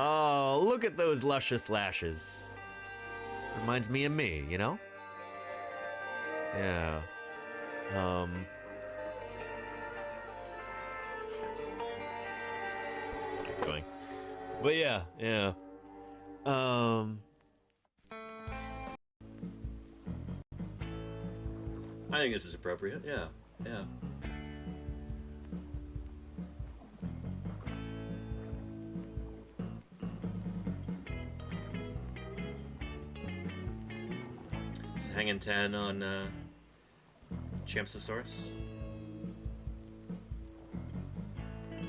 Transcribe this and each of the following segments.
Oh, look at those luscious lashes. Reminds me of me, you know? Yeah. Going. But yeah. I think this is appropriate. Yeah. It's hanging 10 on Champsosaurus.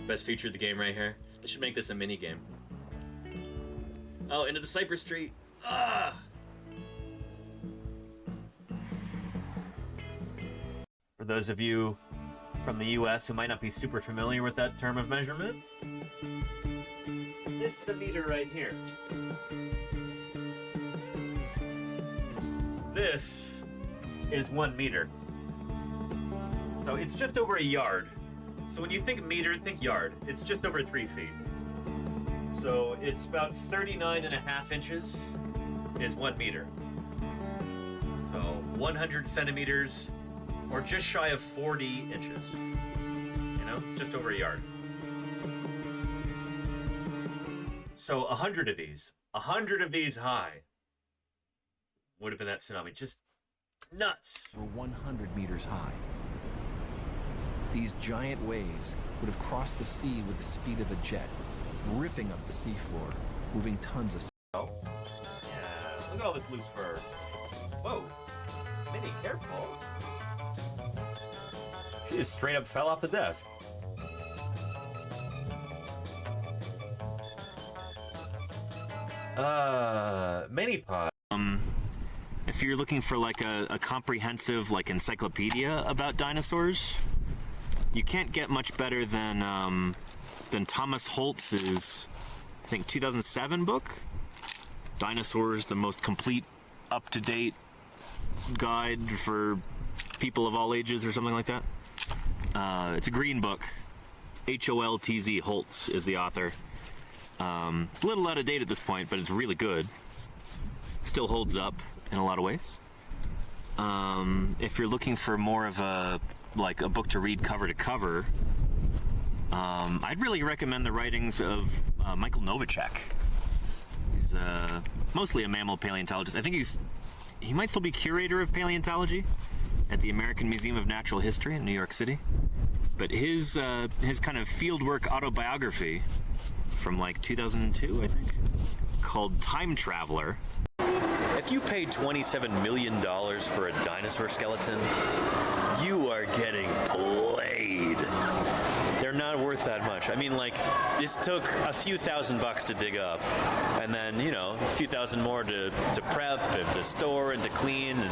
Best feature of the game right here. They should make this a mini game. Oh, into the Cypress tree. Ah! For those of you from the US who might not be super familiar with that term of measurement, this is a meter right here. This is 1 meter. So it's just over a yard. So when you think meter, think yard. It's just over 3 feet. So it's about 39.5 inches is 1 meter. So 100 centimeters, or just shy of 40 inches. You know, just over a yard. So 100 of these high would have been that tsunami. Just nuts. Were 100 meters high. These giant waves would have crossed the sea with the speed of a jet, ripping up the seafloor, moving tons of... Oh. Yeah, look at all this loose fur. Whoa. Minnie, careful. She just straight up fell off the desk. Minipod. If you're looking for like a comprehensive like encyclopedia about dinosaurs, you can't get much better than Thomas Holtz's, I think, 2007 book, Dinosaurs, the most complete, up-to-date guide for people of all ages, or something like that. It's a green book. Holtz Holtz is the author. It's a little out of date at this point, but it's really good. Still holds up in a lot of ways. If you're looking for more of a book to read cover to cover, I'd really recommend the writings of Michael Novacek. He's mostly a mammal paleontologist. I think he might still be curator of paleontology at the American Museum of Natural History in New York City. But his kind of fieldwork autobiography from like 2002, I think, called Time Traveler. If you paid $27 million for a dinosaur skeleton, you are getting played. They're not worth that much. I mean, like, this took a few $1,000 to dig up, and then, you know, a few thousand more to prep and to store and to clean and,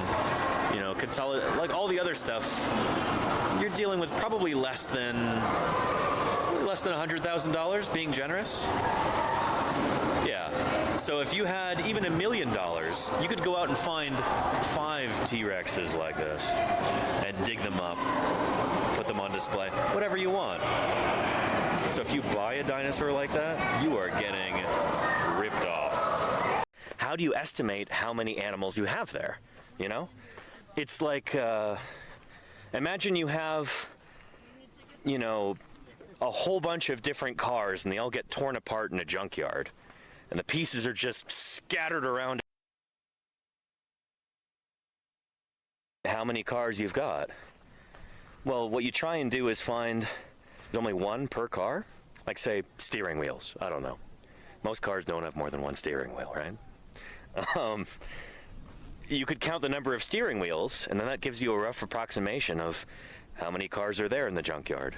you know, consolidate, like all the other stuff. You're dealing with probably less than $100,000, being generous. Yeah. So if you had even $1 million, you could go out and find 5 T-Rexes like this and dig them up, put them on display, whatever you want. So if you buy a dinosaur like that, you are getting ripped off. How do you estimate how many animals you have there? You know? It's like, imagine you have, you know, a whole bunch of different cars and they all get torn apart in a junkyard. And the pieces are just scattered around. How many cars you've got? Well, what you try and do is find there's only one per car. Like, say, steering wheels. I don't know. Most cars don't have more than one steering wheel, right? You could count the number of steering wheels, and then that gives you a rough approximation of how many cars are there in the junkyard.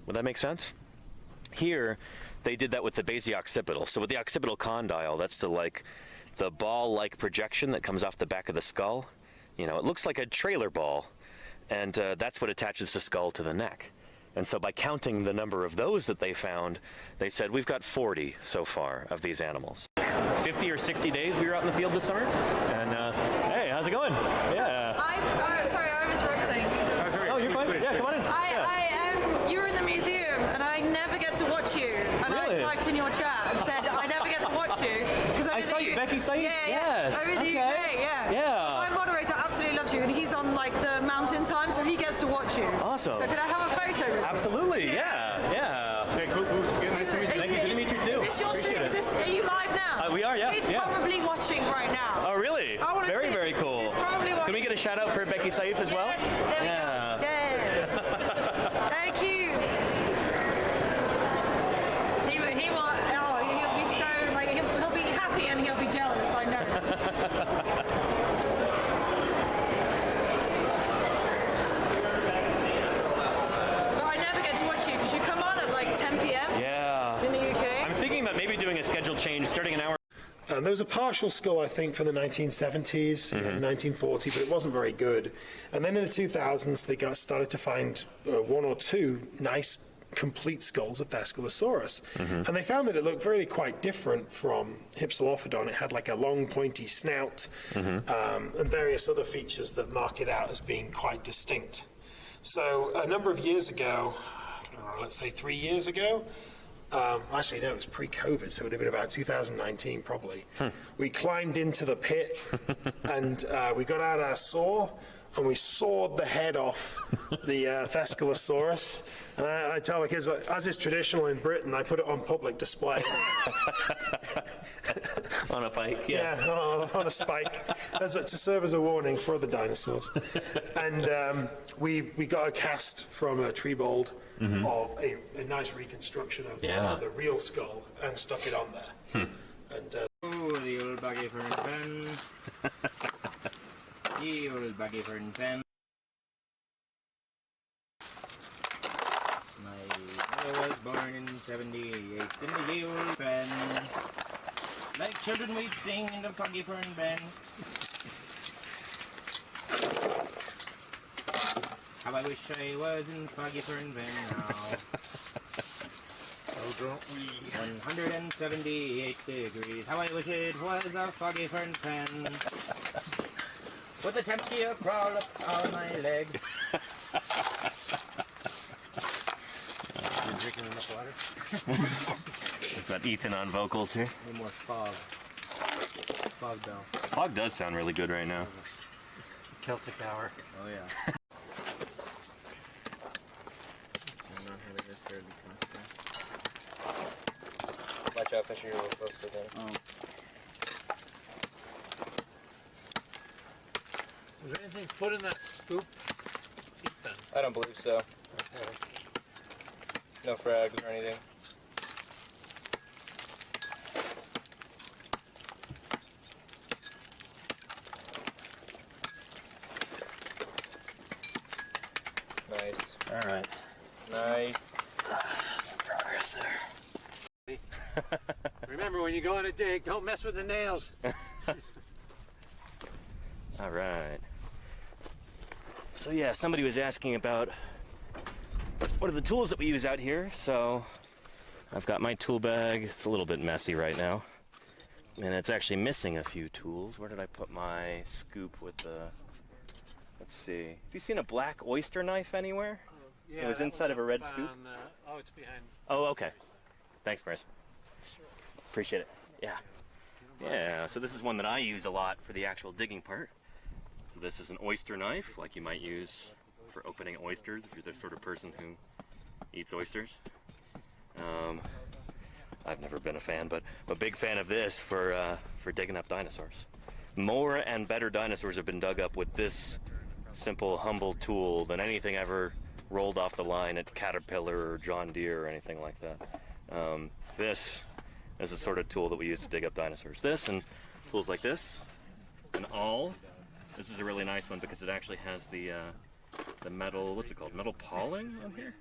Would that make sense? Here, they did that with the basioccipital. So with the occipital condyle, that's the ball-like projection that comes off the back of the skull. You know, it looks like a trailer ball, and that's what attaches the skull to the neck. And so by counting the number of those that they found, they said, we've got 40 so far of these animals. 50 or 60 days we were out in the field this summer, and hey, how's it going? Yeah. Sorry, I'm interrupting. Oh, sorry. Oh, you're fine. Yeah, come on in. You were in the museum, and I never get to watch you. And Really? I typed in site? Yes. Over the okay. UK, yeah. Yeah. My moderator absolutely loves you, and he's on like the mountain time, so he gets to watch you. Awesome. So could I have a photo with you? Absolutely. Yeah. Hey, cool. Good, nice to meet you. Thank you. Good to meet you too. Is this your stream? Are you live now? We are, yeah. He's yeah. probably watching right now. Oh, really? I wanna Very, see it. very cool. He's probably watching. Can we get a shout out for Becky Saif as well? Yes, there we Yeah. go. Yeah. Thank you. He will. Oh, he'll be so like he'll be happy and he'll be jealous. I know. But I never get to watch you because you come on at like 10 p.m. Yeah. in the UK. I'm thinking about maybe doing a schedule change starting an hour. There was a partial skull, I think, from the 1970s, 1940, but it wasn't very good. And then in the 2000s, they started to find one or two nice, complete skulls of Thescelosaurus. And they found that it looked really quite different from Hypsilophodon. It had like a long, pointy snout and various other features that mark it out as being quite distinct. So a number of years ago, let's say 3 years ago, actually, no, it was pre-COVID, so it would have been about 2019 probably. We climbed into the pit and we got out our saw and we sawed the head off the Thescelosaurus. And I tell the kids, as is traditional in Britain, I put it on public display. On a pike, Yeah, on a spike, to serve as a warning for other dinosaurs. And we got a cast from a Trebold of a nice reconstruction of the real skull and stuck it on there. And oh, the old baggy fern pen. The old baggy fern pen. My mother was born in 78 in the old pen. Like children we'd sing in the foggy fern pen. How I wish I was in foggy fern pen now. Oh, don't we? 178 degrees. How I wish it was a foggy fern pen. With the temperature crawl up on my leg. You drinking enough water? We've got Ethan on vocals here. Need more fog. Fog bell. Fog does sound really good right now. Celtic hour. Oh yeah. Watch out, Fisher, you're close to them. Was there anything put in that scoop? Ethan? I don't believe so. No frags or anything. Nice. All right. Nice. Some progress there. Remember, when you go on a dig, don't mess with the nails. All right. So yeah, somebody was asking about what are the tools that we use out here. So I've got my tool bag. It's a little bit messy right now. And it's actually missing a few tools. Where did I put my scoop with the... Let's see. Have you seen a black oyster knife anywhere? Yeah, It was that inside of a red up scoop? on, oh, it's behind. Oh, okay. Thanks, Maris. Appreciate it. Yeah. Yeah, so this is one that I use a lot for the actual digging part. So this is an oyster knife, like you might use for opening oysters if you're the sort of person who eats oysters. I've never been a fan, but I'm a big fan of this for digging up dinosaurs. More and better dinosaurs have been dug up with this simple, humble tool than anything ever rolled off the line at Caterpillar or John Deere or anything like that. This is the sort of tool that we use to dig up dinosaurs. This and tools like this, an awl. This is a really nice one because it actually has the metal, what's it called, metal pawling on here?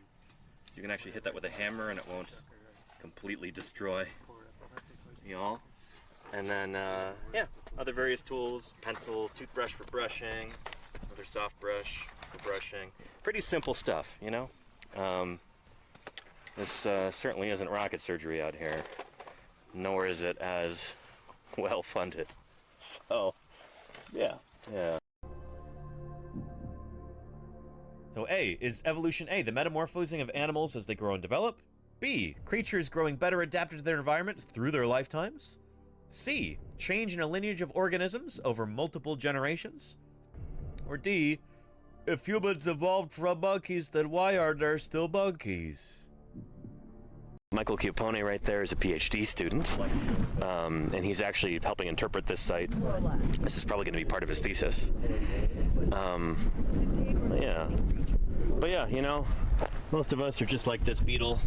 So you can actually hit that with a hammer and it won't completely destroy the awl. And then, yeah, other various tools, pencil, toothbrush for brushing, another soft brush for brushing. Pretty simple stuff, you know? This certainly isn't rocket surgery out here, nor is it as well funded. So, yeah. So A, is evolution A, the metamorphosing of animals as they grow and develop? B, creatures growing better adapted to their environment through their lifetimes? C. Change in a lineage of organisms over multiple generations? Or D. If humans evolved from monkeys, then why are there still monkeys? Michael Chiappone right there is a PhD student, and he's actually helping interpret this site. This is probably going to be part of his thesis. Yeah. But yeah, you know, most of us are just like this beetle,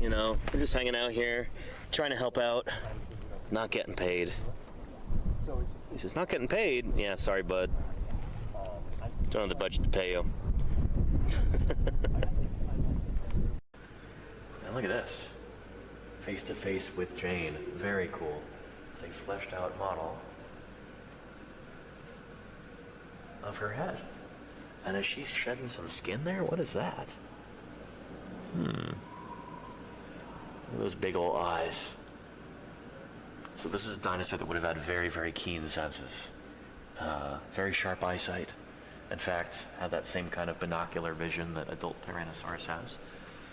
you know, we're just hanging out here, trying to help out, not getting paid. He says, not getting paid? Yeah, sorry, bud. Don't have the budget to pay you. And look at this. Face to face with Jane. Very cool. It's a fleshed out model of her head. And is she shedding some skin there? What is that? Look at those big old eyes. So this is a dinosaur that would have had very, very keen senses. Very sharp eyesight. In fact, had that same kind of binocular vision that adult Tyrannosaurus has.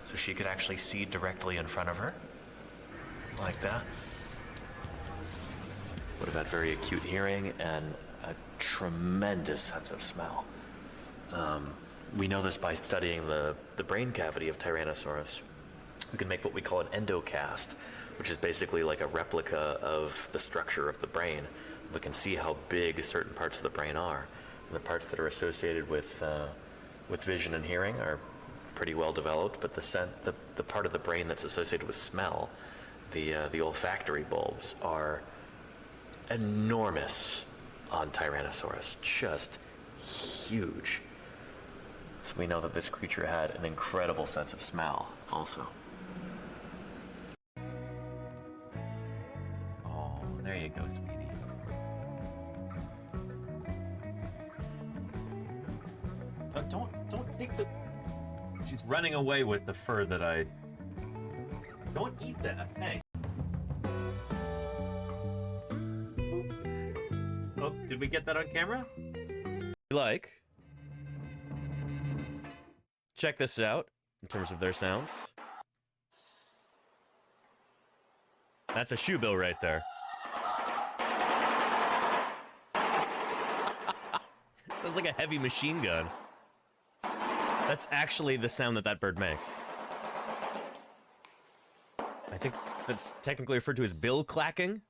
So she could actually see directly in front of her. Like that. Would have had very acute hearing and a tremendous sense of smell. We know this by studying the brain cavity of Tyrannosaurus. We can make what we call an endocast, which is basically like a replica of the structure of the brain. We can see how big certain parts of the brain are. And the parts that are associated with vision and hearing are pretty well developed, but the part of the brain that's associated with smell, the olfactory bulbs, are enormous on Tyrannosaurus, just huge. So we know that this creature had an incredible sense of smell also. Oh, there you go, sweetie. Don't take the... She's running away with the fur that I... Don't eat that, hey. Oh, did we get that on camera? Like, check this out in terms of their sounds. That's a shoe bill right there. Sounds like a heavy machine gun. That's actually the sound that bird makes. I think that's technically referred to as bill clacking.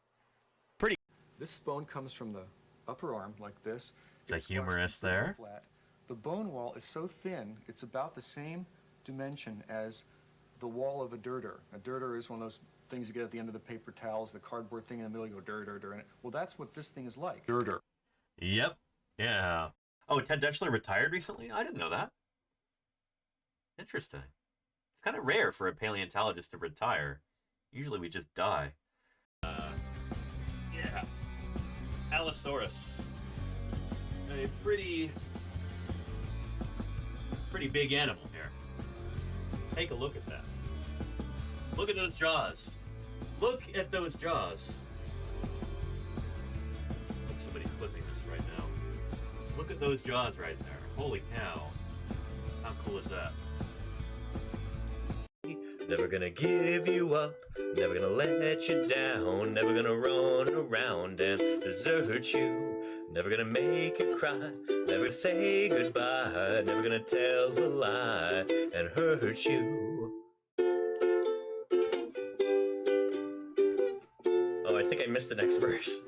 Pretty. This bone comes from the upper arm, like this. It's a humorous there. Flat. The bone wall is so thin, it's about the same dimension as the wall of a dirter. A dirter is one of those things you get at the end of the paper towels, the cardboard thing in the middle, you go dir in it. Well, that's what this thing is like. Dirter. Yep. Yeah. Oh, Ted Deschler retired recently? I didn't know that. Interesting. It's kind of rare for a paleontologist to retire. Usually we just die. Yeah. Allosaurus. A pretty big animal here. Take a look at that. Look at those jaws. Look at those jaws. Hope somebody's clipping this right now. Look at those jaws right there. Holy cow. How cool is that? Never gonna give you up, never gonna let you down, never gonna run around and desert you, never gonna make you cry, never gonna say goodbye, never gonna tell a lie and hurt you. Oh, I think I missed the next verse.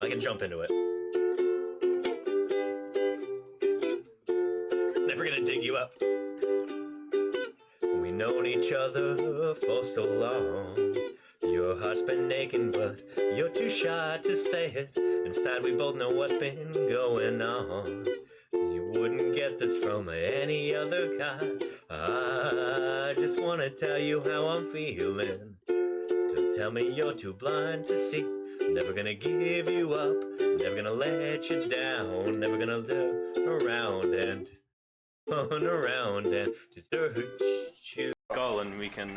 I can jump into it. Never gonna dig you up. We've known each other for so long. Your heart's been aching, but you're too shy to say it. Inside we both know what's been going on. You wouldn't get this from any other guy. I just wanna tell you how I'm feeling. Don't tell me you're too blind to see. Never gonna give you up, never gonna let you down, never gonna look around and on around and desert you. Skull, and we can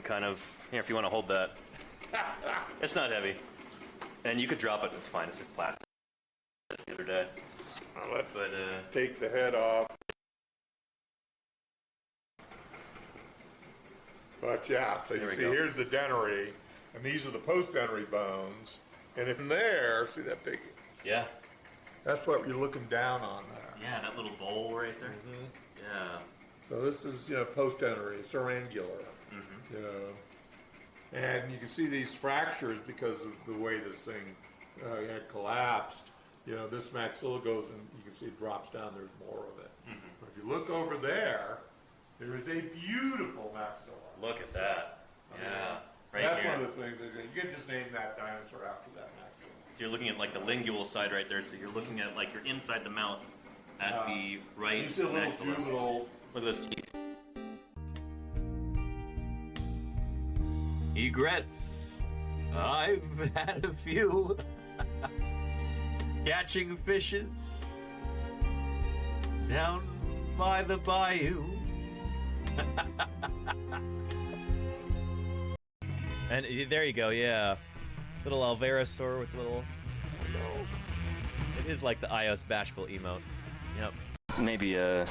kind of, here, if you want to hold that. It's not heavy, and you could drop it. It's fine. It's just plastic. That's the other day. Well, let's take the head off. But yeah, so you see, here's the dentary. And these are the post-entry bones. And in there, see that big? Yeah. That's what you're looking down on there. Yeah, that little bowl right there. Yeah. So this is, post-entry, cerangular, And you can see these fractures because of the way this thing had collapsed. This maxilla goes and you can see it drops down, there's more of it. But if you look over there, there is a beautiful maxilla. Look at that. Yeah. Right That's here. one of the things, you can just name that dinosaur after that maxilla. So you're looking at like the lingual side right there, so you're looking at like you're inside the mouth at the right You see a little maxilla. juvenile. Look at those teeth. Egrets. I've had a few. Catching fishes down by the bayou. And there you go, yeah. Little Alverasaur with little... It is like the Ios Bashful emote. Yep. Maybe a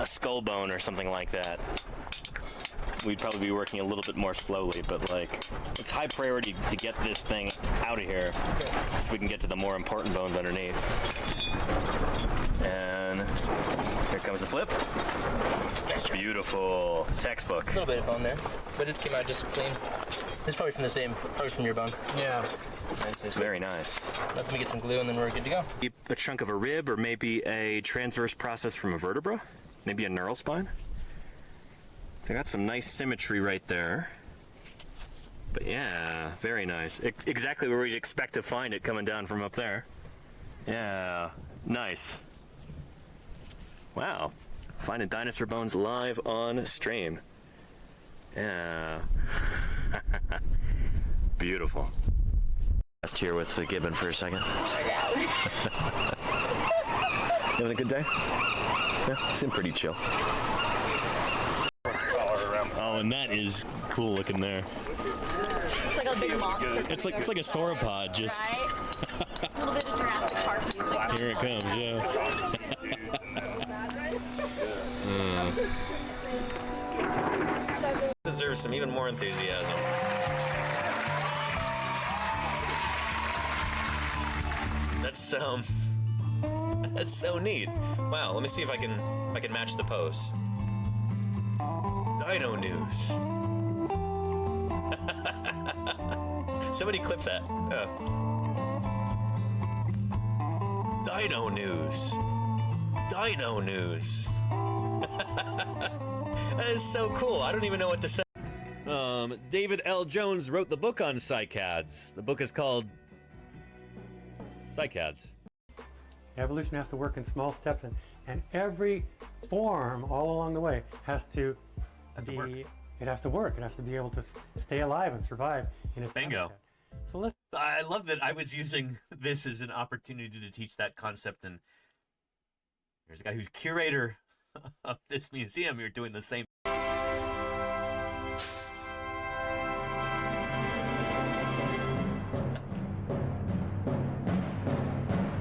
skull bone or something like that. We'd probably be working a little bit more slowly, but like, it's high priority to get this thing out of here so we can get to the more important bones underneath. And here comes the flip. Beautiful. Textbook. A little bit of bone there, but it came out just clean. It's probably from your bone. Yeah. Very nice. Let me get some glue and then we're good to go. A chunk of a rib, or maybe a transverse process from a vertebra, maybe a neural spine. So I got some nice symmetry right there. But yeah, very nice. Exactly where we'd expect to find it coming down from up there. Yeah, nice. Wow, finding dinosaur bones live on stream. Yeah. Beautiful. Just here with the gibbon for a second. You having a good day? Yeah, seemed pretty chill. Oh, and that is cool looking there. It's like a big monster. It's like a sauropod, just. Right? A little bit of Jurassic Park music. Here it comes, yeah. Deserves some even more enthusiasm. That's so neat. Wow, let me see if I can match the pose. Dino news. Somebody clip that. Oh. Dino news. Dino news. That is so cool. I don't even know what to say. David L. Jones wrote the book on cycads. The book is called Cycads. Evolution has to work in small steps, and every form all along the way has to work. It has to work. It has to be able to stay alive and survive in its Bingo. habitat. So I love that I was using this as an opportunity to teach that concept, and there's a guy who's curator of this museum. You're doing the same.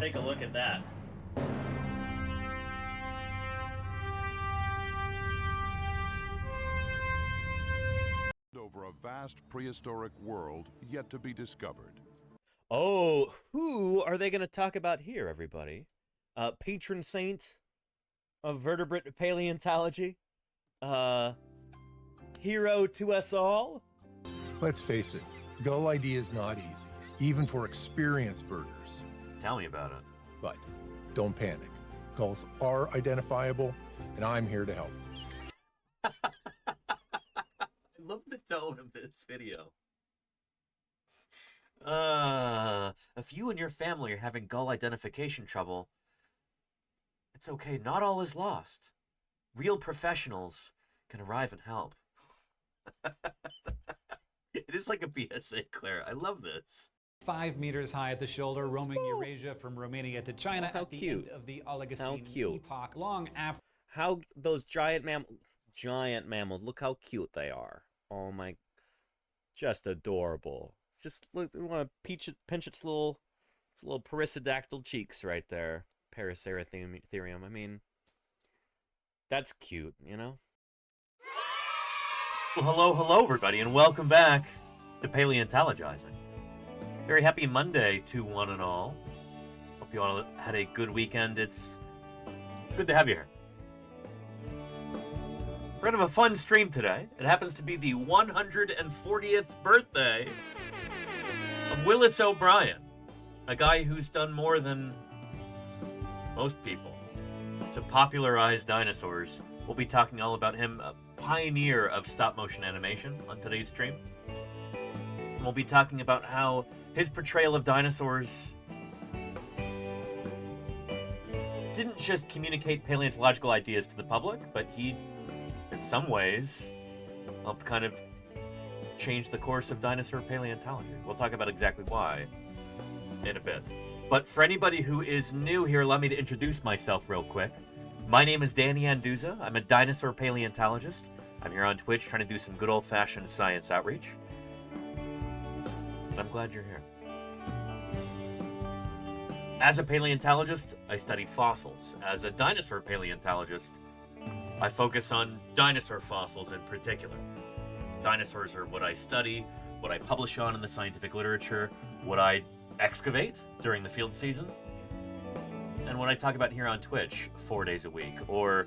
Take a look at that. Over a vast prehistoric world yet to be discovered. Oh, who are they going to talk about here, everybody? Patron saint of vertebrate paleontology? Hero to us all? Let's face it, gull ID is not easy, even for experienced birders. Tell me about it. But don't panic. Gulls are identifiable, and I'm here to help. I love the tone of this video. If you and your family are having gull identification trouble, it's okay. Not all is lost. Real professionals can arrive and help. It is like a PSA, Claire. I love this. 5 meters high at the shoulder, roaming Eurasia from Romania to China at the end of the Oligocene epoch, long after. How those giant mammals, look how cute they are. Oh my, just adorable. Just look, we want to pinch its little perissodactyl cheeks right there. Paraceratherium. I mean, that's cute, you know? Well, hello, everybody, and welcome back to Paleontologizing. Very happy Monday to one and all. Hope you all had a good weekend. It's good to have you here. We're going to have a fun stream today. It happens to be the 140th birthday of Willis O'Brien, a guy who's done more than most people to popularize dinosaurs. We'll be talking all about him, a pioneer of stop-motion animation on today's stream. And we'll be talking about how his portrayal of dinosaurs didn't just communicate paleontological ideas to the public, but he, in some ways, helped kind of change the course of dinosaur paleontology. We'll talk about exactly why in a bit. But for anybody who is new here, allow me to introduce myself real quick. My name is Danny Anduza. I'm a dinosaur paleontologist. I'm here on Twitch trying to do some good old-fashioned science outreach. And I'm glad you're here. As a paleontologist, I study fossils. As a dinosaur paleontologist, I focus on dinosaur fossils in particular. Dinosaurs are what I study, what I publish on in the scientific literature, what I excavate during the field season, and what I talk about here on Twitch 4 days a week, or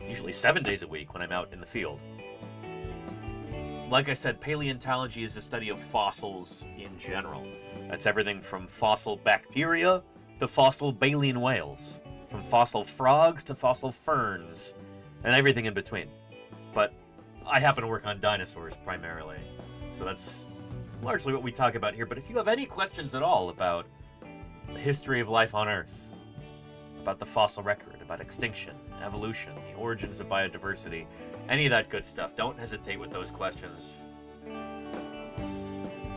usually 7 days a week when I'm out in the field. Like I said, paleontology is the study of fossils in general. That's everything from fossil bacteria to fossil baleen whales, from fossil frogs to fossil ferns, and everything in between. But I happen to work on dinosaurs primarily, so that's largely what we talk about here. But if you have any questions at all about the history of life on Earth, about the fossil record, about extinction, evolution, the origins of biodiversity, any of that good stuff, don't hesitate with those questions.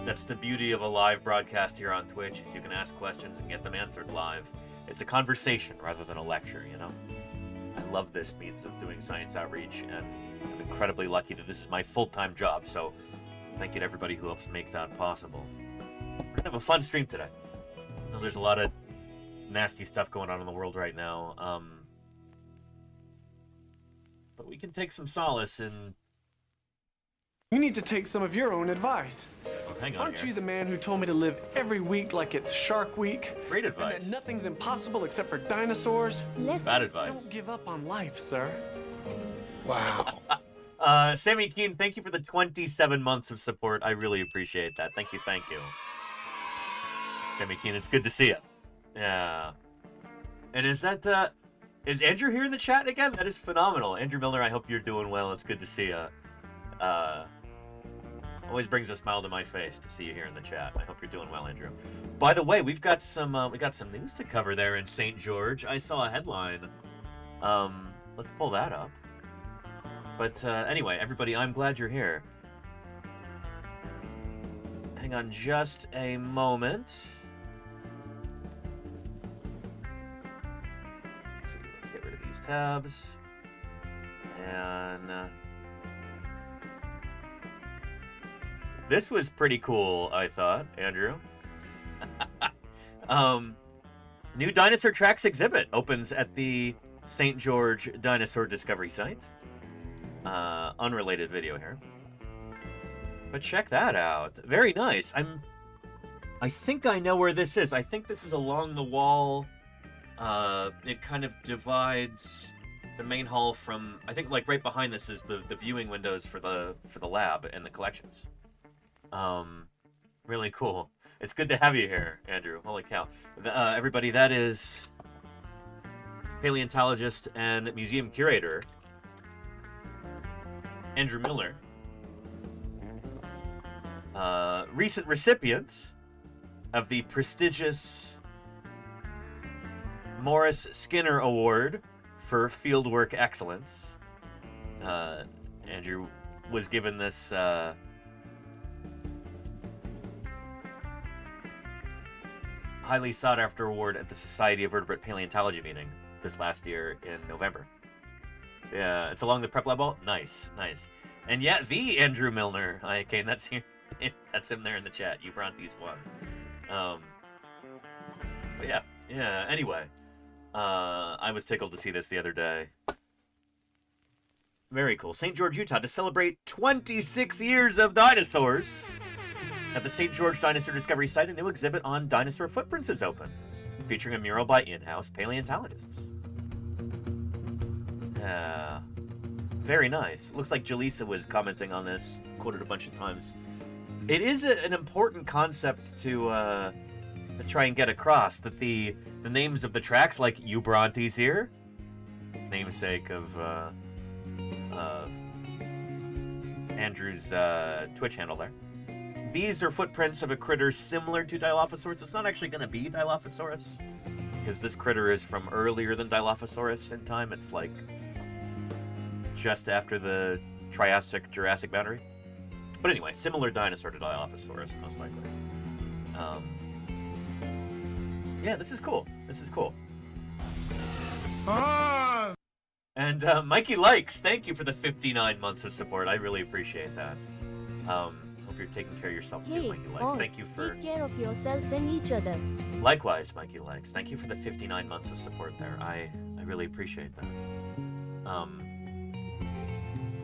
That's the beauty of a live broadcast here on Twitch, is you can ask questions and get them answered live. It's a conversation rather than a lecture, you know? I love this means of doing science outreach, and I'm incredibly lucky that this is my full-time job, so thank you to everybody who helps make that possible. We're gonna have a fun stream today. I know there's a lot of nasty stuff going on in the world right now, but we can take some solace in... You need to take some of your own advice. Oh, hang on. Aren't you the man who told me to live every week like it's Shark Week? Great advice. And that nothing's impossible except for dinosaurs? Bad advice. Don't give up on life, sir. Wow. Sammy Keen, thank you for the 27 months of support. I really appreciate that. Thank you, thank you. Sammy Keen, it's good to see you. Yeah. And is that, is Andrew here in the chat again? That is phenomenal. Andrew Miller, I hope you're doing well. It's good to see you. Always brings a smile to my face to see you here in the chat. I hope you're doing well, Andrew. By the way, we've got some news to cover there in St. George. I saw a headline. Let's pull that up. But anyway, everybody, I'm glad you're here. Hang on just a moment. Let's see, let's get rid of these tabs. And this was pretty cool, I thought, Andrew. New Dinosaur Tracks exhibit opens at the St. George Dinosaur Discovery Site. Unrelated video here. But check that out. Very nice. I think I know where this is. I think this is along the wall. It kind of divides the main hall from, I think like right behind this is the viewing windows for the lab and the collections. Really cool. It's good to have you here, Andrew. Holy cow. Everybody, that is paleontologist and museum curator Andrew Miller. Recent recipient of the prestigious Morris Skinner Award for Fieldwork Excellence. Andrew was given this highly sought-after award at the Society of Vertebrate Paleontology meeting this last year in November. So, yeah, it's along the prep lab wall. Nice, nice. And yeah, the Andrew Milner. Okay, that's him. That's him there in the chat. You brought these one. But yeah. Anyway, I was tickled to see this the other day. Very cool. St. George, Utah, to celebrate 26 years of dinosaurs. At the St. George Dinosaur Discovery Site, a new exhibit on dinosaur footprints is open, featuring a mural by in-house paleontologists. Very nice. Looks like Jaleesa was commenting on this, quoted a bunch of times. It is an important concept to try and get across, that the names of the tracks, like Ubrontes here, namesake of Andrew's Twitch handle there. These are footprints of a critter similar to Dilophosaurus. It's not actually going to be Dilophosaurus, because this critter is from earlier than Dilophosaurus in time. It's like just after the Triassic-Jurassic boundary. But anyway, similar dinosaur to Dilophosaurus, most likely. Yeah, this is cool. This is cool. And Mikey Likes, thank you for the 59 months of support. I really appreciate that. Hope you're taking care of yourself too, Mikey Likes. Thank you for... Take care of yourselves and each other. Likewise, Mikey Likes. Thank you for the 59 months of support there. I really appreciate that.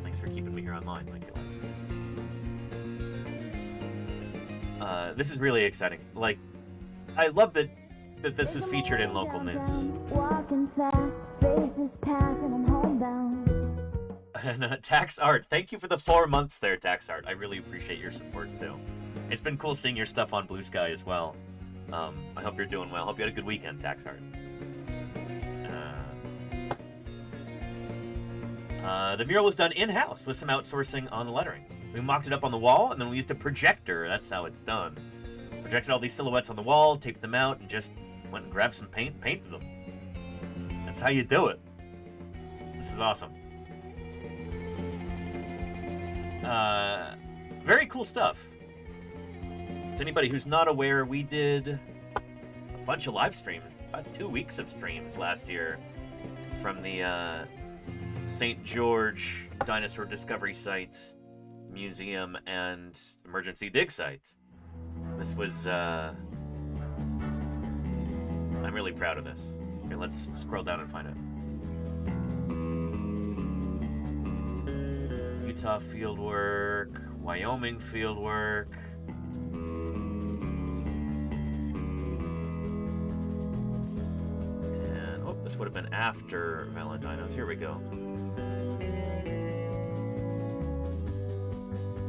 Thanks for keeping me here online, Mikey Likes. This is really exciting. Like, I love that this was featured in local news. Walking fast, faces pass, and I'm homebound. And Tax Art, thank you for the 4 months there, Tax Art. I really appreciate your support too. It's been cool seeing your stuff on Blue Sky as well. I hope you're doing well. Hope you had a good weekend, Tax Art. The mural was done in-house with some outsourcing on the lettering. We mocked it up on the wall, and then we used a projector. That's how it's done. Projected all these silhouettes on the wall, taped them out, and just went and grabbed some paint and painted them. That's how you do it. This is awesome. Very cool stuff. To anybody who's not aware, we did a bunch of live streams, about 2 weeks of streams last year from the St. George Dinosaur Discovery Site, Museum, and Emergency Dig Site. This was, I'm really proud of this. Here, let's scroll down and find it. Utah fieldwork, Wyoming fieldwork. And, oh, this would have been after Valentinos. Here we go.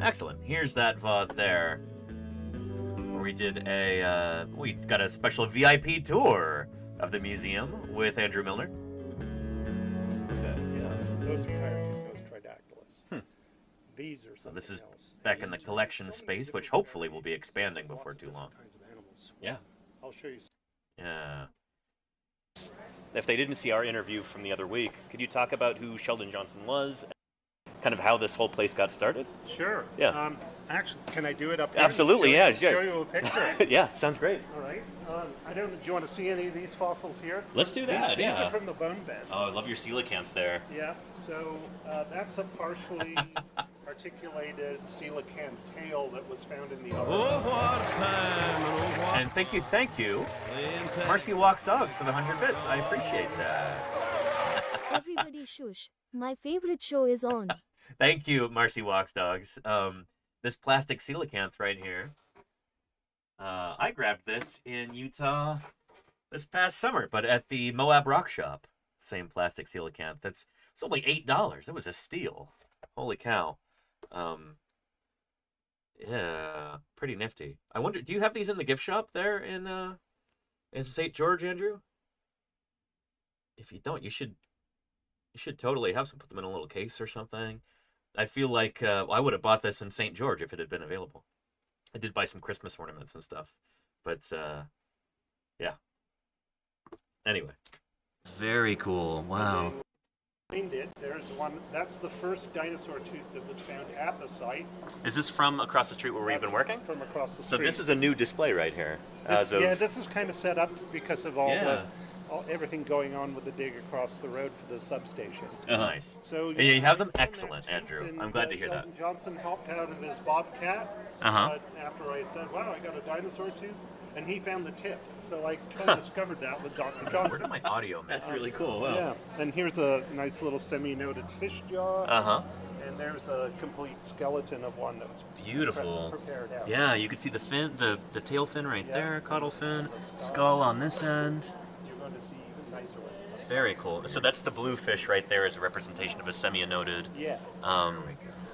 Excellent. Here's that VOD there. We did we got a special VIP tour of the museum with Andrew Milner. Okay, yeah. Those are Chirocipos tridactylus. These are so this is back in the collection space, which hopefully will be expanding before too long. Yeah. I'll show you. Yeah. If they didn't see our interview from the other week, could you talk about who Sheldon Johnson was? Kind of how this whole place got started? Sure. Yeah. Actually, can I do it up here? Absolutely, yeah. Show you a picture. Yeah, sounds great. All right. I don't. Do you want to see any of these fossils here? Let's do that. These yeah. are from the bone bed. Oh, I love your coelacanth there. Yeah. So that's a partially articulated coelacanth tail that was found in the. And thank you, Marcy Walks Dogs for the 100 bits. I appreciate that. Everybody shush. My favorite show is on. Thank you, Marcy Walks Dogs. This plastic coelacanth right here. I grabbed this in Utah this past summer, but at the Moab Rock Shop. Same plastic coelacanth. It's only $8. It was a steal. Holy cow. Yeah, pretty nifty. I wonder, do you have these in the gift shop there in St. George, Andrew? If you don't, you should totally have some. Put them in a little case or something. I feel like I would have bought this in St. George if it had been available. I did buy some Christmas ornaments and stuff, but yeah. Anyway, very cool. Wow. There's one. That's the first dinosaur tooth that was found at the site. Is this from across the street where we've been working? From across the street. So this is a new display right here. Yeah, this is kind of set up because of everything going on with the dig across the road for the substation. Nice. So you have them excellent, Andrew. I'm glad to hear that. Sheldon Johnson helped out of his bobcat. After I said, "Wow, I got a dinosaur tooth," and he found the tip. So I kind of discovered that with Dr. Johnson. Where did my audio? That's really cool. Wow. Yeah. And here's a nice little semi-noted fish jaw. And there's a complete skeleton of one that was Beautiful. prepared out. Yeah, you can see the fin, the tail fin right there, caudal fin, skull on this end. You're going to see even nicer ones. Very cool. So that's the blue fish right there as a representation of a semi-anodid. Yeah.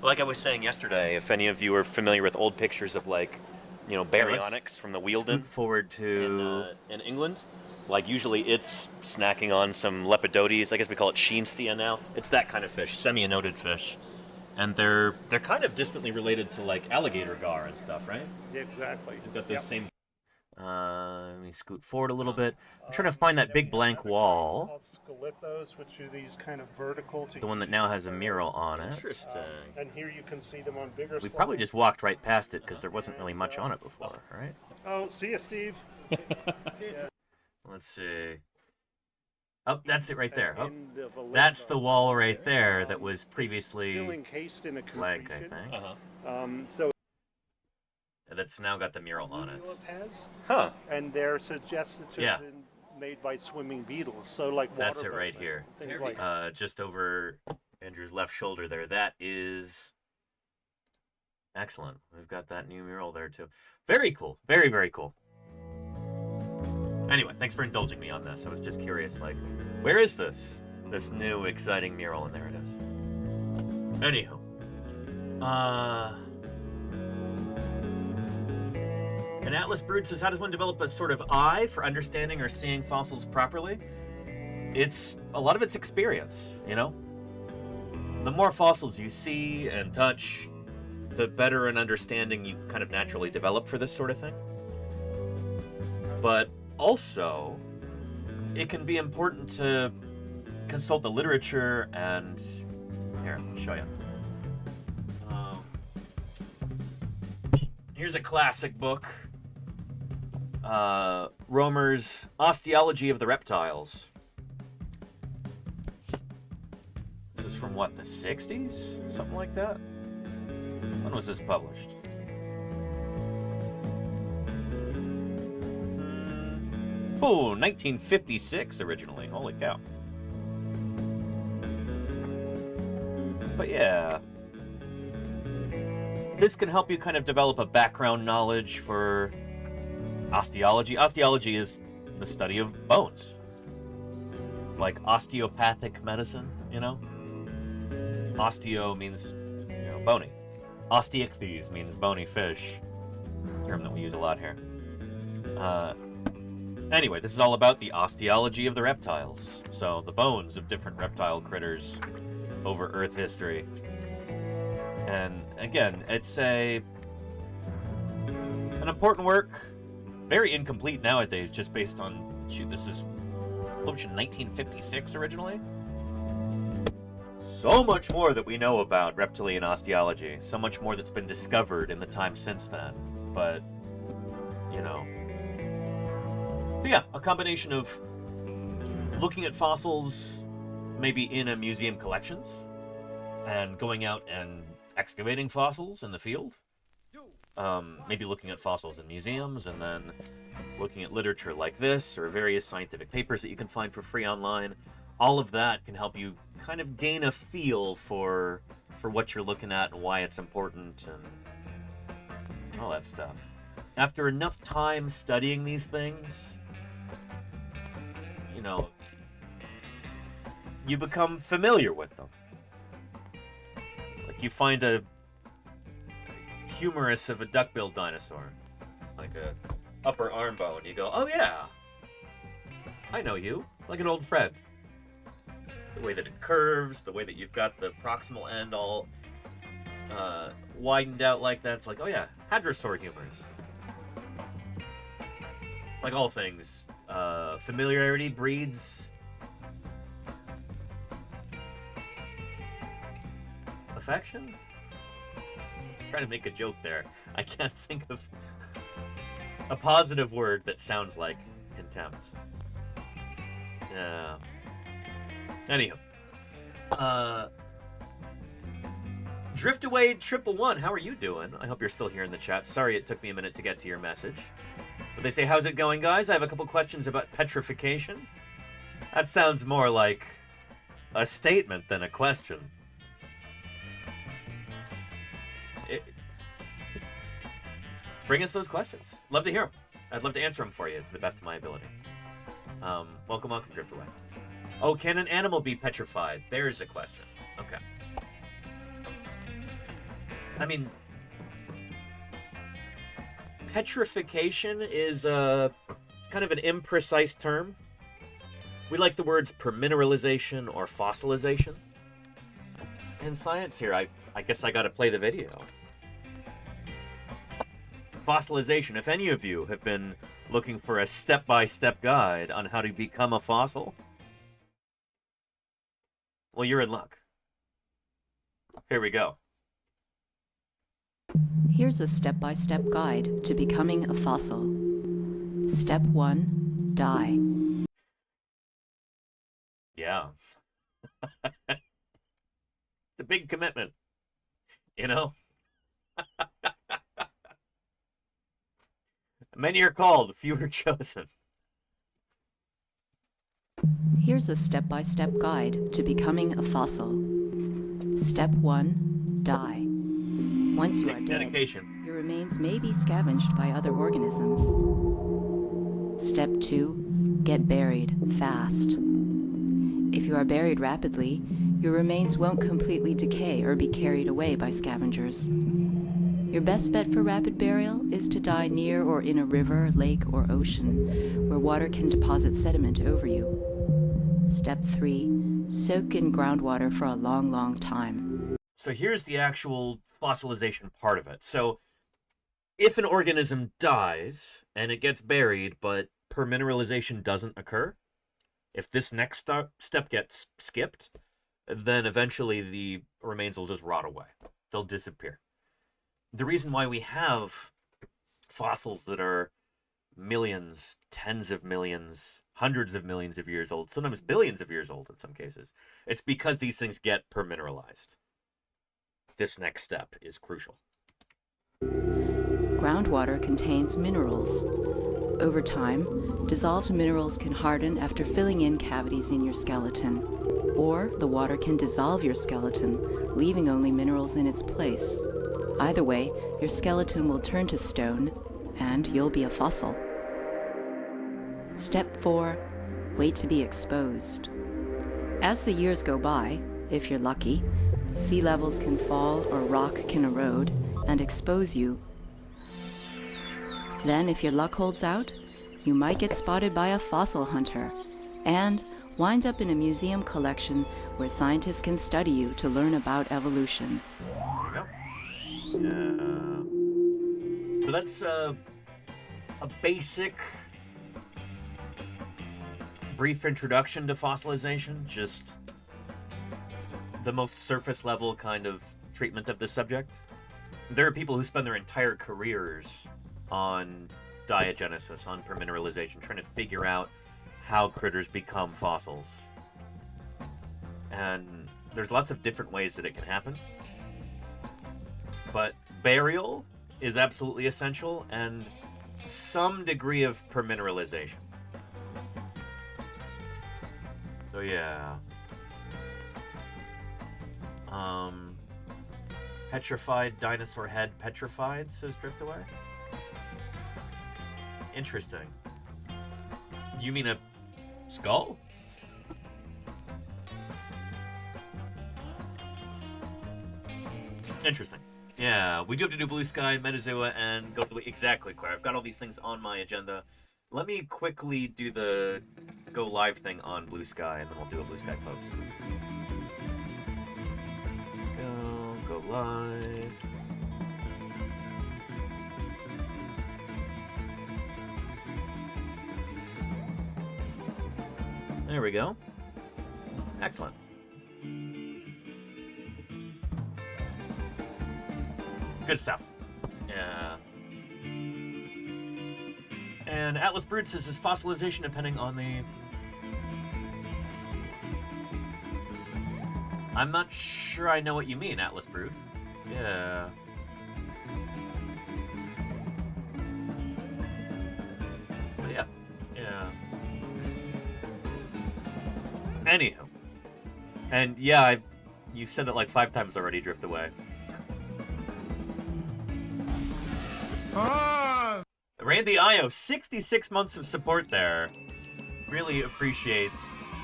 Like I was saying yesterday, if any of you are familiar with old pictures of like, you know, baryonyx from the Wealden forward to in England, like usually it's snacking on some Lepidotes. I guess we call it Sheenstia now. It's that kind of fish, semi-anodid fish. And they're kind of distantly related to like alligator gar and stuff, right? Yeah, exactly. They've got those same. Let me scoot forward a little bit. I'm trying to find that big blank wall. Called scalithos, which are these kind of vertical. The one that now has a mural on it. Interesting. And here you can see them on bigger. We probably just walked right past it because there wasn't really much on it before, right? Oh, see you, Steve. Let's see. Oh, that's it right there. Oh, End of a that's the wall right there that was previously still encased in a leg, I concretion. think. So That's now got the mural on it. has, Huh. and they're suggested to Yeah. have been made by swimming beetles. So like That's it water right buffalo, here. Things like Just over Andrew's left shoulder there. That is excellent. We've got that new mural there too. Very cool. Very, very cool. Anyway, thanks for indulging me on this. I was just curious, like, where is this? This new exciting mural, and there it is. Anywho. And Atlas Brood says, how does one develop a sort of eye for understanding or seeing fossils properly? A lot of it's experience, you know? The more fossils you see and touch, the better an understanding you kind of naturally develop for this sort of thing. But also, it can be important to consult the literature and... Here, I'll show you. Here's a classic book. Romer's Osteology of the Reptiles. This is from what, the 60s? Something like that? When was this published? Oh, 1956 originally. Holy cow. But yeah. This can help you kind of develop a background knowledge for osteology. Osteology is the study of bones. Like osteopathic medicine, you know? Osteo means, you know, bony. Osteichthyes means bony fish. Term that we use a lot here. Anyway, this is all about the osteology of the reptiles. So, the bones of different reptile critters over Earth history. And again, it's an important work, very incomplete nowadays, just based on, shoot, this is published in 1956 originally. So much more that we know about reptilian osteology, so much more that's been discovered in the time since then. But, you know. So yeah, a combination of looking at fossils, maybe in a museum collections, and going out and excavating fossils in the field. Maybe looking at fossils in museums, and then looking at literature like this, or various scientific papers that you can find for free online. All of that can help you kind of gain a feel for what you're looking at and why it's important and all that stuff. After enough time studying these things, you know, you become familiar with them. Like you find a humerus of a duck-billed dinosaur, like a upper arm bone. You go, oh yeah, I know you. It's like an old friend. The way that it curves, the way that you've got the proximal end all widened out like that. It's like, oh yeah, hadrosaur humerus. Like all things, familiarity breeds affection? I'm trying to make a joke there. I can't think of a positive word that sounds like contempt. Yeah. Anywho. Driftaway 111, how are you doing? I hope you're still here in the chat. Sorry it took me a minute to get to your message. But they say, how's it going, guys? I have a couple questions about petrification. That sounds more like a statement than a question. Bring us those questions. Love to hear them. I'd love to answer them for you to the best of my ability. Welcome, Driftaway. Oh, can an animal be petrified? There's a question. Okay. I mean, petrification is it's kind of an imprecise term. We like the words permineralization or fossilization. In science here, I guess I gotta play the video. Fossilization. If any of you have been looking for a step-by-step guide on how to become a fossil, well, you're in luck. Here we go. Here's a step-by-step guide to becoming a fossil. Step 1, die. Yeah. The big commitment, you know? Many are called, few are chosen. Here's a step-by-step guide to becoming a fossil. Step 1, die. Once you are dead, dedication. your remains may be scavenged by other organisms. Step 2, get buried fast. If you are buried rapidly, your remains won't completely decay or be carried away by scavengers. Your best bet for rapid burial is to die near or in a river, lake, or ocean, where water can deposit sediment over you. Step 3, soak in groundwater for a long, long time. So here's the actual fossilization part of it. So if an organism dies and it gets buried, but permineralization doesn't occur, if this next step gets skipped, then eventually the remains will just rot away. They'll disappear. The reason why we have fossils that are millions, tens of millions, hundreds of millions of years old, sometimes billions of years old in some cases, it's because these things get permineralized. This next step is crucial. Groundwater contains minerals. Over time, dissolved minerals can harden after filling in cavities in your skeleton, or the water can dissolve your skeleton, leaving only minerals in its place. Either way, your skeleton will turn to stone, and you'll be a fossil. Step 4, wait to be exposed. As the years go by, if you're lucky, sea levels can fall or rock can erode and expose you. Then, if your luck holds out, you might get spotted by a fossil hunter and wind up in a museum collection where scientists can study you to learn about evolution. So that's a basic, brief introduction to fossilization, just the most surface level kind of treatment of this subject. There are people who spend their entire careers on diagenesis, on permineralization, trying to figure out how critters become fossils. And there's lots of different ways that it can happen. But burial is absolutely essential, and some degree of permineralization. So yeah. Petrified dinosaur head petrified, says Driftaway. Interesting. You mean a skull? Interesting. Yeah, we do have to do Blue Sky, Metazua, and go to the... Exactly, Claire. I've got all these things on my agenda. Let me quickly do the go live thing on Blue Sky, and then we'll do a Blue Sky post. Go live. There we go. Excellent. Good stuff. Yeah. And Atlas Brood says, is fossilization depending on the... I'm not sure I know what you mean, Atlas Brood. Yeah. But yeah. Yeah. Anywho. And yeah, you said that like 5 times already, Drift Away. Randy Io, 66 months of support there. Really appreciate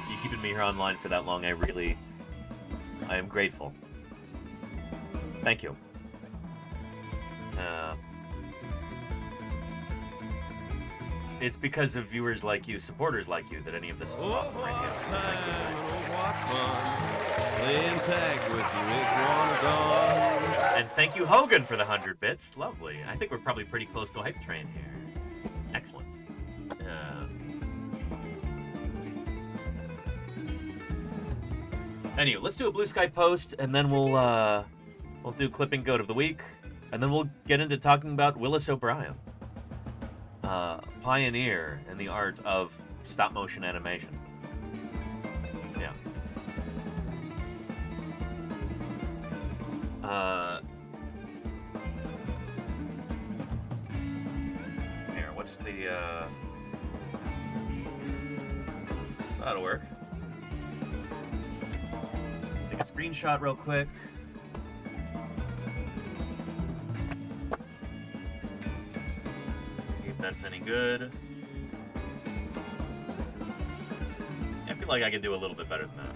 you keeping me here online for that long. I am grateful. Thank you. It's because of viewers like you, supporters like you, that any of this is possible right now. So thank you. Playing tag with your iguanodon. And thank you, Hogan, for the 100 bits. Lovely. I think we're probably pretty close to a hype train here. Excellent. Anyway, let's do a Blue Sky post, and then we'll do clipping goat of the week, and then we'll get into talking about Willis O'Brien, pioneer in the art of stop motion animation. Yeah. Here, what's the that'll work. Take a screenshot real quick. See if that's any good. I feel like I can do a little bit better than that.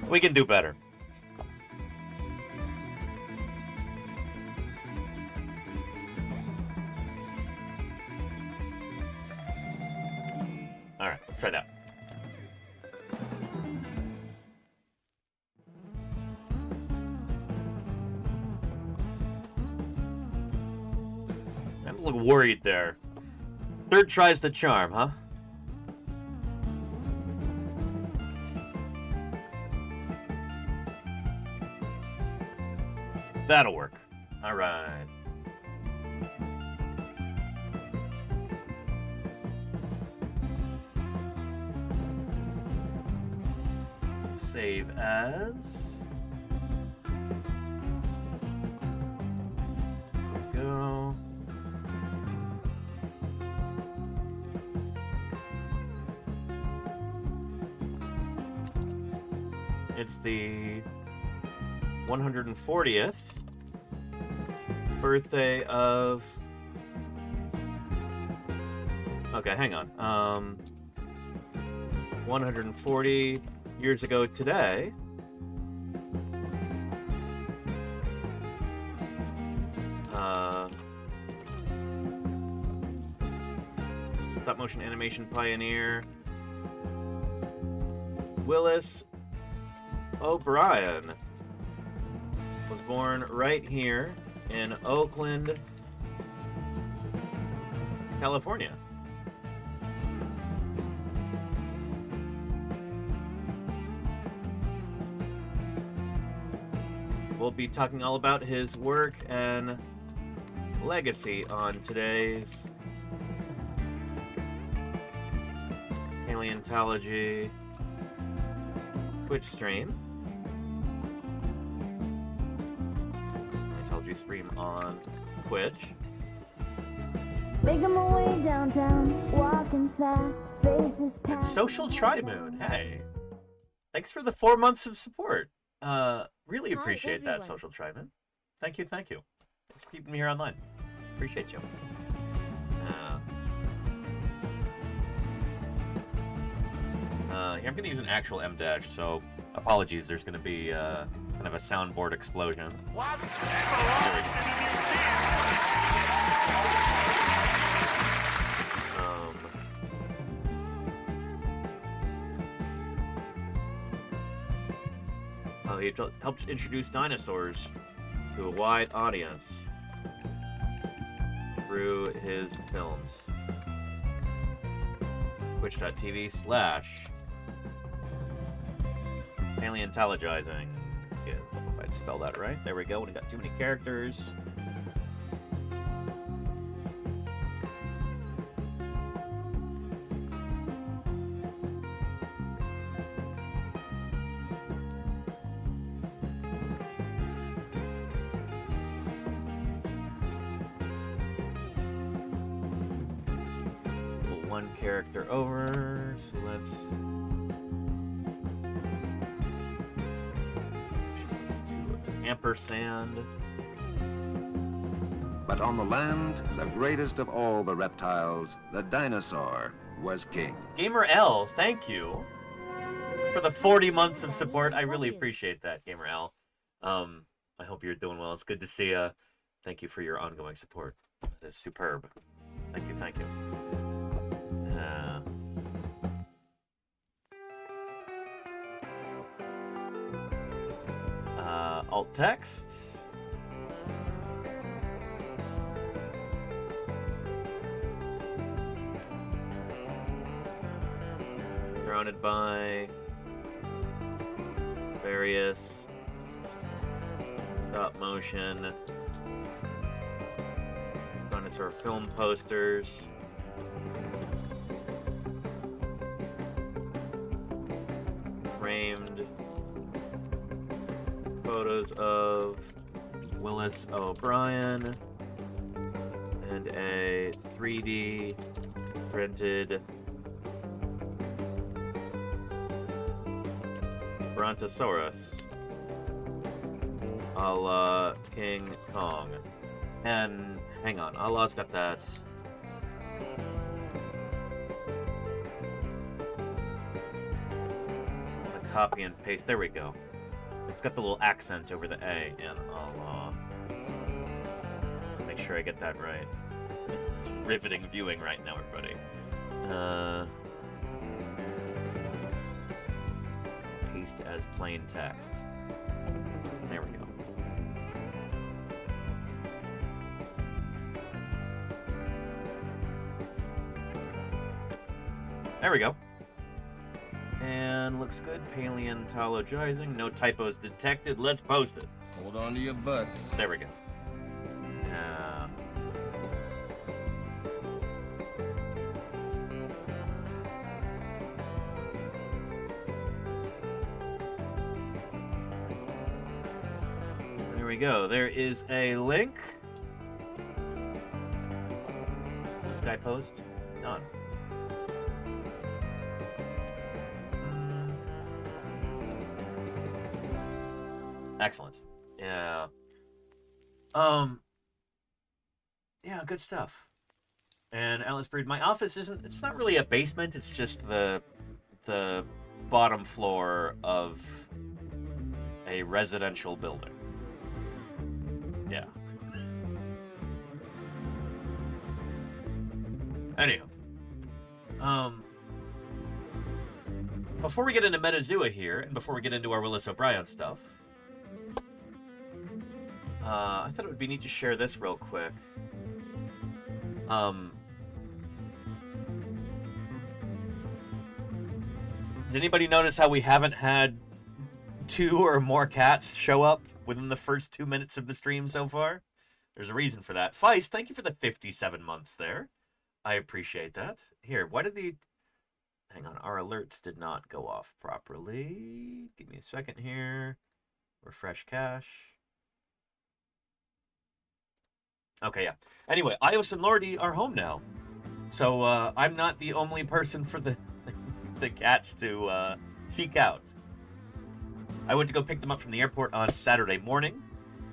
We can do better. All right, let's try that. I'm a little worried there. Third try's the charm, huh? That'll work. All right. Save as. There we go. It's the 140th birthday of... Okay, hang on. 140 years ago today, stop motion animation pioneer Willis O'Brien was born right here in Oakland, California. We'll be talking all about his work and legacy on today's Paleontology Twitch stream. Paleontology stream on Twitch. Making my way downtown, walking fast, faces And past. Social Tri-Moon, hey. Thanks for the 4 months of support. Really Hi, appreciate that, everyone. Social Tri-Moon. Thank you, thank you. Thanks for keeping me here online. Appreciate you. Here, I'm going to use an actual M-dash, so apologies, there's going to be kind of a soundboard explosion. There we go. He helped introduce dinosaurs to a wide audience through his films. Twitch.tv/Paleontologizing. Yeah, I don't know if I'd spell that right. There we go. We got too many characters. Let's pull one character over. So let's do ampersand. But on the land, the greatest of all the reptiles, the dinosaur, was king. Gamer L, thank you for the 40 months of support. I really appreciate that, Gamer L. I hope you're doing well. It's good to see you. Thank you for your ongoing support. That is superb. Thank you, thank you. Alt text. Surrounded by various stop motion dinosaur film posters. Framed photos of Willis O'Brien and a 3D printed Brontosaurus a la King Kong. And hang on, Allah's got that. I'm gonna copy and paste. There we go. It's got the little accent over the A in Allah. Make sure I get that right. It's riveting viewing right now, everybody. Paste as plain text. There we go. There we go. And looks good. Paleontologizing. No typos detected. Let's post it. Hold on to your butts. There we go. There we go. There is a link. This guy post. Done. Excellent. Yeah. Yeah, good stuff. And Alice Breed, my office it's not really a basement, it's just the bottom floor of a residential building. Yeah. Anywho. Before we get into Metazua here, and before we get into our Willis O'Brien stuff, I thought it would be neat to share this real quick. Does anybody notice how we haven't had 2 or more cats show up within the first 2 minutes of the stream so far? There's a reason for that. Feist, thank you for the 57 months there. I appreciate that. Here, why did the... Hang on, our alerts did not go off properly. Give me a second here. Refresh cache. Okay, yeah. Anyway, Ios and Lordy are home now. So, I'm not the only person for the the cats to seek out. I went to go pick them up from the airport on Saturday morning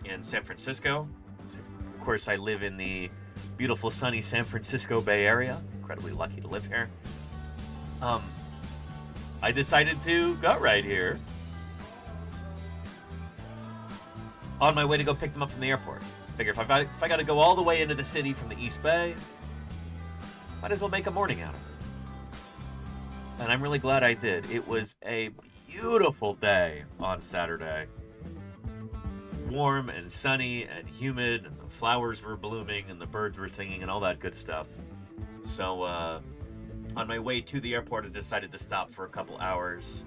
in San Francisco. Of course, I live in the beautiful, sunny San Francisco Bay Area. Incredibly lucky to live here. I decided to gut right here on my way to go pick them up from the airport. Figure if I got to go all the way into the city from the East Bay, might as well make a morning out of it. And I'm really glad I did. It was a beautiful day on Saturday. Warm and sunny and humid, and the flowers were blooming and the birds were singing and all that good stuff. So, on my way to the airport, I decided to stop for a couple hours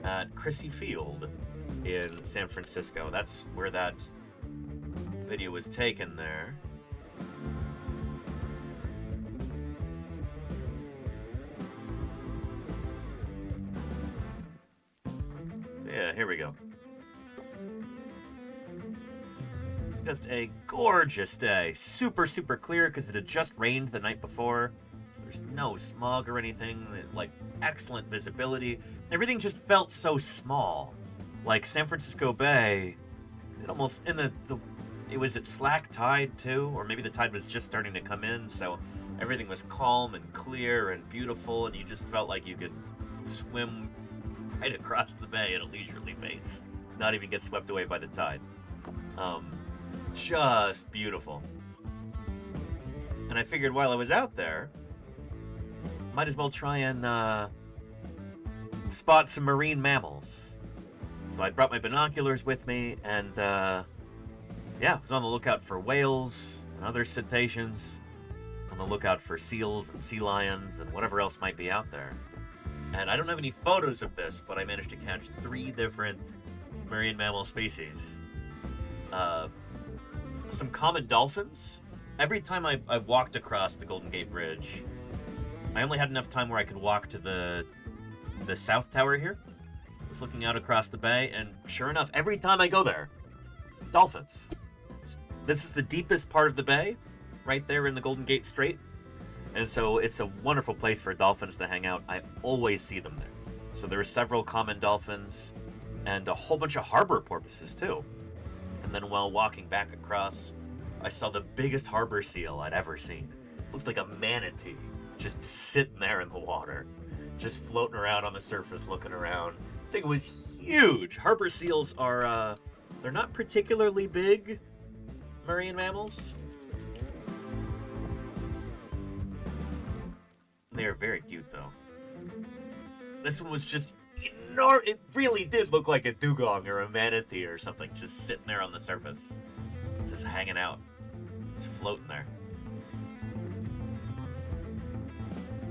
at Crissy Field in San Francisco. That's where that video was taken there. So yeah, here we go. Just a gorgeous day. Super, super clear because it had just rained the night before. There's no smog or anything. Like, excellent visibility. Everything just felt so small. Like San Francisco Bay, it almost, in the it was at slack tide too, or maybe the tide was just starting to come in, so everything was calm and clear and beautiful, and you just felt like you could swim right across the bay at a leisurely pace, not even get swept away by the tide. Just beautiful. And I figured while I was out there, might as well try and spot some marine mammals. So I brought my binoculars with me, and yeah, I was on the lookout for whales and other cetaceans, on the lookout for seals and sea lions and whatever else might be out there. And I don't have any photos of this, but I managed to catch 3 different marine mammal species. Some common dolphins. Every time I've walked across the Golden Gate Bridge, I only had enough time where I could walk to the South Tower here. I was looking out across the bay, and sure enough, every time I go there, dolphins. This is the deepest part of the bay, right there in the Golden Gate Strait. And so it's a wonderful place for dolphins to hang out. I always see them there. So there are several common dolphins and a whole bunch of harbor porpoises too. And then while walking back across, I saw the biggest harbor seal I'd ever seen. It looked like a manatee just sitting there in the water, just floating around on the surface looking around. The thing was huge. Harbor seals are, they're not particularly big marine mammals. They are very cute, though. This one was just enormous. It really did look like a dugong or a manatee or something, just sitting there on the surface, just hanging out, just floating there.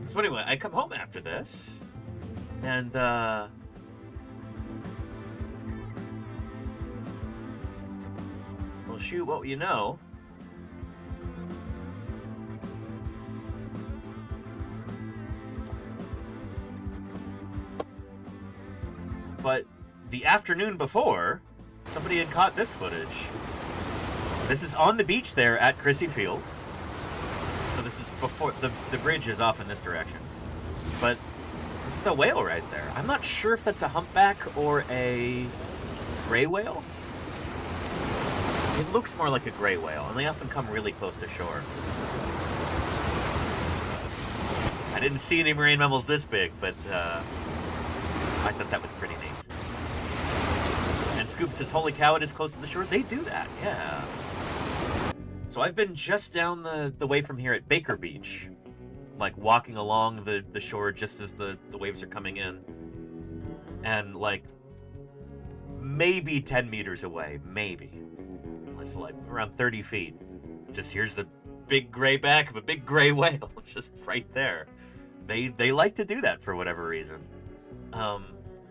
So anyway, I come home after this, and well, shoot, what you know. But the afternoon before, somebody had caught this footage. This is on the beach there at Crissy Field. So this is before, the bridge is off in this direction. But this is a whale right there. I'm not sure if that's a humpback or a gray whale. It looks more like a gray whale, and they often come really close to shore. I didn't see any marine mammals this big, but I thought that was pretty neat. And Scoop says, holy cow, it is close to the shore. They do that, yeah. So I've been just down the way from here at Baker Beach, like walking along the shore just as the waves are coming in. And like maybe 10 meters away, maybe. So like around 30 feet. Just here's the big gray back of a big gray whale, just right there. They like to do that for whatever reason.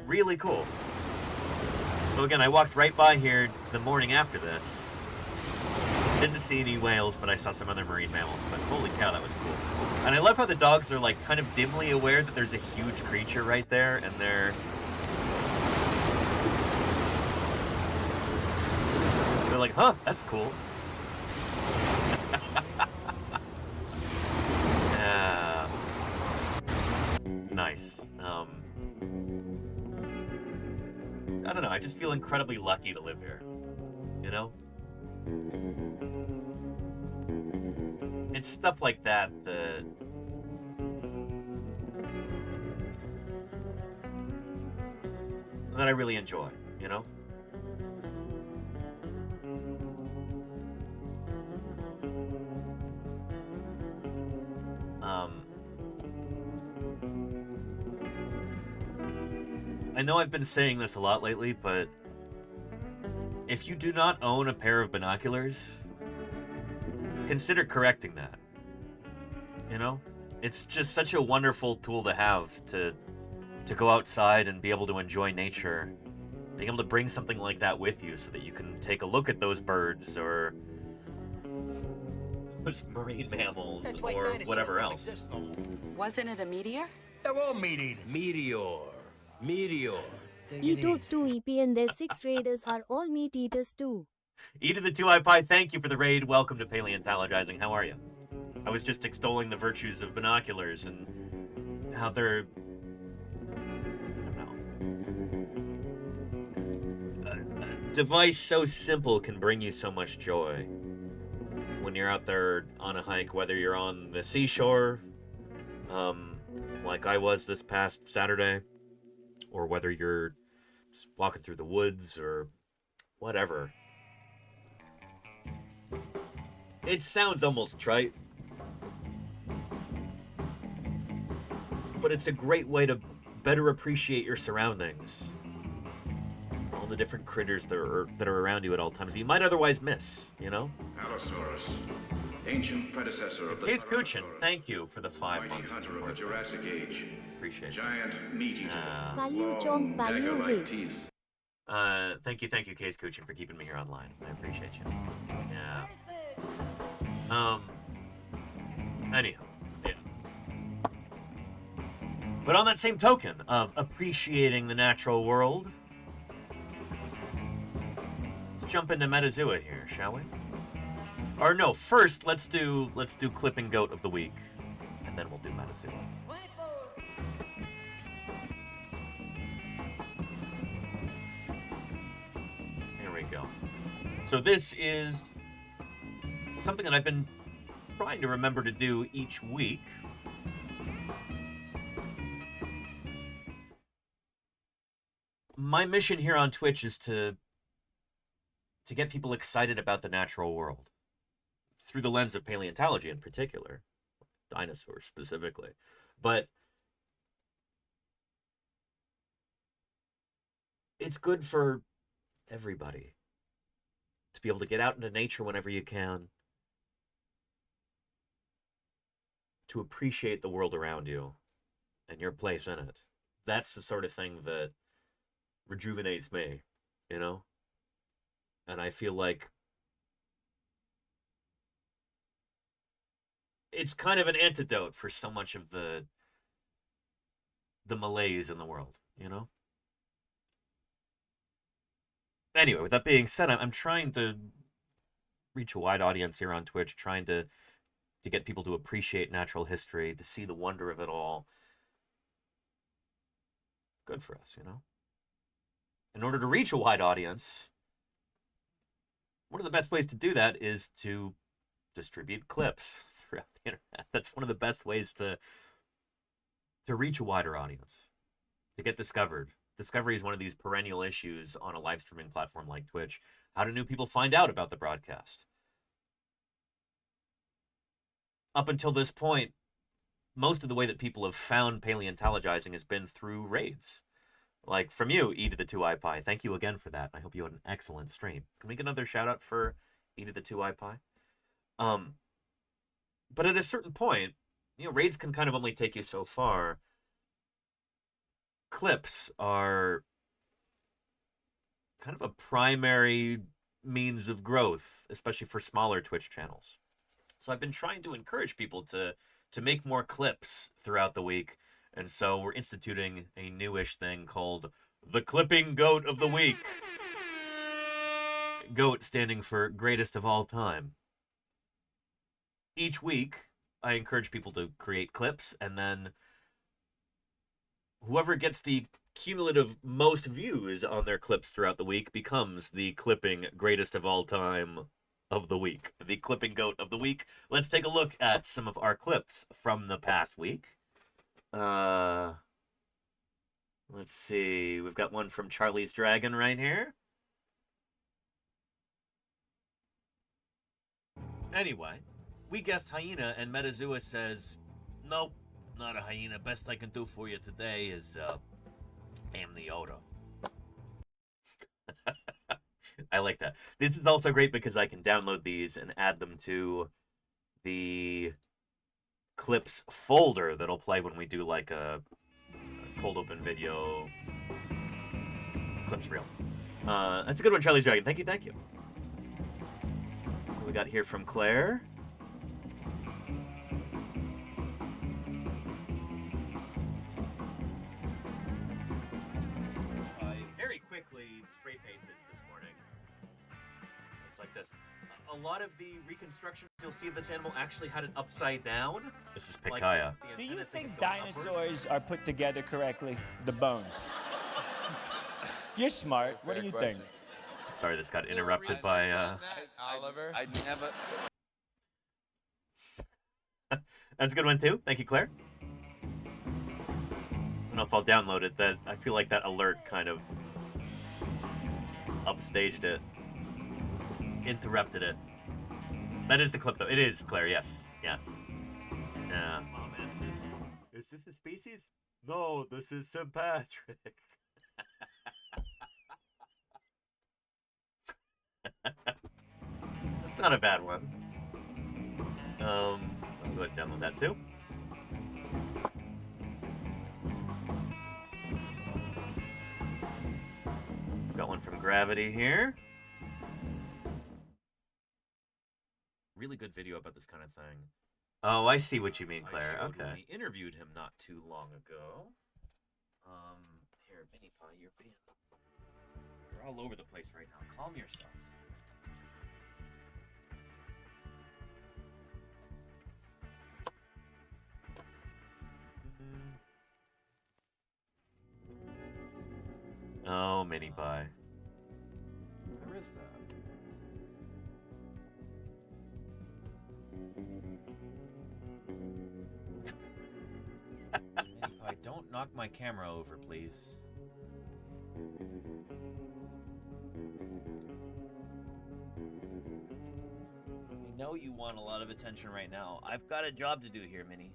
Really cool. So again, I walked right by here the morning after this. Didn't see any whales, but I saw some other marine mammals. But holy cow, that was cool. And I love how the dogs are like kind of dimly aware that there's a huge creature right there, and they're like, huh, that's cool. Nice. I don't know, I just feel incredibly lucky to live here, you know? It's stuff like that that I really enjoy, you know? I know I've been saying this a lot lately, but if you do not own a pair of binoculars, consider correcting that. You know? It's just such a wonderful tool to have to go outside and be able to enjoy nature. Being able to bring something like that with you so that you can take a look at those birds or those marine mammals or whatever else. Wasn't it a meteor? They're all meat-eaters. Meteor. E2-2EP and their 6 raiders are all meat eaters too. E to the 2i Pi, thank you for the raid. Welcome to Paleontologizing. How are you? I was just extolling the virtues of binoculars and how they're... I don't know. device so simple can bring you so much joy. When you're out there on a hike, whether you're on the seashore, like I was this past Saturday, or whether you're just walking through the woods or whatever. It sounds almost trite, but it's a great way to better appreciate your surroundings. All the different critters that are around you at all times that you might otherwise miss, you know? Allosaurus, ancient predecessor of the Case Kuchin, thank you for the 5 months. hunter of the Jurassic Age. Appreciate it. Giant meat eater. Long, dagger-like teeth. Thank you, Case Kuchin, for keeping me here online. I appreciate you. Yeah. Anyhow, yeah. But on that same token of appreciating the natural world, let's jump into Metazoa here, shall we? Or no, first let's do clipping goat of the week, and then we'll do Metazoa. Here we go. So this is something that I've been trying to remember to do each week. My mission here on Twitch is to get people excited about the natural world through the lens of paleontology in particular, dinosaurs specifically. But it's good for everybody to be able to get out into nature whenever you can, to appreciate the world around you and your place in it. That's the sort of thing that rejuvenates me, you know? And I feel like it's kind of an antidote for so much of the malaise in the world, you know? Anyway, with that being said, I'm trying to reach a wide audience here on Twitch, trying to get people to appreciate natural history, to see the wonder of it all. Good for us, you know? In order to reach a wide audience, one of the best ways to do that is to distribute clips throughout the internet. That's one of the best ways to reach a wider audience, to get discovered. Discovery is one of these perennial issues on a live streaming platform like Twitch. How do new people find out about the broadcast? Up until this point, most of the way that people have found paleontologizing has been through raids. Like from you, E to the 2i Pie. Thank you again for that. I hope you had an excellent stream. Can we get another shout out for E to the 2i Pie? But at a certain point, you know, raids can kind of only take you so far. Clips are kind of a primary means of growth, especially for smaller Twitch channels. So I've been trying to encourage people to make more clips throughout the week. And so we're instituting a newish thing called the Clipping Goat of the Week. GOAT standing for greatest of all time. Each week, I encourage people to create clips, and then whoever gets the cumulative most views on their clips throughout the week becomes the clipping greatest of all time of the week. The Clipping Goat of the Week. Let's take a look at some of our clips from the past week. Let's see. We've got one from Charlie's Dragon right here. Anyway, we guessed hyena, and Metazoa says, nope, not a hyena. Best I can do for you today is amniota. I like that. This is also great because I can download these and add them to the clips folder that'll play when we do like a cold open video clips reel. That's a good one, Charlie's Dragon. Thank you, thank you. What we got here from Claire? I very quickly spray painted this morning. Just like this. A lot of the reconstructions you'll see of this animal actually had it upside down. This is Picaya. Do you think dinosaurs are put together correctly? The bones. You're smart. What do you think? Sorry, this got interrupted by. Oliver. I never. That's a good one too. Thank you, Claire. I don't know if I'll download it. That I feel like that alert kind of upstaged it, interrupted it. That is the clip, though. It is, Claire. Yes, yes. Yeah. Mom says, "Is this a species?" No, this is St. Patrick. That's not a bad one. I'll go ahead and download that too. Got one from Gravity here. Really good video about this kind of thing. Oh, I see what you mean, Claire. Okay. We interviewed him not too long ago. Here, Mini Pie, you're all over the place right now. Calm yourself. Oh, Mini Pie. Where is that? Mini Pie, don't knock my camera over, please. I know you want a lot of attention right now. I've got a job to do here, Minnie.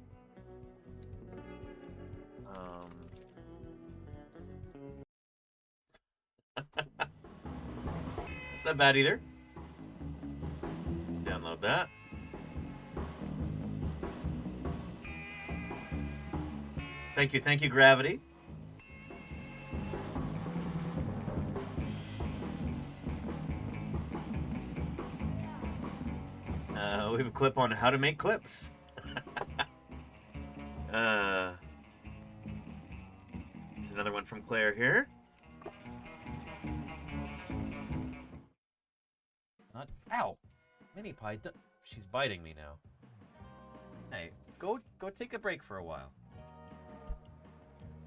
It's not bad either. Download that. Thank you, Gravity. We have a clip on how to make clips. Here's another one from Claire here. Ow! Mini Pie, she's biting me now. Hey, go take a break for a while.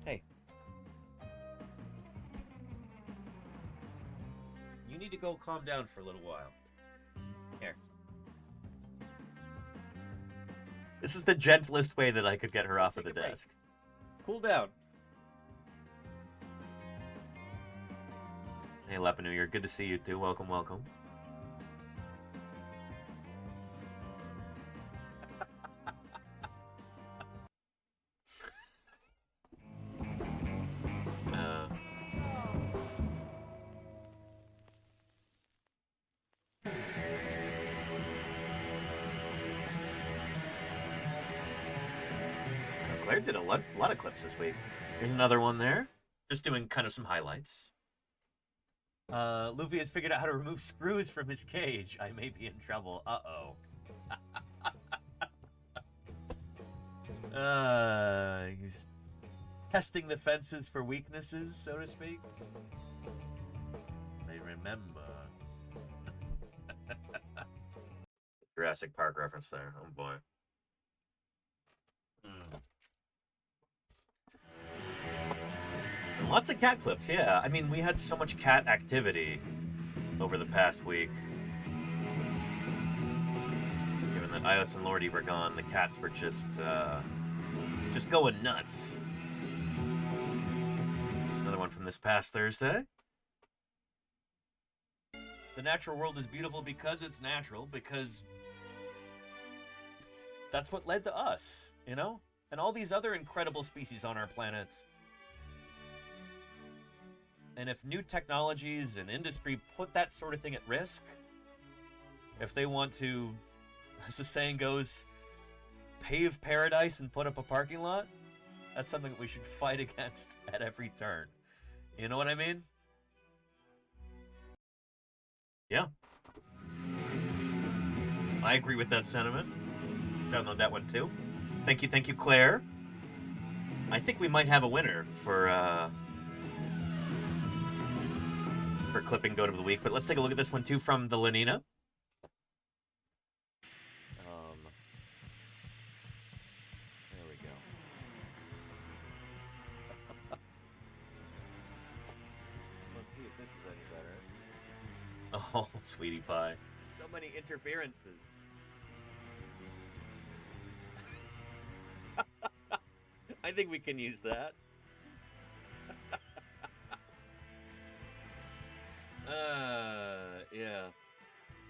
Hey. You need to go calm down for a little while. Here. This is the gentlest way that I could get her off of the desk. Cool down. Hey, Lapanouyer, good to see you too. Welcome, welcome. Claire did a lot of clips this week. Here's another one there. Just doing kind of some highlights. Luffy has figured out how to remove screws from his cage. I may be in trouble. Uh-oh. He's testing the fences for weaknesses, so to speak. They remember. Jurassic Park reference there. Oh boy. Lots of cat clips, yeah. I mean, we had so much cat activity over the past week. Given that Ios and Lordy were gone, the cats were just going nuts. There's another one from this past Thursday. The natural world is beautiful because it's natural, because that's what led to us, you know? And all these other incredible species on our planet. And if new technologies and industry put that sort of thing at risk, if they want to, as the saying goes, pave paradise and put up a parking lot, that's something that we should fight against at every turn. You know what I mean? Yeah. I agree with that sentiment. Download that one too. Thank you, Claire. I think we might have a winner for clipping goat of the week, but let's take a look at this one too from the Lenina. There we go. Let's see if this is any better. Oh, sweetie pie. So many interferences. I think we can use that. Yeah.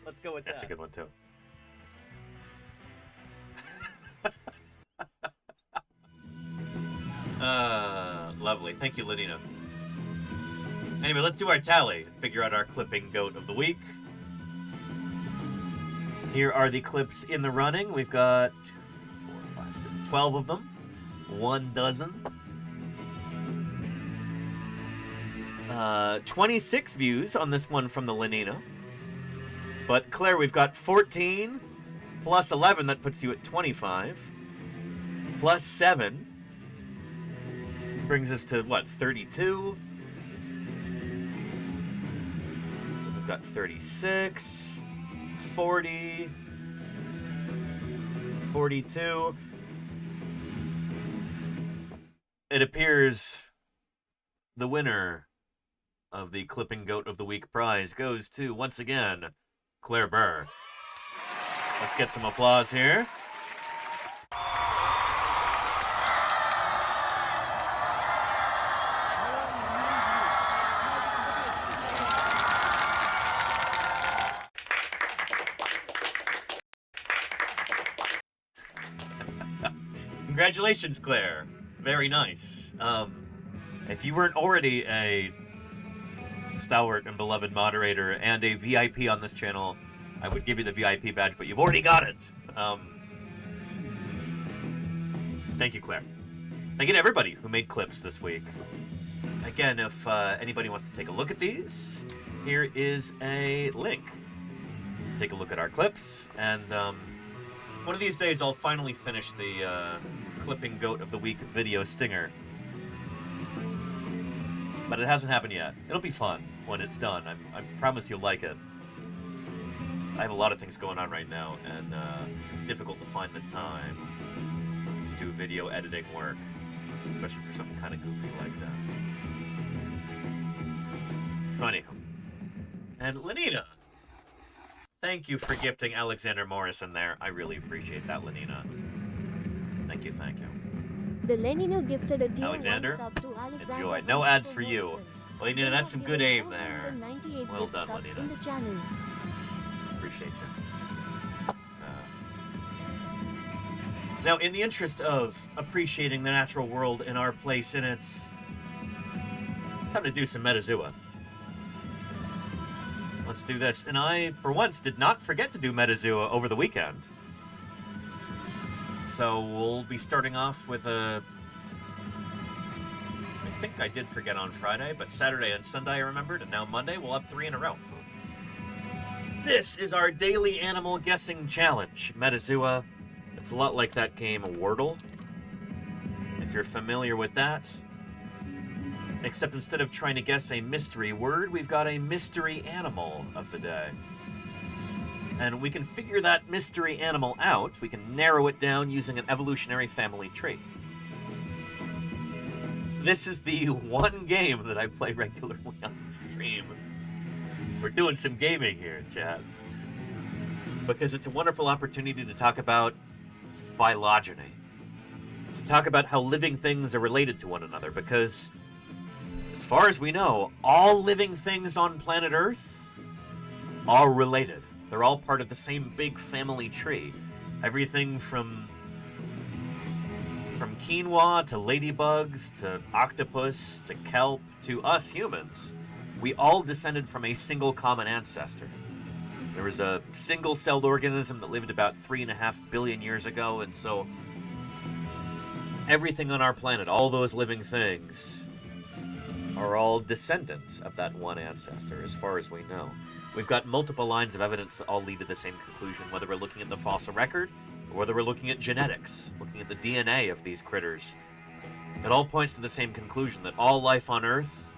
Let's go with that. That's a good one, too. Lovely. Thank you, Ladina. Anyway, let's do our tally and figure out our clipping goat of the week. Here are the clips in the running. We've got 2, 3, 4, 5, 6, 12 of them. 1 dozen. 26 views on this one from the Lenina. But Claire, we've got 14 plus 11. That puts you at 25. Plus 7 brings us to, what, 32? We've got 36, 40, 42. It appears the winner of the Clipping Goat of the Week prize goes to, once again, Claire Burr. Let's get some applause here. Congratulations, Claire. Very nice. If you weren't already a stalwart and beloved moderator and a VIP on this channel, I would give you the VIP badge, but you've already got it. Thank you, Claire. Thank you to everybody who made clips this week. Again, if anybody wants to take a look at these, here is a link. Take a look at our clips, and one of these days I'll finally finish the Clipping Goat of the Week video stinger. But it hasn't happened yet. It'll be fun when it's done. I promise you'll like it. I have a lot of things going on right now, and it's difficult to find the time to do video editing work, especially for something kind of goofy like that. So anyhow, and Lenina, thank you for gifting Alexander Morrison there. I really appreciate that, Lenina. Thank you, thank you. The Lenina gifted a tier Alexander, 1 sub to Alexander. enjoy. No ads for you. Lenina, that's some good aim there. Well done, Lenina. In the channel. Appreciate you. Now, in the interest of appreciating the natural world and our place in it, it's time to do some Metazua. Let's do this. And I, for once, did not forget to do Metazua over the weekend. So we'll be starting off with a... I think I did forget on Friday, but Saturday and Sunday I remembered, and now Monday we'll have 3 in a row. This is our daily animal guessing challenge, Metazua. It's a lot like that game Wordle, if you're familiar with that. Except instead of trying to guess a mystery word, we've got a mystery animal of the day. And we can figure that mystery animal out. We can narrow it down using an evolutionary family tree. This is the one game that I play regularly on the stream. We're doing some gaming here, chat. Because it's a wonderful opportunity to talk about phylogeny. To talk about how living things are related to one another. Because, as far as we know, all living things on planet Earth are related. They're all part of the same big family tree. Everything from quinoa to ladybugs to octopus to kelp to us humans. We all descended from a single common ancestor. There was a single-celled organism that lived about 3.5 billion years ago, and so everything on our planet, all those living things, are all descendants of that one ancestor, as far as we know. We've got multiple lines of evidence that all lead to the same conclusion, whether we're looking at the fossil record, or whether we're looking at genetics, looking at the DNA of these critters. It all points to the same conclusion, that all life on Earth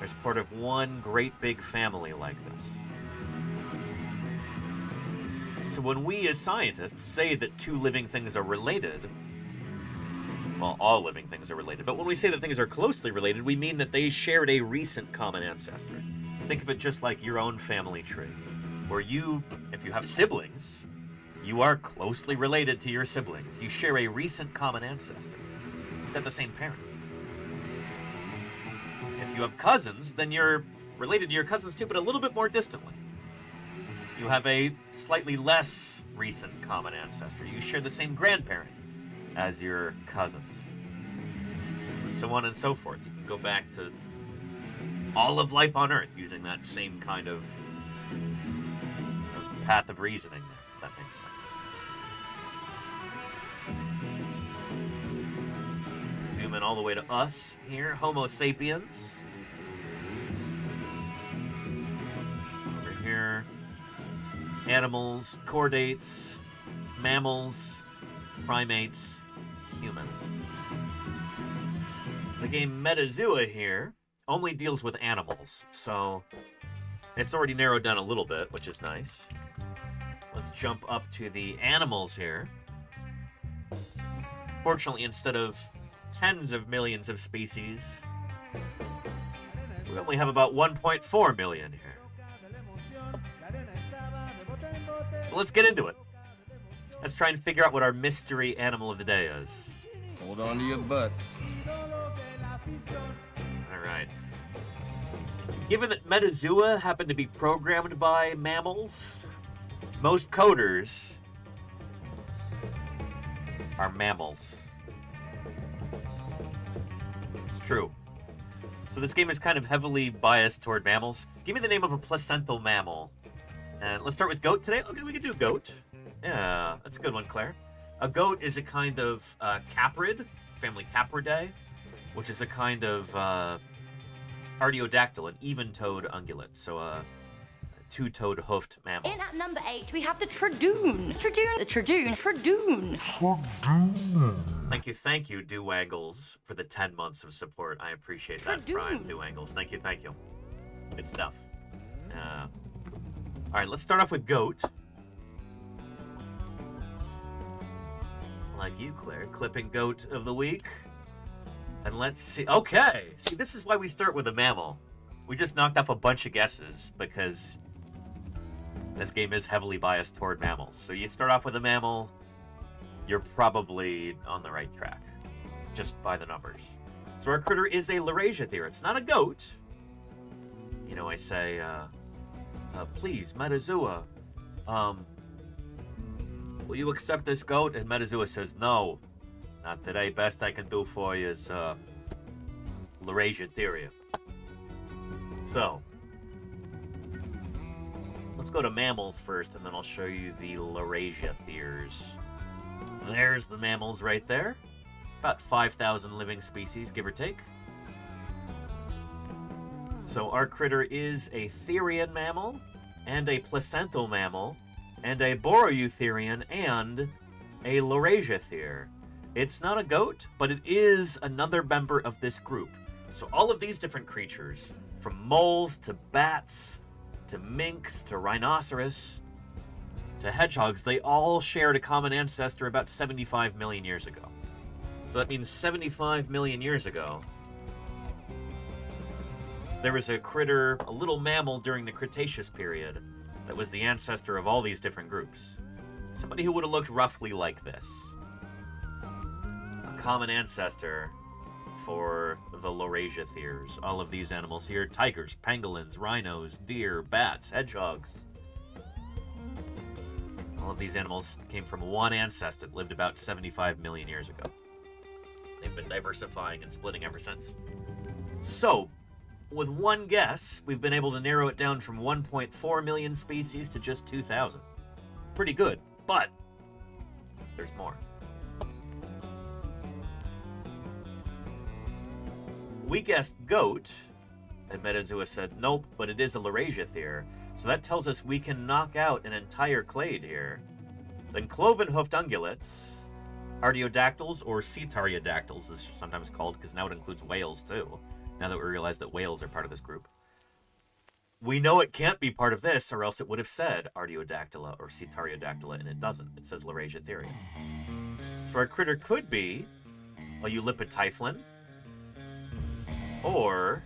is part of one great big family like this. So when we as scientists say that two living things are related, well, all living things are related, but when we say that things are closely related, we mean that they shared a recent common ancestor. Think of it just like your own family tree, where you, if you have siblings, you are closely related to your siblings. You share a recent common ancestor. You've got the same parents. If you have cousins, then you're related to your cousins too, but a little bit more distantly. You have a slightly less recent common ancestor. You share the same grandparent as your cousins. And so on and so forth. You can go back to all of life on Earth using that same kind of path of reasoning there. That makes sense. Zoom in all the way to us here, Homo sapiens. Over here, animals, chordates, mammals, primates, humans. The game Metazoa here only deals with animals, so it's already narrowed down a little bit, which is nice. Let's jump up to the animals here. Fortunately, instead of tens of millions of species, we only have about 1.4 million here. So let's get into it. Let's try and figure out what our mystery animal of the day is. Hold on to your butts. Alright. Given that Metazoa happened to be programmed by mammals, most coders are mammals. It's true. So this game is kind of heavily biased toward mammals. Give me the name of a placental mammal. And let's start with goat today. Okay, we could do goat. Yeah, that's a good one, Claire. A goat is a kind of caprid, family Capridae, which is a kind of artiodactyl, an even-toed ungulate. So a two-toed hoofed mammal. In at number 8, we have the Tradoon. Tradoon. Thank you, Dewangles, for the 10 months of support. I appreciate that, Prime Dewangles. Thank you. Good stuff. All right, let's start off with goat. Like you, Claire, clipping goat of the week. And let's see. Okay, see, this is why we start with a mammal. We just knocked off a bunch of guesses because this game is heavily biased toward mammals. So you start off with a mammal, you're probably on the right track, just by the numbers. So our critter is a Laurasiathere. It's not a goat. You know, I say, please, Metazoa, will you accept this goat? And Metazoa says, no, not today. Best I can do for you is Laurasiathere. So, let's go to mammals first, and then I'll show you the Laurasiatheres. There's the mammals right there. About 5,000 living species, give or take. So our critter is a therian mammal, and a placental mammal, and a boroeutherian, and a Laurasiathere. It's not a goat, but it is another member of this group. So all of these different creatures, from moles to bats, to minks, to rhinoceros, to hedgehogs, they all shared a common ancestor about 75 million years ago. So that means 75 million years ago, there was a critter, a little mammal during the Cretaceous period that was the ancestor of all these different groups. Somebody who would have looked roughly like this. A common ancestor for the Laurasiatheres. All of these animals here: tigers, pangolins, rhinos, deer, bats, hedgehogs. All of these animals came from one ancestor that lived about 75 million years ago. They've been diversifying and splitting ever since. So, with one guess, we've been able to narrow it down from 1.4 million species to just 2,000. Pretty good, but there's more. We guessed goat, and Metazoa said nope, but it is a Laurasiathere, so that tells us we can knock out an entire clade here. Then cloven-hoofed ungulates, artiodactyls, or cetariodactyls is sometimes called, because now it includes whales too, now that we realize that whales are part of this group. We know it can't be part of this, or else it would have said Artiodactyla or Cetariodactyla, and it doesn't. It says Laurasiathere. So our critter could be a Eulipid typhlin, or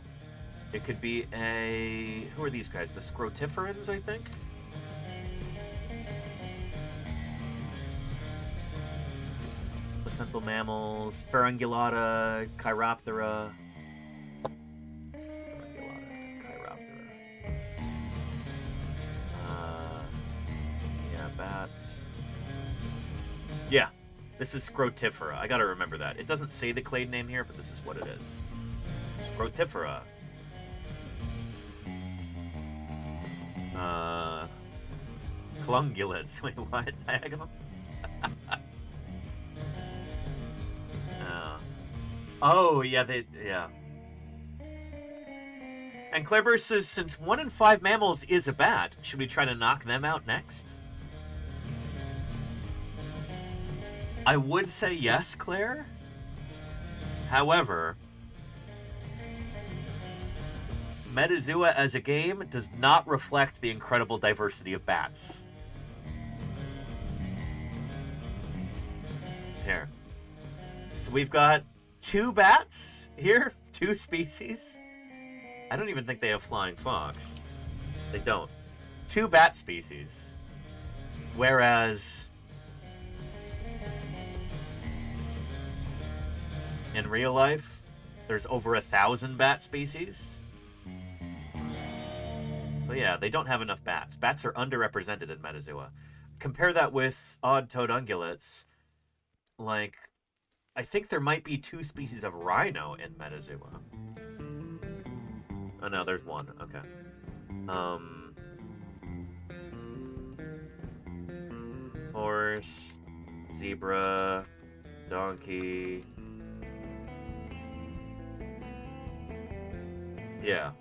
It could be a... Who are these guys? The Scrotiferans, I think? Placental mammals, Pharungulata, Chiroptera. Yeah, bats. Yeah, this is Scrotifera. I gotta remember that. It doesn't say the clade name here, but this is what it is. Scrotifera. Clungulates. Wait, what? Diagonal? Oh, yeah, yeah. And Claire says, since 1 in 5 mammals is a bat, should we try to knock them out next? I would say yes, Claire. However, Metazoa as a game does not reflect the incredible diversity of bats. Here. So we've got 2 bats here, 2 species. I don't even think they have flying fox. They don't. 2 bat species. Whereas in real life, there's over 1,000 bat species. So yeah, they don't have enough bats. Bats are underrepresented in Metazoa. Compare that with odd-toed ungulates. Like, I think there might be 2 species of rhino in Metazoa. Oh no, there's 1. Okay. Horse, zebra, donkey. Yeah.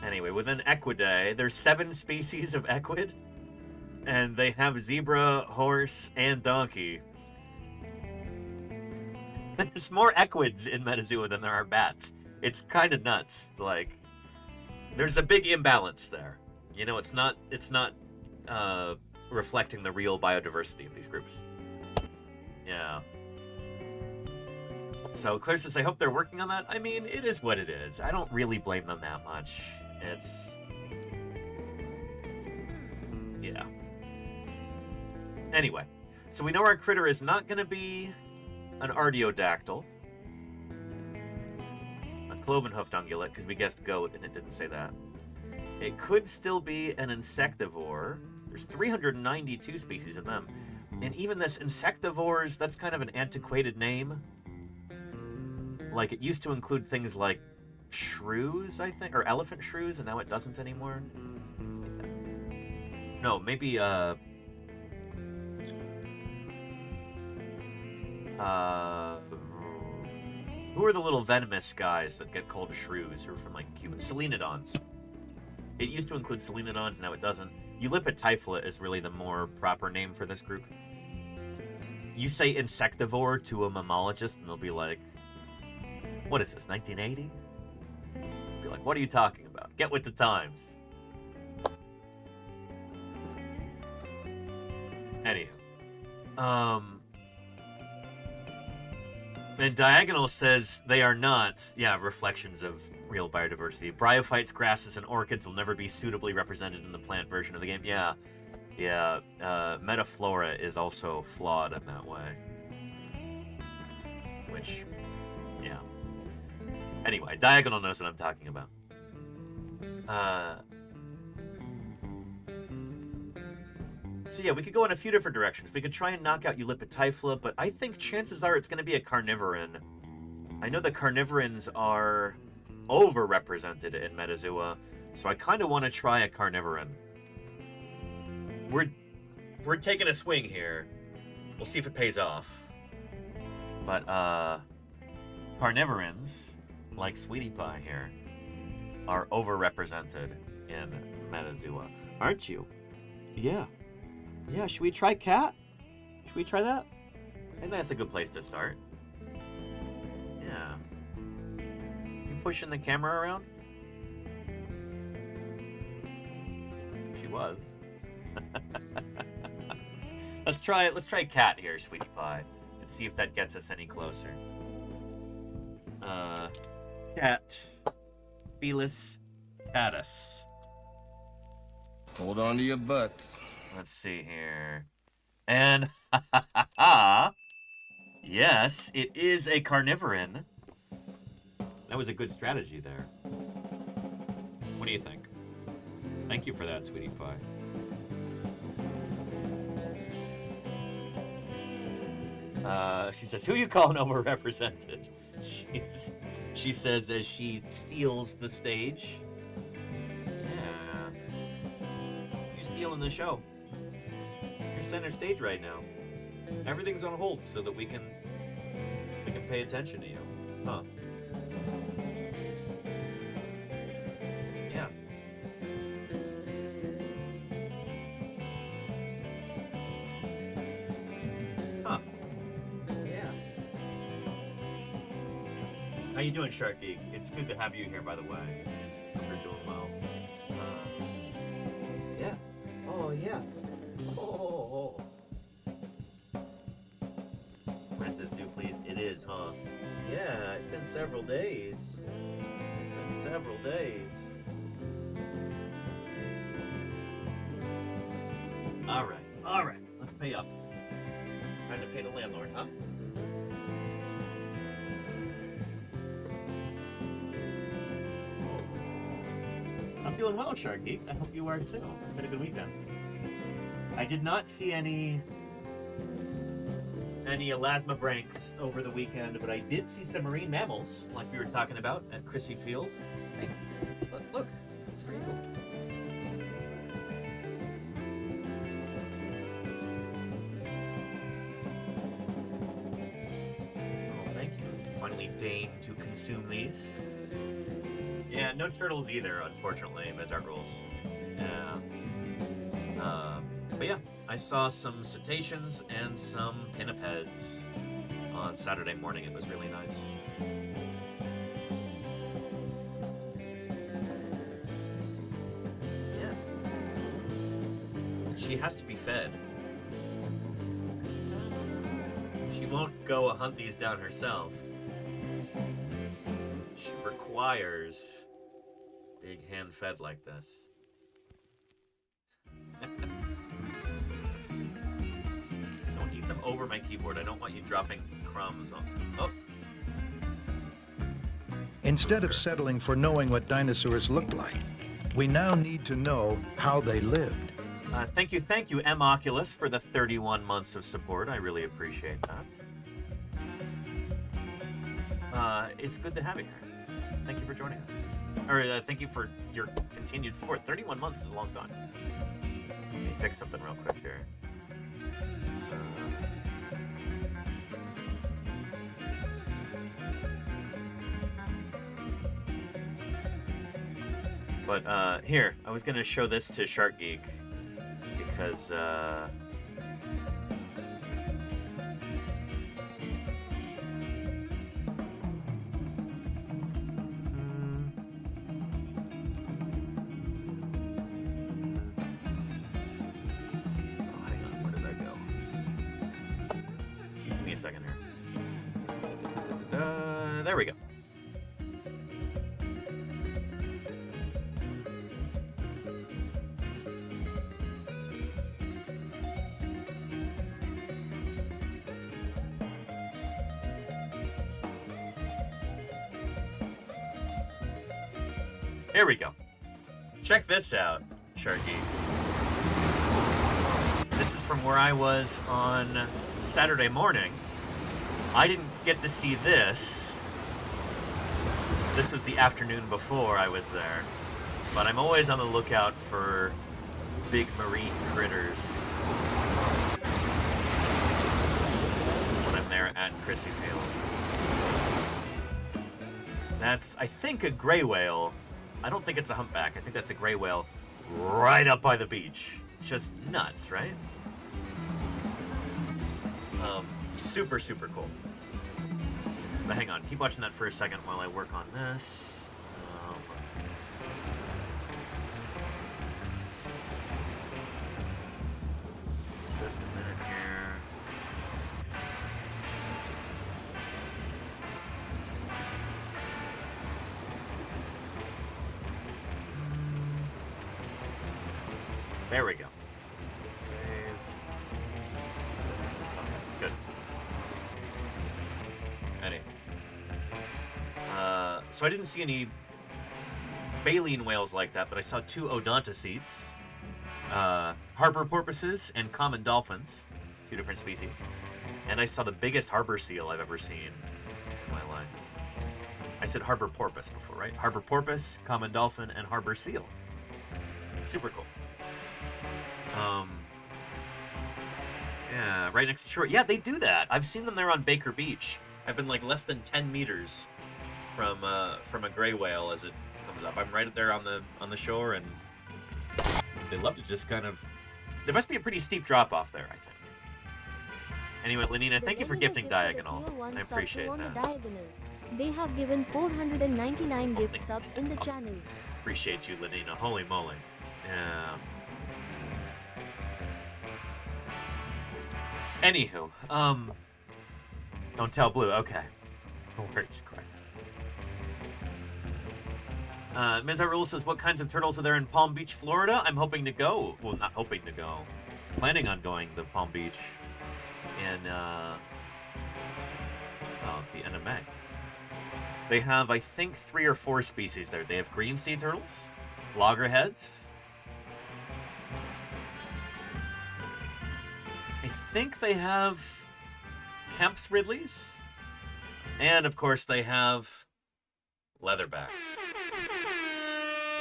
Anyway, within Equidae, there's 7 species of equid, and they have zebra, horse, and donkey. There's more equids in Metazoa than there are bats. It's kind of nuts. Like, there's a big imbalance there. You know, it's not reflecting the real biodiversity of these groups. Yeah. So Claire says, I hope they're working on that. I mean, it is what it is. I don't really blame them that much. It's... yeah. Anyway, so we know our critter is not going to be an artiodactyl, a cloven-hoofed ungulate, because we guessed goat and it didn't say that. It could still be an insectivore. There's 392 species of them. And even this insectivores, that's kind of an antiquated name. Like, it used to include things like shrews, I think, or elephant shrews, and now it doesn't anymore. No, maybe, who are the little venomous guys that get called shrews, who are from, like, Cuba? Selenodons. It used to include Selenodons, now it doesn't. Eulipotyphala is really the more proper name for this group. You say insectivore to a mammologist, and they'll be like, what is this, 1980? Be like, what are you talking about? Get with the times. Anywho. And Diagonal says they are not, yeah, reflections of real biodiversity. Bryophytes, grasses, and orchids will never be suitably represented in the plant version of the game. Yeah. Yeah. Metaflora is also flawed in that way. Which, yeah. Anyway, Diagonal knows what I'm talking about. So yeah, we could go in a few different directions. We could try and knock out Eulipotyphala, but I think chances are it's going to be a carnivoran. I know the carnivorans are overrepresented in Metazoa, so I kind of want to try a carnivoran. We're taking a swing here. We'll see if it pays off. But carnivorans, like Sweetie Pie here, are overrepresented in Metazoa. Aren't you? Yeah. Yeah, should we try cat? Should we try that? I think that's a good place to start. Yeah. You pushing the camera around? She was. Let's try cat here, Sweetie Pie, and see if that gets us any closer. cat, Felis catus. Hold on to your butts. Let's see here. And, yes, it is a carnivoran. That was a good strategy there. What do you think? Thank you for that, sweetie pie. She says, who you calling overrepresented? She says as she steals the stage. Yeah. You're stealing the show. You're center stage right now. Everything's on hold so that we can pay attention to you. Huh. Yeah. Huh. Yeah. How you doing, Shark Geek? It's good to have you here, by the way. Hope you're doing well. Yeah. Oh, yeah. Oh. Rent this, do please. It is, huh? Yeah, it's been several days. Several days. All right. Let's pay up. Time to pay the landlord, huh? I'm doing well, Shark Geek. I hope you are too. It's been a good weekend. I did not see any elasmobranchs over the weekend, but I did see some marine mammals, like we were talking about at Chrissy Field. Hey, look, it's for you. Oh, thank you. You finally deigned to consume these. Yeah, no turtles either, unfortunately, as our rules. Yeah. But yeah, I saw some cetaceans and some pinnipeds on Saturday morning. It was really nice. Yeah. She has to be fed. She won't go hunt these down herself. She requires being hand-fed like this. Don't eat them over my keyboard. I don't want you dropping crumbs on. Oh. Instead of settling for knowing what dinosaurs looked like, we now need to know how they lived. Thank you, M. Oculus, for the 31 months of support. I really appreciate that. It's good to have you here. Thank you for joining us. Or thank you for your continued support. 31 months is a long time. Let me fix something real quick here. But here, I was going to show this to Shark Geek because second here. There we go. Here we go. Check this out, Sharky. This is from where I was on Saturday morning. I didn't get to see this. This was the afternoon before I was there. But I'm always on the lookout for big marine critters when I'm there at Chrissy Field. That's, I think, a gray whale. I don't think it's a humpback. I think that's a gray whale right up by the beach. Just nuts, right? Super, super cool. But hang on, keep watching that for a second while I work on this. Just a minute here. There we go. Save. Good. Anyway. So I didn't see any baleen whales like that, but I saw 2 odontocetes, harbor porpoises, and common dolphins, 2 different species. And I saw the biggest harbor seal I've ever seen in my life. I said harbor porpoise before, right? Harbor porpoise, common dolphin, and harbor seal. Super cool. Yeah, right next to shore. Yeah, they do that. I've seen them there on Baker Beach. I've been like less than 10 meters from a gray whale as it comes up. I'm right there on the shore, and they love to just kind of. There must be a pretty steep drop off there, I think. Anyway, Lenina, thank you for gifting Diagonal. I appreciate that. They have given 499 gift subs in the channel. Appreciate you, Lenina. Holy moly. Anywho, don't tell Blue. Okay. No worries, Claire. Ms. Rule says, what kinds of turtles are there in Palm Beach, Florida? I'm hoping to go. Well, not hoping to go. Planning on going to Palm Beach in, the end of May. They have, I think, 3 or 4 species there. They have green sea turtles, loggerheads. I think they have Kemp's Ridleys. And, of course, they have leatherbacks,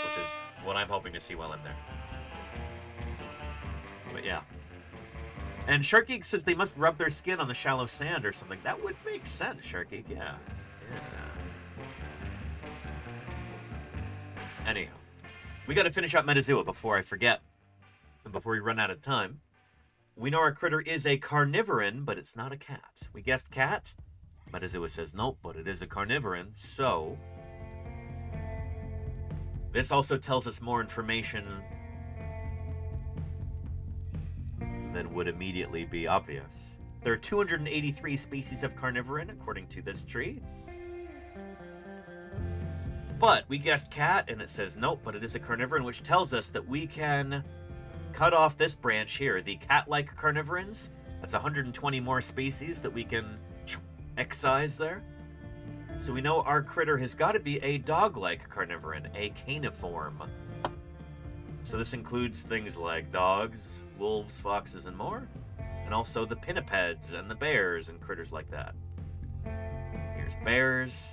which is what I'm hoping to see while I'm there. But, yeah. And Shark Geek says they must rub their skin on the shallow sand or something. That would make sense, Shark Geek, yeah. Anyhow, we got to finish up Metazoa before I forget, and before we run out of time. We know our critter is a carnivoran, but it's not a cat. We guessed cat. Metazoa says nope, but it is a carnivoran. So this also tells us more information than would immediately be obvious. There are 283 species of carnivoran, according to this tree. But we guessed cat, and it says nope, but it is a carnivoran, which tells us that we can cut off this branch here, the cat-like carnivorans. That's 120 more species that we can excise there. So we know our critter has got to be a dog-like carnivoran, a caniform. So this includes things like dogs, wolves, foxes, and more. And also the pinnipeds and the bears and critters like that. Here's bears.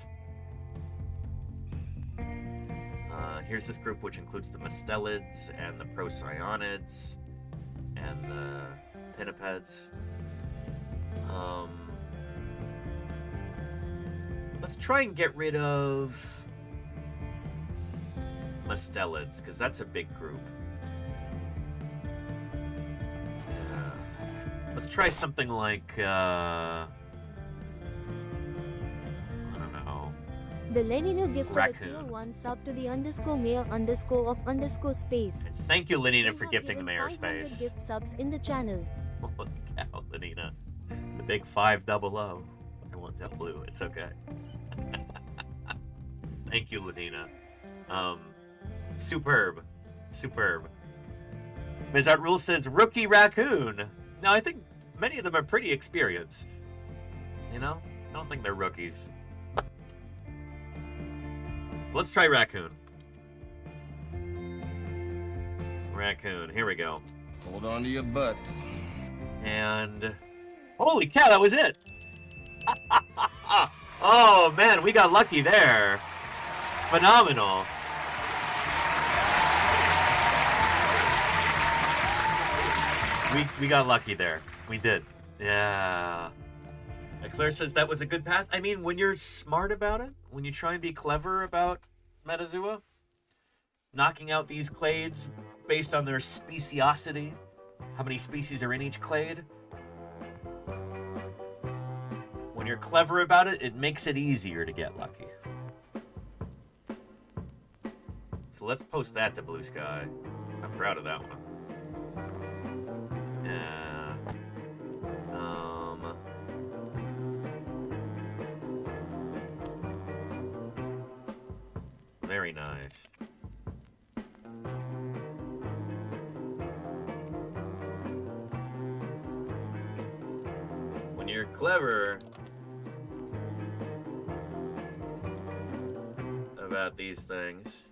Here's this group, which includes the mustelids and the procyonids and the pinnipeds. Let's try and get rid of mustelids, because that's a big group. Yeah. Let's try something like, I don't know. The Lenino gifted Raccoon. a tier 1 sub to the _mayor_of_space. Thank you, Lenina, for gifting the mayor space. Gift subs in the channel. Holy cow, Lenina. The big 500. I won't tell Blue. It's okay. Thank you, Lenina. Superb. Superb. Ms. Art Rule says, rookie raccoon. Now, I think many of them are pretty experienced. You know? I don't think they're rookies. Let's try raccoon. Raccoon. Here we go. Hold on to your butts. And holy cow, that was it. Oh man, we got lucky there. Phenomenal. We got lucky there. We did. Yeah. Claire says that was a good path. I mean, when you're smart about it, when you try and be clever about Metazoa, knocking out these clades based on their speciosity, how many species are in each clade. When you're clever about it, it makes it easier to get lucky. So let's post that to Blue Sky. I'm proud of that one. Very nice. clever about these things.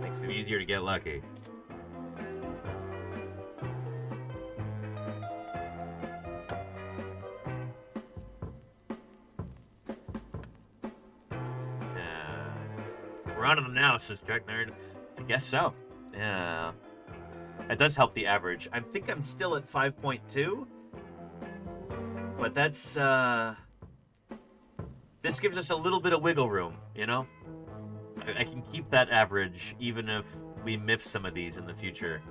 Makes it easier to get lucky. We're on an analysis check, nerd. I guess so. Yeah. That does help the average. I think I'm still at 5.2. But that's, this gives us a little bit of wiggle room, you know? I can keep that average even if we miff some of these in the future.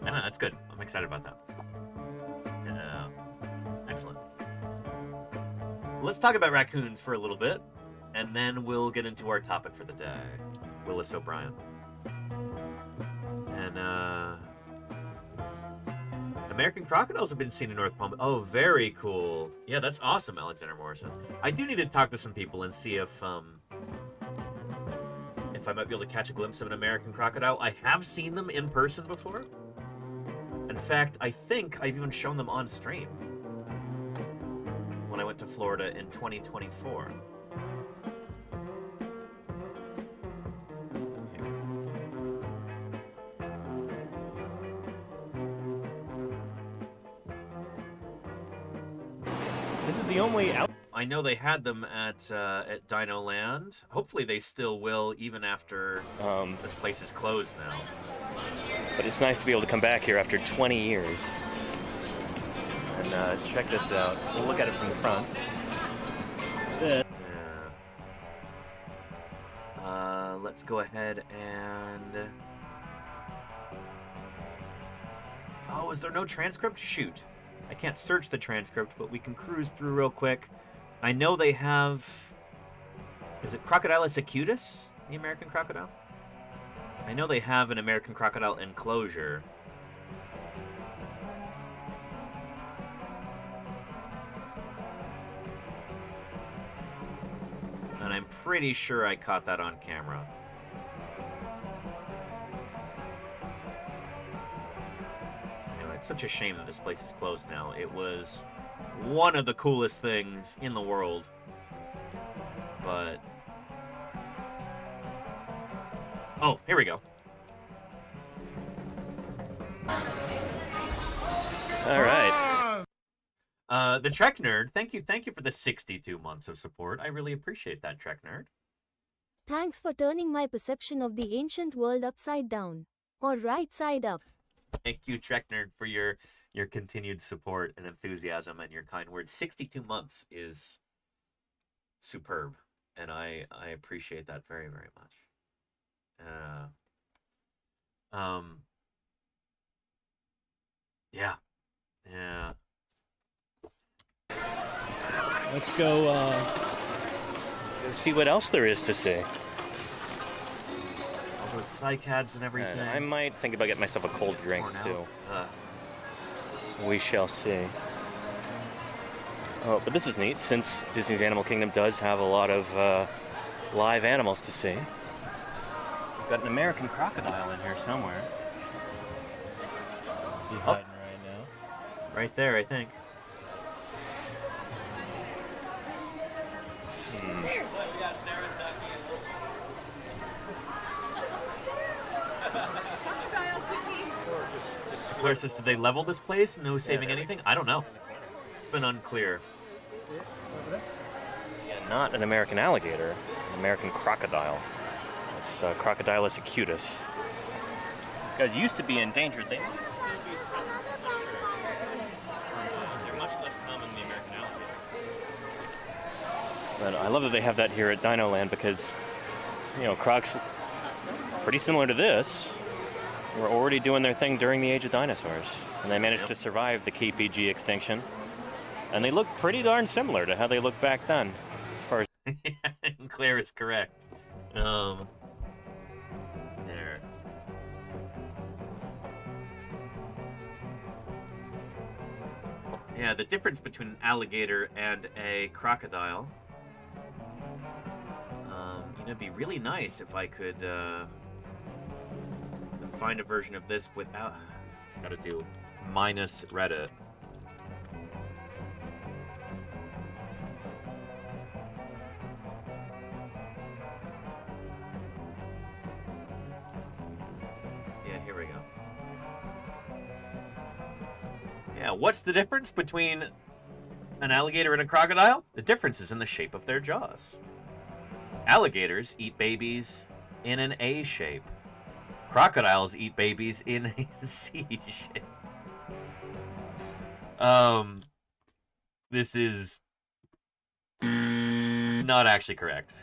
I don't know, that's good. I'm excited about that. Yeah. Excellent. Let's talk about raccoons for a little bit, and then we'll get into our topic for the day. Willis O'Brien. And, American crocodiles have been seen in North Palm. Oh, very cool. Yeah, that's awesome, Alexander Morrison. I do need to talk to some people and see if I might be able to catch a glimpse of an American crocodile. I have seen them in person before. In fact, I think I've even shown them on stream when I went to Florida in 2024. This is the only out. I know they had them at Dino Land. Hopefully they still will, even after this place is closed now. But it's nice to be able to come back here after 20 years. And check this out. We'll look at it from the front. Yeah. Let's go ahead and... Oh, is there no transcript? Shoot. I can't search the transcript, but we can cruise through real quick. I know they have... Is it Crocodilus acutus? The American crocodile? I know they have an American crocodile enclosure. And I'm pretty sure I caught that on camera. It's such a shame that this place is closed now. It was one of the coolest things in the world. But... Oh, here we go. All right. The Trek Nerd, thank you for the 62 months of support. I really appreciate that, Trek Nerd. Thanks for turning my perception of the ancient world upside down. Or right side up. Thank you, Trek Nerd, for your continued support and enthusiasm and your kind words. 62 months is superb, and I appreciate that very, very much. Yeah. Let's go see what else there is to see. All those cycads and everything. I might think about getting myself a cold drink, too. We shall see. Oh, but this is neat, since Disney's Animal Kingdom does have a lot of live animals to see. We've got an American crocodile in here somewhere. He's hiding right now. Right there, I think. Claire says, did they level this place? No saving anything? I don't know. It's been unclear. Yeah, not an American alligator, an American crocodile. It's Crocodilus acutus. These guys used to be endangered. They might still be. I'm not sure. They're much less common than the American alligator. But I love that they have that here at Dino Land because, you know, crocs, pretty similar to this, were already doing their thing during the age of dinosaurs. And they managed to survive the KPG extinction. And they look pretty darn similar to how they looked back then, as far as... Claire is correct. There. Yeah, the difference between an alligator and a crocodile. It'd be really nice if I could find a version of this without... Gotta do minus Reddit. Yeah, here we go. Yeah, what's the difference between an alligator and a crocodile? The difference is in the shape of their jaws. Alligators eat babies in an A shape. Crocodiles eat babies in a C shape. This is not actually correct.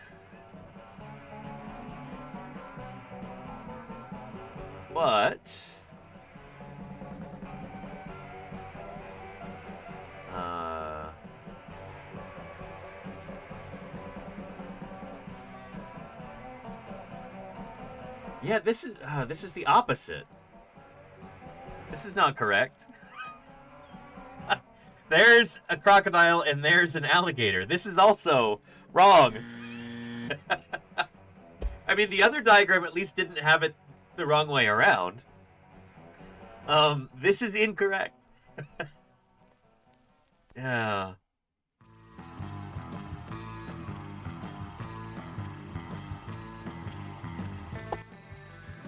But yeah, this is the opposite. This is not correct. There's a crocodile and there's an alligator. This is also wrong. I mean, the other diagram at least didn't have it the wrong way around. This is incorrect. Yeah.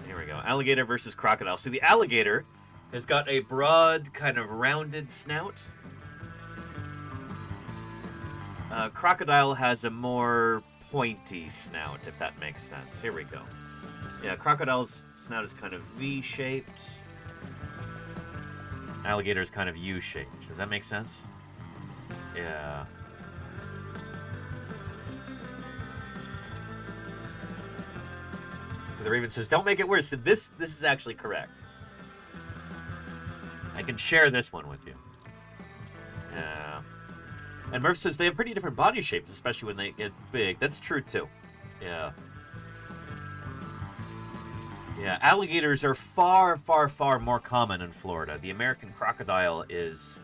Here we go. Alligator versus crocodile. So the alligator has got a broad, kind of rounded snout. Crocodile has a more pointy snout, if that makes sense. Here we go. Yeah, crocodile's snout is kind of V-shaped. Alligator's kind of U-shaped. Does that make sense? Yeah. The Raven says, don't make it worse. So this is actually correct. I can share this one with you. Yeah. And Murph says they have pretty different body shapes, especially when they get big. That's true, too. Yeah. Yeah, alligators are far, far, far more common in Florida. The American crocodile is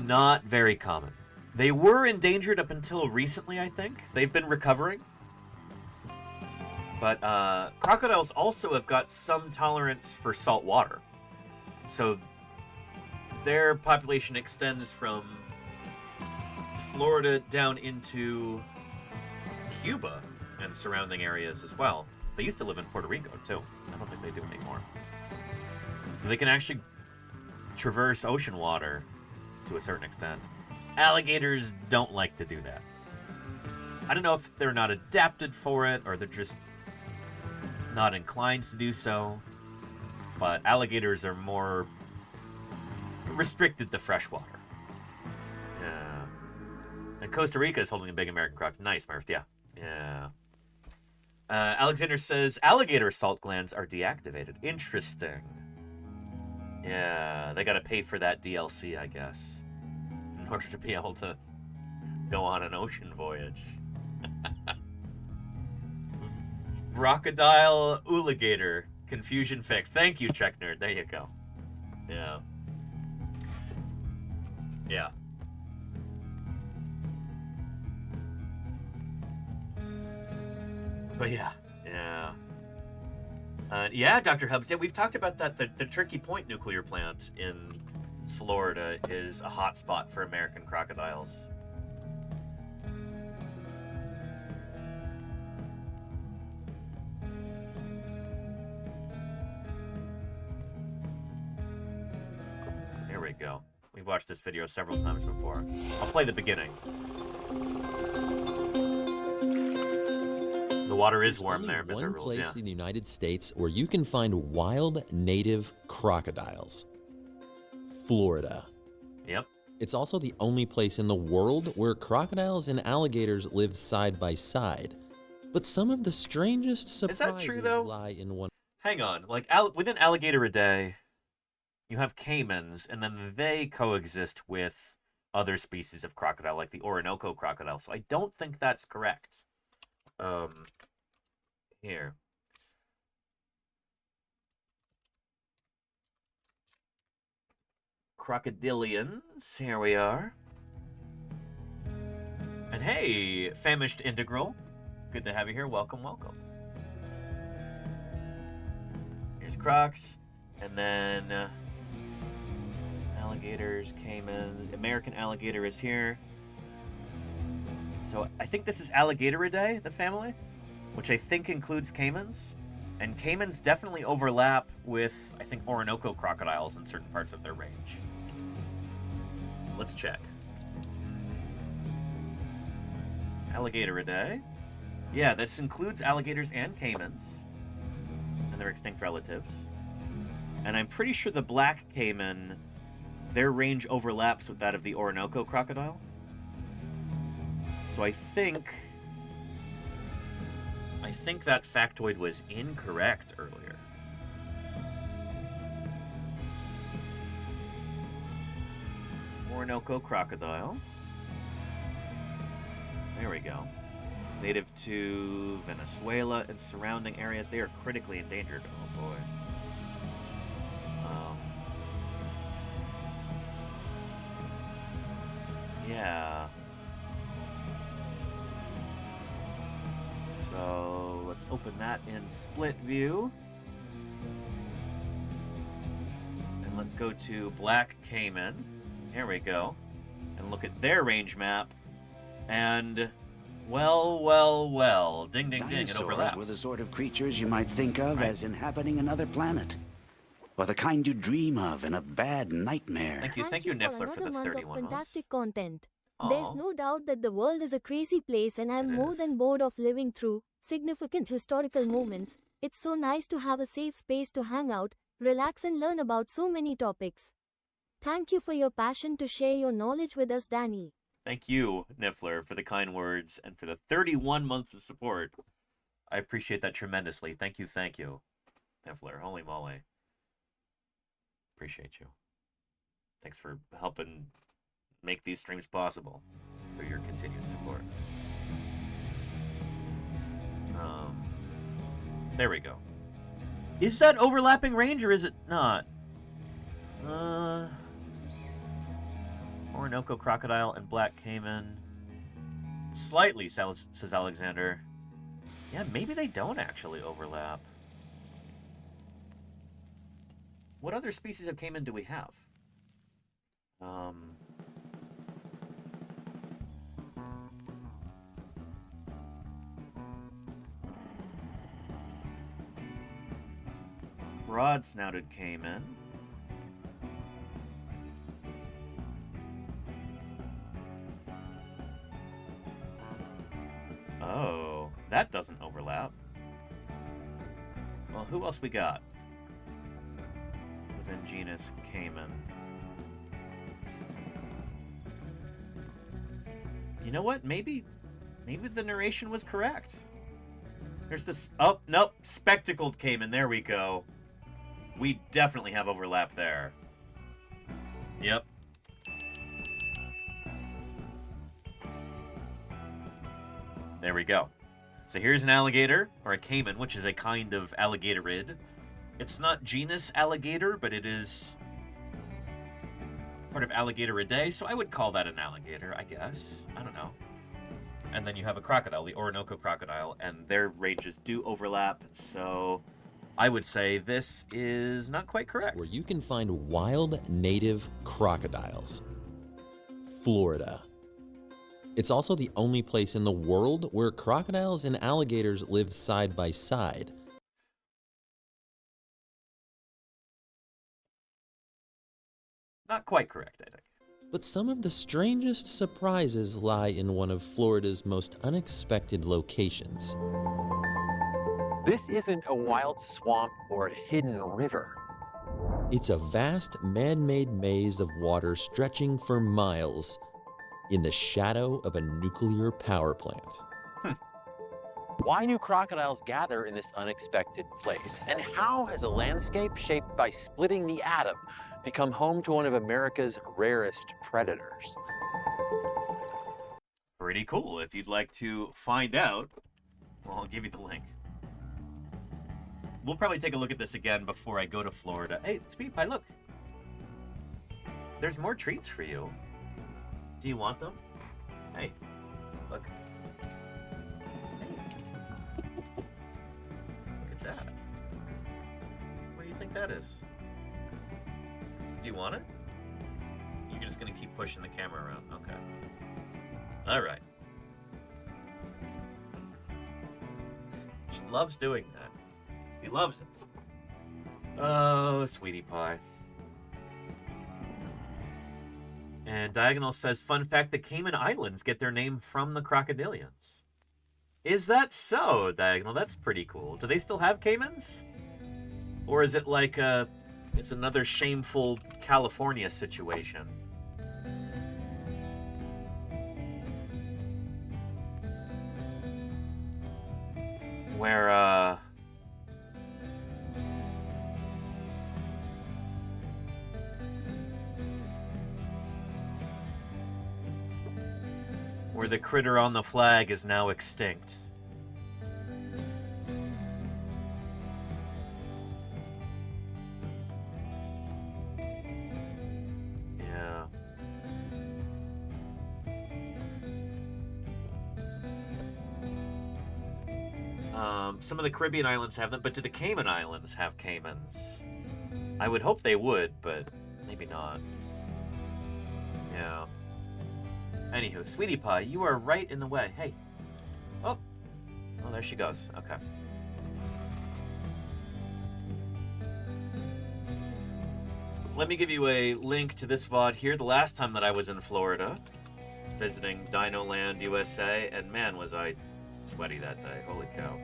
not very common. They were endangered up until recently, I think. They've been recovering. But crocodiles also have got some tolerance for salt water. So their population extends from Florida down into Cuba and surrounding areas as well. They used to live in Puerto Rico, too. I don't think they do anymore. So they can actually traverse ocean water to a certain extent. Alligators don't like to do that. I don't know if they're not adapted for it or they're just not inclined to do so. But alligators are more restricted to fresh water. Yeah. And Costa Rica is holding a big American crocodile. Nice, Murph. Yeah. Yeah. Alexander says, alligator salt glands are deactivated. Interesting. Yeah, they gotta pay for that DLC, I guess, in order to be able to go on an ocean voyage. Crocodile alligator. Confusion fixed. Thank you, Trek Nerd. There you go. Yeah. Yeah. But yeah, yeah, Dr. Hubbs. Yeah, we've talked about that. The Turkey Point nuclear plant in Florida is a hot spot for American crocodiles. Here we go. We've watched this video several times before. I'll play the beginning. The water is warm there, Mr. Rules. One place Yeah. in the United States where you can find wild native crocodiles. Florida. Yep. It's also the only place in the world where crocodiles and alligators live side by side. But some of the strangest surprises true, though? lie in one. Hang on. Like, within alligator a day, you have caimans, and then they coexist with other species of crocodile, like the Orinoco crocodile. So I don't think that's correct. Here. Crocodilians. Here we are. And hey, Famished Integral. Good to have you here. Welcome, welcome. Here's crocs. And then alligators, caimans. American alligator is here. So I think this is Alligatoridae, the family, which I think includes caimans. And caimans definitely overlap with, I think, Orinoco crocodiles in certain parts of their range. Let's check. Alligatoridae. Yeah, this includes alligators and caimans and their extinct relatives. And I'm pretty sure the black caiman, their range overlaps with that of the Orinoco crocodile. So I think that factoid was incorrect earlier. Orinoco crocodile. There we go. Native to Venezuela and surrounding areas. They are critically endangered. Oh boy. Yeah. So let's open that in split view. And let's go to Black Cayman. Here we go. And look at their range map. And well, ding ding ding, it overlaps. Dinosaurs were the sort of creatures you might think of as inhabiting another planet. Or the kind you dream of in a bad nightmare. Thank you, Niffler, for the 31 months. Fantastic content. There's no doubt that the world is a crazy place and I'm more than bored of living through significant historical moments. It's so nice to have a safe space to hang out, relax and learn about so many topics. Thank you for your passion to share your knowledge with us, Danny. Thank you, Niffler, for the kind words and for the 31 months of support. I appreciate that tremendously. Thank you, Niffler. Holy moly. Appreciate you. Thanks for helping make these streams possible, for your continued support. There we go. Is that overlapping range or is it not? Orinoco crocodile and black caiman. Slightly, says Alexander. Yeah, maybe they don't actually overlap. What other species of caiman do we have? Broad-snouted caiman. Oh, that doesn't overlap. Well, who else we got within genus caiman? You know what? Maybe the narration was correct. There's this... Oh, nope. Spectacled caiman. There we go. We definitely have overlap there. Yep. There we go. So here's an alligator, or a caiman, which is a kind of alligatorid. It's not genus alligator, but it is part of Alligatoridae, so I would call that an alligator, I guess. I don't know. And then you have a crocodile, the Orinoco crocodile, and their ranges do overlap, so I would say this is not quite correct. Where you can find wild native crocodiles. Florida. It's also the only place in the world where crocodiles and alligators live side by side. Not quite correct, I think. But some of the strangest surprises lie in one of Florida's most unexpected locations. This isn't a wild swamp or a hidden river. It's a vast man-made maze of water stretching for miles in the shadow of a nuclear power plant. Why do crocodiles gather in this unexpected place? And how has a landscape shaped by splitting the atom become home to one of America's rarest predators? Pretty cool. If you'd like to find out, well, I'll give you the link. We'll probably take a look at this again before I go to Florida. Hey, Speed Pie, look. There's more treats for you. Do you want them? Hey, look. Hey. Look at that. that is. Do you want it? You're just gonna keep pushing the camera around. Okay. Alright. She loves doing that. He loves it. Oh, sweetie pie. And Diagonal says, fun fact, the Cayman Islands get their name from the crocodilians. Is that so, Diagonal? That's pretty cool. Do they still have caimans? Or is it like it's another shameful California situation? Where, where the critter on the flag is now extinct. Yeah. Some of the Caribbean islands have them, but do the Cayman Islands have caimans? I would hope they would, but maybe not. Yeah. Anywho, Sweetie Pie, you are right in the way. Hey. Oh. Oh, there she goes. Okay. Let me give you a link to this VOD here. The last time that I was in Florida, visiting Dino Land, USA, and man, was I sweaty that day. Holy cow.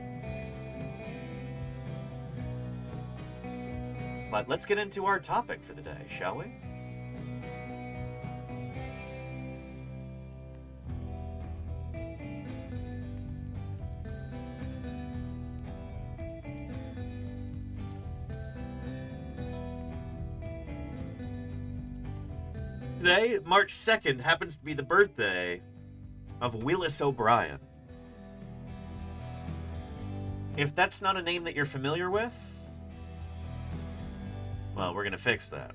But let's get into our topic for the day, shall we? Today, March 2nd, happens to be the birthday of Willis O'Brien. If that's not a name that you're familiar with, well, we're going to fix that.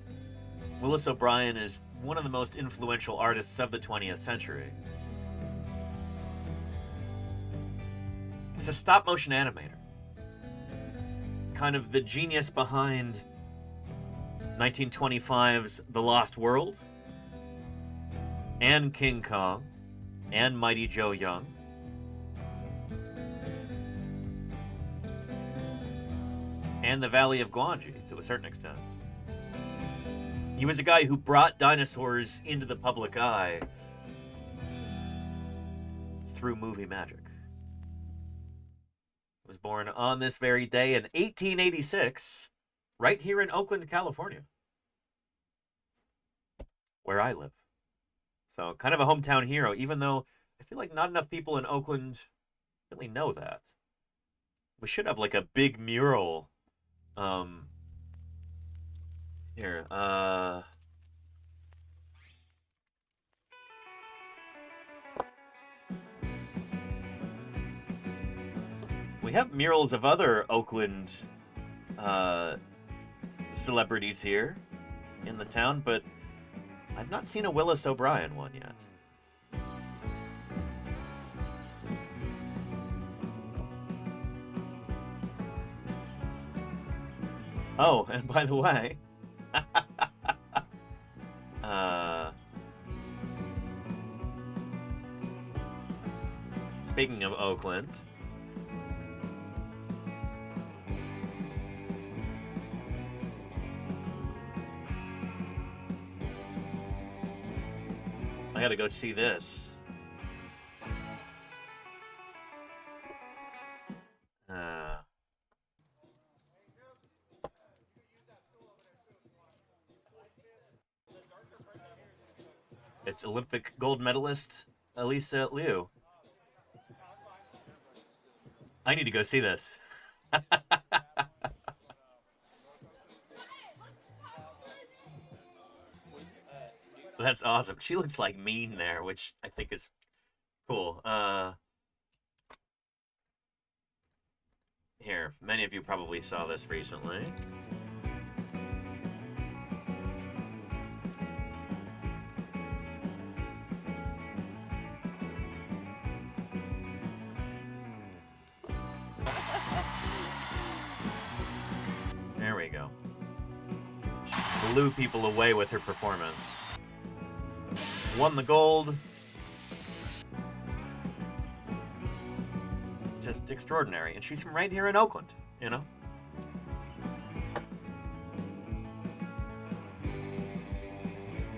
Willis O'Brien is one of the most influential artists of the 20th century. He's a stop-motion animator. Kind of the genius behind 1925's The Lost World, and King Kong, and Mighty Joe Young. And the Valley of Guanji, to a certain extent. He was a guy who brought dinosaurs into the public eye through movie magic. He was born on this very day in 1886, right here in Oakland, California, where I live. So kind of a hometown hero, even though I feel like not enough people in Oakland really know that. We should have like a big mural. Here, we have murals of other Oakland celebrities here in the town, but I've not seen a Willis O'Brien one yet. Oh, and by the way, speaking of Oakland, I gotta go see this. It's Olympic gold medalist Elisa Liu. I need to go see this. That's awesome. She looks like Mean there, which I think is cool. Here, many of you probably saw this recently. There we go. blew people away with her performance. Won the gold. Just extraordinary. And she's from right here in Oakland, you know?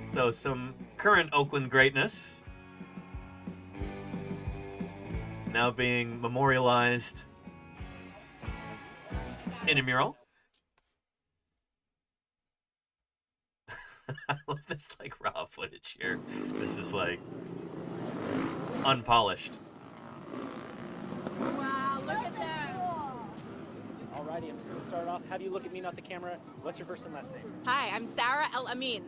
So some current Oakland greatness now being memorialized in a mural. I love this like raw footage here. This is like unpolished. Wow, look at that. Alrighty, I'm just gonna start off. Have you look at me, not the camera. What's your first and last name? Hi, I'm Sarah El Amin.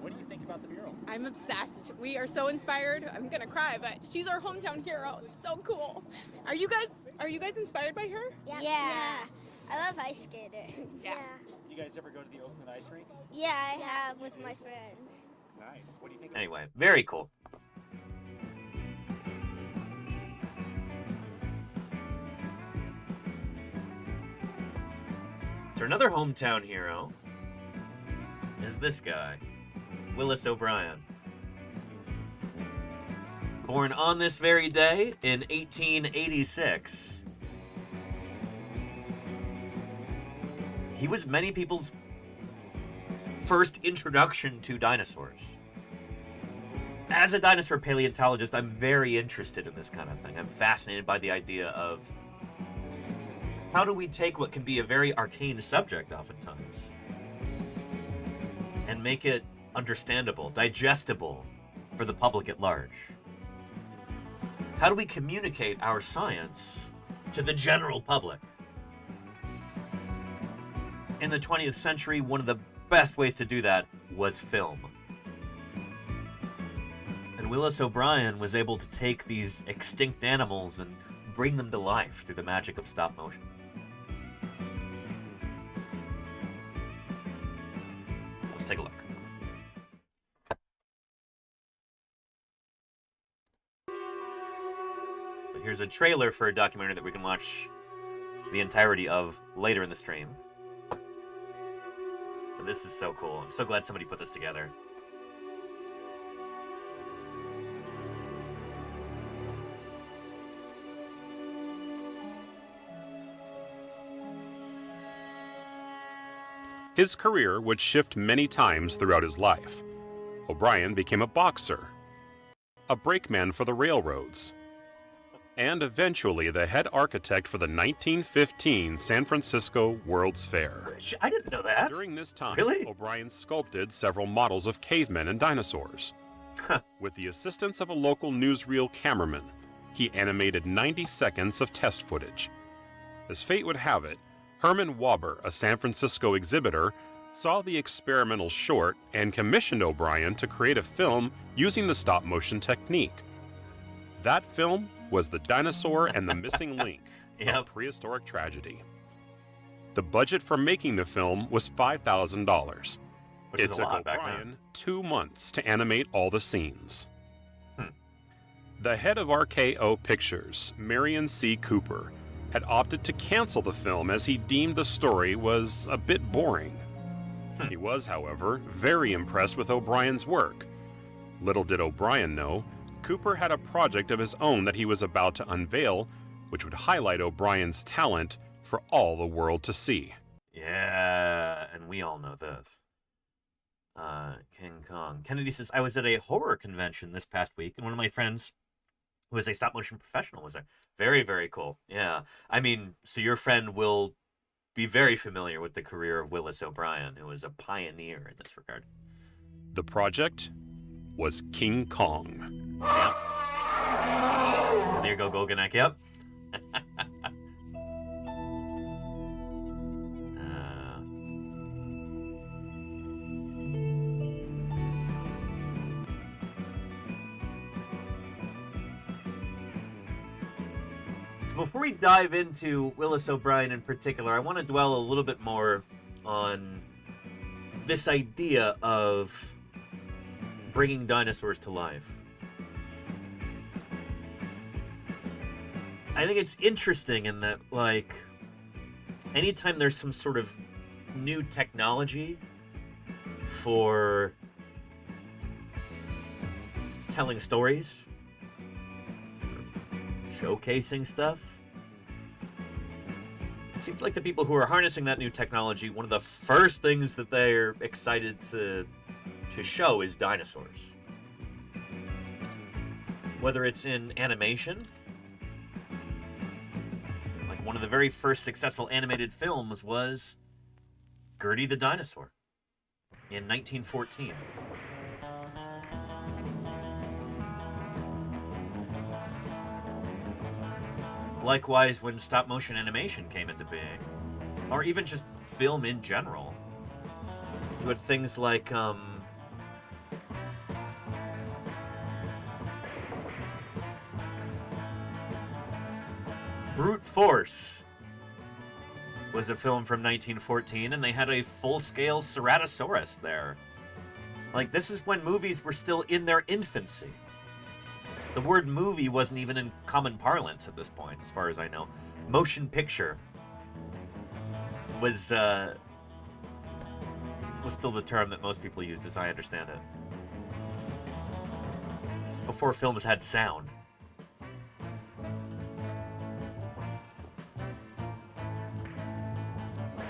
What do you think about the mural? I'm obsessed. We are so inspired. I'm gonna cry, but she's our hometown hero. It's so cool. Are you guys inspired by her? Yeah. I love ice skating. Yeah. You guys ever go to the Oakland ice rink? Yeah, I have with my friends. Nice. What do you think? Anyway, very cool. So another hometown hero is this guy, Willis O'Brien. Born on this very day in 1886. He was many people's first introduction to dinosaurs. As a dinosaur paleontologist, I'm very interested in this kind of thing. I'm fascinated by the idea of how do we take what can be a very arcane subject oftentimes and make it understandable, digestible for the public at large? How do we communicate our science to the general public? In the 20th century, one of the best ways to do that was film. And Willis O'Brien was able to take these extinct animals and bring them to life through the magic of stop motion. Let's take a look. So here's a trailer for a documentary that we can watch the entirety of later in the stream. And this is so cool. I'm so glad somebody put this together. His career would shift many times throughout his life. O'Brien became a boxer, a brakeman for the railroads, and eventually the head architect for the 1915 San Francisco World's Fair. I didn't know that. During this time, Really? O'Brien sculpted several models of cavemen and dinosaurs. With the assistance of a local newsreel cameraman, he animated 90 seconds of test footage. As fate would have it, Herman Wauber, a San Francisco exhibitor, saw the experimental short and commissioned O'Brien to create a film using the stop-motion technique. That film was The Dinosaur and the Missing Link, a prehistoric tragedy. The budget for making the film was $5,000. Which is a took lot back O'Brien then. 2 months to animate all the scenes. The head of RKO Pictures, Marion C. Cooper, had opted to cancel the film as he deemed the story was a bit boring. He was, however, very impressed with O'Brien's work. Little did O'Brien know, Cooper had a project of his own that he was about to unveil, which would highlight O'Brien's talent for all the world to see. Yeah, and we all know this. King Kong. Kennedy says, I was at a horror convention this past week, and one of my friends, who is a stop-motion professional, was there. Very, very cool. Yeah. I mean, so your friend will be very familiar with the career of Willis O'Brien, who was a pioneer in this regard. The project was King Kong. Yep. And there you go, Golganek. Yep. So before we dive into Willis O'Brien in particular, I want to dwell a little bit more on this idea of bringing dinosaurs to life. I think it's interesting in that, like, anytime there's some sort of new technology for telling stories, showcasing stuff. It seems like the people who are harnessing that new technology, one of the first things that they're excited to show is dinosaurs. Whether it's in animation, like one of the very first successful animated films was Gertie the Dinosaur in 1914. Likewise, when stop-motion animation came into being, or even just film in general, you had things like, Brute Force was a film from 1914, and they had a full-scale Ceratosaurus there. Like, this is when movies were still in their infancy. The word movie wasn't even in common parlance at this point, as far as I know. Motion picture was still the term that most people used, as I understand it. This is before films had sound.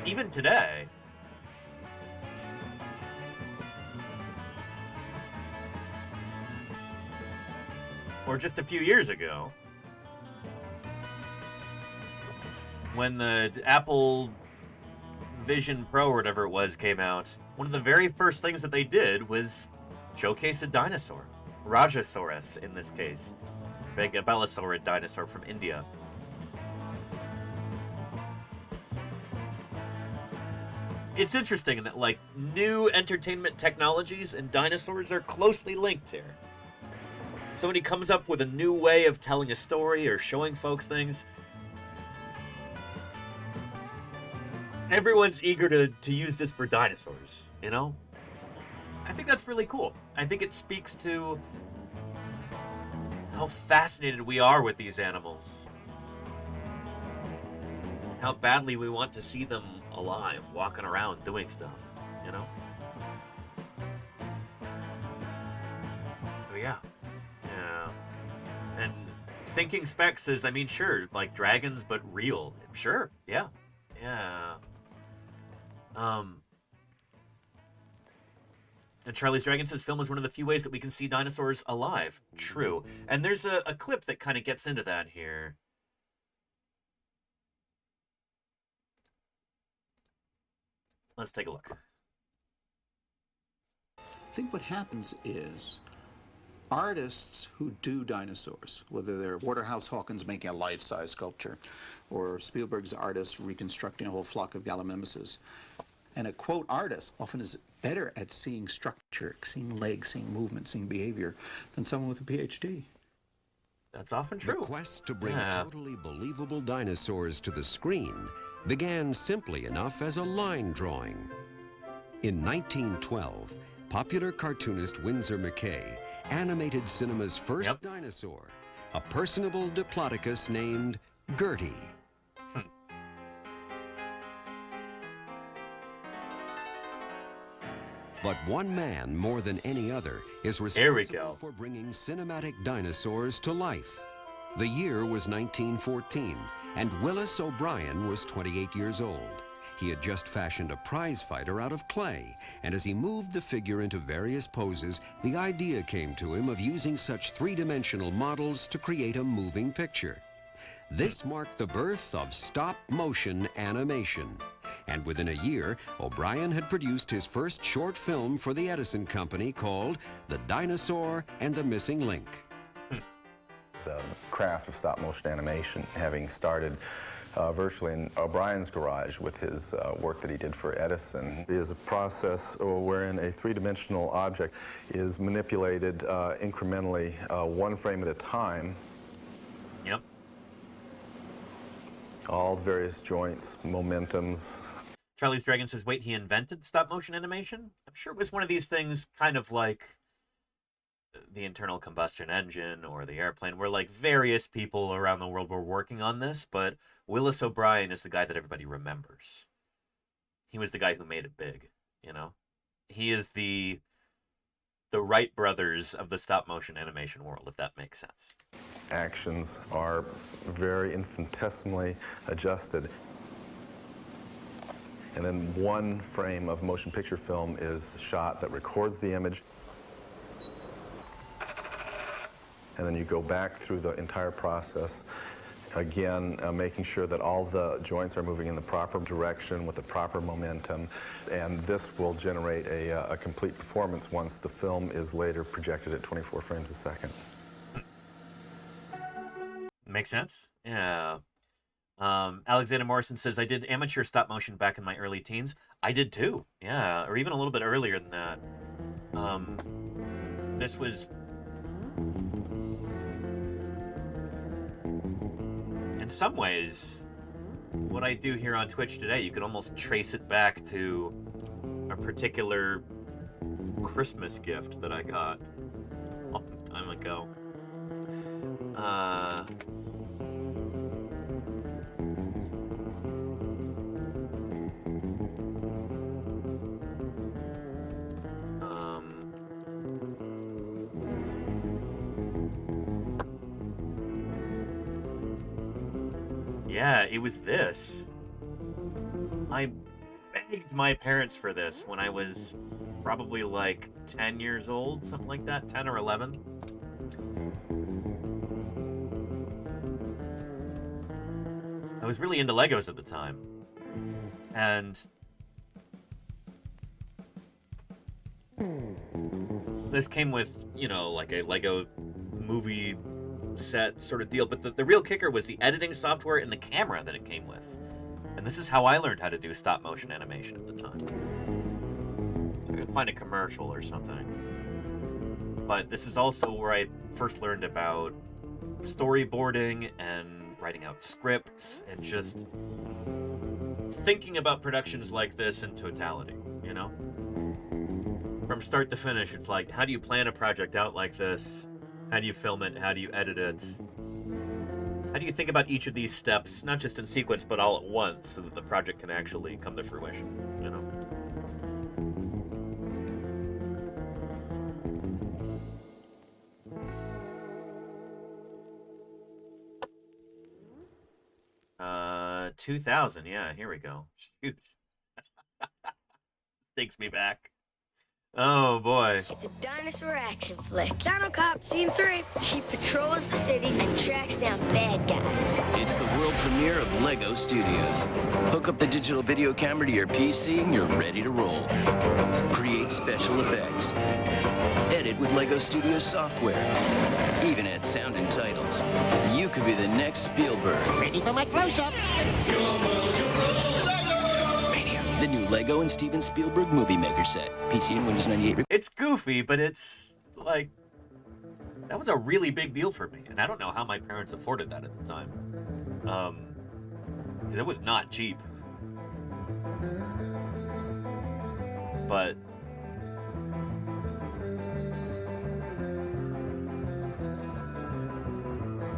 Even today, or just a few years ago, when the Apple Vision Pro or whatever it was came out, one of the very first things that they did was showcase a dinosaur. Rajasaurus, in this case. Big abelosaurid dinosaur from India. It's interesting in that, like, new entertainment technologies and dinosaurs are closely linked here. Somebody comes up with a new way of telling a story or showing folks things, everyone's eager to use this for dinosaurs, you know? I think that's really cool. I think it speaks to how fascinated we are with these animals. How badly we want to see them alive, walking around, doing stuff, you know? So yeah. And thinking specs is, I mean, sure, like dragons, but real. Sure, yeah. Yeah. And Charlie's Dragon says film is one of the few ways that we can see dinosaurs alive. True. And there's a clip that kind of gets into that here. Let's take a look. I think what happens is artists who do dinosaurs, whether they're Waterhouse Hawkins making a life-size sculpture, or Spielberg's artist reconstructing a whole flock of gallimimuses, and a quote artist often is better at seeing structure, seeing legs, seeing movement, seeing behavior than someone with a PhD. That's often true. The quest to bring totally believable dinosaurs to the screen began simply enough as a line drawing. In 1912, popular cartoonist Winsor McCay animated cinema's first dinosaur, a personable Diplodocus named Gertie. But one man, more than any other, is responsible for bringing cinematic dinosaurs to life. The year was 1914, and Willis O'Brien was 28 years old. He had just fashioned a prize fighter out of clay, and as he moved the figure into various poses, the idea came to him of using such three-dimensional models to create a moving picture. This marked the birth of stop-motion animation. And within a year, O'Brien had produced his first short film for the Edison Company called The Dinosaur and the Missing Link. The craft of stop-motion animation, having started virtually in O'Brien's garage with his work that he did for Edison, is a process wherein a three-dimensional object is manipulated incrementally, one frame at a time. Yep. All the various joints, momentums. Charlie's Dragon says, wait, he invented stop-motion animation? I'm sure it was one of these things kind of like the internal combustion engine or the airplane, where like various people around the world were working on this, but Willis O'Brien is the guy that everybody remembers. He was the guy who made it big, you know? he is the Wright brothers of the stop motion animation world, if that makes sense. Actions are very infinitesimally adjusted. And then one frame of motion picture film is shot that records the image. And then you go back through the entire process, again, making sure that all the joints are moving in the proper direction with the proper momentum. And this will generate a complete performance once the film is later projected at 24 frames a second. Makes sense? Yeah. Alexander Morrison says, I did amateur stop motion back in my early teens. I did too. Yeah, or even a little bit earlier than that. This was... In some ways, what I do here on Twitch today, you could almost trace it back to a particular Christmas gift that I got a long time ago. Yeah, it was this. I begged my parents for this when I was probably like 10 years old, something like that, 10 or 11. I was really into Legos at the time. And this came with, you know, like a Lego movie set sort of deal, but the real kicker was the editing software and the camera that it came with. And this is how I learned how to do stop motion animation at the time. So I could find a commercial or something. But this is also where I first learned about storyboarding and writing out scripts and just thinking about productions like this in totality, you know? From start to finish, it's like, how do you plan a project out like this? How do you film it? How do you edit it? How do you think about each of these steps, not just in sequence, but all at once, so that the project can actually come to fruition, you know? Uh, 2000, yeah, here we go. Shoot. Takes me back. Oh boy. It's a dinosaur action flick. Dino Cop, Scene 3. She patrols the city and tracks down bad guys. It's the world premiere of LEGO Studios. Hook up the digital video camera to your PC and you're ready to roll. Create special effects. Edit with LEGO Studios software. Even add sound and titles. You could be the next Spielberg. Ready for my close-up. The new LEGO and Steven Spielberg Movie Maker set. PC and Windows 98. It's goofy, but it's like, that was a really big deal for me. And I don't know how my parents afforded that at the time. 'Cause it was not cheap. But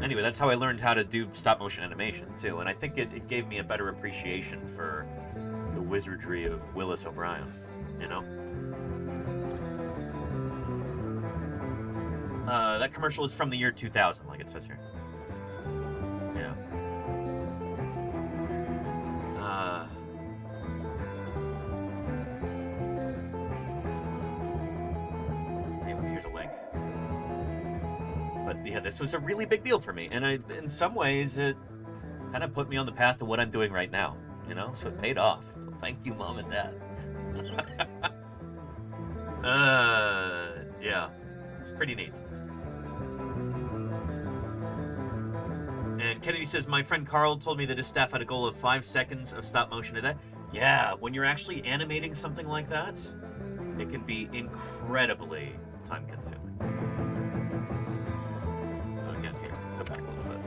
anyway, that's how I learned how to do stop motion animation too. And I think it gave me a better appreciation for the wizardry of Willis O'Brien, you know? That commercial is from the year 2000, like it says here. Yeah. Anyway, here's a link. But yeah, this was a really big deal for me, and in some ways, it kind of put me on the path to what I'm doing right now, you know? So it paid off. Thank you, Mom and Dad. Yeah, it's pretty neat. And Kennedy says, my friend Carl told me that his staff had a goal of 5 seconds of stop motion a day. Yeah, when you're actually animating something like that, it can be incredibly time consuming. Again, here, go back a little bit.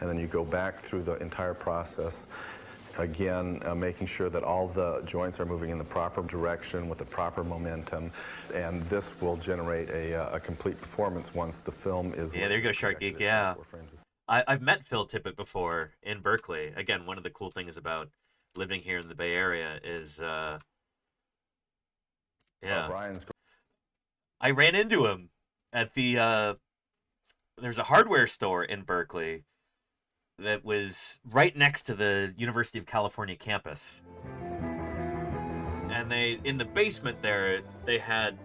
And then you go back through the entire process, again, making sure that all the joints are moving in the proper direction with the proper momentum, and this will generate a complete performance once the film is... Yeah, there you go, Shark Geek, yeah. I've met Phil Tippett before in Berkeley. Again, one of the cool things about living here in the Bay Area is, yeah. I ran into him at the, there's a hardware store in Berkeley that was right next to the University of California campus. And in the basement there, they had,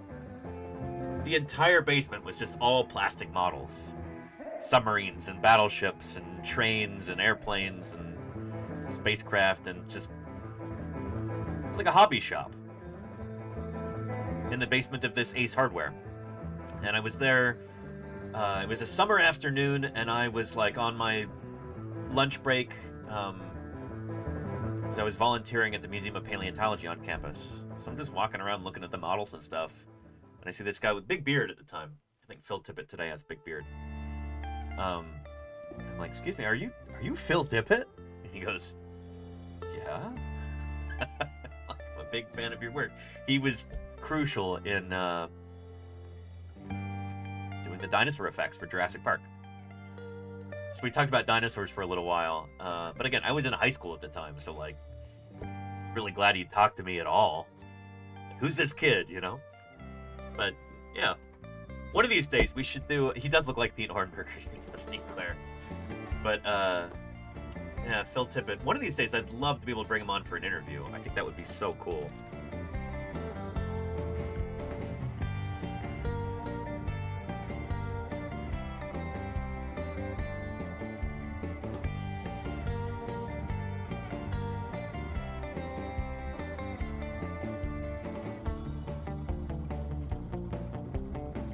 the entire basement was just all plastic models. Submarines and battleships and trains and airplanes and spacecraft, and just, it's like a hobby shop in the basement of this Ace Hardware. And I was there, it was a summer afternoon, and I was like on my lunch break, because I was volunteering at the Museum of Paleontology on campus. So I'm just walking around looking at the models and stuff, and I see this guy with big beard at the time. I think Phil Tippett today has big beard. I'm like, excuse me, are you Phil Tippett? And he goes, yeah. I'm a big fan of your work. He was crucial in doing the dinosaur effects for Jurassic Park. So we talked about dinosaurs for a little while, but again, I was in high school at the time, so like, really glad he talked to me at all. Who's this kid, you know? But yeah, one of these days we should do. He does look like Pete Hornberger, doesn't he, Claire? But yeah, Phil Tippett. One of these days, I'd love to be able to bring him on for an interview. I think that would be so cool.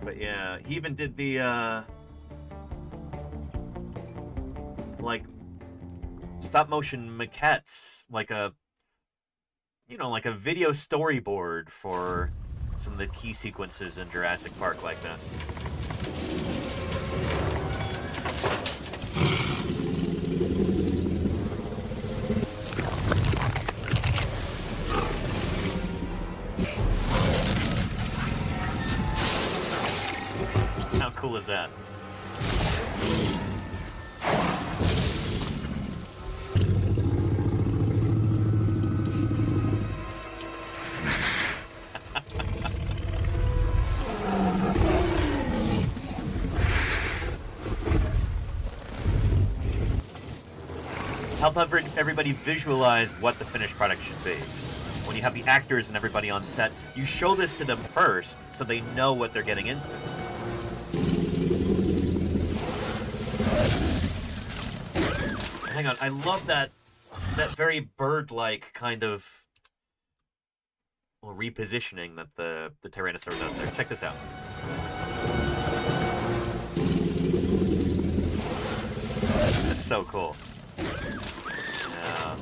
But yeah, he even did the like stop motion maquettes, like a video storyboard for some of the key sequences in Jurassic Park like this. How cool is that? Help everybody visualize what the finished product should be. When you have the actors and everybody on set, you show this to them first so they know what they're getting into. Hang on, I love that very bird-like kind of repositioning that the Tyrannosaur does there. Check this out. That's so cool. Yeah.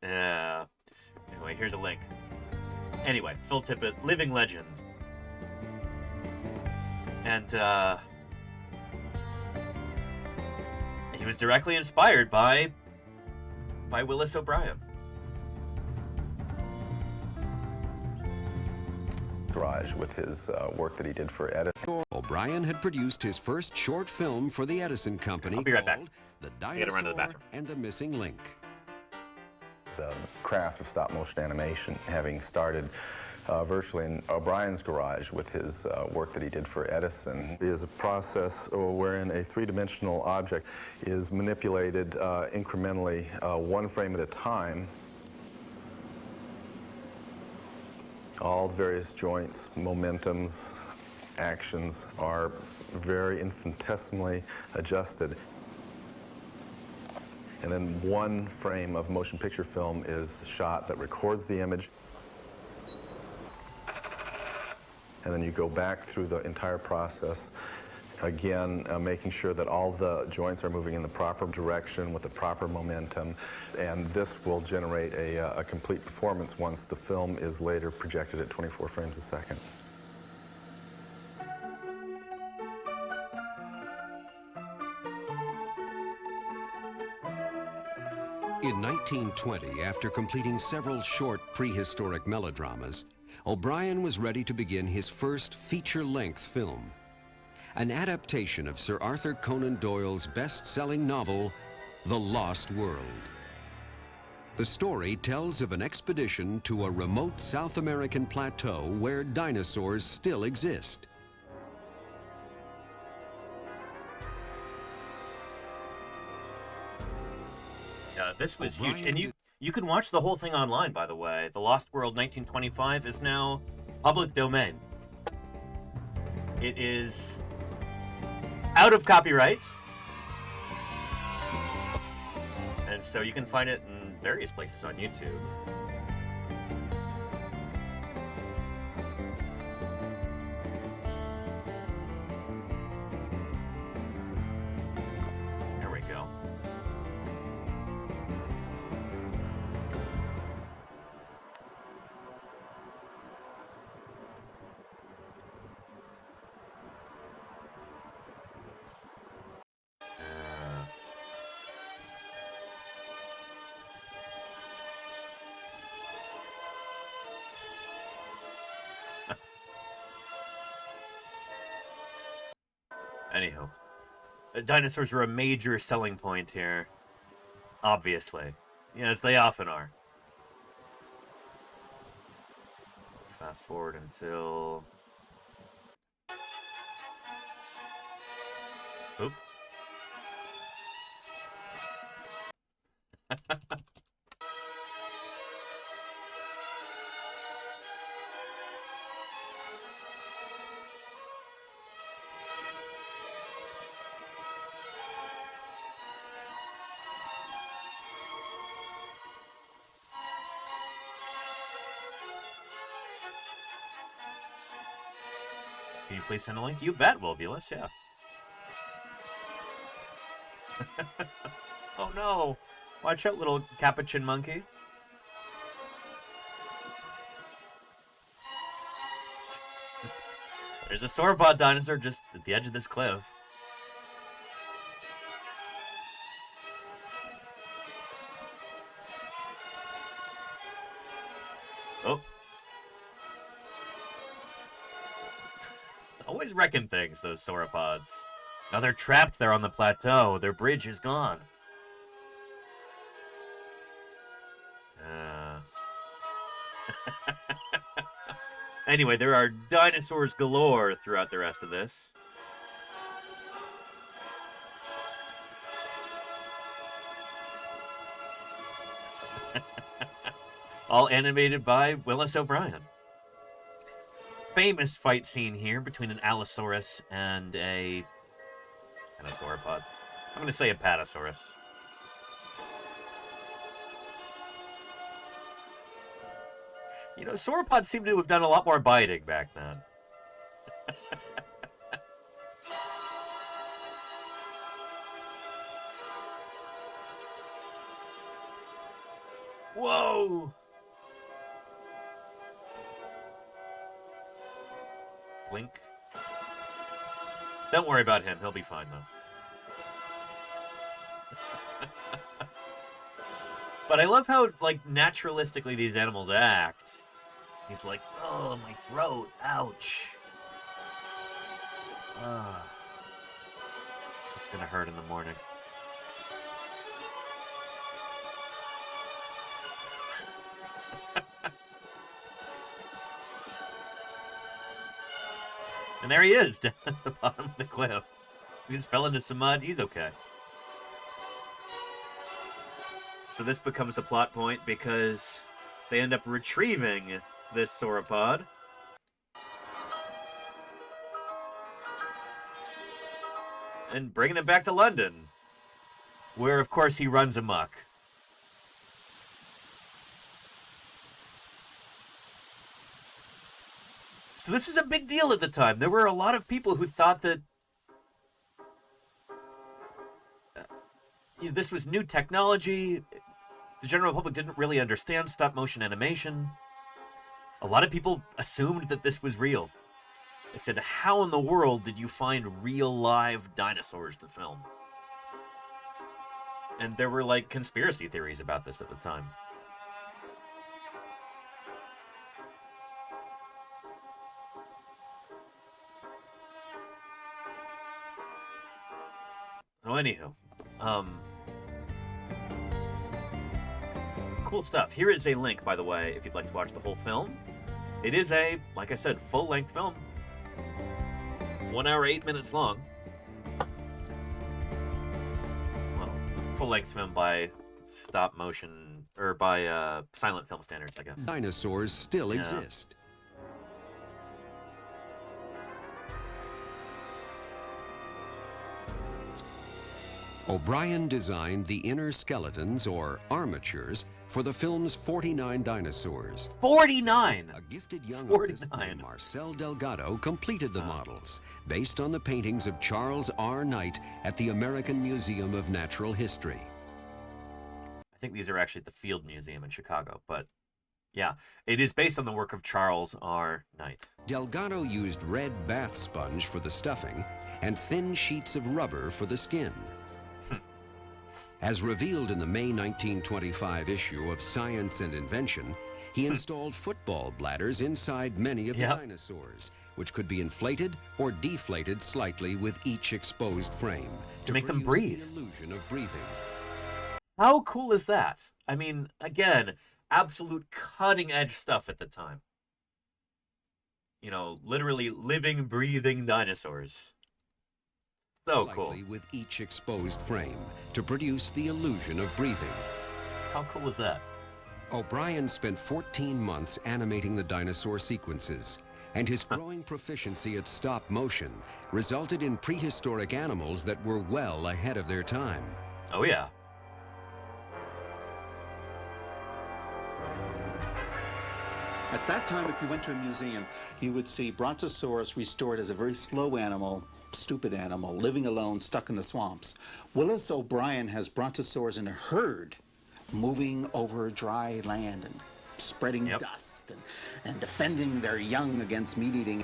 Yeah. Anyway, here's a link. Anyway, Phil Tippett, living legend. And he was directly inspired by Willis O'Brien. Garage with his work that he did for Edison. O'Brien had produced his first short film for the Edison Company. I'll be right back. The Dinosaur and the Missing Link. The craft of stop-motion animation, having started virtually in O'Brien's garage with his work that he did for Edison, is a process wherein a three-dimensional object is manipulated incrementally, one frame at a time. All the various joints, momentums, actions are very infinitesimally adjusted. And then one frame of motion picture film is shot that records the image. And then you go back through the entire process, again, making sure that all the joints are moving in the proper direction with the proper momentum. And this will generate a complete performance once the film is later projected at 24 frames a second. In 1920, after completing several short prehistoric melodramas, O'Brien was ready to begin his first feature-length film, an adaptation of Sir Arthur Conan Doyle's best-selling novel, The Lost World. The story tells of an expedition to a remote South American plateau where dinosaurs still exist. This was huge, and you can watch the whole thing online, by the way. The Lost World 1925 is now public domain. It is out of copyright, and so you can find it in various places on YouTube. There we go. Anyhow, dinosaurs are a major selling point here, obviously, as they often are. Fast forward until... Oop. Can you please send a link? You bet, Willis, yeah. Oh no! Watch out, little capuchin monkey. There's a sauropod dinosaur just at the edge of this cliff. Oh. Always wrecking things, those sauropods. Now they're trapped there on the plateau. Their bridge is gone. Anyway, there are dinosaurs galore throughout the rest of this. All animated by Willis O'Brien. Famous fight scene here between an Allosaurus and a sauropod. I'm going to say a Patasaurus. You know, sauropods seem to have done a lot more biting back then. Whoa! Blink. Don't worry about him. He'll be fine, though. But I love how, like, naturalistically these animals act. He's like, oh, my throat. Ouch. It's gonna hurt in the morning. And there he is, down at the bottom of the cliff. He just fell into some mud. He's okay. So this becomes a plot point because they end up retrieving this sauropod. And bringing him back to London, where, of course, he runs amok. So this is a big deal at the time. There were a lot of people who thought that this was new technology. The general public didn't really understand stop-motion animation. A lot of people assumed that this was real. They said, how in the world did you find real live dinosaurs to film? And there were, like, conspiracy theories about this at the time. So anywho, cool stuff. Here is a link, by the way, if you'd like to watch the whole film. It is a, like I said, full-length film. 1 hour, 8 minutes long. Well, full-length film by stop motion, or by silent film standards, I guess. Dinosaurs still exist. O'Brien designed the inner skeletons, or armatures, for the film's 49 dinosaurs. 49! A gifted young artist named Marcel Delgado completed the models, based on the paintings of Charles R. Knight at the American Museum of Natural History. I think these are actually at the Field Museum in Chicago, but yeah, it is based on the work of Charles R. Knight. Delgado used red bath sponge for the stuffing and thin sheets of rubber for the skin. As revealed in the May 1925 issue of Science and Invention, he installed football bladders inside many of the dinosaurs, which could be inflated or deflated slightly with each exposed frame to make them breathe. The illusion of breathing. How cool is that? I mean, again, absolute cutting-edge stuff at the time. You know, literally living, breathing dinosaurs. So cool. With each exposed frame to produce the illusion of breathing. How cool is that? O'Brien spent 14 months animating the dinosaur sequences, and his growing proficiency at stop motion resulted in prehistoric animals that were well ahead of their time. Oh yeah. At that time, if you went to a museum, you would see Brontosaurus restored as a very slow animal, stupid animal, living alone, stuck in the swamps. Willis O'Brien has Brontosaurs in a herd, moving over dry land and spreading dust and defending their young against meat-eating.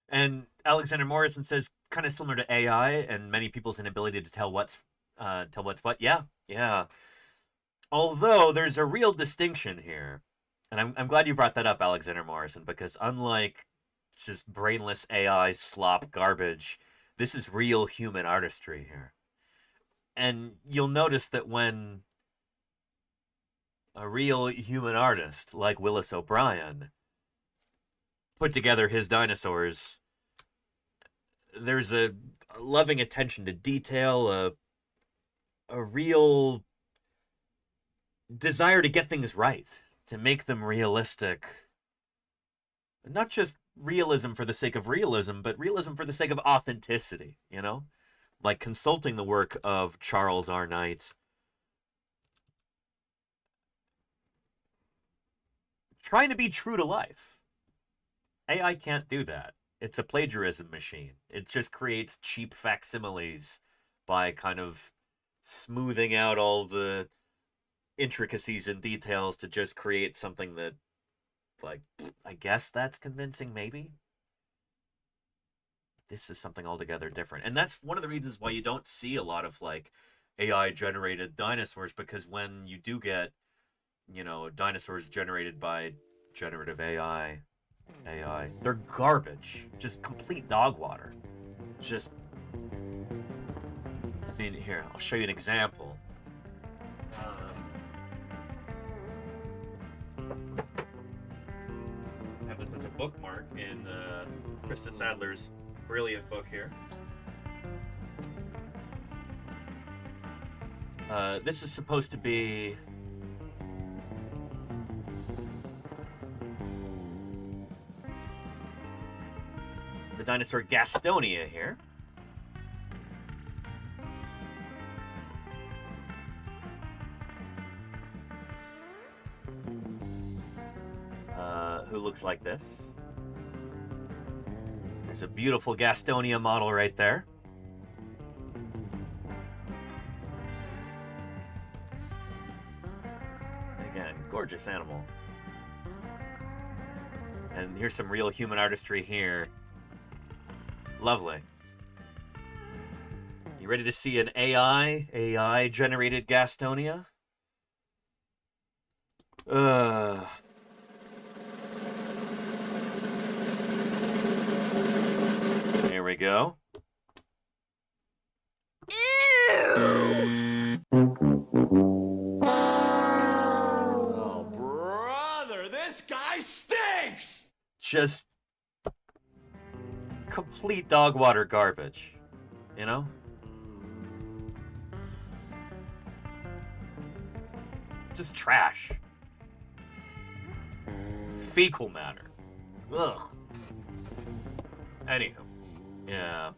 And Alexander Morrison says, kind of similar to AI and many people's inability to tell what's what. Yeah. Although there's a real distinction here. And I'm glad you brought that up, Alexander Morrison, because unlike just brainless AI slop garbage, this is real human artistry here. And you'll notice that when a real human artist like Willis O'Brien put together his dinosaurs, there's a loving attention to detail, a real desire to get things right, to make them realistic. Not just realism for the sake of realism, but realism for the sake of authenticity, you know? Like consulting the work of Charles R. Knight. Trying to be true to life. AI can't do that. It's a plagiarism machine. It just creates cheap facsimiles by kind of smoothing out all the intricacies and details to just create something that, like, I guess that's convincing, maybe? This is something altogether different. And that's one of the reasons why you don't see a lot of, like, AI-generated dinosaurs, because when you do get, you know, dinosaurs generated by generative AI, they're garbage. Just complete dog water. Just, I mean, here, I'll show you an example. I have this as a bookmark in Krista Sadler's brilliant book here. This is supposed to be the dinosaur Gastonia here. Who looks like this. There's a beautiful Gastonia model right there. Again, gorgeous animal. And here's some real human artistry here. Lovely. You ready to see an AI-generated Gastonia? Here we go. Oh, brother, this guy stinks! Just complete dog water garbage, you know? Just trash. Fecal matter. Ugh. Anywho, yeah.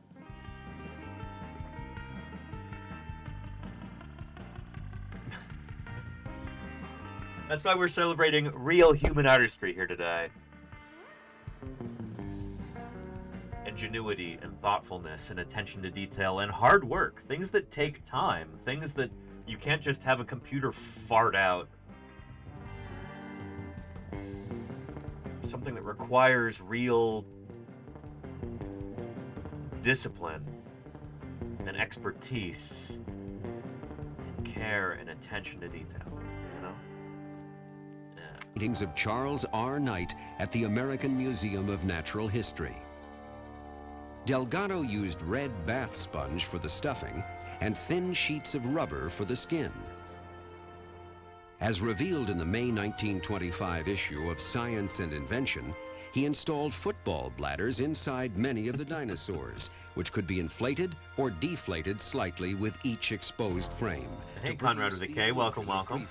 That's why we're celebrating real human artistry here today. Ingenuity and thoughtfulness and attention to detail and hard work. Things that take time. Things that you can't just have a computer fart out. Something that requires real discipline and expertise and care and attention to detail, you know? Paintings of Charles R. Knight at the American Museum of Natural History. Delgado used red bath sponge for the stuffing and thin sheets of rubber for the skin. As revealed in the May 1925 issue of Science and Invention, he installed football bladders inside many of the dinosaurs, which could be inflated or deflated slightly with each exposed frame. Hey, Conrad with a K. Welcome, welcome.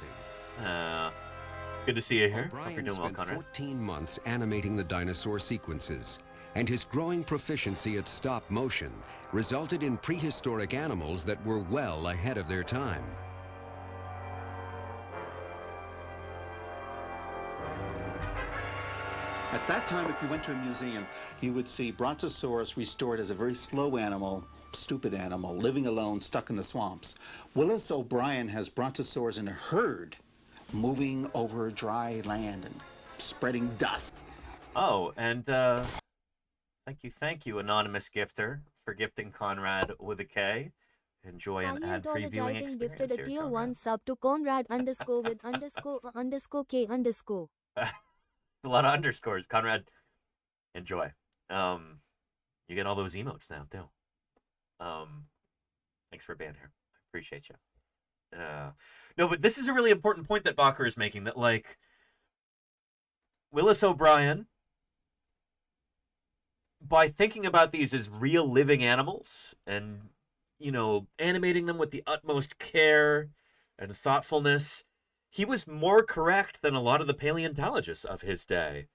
Good to see you here. Hope O'Brien you're doing well, spent Conrad. 14 months animating the dinosaur sequences, and his growing proficiency at stop motion resulted in prehistoric animals that were well ahead of their time. At that time, if you went to a museum, you would see Brontosaurus restored as a very slow animal, stupid animal, living alone, stuck in the swamps. Willis O'Brien has Brontosaurus in a herd, moving over dry land and spreading dust. Oh, and thank you, anonymous gifter, for gifting Conrad with a K. Enjoy an ad-free viewing Paleontologizing experience gifted a here, tier Conrad. 1 sub to Conrad underscore with underscore K underscore. A lot of underscores. Conrad, enjoy. You get all those emotes now, too. Thanks for being here. I appreciate you. No, but this is a really important point that Bacher is making, that, like, Willis O'Brien, by thinking about these as real living animals and, you know, animating them with the utmost care and thoughtfulness, he was more correct than a lot of the paleontologists of his day.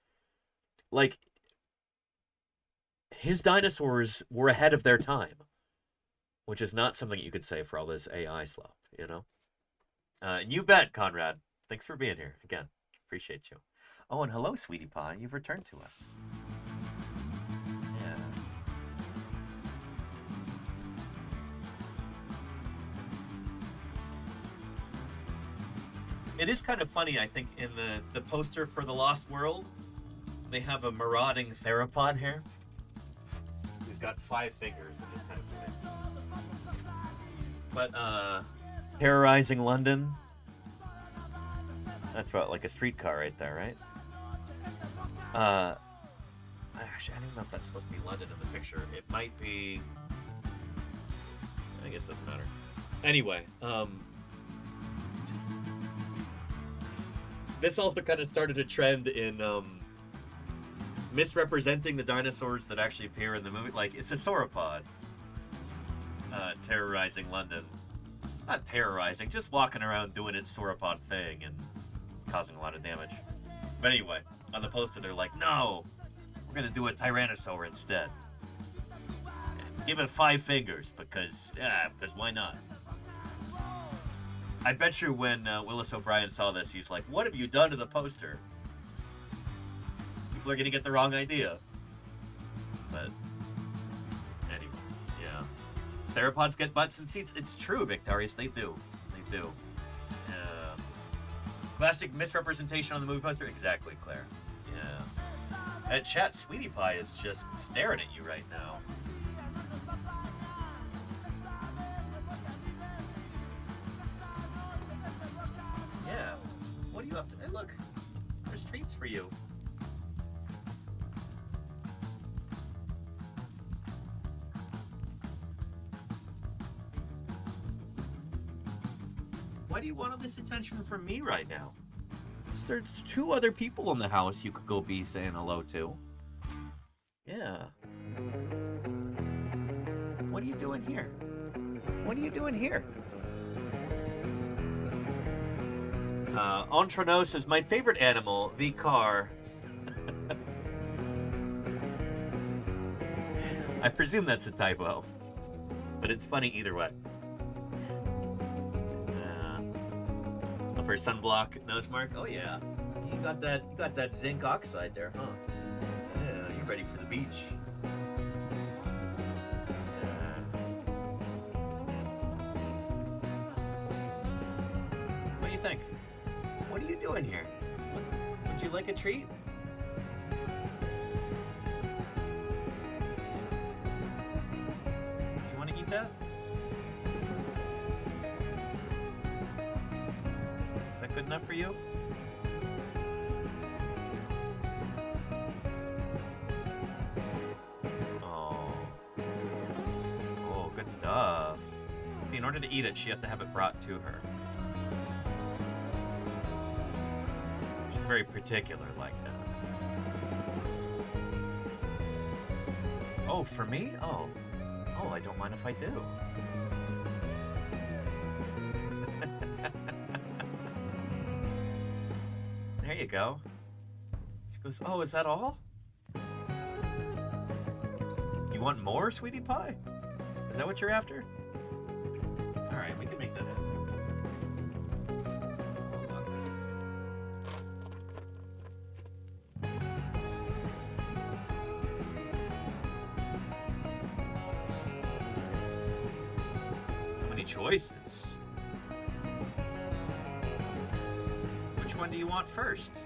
Like, his dinosaurs were ahead of their time, which is not something you could say for all this AI slop, you know? You bet, Conrad. Thanks for being here. Again, appreciate you. Oh, and hello, Sweetie Pie. You've returned to us. Yeah. It is kind of funny, I think, in the poster for The Lost World, they have a marauding theropod here who's got 5 fingers, which is kind of funny. But, terrorizing London. That's what, like a streetcar right there, right? Actually, I don't even know if that's supposed to be London in the picture. It might be... I guess it doesn't matter. Anyway, this also kind of started a trend in misrepresenting the dinosaurs that actually appear in the movie. Like, it's a sauropod terrorizing London. Not terrorizing, just walking around doing its sauropod thing and causing a lot of damage. But anyway, on the poster they're like, no, we're going to do a tyrannosaur instead. Give it 5 fingers because why not? I bet you when Willis O'Brien saw this, he's like, what have you done to the poster? People are going to get the wrong idea. But, anyway, yeah. Theropods get butts and seats. It's true, Victorious. They do. They do. Classic misrepresentation on the movie poster. Exactly, Claire. Yeah. And chat, Sweetie Pie is just staring at you right now. Hey, look. There's treats for you. Why do you want all this attention from me right now? There's 2 other people in the house you could go be saying hello to. Yeah. What are you doing here? What are you doing here? Entreno says, my favorite animal, the car. I presume that's a typo, but it's funny either way. For sunblock nose mark. Oh yeah, you got that zinc oxide there, huh? Yeah, you ready for the beach? What do you think? What are you doing here? Would you like a treat? Do you want to eat that? Is that good enough for you? Oh, good stuff. See, in order to eat it, she has to have it brought to her. She's very particular like that. Oh, for me? Oh, I don't mind if I do. There you go. She goes, oh, is that all? You want more, sweetie pie? Is that what you're after? All right, we can make that happen. So many choices. Which one do you want first?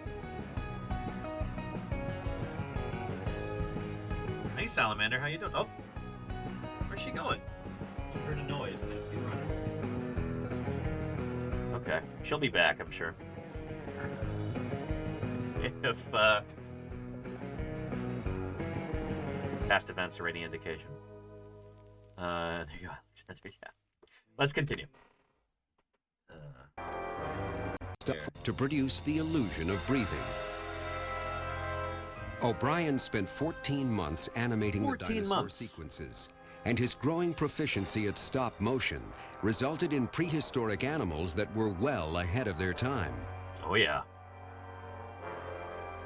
Hey, Salamander, how you doing? Oh, where's she going? She heard a noise and she's running. Okay, she'll be back, I'm sure. If past events are any indication. There you go, Alexander. Yeah, let's continue. To produce the illusion of breathing. O'Brien spent 14 months animating the dinosaur sequences, and his growing proficiency at stop motion resulted in prehistoric animals that were well ahead of their time. Oh yeah.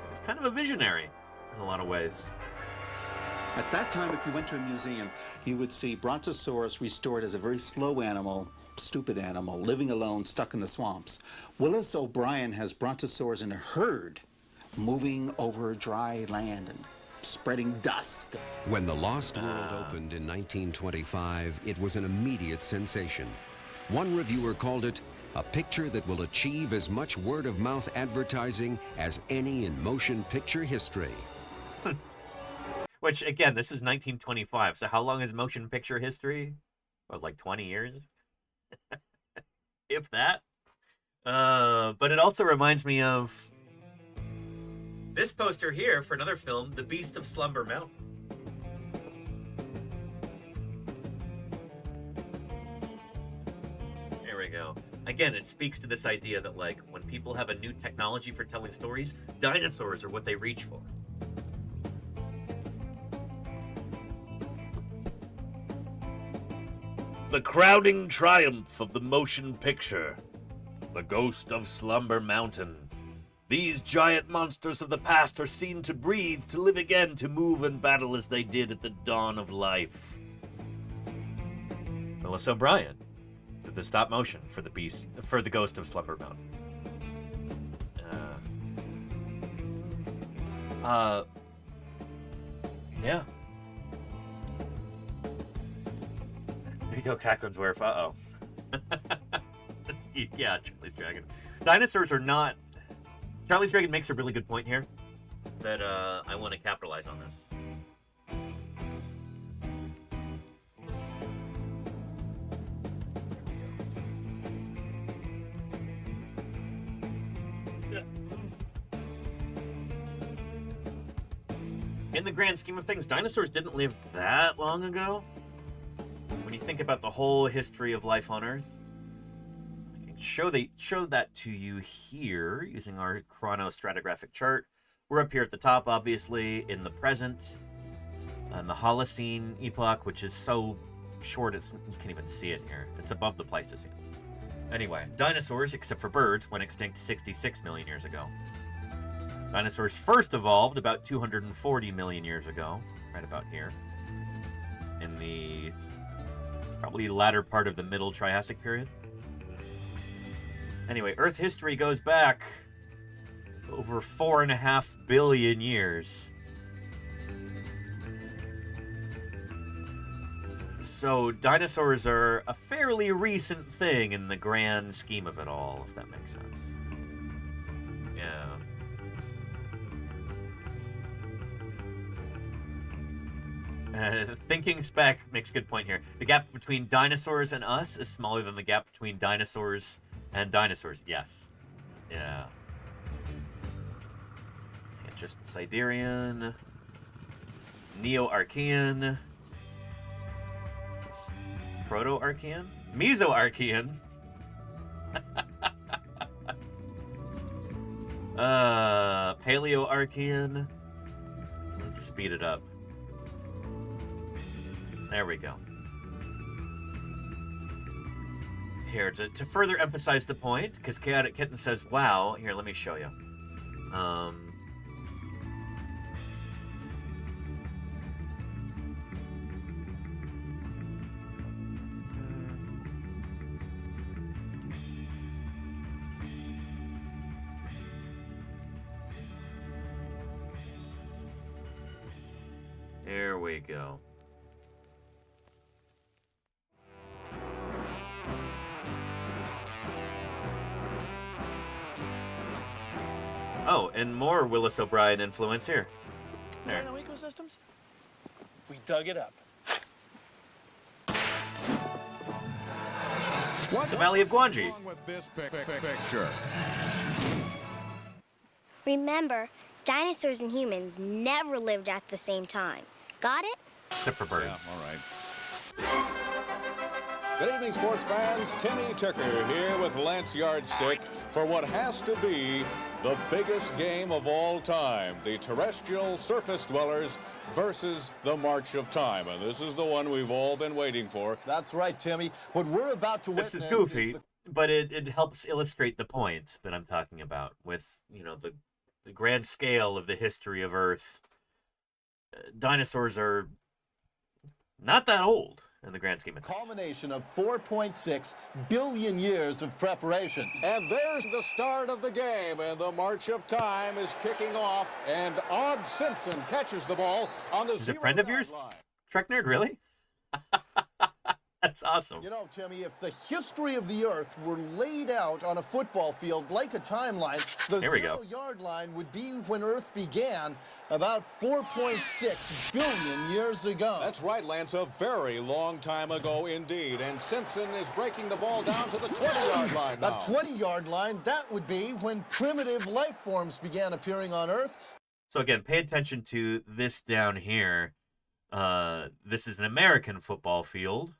He's kind of a visionary in a lot of ways. At that time, if you went to a museum, you would see Brontosaurus restored as a very slow animal, stupid animal, living alone, stuck in the swamps. Willis O'Brien has Brontosaurus in a herd, moving over dry land and spreading dust. When The Lost World opened in 1925, it was an immediate sensation. One reviewer called it a picture that will achieve as much word-of-mouth advertising as any in motion picture history. Which, again, this is 1925, so how long is motion picture history? What, like 20 years? If that. But it also reminds me of this poster here for another film, The Beast of Slumber Mountain. There we go. Again, it speaks to this idea that, like, when people have a new technology for telling stories, dinosaurs are what they reach for. The crowning triumph of the motion picture. The Ghost of Slumber Mountain. These giant monsters of the past are seen to breathe, to live again, to move and battle as they did at the dawn of life. Willis O'Brien did the stop motion for the Ghost of Slumber Mountain. Yeah. There you go, Cacklin's Werf. Uh-oh. Yeah, Charlie's Dragon. Dinosaurs are not... Charlie's Dragon makes a really good point here that I want to capitalize on this. in the grand scheme of things, dinosaurs didn't live that long ago. When you think about the whole history of life on Earth, I can show that to you here using our chronostratigraphic chart. We're up here at the top, obviously, in the present, and the Holocene epoch, which is so short you can't even see it here. It's above the Pleistocene. Anyway, dinosaurs, except for birds, went extinct 66 million years ago. Dinosaurs first evolved about 240 million years ago, right about here, in the probably latter part of the Middle Triassic period. Anyway, Earth history goes back over 4.5 billion years. So dinosaurs are a fairly recent thing in the grand scheme of it all, if that makes sense. Yeah. Thinking Spec makes a good point here. The gap between dinosaurs and us is smaller than the gap between dinosaurs and dinosaurs. Yes. Yeah. Just Siderian, Neo-Archean, Proto-Archean, Meso-Archean, Paleo-Archean. Let's speed it up. There we go. Here, to further emphasize the point, because Chaotic Kitten says, wow, here, let me show you. There we go. Oh, and more Willis O'Brien influence here. There. Dino ecosystems? We dug it up. What? The Valley of Guanji. With this picture. Remember, dinosaurs and humans never lived at the same time. Got it? Except for birds. Yeah, all right. Good evening, sports fans. Timmy Tucker here with Lance Yardstick for what has to be the biggest game of all time, the terrestrial surface dwellers versus the March of Time. And this is the one we've all been waiting for. That's right, Timmy. What we're about to witness This is goofy, but it helps illustrate the point that I'm talking about with, you know, the grand scale of the history of Earth. Dinosaurs are not that old in the grand scheme of things. Culmination of 4.6 billion years of preparation. And there's the start of the game, and the March of Time is kicking off, and Og Simpson catches the ball on the Is a friend of yours? Trek Nerd, really? That's awesome. You know, Timmy, if the history of the Earth were laid out on a football field like a timeline, the 0-yard line would be when Earth began about 4.6 billion years ago. That's right, Lance, a very long time ago indeed. And Simpson is breaking the ball down to the 20-yard line now. That 20-yard line, that would be when primitive life forms began appearing on Earth. So again, pay attention to this down here. This is an American football field,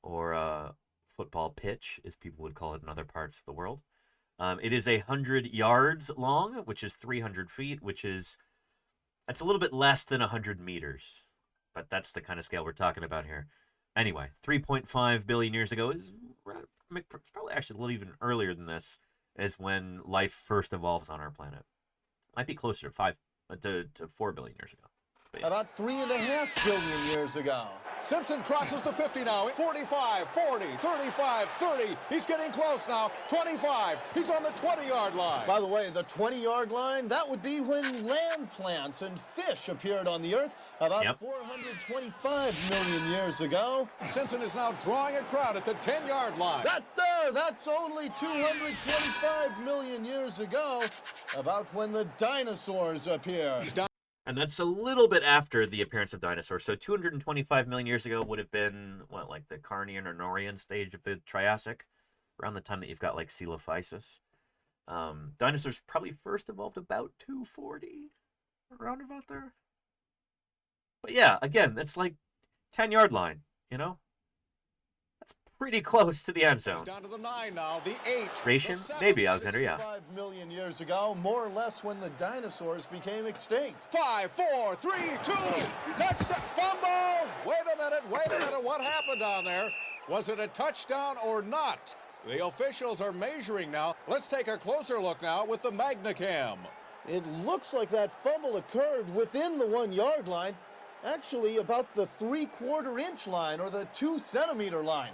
or football pitch, as people would call it in other parts of the world. It is 100 yards long, which is 300 feet, that's a little bit less than 100 meters. But that's the kind of scale we're talking about here. Anyway, 3.5 billion years ago it's probably actually a little even earlier than this, is when life first evolves on our planet. Might be closer to 4 billion years ago. About 3.5 billion years ago. Simpson crosses the 50 now. 45, 40, 35, 30. He's getting close now. 25. He's on the 20-yard line. By the way, the 20-yard line, that would be when land plants and fish appeared on the Earth about 425 million years ago. Simpson is now drawing a crowd at the 10-yard line. That's only 225 million years ago, about when the dinosaurs appeared. And that's a little bit after the appearance of dinosaurs. So 225 million years ago would have been, what, like the Carnian or Norian stage of the Triassic, around the time that you've got like Coelophysis. Dinosaurs probably first evolved about 240. roundabout there. But yeah, again, that's like 10-yard line, you know? That's pretty close to the end zone. Down to the 9 now, the 8. Ration? Maybe, Alexander, yeah. 5 million years ago, more or less when the dinosaurs became extinct. 5, 4, 3, 2, touchdown, fumble! Wait a minute, what happened down there? Was it a touchdown or not? The officials are measuring now. Let's take a closer look now with the MagnaCam. It looks like that fumble occurred within the 1-yard line, actually about the 3/4 inch line or the 2 centimeter line.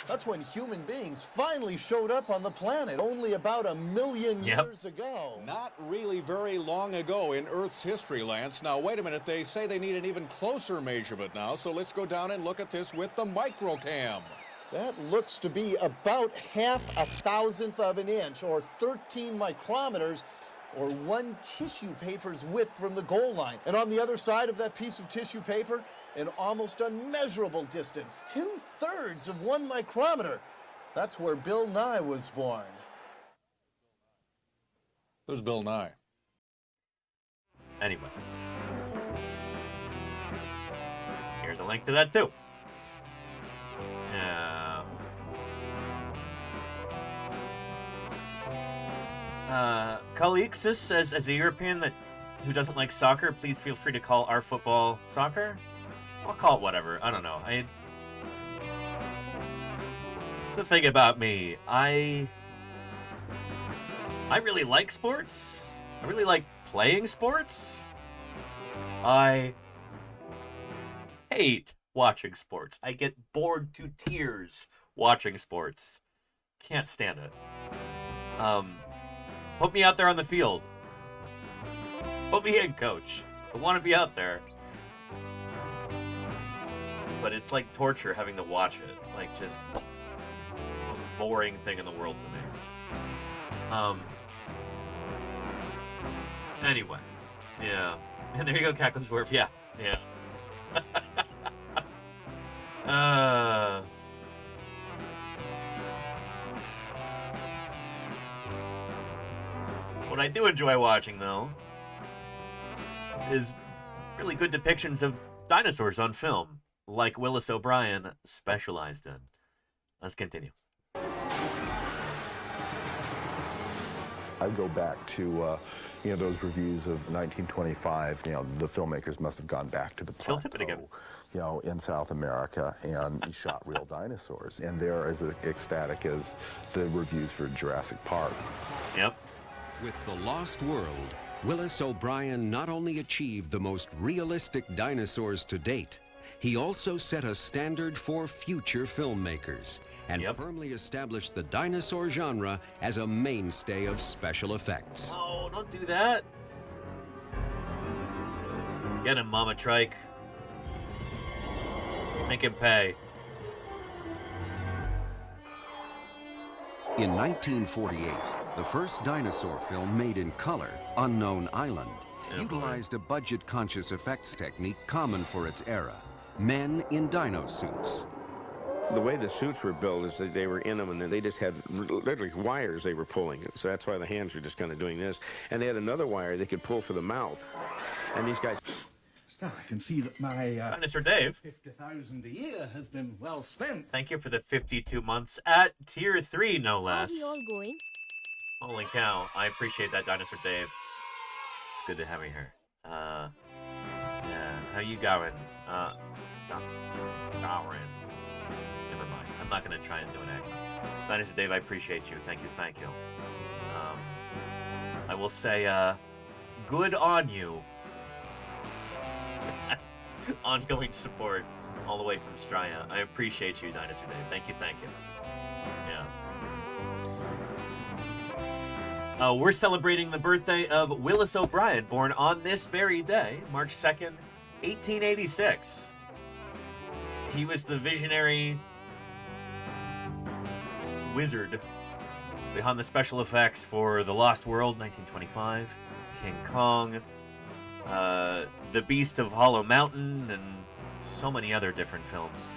That's when human beings finally showed up on the planet, only about 1 million years ago. Not really very long ago in Earth's history, Lance. Now, wait a minute. They say they need an even closer measurement now, so let's go down and look at this with the microcam. That looks to be about 0.5 of an inch, or 13 micrometers, or 1 tissue paper's width from the goal line. And on the other side of that piece of tissue paper, an almost unmeasurable distance, 2/3 of 1 micrometer. That's where Bill Nye was born. Who's Bill Nye? Anyway. Here's a link to that, too. Kalixis says, as a European who doesn't like soccer, please feel free to call our football soccer. I'll call it whatever. I don't know. It's the thing about me. I really like sports. I really like playing sports. I hate watching sports. I get bored to tears watching sports. Can't stand it. Put me out there on the field. Put me in, coach. I want to be out there. But it's like torture having to watch it. Like, just, it's the most boring thing in the world to me. Anyway. Yeah. And there you go, Cacklin's Dwarf. Yeah. Yeah. What I do enjoy watching, though, is really good depictions of dinosaurs on film, like Willis O'Brien specialized in. Let's continue. I go back to, those reviews of 1925. The filmmakers must have gone back to the plateau, in South America and shot real dinosaurs. And they're as ecstatic as the reviews for Jurassic Park. Yep. With The Lost World, Willis O'Brien not only achieved the most realistic dinosaurs to date, he also set a standard for future filmmakers and firmly established the dinosaur genre as a mainstay of special effects. Oh, don't do that. Get him, Mama Trike. Make him pay. In 1948, the first dinosaur film made in color, Unknown Island, utilized a budget-conscious effects technique common for its era. Men in dino suits. The way the suits were built is that they were in them and then they just had literally wires they were pulling. So that's why the hands were just kind of doing this. And they had another wire they could pull for the mouth. And these guys... So I can see that my Dinosaur Dave. 50,000 a year has been well spent. Thank you for the 52 months at Tier 3, no less. Are we all going? Holy cow. I appreciate that, Dinosaur Dave. It's good to have you here. Yeah. How you going? Going. Never mind. I'm not going to try and do an accent. Dinosaur Dave, I appreciate you. Thank you, thank you. I will say, good on you. Ongoing support all the way from Strya. I appreciate you, Dinosaur Dave. Thank you, thank you. Yeah. We're celebrating the birthday of Willis O'Brien, born on this very day, March 2nd, 1886. He was the visionary wizard behind the special effects for The Lost World, 1925, King Kong, The Beast of Hollow Mountain, and so many other different films.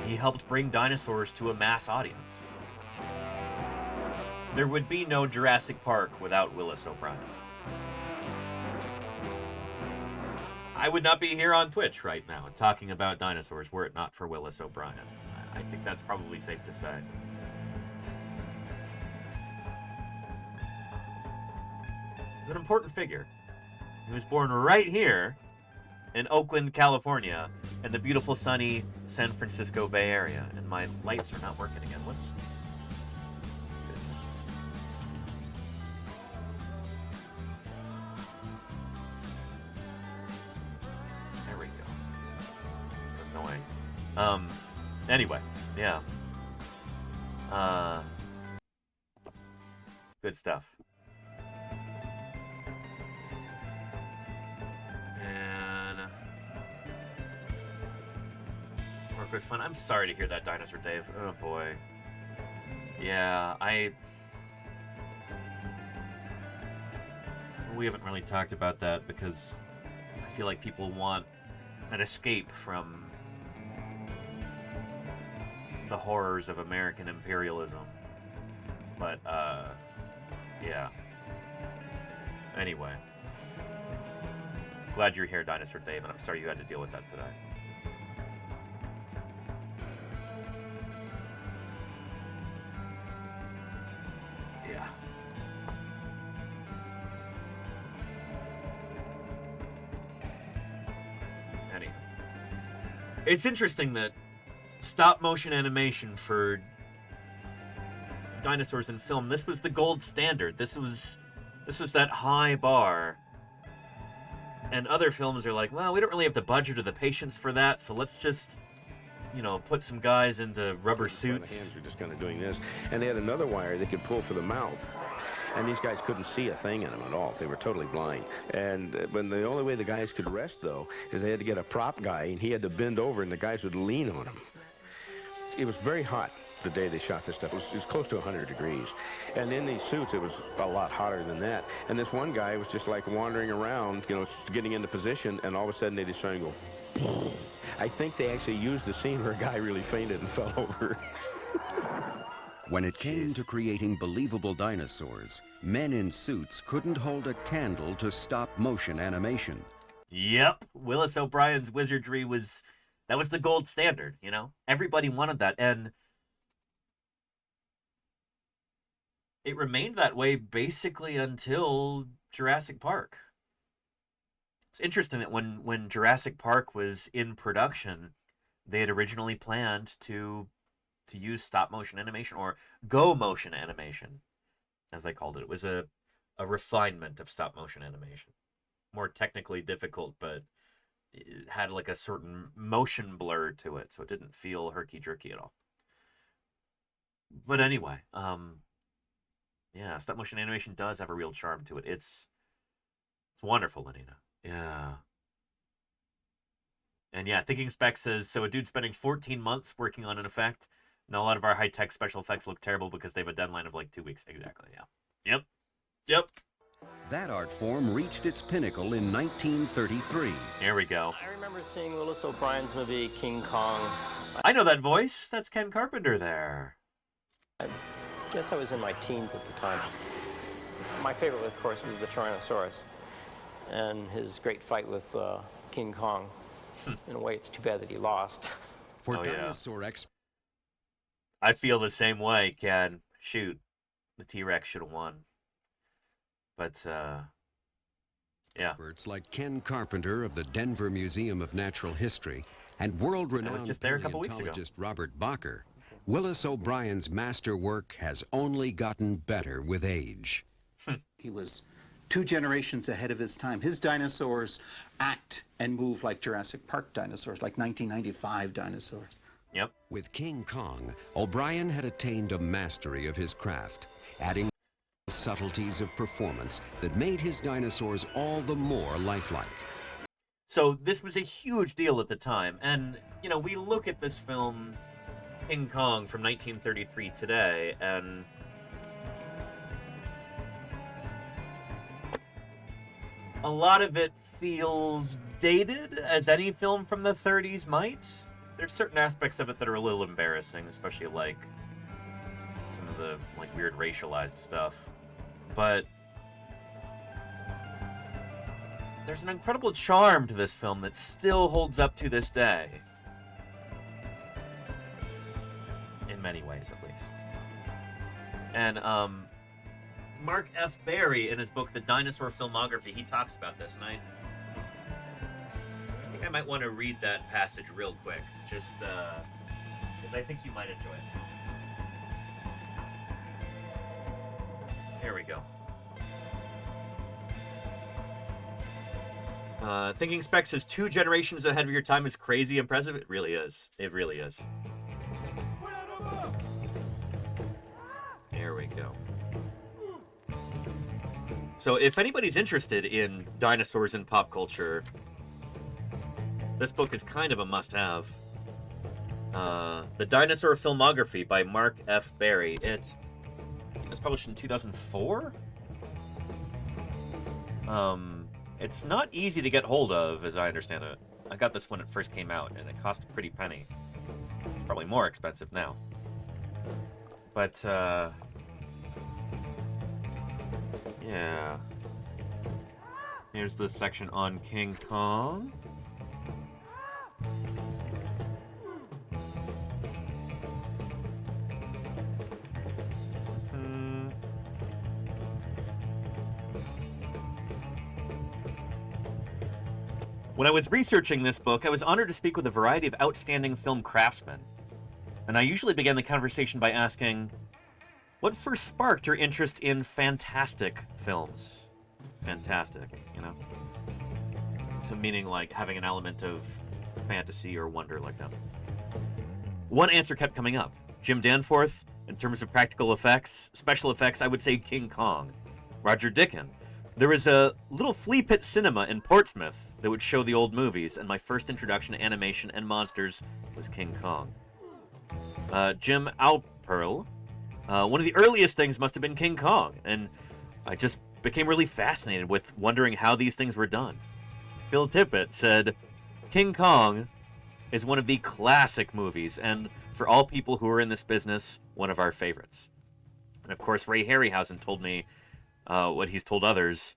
He helped bring dinosaurs to a mass audience. There would be no Jurassic Park without Willis O'Brien. I would not be here on Twitch right now talking about dinosaurs were it not for Willis O'Brien. I think that's probably safe to say. He's an important figure. He was born right here in Oakland, California, in the beautiful, sunny San Francisco Bay Area. And my lights are not working again. What's... Goodness. There we go. It's annoying. Anyway, yeah. Good stuff. Work was fun. I'm sorry to hear that, Dinosaur Dave. Oh boy. Yeah, we haven't really talked about that because I feel like people want an escape from the horrors of American imperialism. But, yeah. Anyway. Glad you're here, Dinosaur Dave, and I'm sorry you had to deal with that today. Yeah. Anyway. It's interesting that stop motion animation for dinosaurs in film, this was the gold standard. This was that high bar. And other films are like, well, we don't really have the budget or the patience for that, so let's just, you know, put some guys into rubber suits. The hands were just kind of doing this. And they had another wire they could pull for the mouth. And these guys couldn't see a thing in them at all. They were totally blind. And when the only way the guys could rest, though, is they had to get a prop guy, and he had to bend over, and the guys would lean on him. It was very hot the day they shot this stuff. It was close to 100 degrees. And in these suits, it was a lot hotter than that. And this one guy was just like wandering around, you know, getting into position, and all of a sudden they just started to go. I think they actually used the scene where a guy really fainted and fell over. When it came to creating believable dinosaurs, men in suits couldn't hold a candle to stop-motion animation. Yep, Willis O'Brien's wizardry was the gold standard, you know? Everybody wanted that, and it remained that way basically until Jurassic Park. It's interesting that when Jurassic Park was in production, they had originally planned to use stop-motion animation, or go-motion animation, as I called it. It was a refinement of stop-motion animation. More technically difficult, but it had like a certain motion blur to it, so it didn't feel herky-jerky at all. But anyway, yeah, stop-motion animation does have a real charm to it. It's wonderful, Lenina. Yeah. And yeah, Thinking Spec says, so a dude spending 14 months working on an effect. Now a lot of our high-tech special effects look terrible because they have a deadline of like 2 weeks. Exactly, yeah. Yep. That art form reached its pinnacle in 1933. Here we go. I remember seeing Willis O'Brien's movie King Kong. I know that voice. That's Ken Carpenter there. I guess I was in my teens at the time. My favorite, of course, was the Tyrannosaurus and his great fight with King Kong. In a way, it's too bad that he lost. For dinosaur experts, I feel the same way, Ken. Shoot, the T-Rex should have won. But, yeah. Experts like Ken Carpenter of the Denver Museum of Natural History and world-renowned paleontologist Robert Bacher, Willis O'Brien's masterwork has only gotten better with age. He was 2 generations ahead of his time. His dinosaurs act and move like Jurassic Park dinosaurs, like 1995 dinosaurs. Yep. With King Kong, O'Brien had attained a mastery of his craft, adding subtleties of performance that made his dinosaurs all the more lifelike. So this was a huge deal at the time, and, you know, we look at this film, King Kong, from 1933 today, and a lot of it feels dated, as any film from the 30s might. There's certain aspects of it that are a little embarrassing, especially like some of the like weird racialized stuff. But there's an incredible charm to this film that still holds up to this day. In many ways, at least. And, Mark F. Berry, in his book, The Dinosaur Filmography, he talks about this, and I think I might want to read that passage real quick, just, because I think you might enjoy it. Here we go. Thinking Specs is 2 generations ahead of your time is crazy impressive. It really is. It really is. There we go. So if anybody's interested in dinosaurs in pop culture, this book is kind of a must-have. The Dinosaur Filmography by Mark F. Berry. It was published in 2004. It's not easy to get hold of, as I understand it. I got this when it first came out, and it cost a pretty penny. It's probably more expensive now. But, yeah. Here's the section on King Kong. When I was researching this book, I was honored to speak with a variety of outstanding film craftsmen. And I usually began the conversation by asking, what first sparked your interest in fantastic films? Fantastic, you know? So meaning like having an element of fantasy or wonder like that. One answer kept coming up. Jim Danforth, in terms of practical effects, special effects, I would say King Kong. Roger Deakins. There was a little flea pit cinema in Portsmouth that would show the old movies, and my first introduction to animation and monsters was King Kong. Jim Alperl. One of the earliest things must have been King Kong, and I just became really fascinated with wondering how these things were done. Bill Tippett said, King Kong is one of the classic movies, and for all people who are in this business, one of our favorites. And of course, Ray Harryhausen told me what he's told others.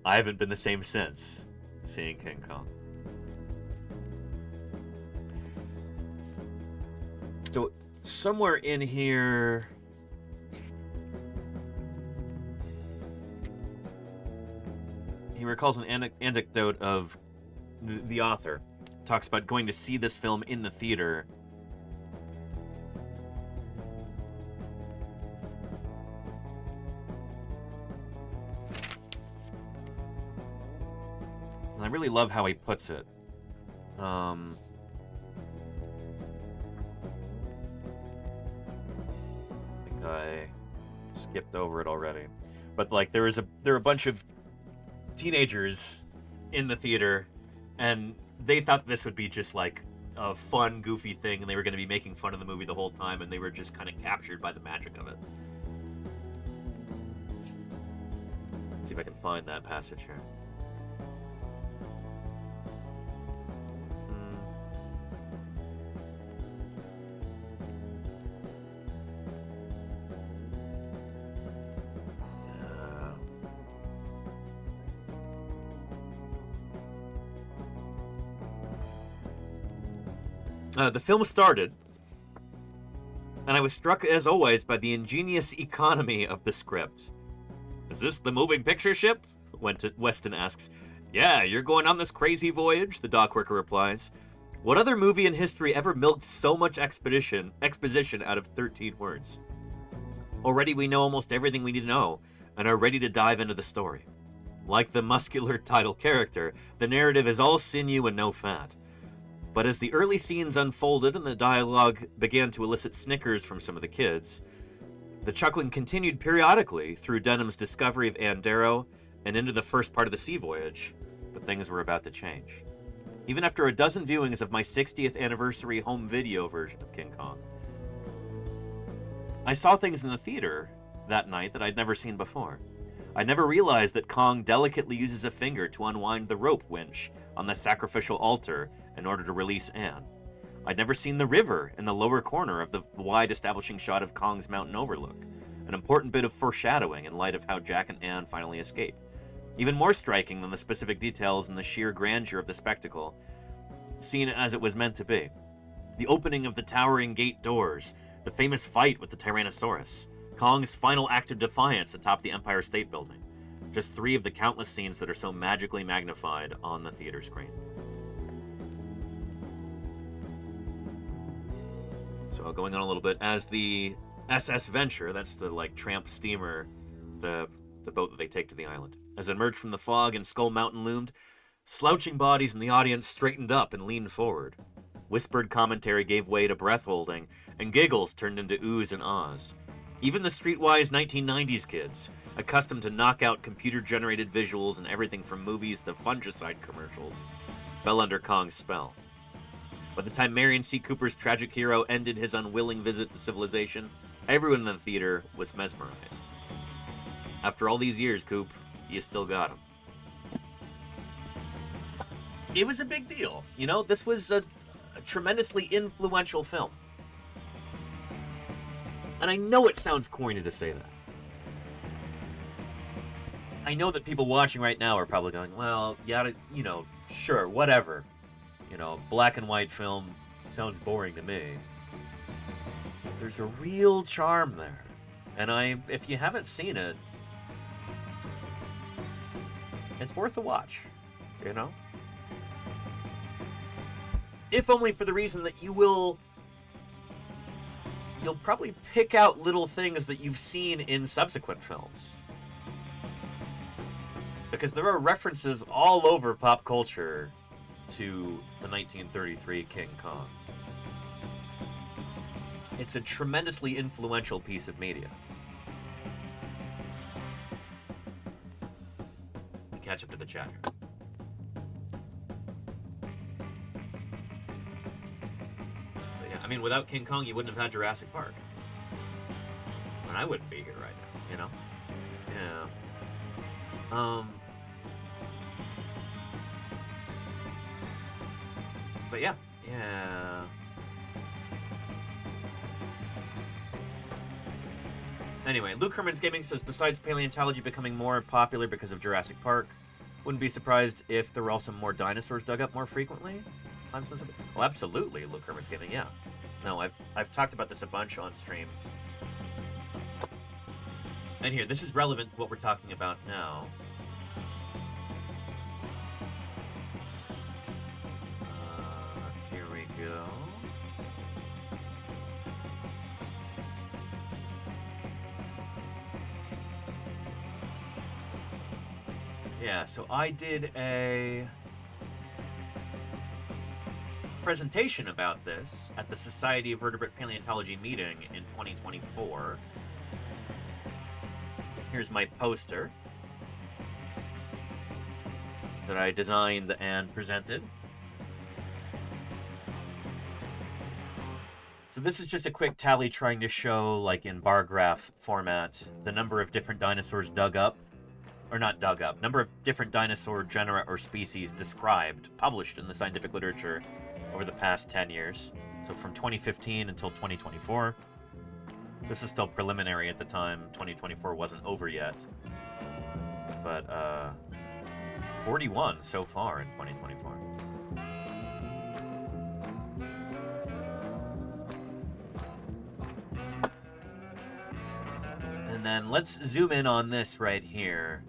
I haven't been the same since seeing King Kong. So somewhere in here, he recalls an anecdote of the author. Talks about going to see this film in the theater. And I really love how he puts it. I think I skipped over it already. But like there are a bunch of teenagers in the theater, and they thought this would be just like a fun, goofy thing, and they were going to be making fun of the movie the whole time, and they were just kind of captured by the magic of it. Let's see if I can find that passage here. The film started, and I was struck, as always, by the ingenious economy of the script. Is this the moving picture ship? Weston asks. Yeah, you're going on this crazy voyage, the dockworker replies. What other movie in history ever milked so much exposition out of 13 words? Already we know almost everything we need to know, and are ready to dive into the story. Like the muscular title character, the narrative is all sinew and no fat. But as the early scenes unfolded and the dialogue began to elicit snickers from some of the kids, the chuckling continued periodically through Denham's discovery of Ann Darrow and into the first part of the sea voyage, but things were about to change. Even after a dozen viewings of my 60th anniversary home video version of King Kong, I saw things in the theater that night that I'd never seen before. I never realized that Kong delicately uses a finger to unwind the rope winch on the sacrificial altar in order to release Anne. I'd never seen the river in the lower corner of the wide establishing shot of Kong's mountain overlook, an important bit of foreshadowing in light of how Jack and Anne finally escape. Even more striking than the specific details and the sheer grandeur of the spectacle, seen as it was meant to be. The opening of the towering gate doors, the famous fight with the Tyrannosaurus, Kong's final act of defiance atop the Empire State Building. Just 3 of the countless scenes that are so magically magnified on the theater screen. So going on a little bit, as the SS Venture, that's the like tramp steamer, the boat that they take to the island, as it emerged from the fog and Skull Mountain loomed, slouching bodies in the audience straightened up and leaned forward. Whispered commentary gave way to breath-holding, and giggles turned into oohs and ahs. Even the streetwise 1990s kids, accustomed to knockout computer-generated visuals and everything from movies to fungicide commercials, fell under Kong's spell. By the time Marion C. Cooper's tragic hero ended his unwilling visit to civilization, everyone in the theater was mesmerized. After all these years, Coop, you still got him. It was a big deal. You know, this was a tremendously influential film. And I know it sounds corny to say that. I know that people watching right now are probably going, well, yeah, you know, sure, whatever. You know, black and white film sounds boring to me. But there's a real charm there. And if you haven't seen it, it's worth a watch, you know? If only for the reason that you'll probably pick out little things that you've seen in subsequent films. Because there are references all over pop culture to the 1933 King Kong. It's a tremendously influential piece of media. Let me catch up to the chat here. But yeah, I mean, without King Kong, you wouldn't have had Jurassic Park. And I wouldn't be here right now, you know? Yeah. But yeah. Anyway, Luke Herman's Gaming says, besides paleontology becoming more popular because of Jurassic Park, wouldn't be surprised if there were also more dinosaurs dug up more frequently? Well, absolutely, Luke Herman's Gaming, yeah. No, I've talked about this a bunch on stream. And here, this is relevant to what we're talking about now. Here we go. Yeah, so I did a presentation about this at the Society of Vertebrate Paleontology meeting in 2024. Here's my poster that I designed and presented. So this is just a quick tally trying to show, like in bar graph format, the number of different dinosaurs dug up, or not dug up, number of different dinosaur genera or species described, published in the scientific literature over the past 10 years. So from 2015 until 2024. This is still preliminary at the time. 2024 wasn't over yet. But 41 so far in 2024. And then let's zoom in on this right here.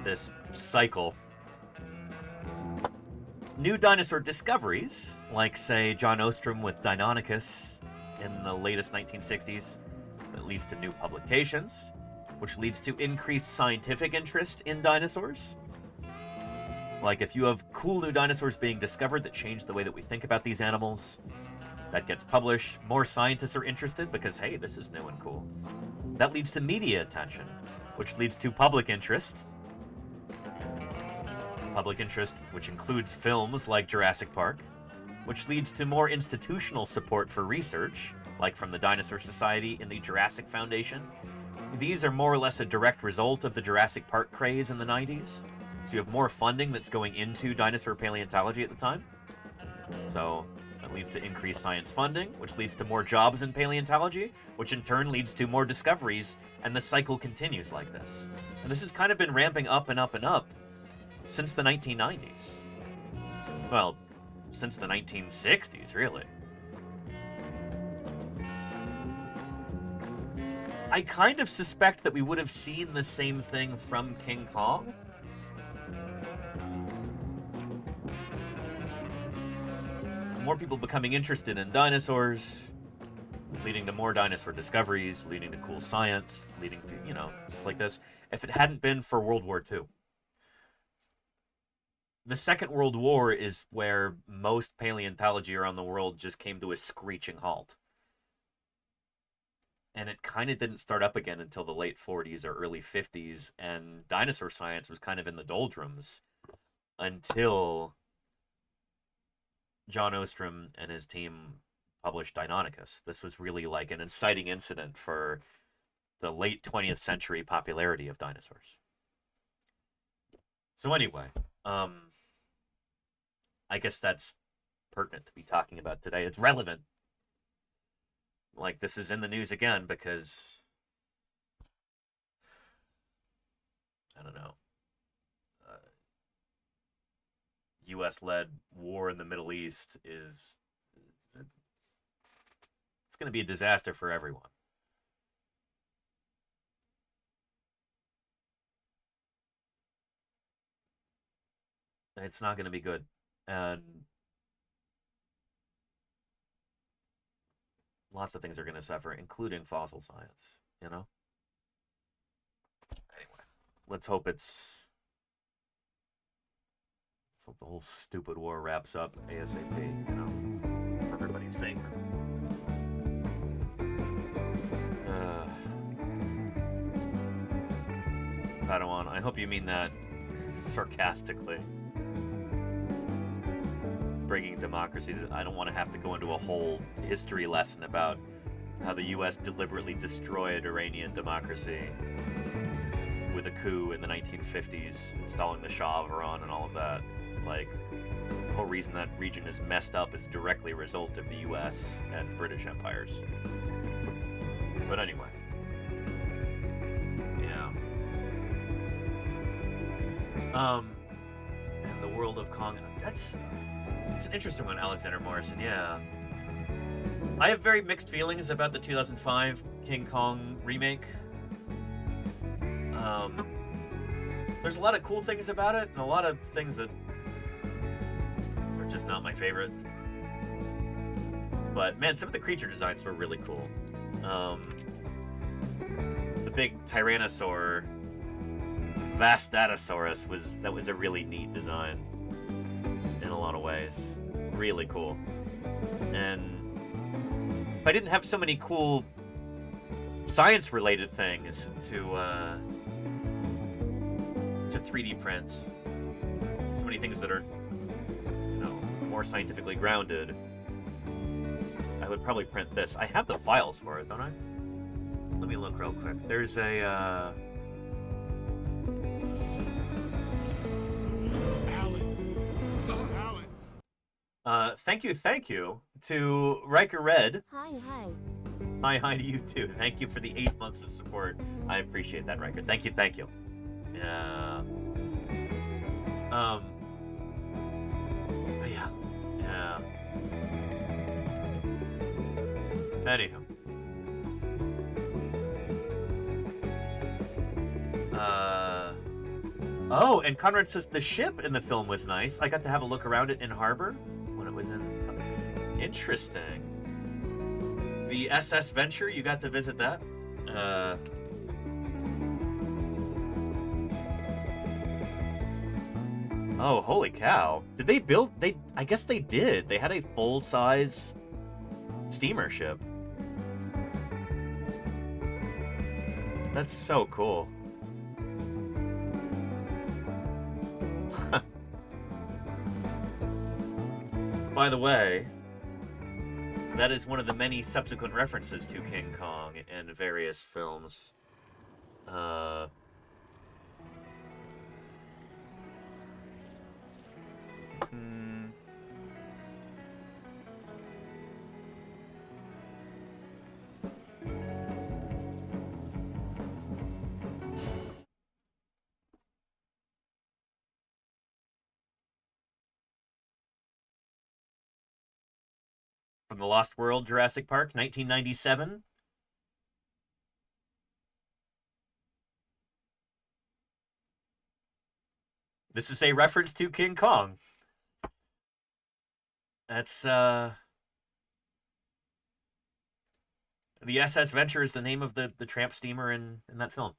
This cycle. New dinosaur discoveries, like say John Ostrom with Deinonychus in the latest 1960s, that leads to new publications, which leads to increased scientific interest in dinosaurs. Like if you have cool new dinosaurs being discovered that change the way that we think about these animals, that gets published, more scientists are interested because, hey, this is new and cool. That leads to media attention, which leads to public interest. Public interest, which includes films like Jurassic Park, which leads to more institutional support for research, like from the Dinosaur Society and the Jurassic Foundation. These are more or less a direct result of the Jurassic Park craze in the 90s. So you have more funding that's going into dinosaur paleontology at the time. So That leads to increased science funding, which leads to more jobs in paleontology, which in turn leads to more discoveries, and the cycle continues like this. And this has kind of been ramping up and up and up since the 1990s. Well, since the 1960s, really. I kind of suspect that we would have seen the same thing from King Kong. More people becoming interested in dinosaurs, leading to more dinosaur discoveries, leading to cool science, leading to, you know, just like this. If it hadn't been for World War II. The Second World War is where most paleontology around the world just came to a screeching halt. And it kind of didn't start up again until the late 40s or early 50s, and dinosaur science was kind of in the doldrums until John Ostrom and his team published Deinonychus. This was really like an inciting incident for the late 20th century popularity of dinosaurs. So anyway, I guess that's pertinent to be talking about today. It's relevant. Like, this is in the news again because, I don't know, U.S.-led war in the Middle East it's going to be a disaster for everyone. It's not going to be good. And lots of things are going to suffer, including fossil science, you know? Anyway, let's hope the whole stupid war wraps up ASAP, you know, for everybody's sake. Padawan, I hope you mean that sarcastically. Bringing democracy to, I don't want to have to go into a whole history lesson about how the U.S. deliberately destroyed Iranian democracy with a coup in the 1950s, installing the Shah of Iran and all of that. Like, the whole reason that region is messed up is directly a result of the U.S. and British empires. But anyway. Yeah. And the world of Kong, it's an interesting one, Alexander Morrison, yeah. I have very mixed feelings about the 2005 King Kong remake. There's a lot of cool things about it, and a lot of things that are just not my favorite. But, man, some of the creature designs were really cool. The big Tyrannosaur, Vastatosaurus, was a really neat design. In a lot of ways. Really cool. And if I didn't have so many cool science-related things to 3D print, so many things that are, you know, more scientifically grounded, I would probably print this. I have the files for it, don't I? Let me look real quick. There's a, thank you to Riker Red. Hi. Hi to you too. Thank you for the 8 months of support. I appreciate that, Riker. Thank you. Yeah. Yeah. Anywho. Oh, and Conrad says the ship in the film was nice. I got to have a look around it in harbor when it was in. Interesting. The SS Venture, you got to visit that? Oh, holy cow. Did they build... I guess they did. They had a full-size steamer ship. That's so cool. By the way, that is one of the many subsequent references to King Kong in various films. The Lost World, Jurassic Park, 1997. This is a reference to King Kong. That's, the SS Venture is the name of the tramp steamer in that film.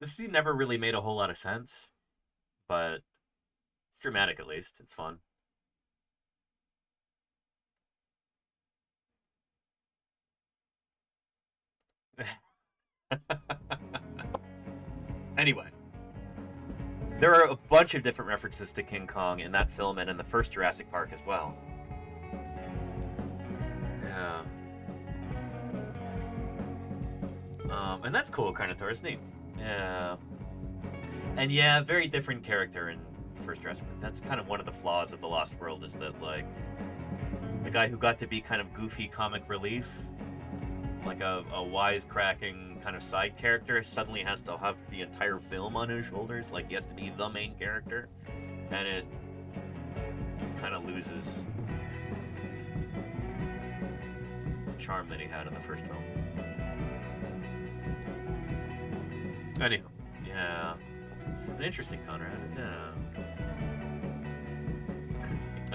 This scene never really made a whole lot of sense, but it's dramatic at least. It's fun. Anyway, there are a bunch of different references to King Kong in that film and in the first Jurassic Park as well. Yeah. And that's cool, Carnotaur. It's neat. Yeah. And yeah, very different character in the first Jurassic Park. That's kind of one of the flaws of The Lost World, is that, like, the guy who got to be kind of goofy comic relief, like a wisecracking kind of side character, suddenly has to have the entire film on his shoulders. Like, he has to be the main character. And it kind of loses the charm that he had in the first film. Anywho, yeah. An interesting Conrad. Yeah.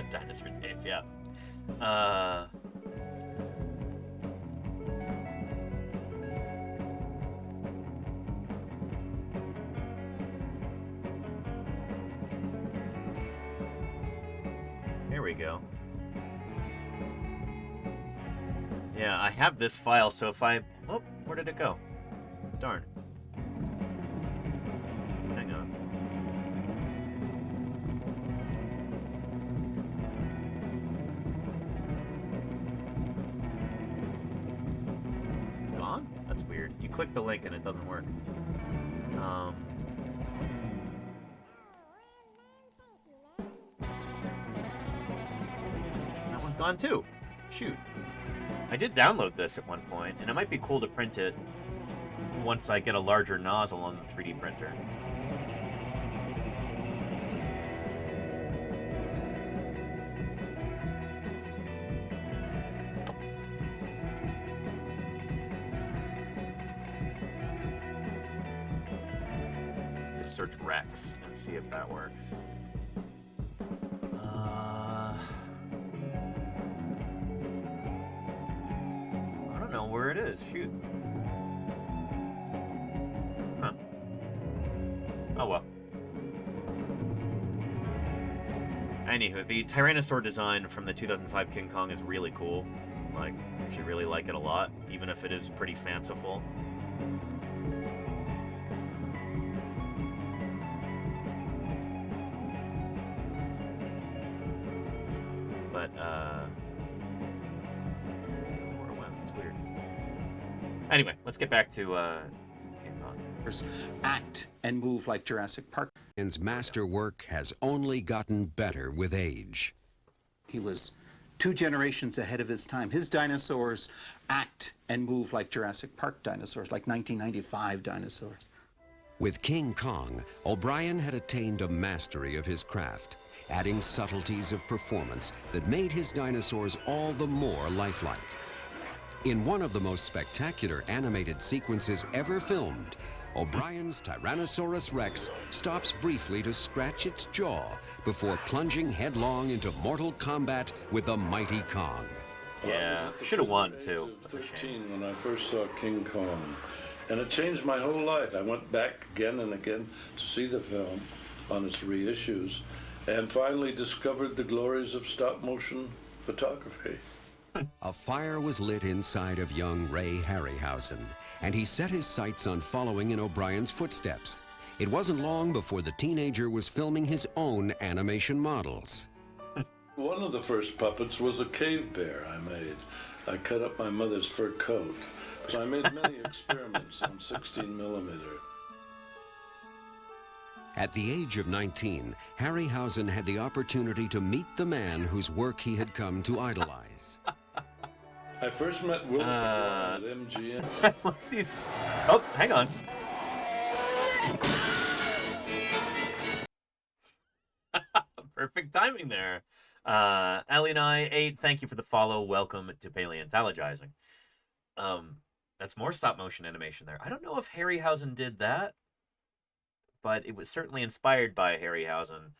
Dinosaur Dave, yeah. Here we go. Yeah, I have this file, so if I... Oh, where did it go? Darn. Hang on. It's gone? That's weird. You click the link and it doesn't work. That one's gone too. Shoot. I did download this at one point, and it might be cool to print it once I get a larger nozzle on the 3D printer. Let's search Rex and see if that works. I don't know where it is. Shoot. Huh. Oh well. Anywho, the Tyrannosaur design from the 2005 King Kong is really cool. Like, I actually really like it a lot, even if it is pretty fanciful. But, where it went, it's weird. Anyway, let's get back to King Kong. Act and move like Jurassic Park. His masterwork has only gotten better with age. He was 2 generations ahead of his time. His dinosaurs act and move like Jurassic Park dinosaurs, like 1995 dinosaurs. With King Kong, O'Brien had attained a mastery of his craft, adding subtleties of performance that made his dinosaurs all the more lifelike. In one of the most spectacular animated sequences ever filmed, O'Brien's Tyrannosaurus Rex stops briefly to scratch its jaw before plunging headlong into mortal combat with the mighty Kong. Yeah, should have won too. That's a shame. 13 when I first saw King Kong, and it changed my whole life. I went back again and again to see the film on its reissues, and finally discovered the glories of stop-motion photography. A fire was lit inside of young Ray Harryhausen, and he set his sights on following in O'Brien's footsteps. It wasn't long before the teenager was filming his own animation models. One of the first puppets was a cave bear I made. I cut up my mother's fur coat. So I made many experiments on 16 millimeter. At the age of 19, Harryhausen had the opportunity to meet the man whose work he had come to idolize. I first met Willis O'Brien at MGM. These... Oh, hang on. Perfect timing there. Ellie and I, 8, thank you for the follow. Welcome to Paleontologizing. That's more stop motion animation there. I don't know if Harryhausen did that, but it was certainly inspired by Harryhausen,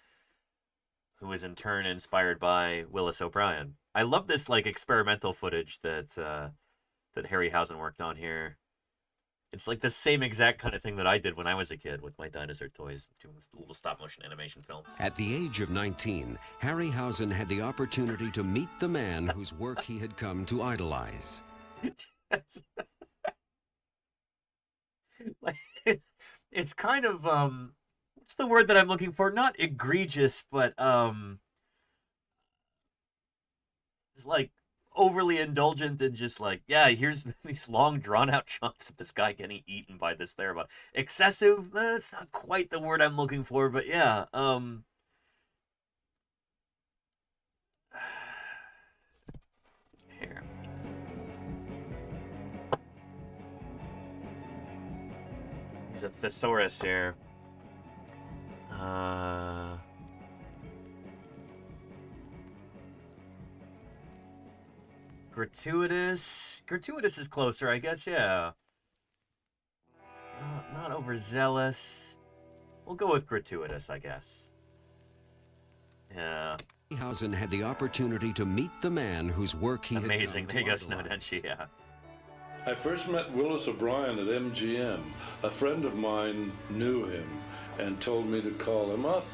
who was in turn inspired by Willis O'Brien. I love this like experimental footage that that Harryhausen worked on here. It's like the same exact kind of thing that I did when I was a kid with my dinosaur toys, doing little stop motion animation films. At the age of 19, Harryhausen had the opportunity to meet the man whose work he had come to idolize. It's kind of what's the word that I'm looking for? Not egregious, but it's like overly indulgent and just like, yeah, here's these long drawn out shots of this guy getting eaten by this theropod. Excessive, that's not quite the word I'm looking for, but yeah, here. He's a thesaurus here. Gratuitous. Gratuitous is closer, I guess, yeah. Not overzealous. We'll go with gratuitous, I guess. Yeah. Harryhausen had the opportunity to meet the man whose work he Amazing. had come to There you go, idolize. Snowdenshi, yeah. I first met Willis O'Brien at MGM. A friend of mine knew him and told me to call him up.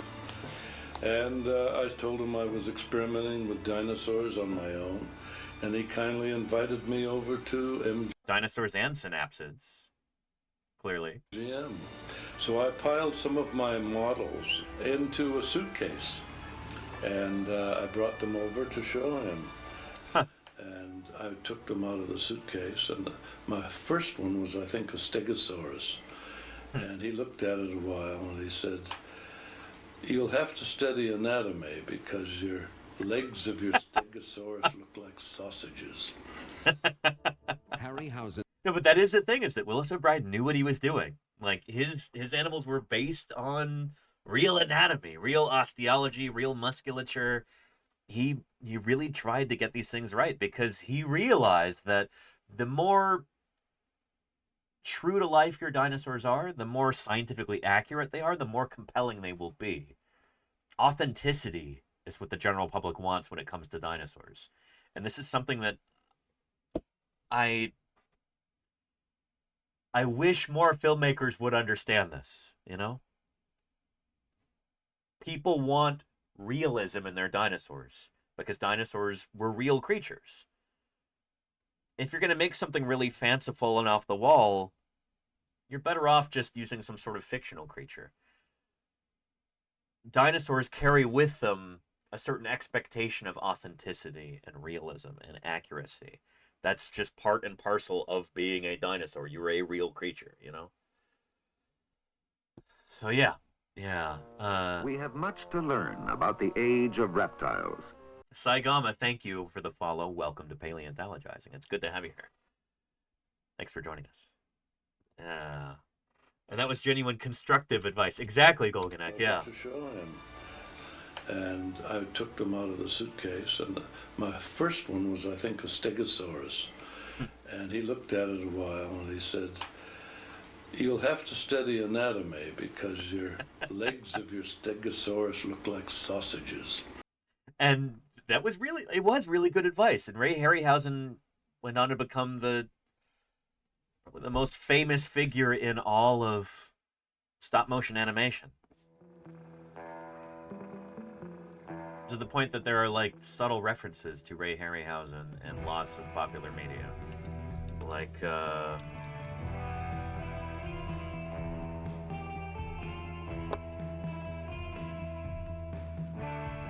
And I told him I was experimenting with dinosaurs on my own, and he kindly invited me over to MGM. Dinosaurs and synapsids, clearly. So I piled some of my models into a suitcase, and I brought them over to show him. And I took them out of the suitcase, and my first one was, I think, a Stegosaurus. And he looked at it a while, and he said, "You'll have to study anatomy because your legs of your Stegosaurus look like sausages." Harryhausen. No, but that is the thing, is that Willis O'Brien knew what he was doing. Like, his animals were based on real anatomy, real osteology, real musculature. He really tried to get these things right because he realized that the more true to life your dinosaurs are, the more scientifically accurate they are, the more compelling they will be. Authenticity is what the general public wants when it comes to dinosaurs. And this is something that I wish more filmmakers would understand this, you know? People want realism in their dinosaurs because dinosaurs were real creatures. If you're going to make something really fanciful and off the wall, you're better off just using some sort of fictional creature. Dinosaurs carry with them a certain expectation of authenticity and realism and accuracy. That's just part and parcel of being a dinosaur. You're a real creature, you know? So yeah. We have much to learn about the age of reptiles. Saigama, thank you for the follow. Welcome to Paleontologizing. It's good to have you here. Thanks for joining us. And that was genuine constructive advice. Exactly, Golganek, yeah. To show him. And I took them out of the suitcase, and my first one was, I think, a Stegosaurus. And he looked at it a while, and he said, "You'll have to study anatomy because your legs of your Stegosaurus look like sausages." And it was really good advice. And Ray Harryhausen went on to become probably the most famous figure in all of stop motion animation. To the point that there are like subtle references to Ray Harryhausen in lots of popular media. Like,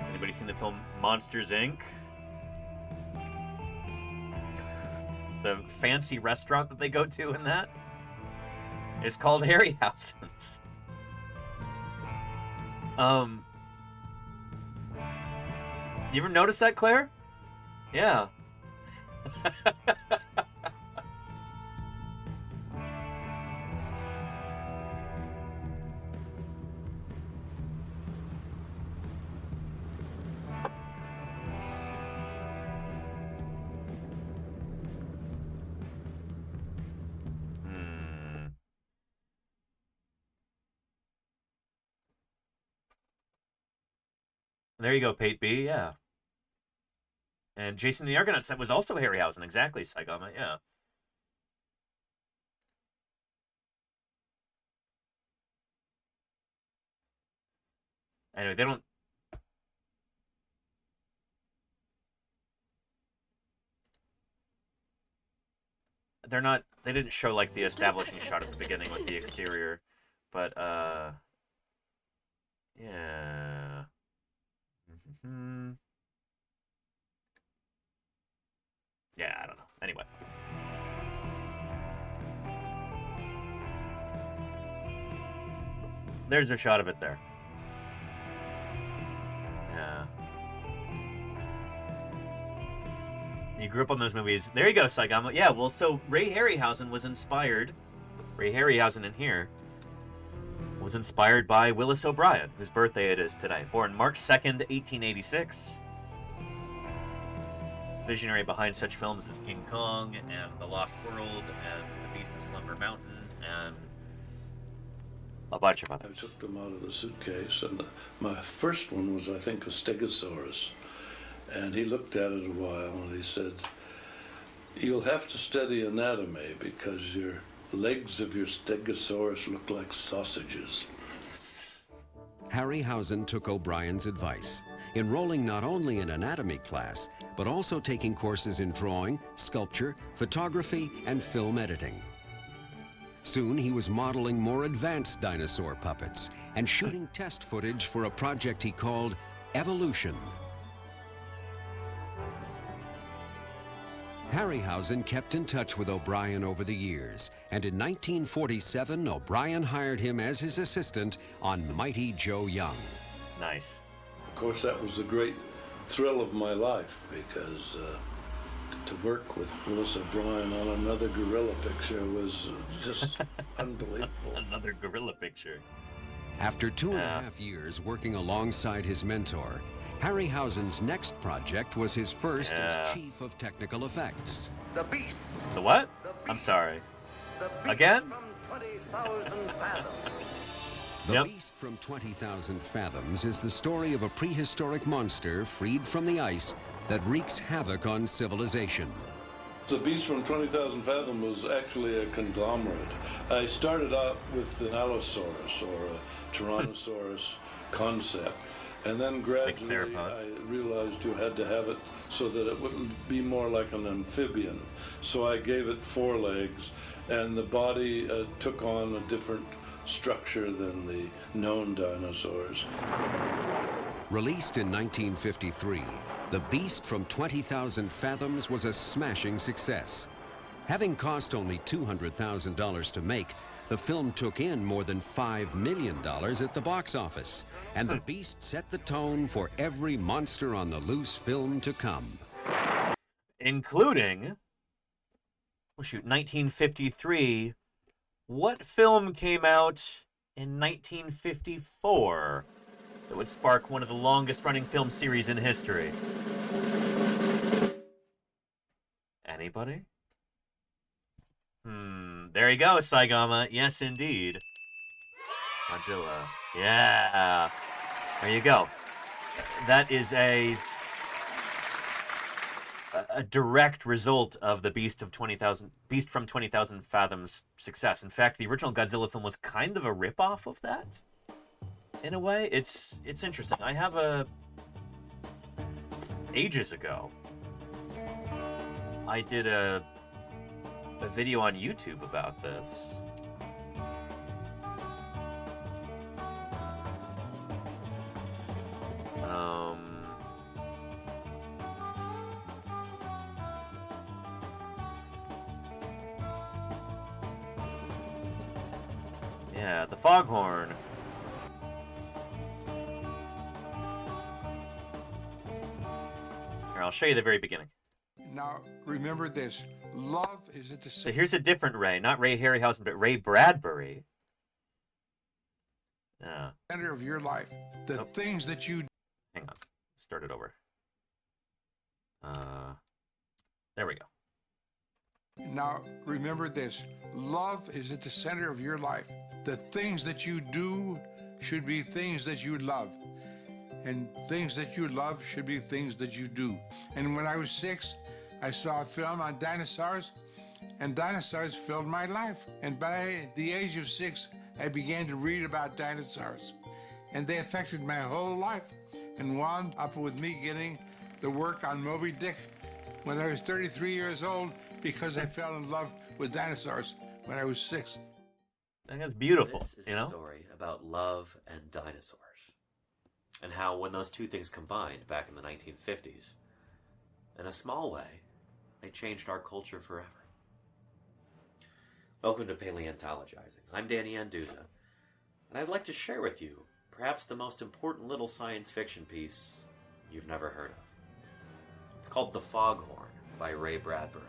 anybody seen the film Monsters, Inc.? The fancy restaurant that they go to in that is called Harryhausen's. You ever notice that, Claire? Yeah. There you go, Pate B, yeah. And Jason the Argonaut was also Harryhausen, exactly, Saigama, yeah. Anyway, they don't... They're not... They didn't show, like, the establishing shot at the beginning with the exterior. But, yeah... Yeah, I don't know. Anyway. There's a shot of it there. Yeah. You grew up on those movies. There you go, Saigama. Yeah, well, so Ray Harryhausen was inspired. Ray Harryhausen in here was inspired by Willis O'Brien, whose birthday it is today. Born March 2nd, 1886. Visionary behind such films as King Kong and The Lost World and The Beast of Slumber Mountain and a bunch of others. I took them out of the suitcase, and my first one was, I think, a Stegosaurus. And he looked at it a while and he said, "You'll have to study anatomy because your legs of your Stegosaurus look like sausages." Harryhausen took O'Brien's advice, enrolling not only in anatomy class, but also taking courses in drawing, sculpture, photography, and film editing. Soon he was modeling more advanced dinosaur puppets and shooting test footage for a project he called Evolution. Harryhausen kept in touch with O'Brien over the years, and in 1947, O'Brien hired him as his assistant on Mighty Joe Young. Nice. Of course, that was the great thrill of my life, because to work with Willis O'Brien on another gorilla picture was just unbelievable. Another gorilla picture. After 2.5 years working alongside his mentor, Harryhausen's next project was his first as chief of technical effects. The Beast. The what? I'm sorry. Again? The Beast from 20,000 Fathoms is the story of a prehistoric monster freed from the ice that wreaks havoc on civilization. The Beast from 20,000 Fathoms was actually a conglomerate. I started out with an Allosaurus or a Tyrannosaurus concept. And then gradually I realized you had to have it so that it wouldn't be more like an amphibian. So I gave it 4 legs, and the body took on a different structure than the known dinosaurs. Released in 1953, The Beast from 20,000 Fathoms was a smashing success. Having cost only $200,000 to make, the film took in more than $5 million at the box office, and The Beast set the tone for every Monster on the Loose film to come. Including, 1953. What film came out in 1954 that would spark one of the longest-running film series in history? Anybody? There you go, Saigama. Yes, indeed. Godzilla. Yeah. There you go. That is a direct result of the Beast from 20,000 Fathoms success. In fact, the original Godzilla film was kind of a rip-off of that. In a way, it's interesting. I have ages ago, I did a video on YouTube about this. Yeah, the foghorn. Here, I'll show you the very beginning. Now, remember this. Love is at the So here's a different Ray, not Ray Harryhausen, but Ray Bradbury. center of your life. The things that you... Hang on. Start it over. There we go. Now, remember this. Love is at the center of your life. The things that you do should be things that you love. And things that you love should be things that you do. And when I was 6, I saw a film on dinosaurs, and dinosaurs filled my life. And by the age of 6, I began to read about dinosaurs. And they affected my whole life, and wound up with me getting the work on Moby Dick when I was 33 years old, because I fell in love with dinosaurs when I was 6. I think that's beautiful, This is you know? a story about love and dinosaurs. And how when those two things combined back in the 1950s, in a small way, they changed our culture forever. Welcome to Paleontologizing. I'm Danny Anduza, and I'd like to share with you perhaps the most important little science fiction piece you've never heard of. It's called The Foghorn by Ray Bradbury.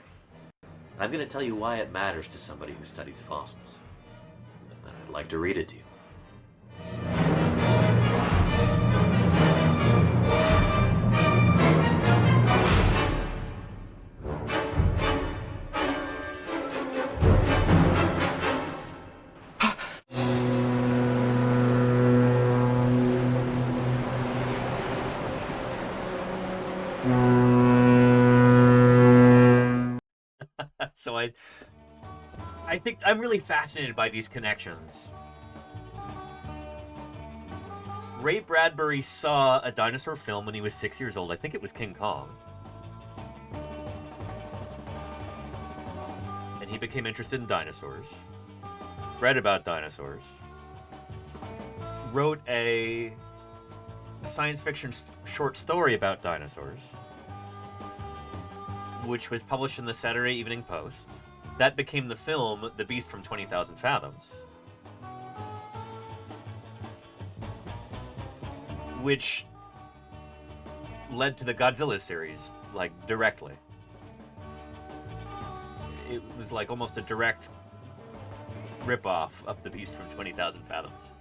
And I'm going to tell you why it matters to somebody who studies fossils. And I'd like to read it to you. So I think I'm really fascinated by these connections. Ray Bradbury saw a dinosaur film when he was 6 years old. I think it was King Kong. And he became interested in dinosaurs. Read about dinosaurs. Wrote a science fiction short story about dinosaurs, which was published in the Saturday Evening Post. That became the film The Beast from 20,000 Fathoms, which led to the Godzilla series, like, directly. It was like almost a direct ripoff of The Beast from 20,000 Fathoms.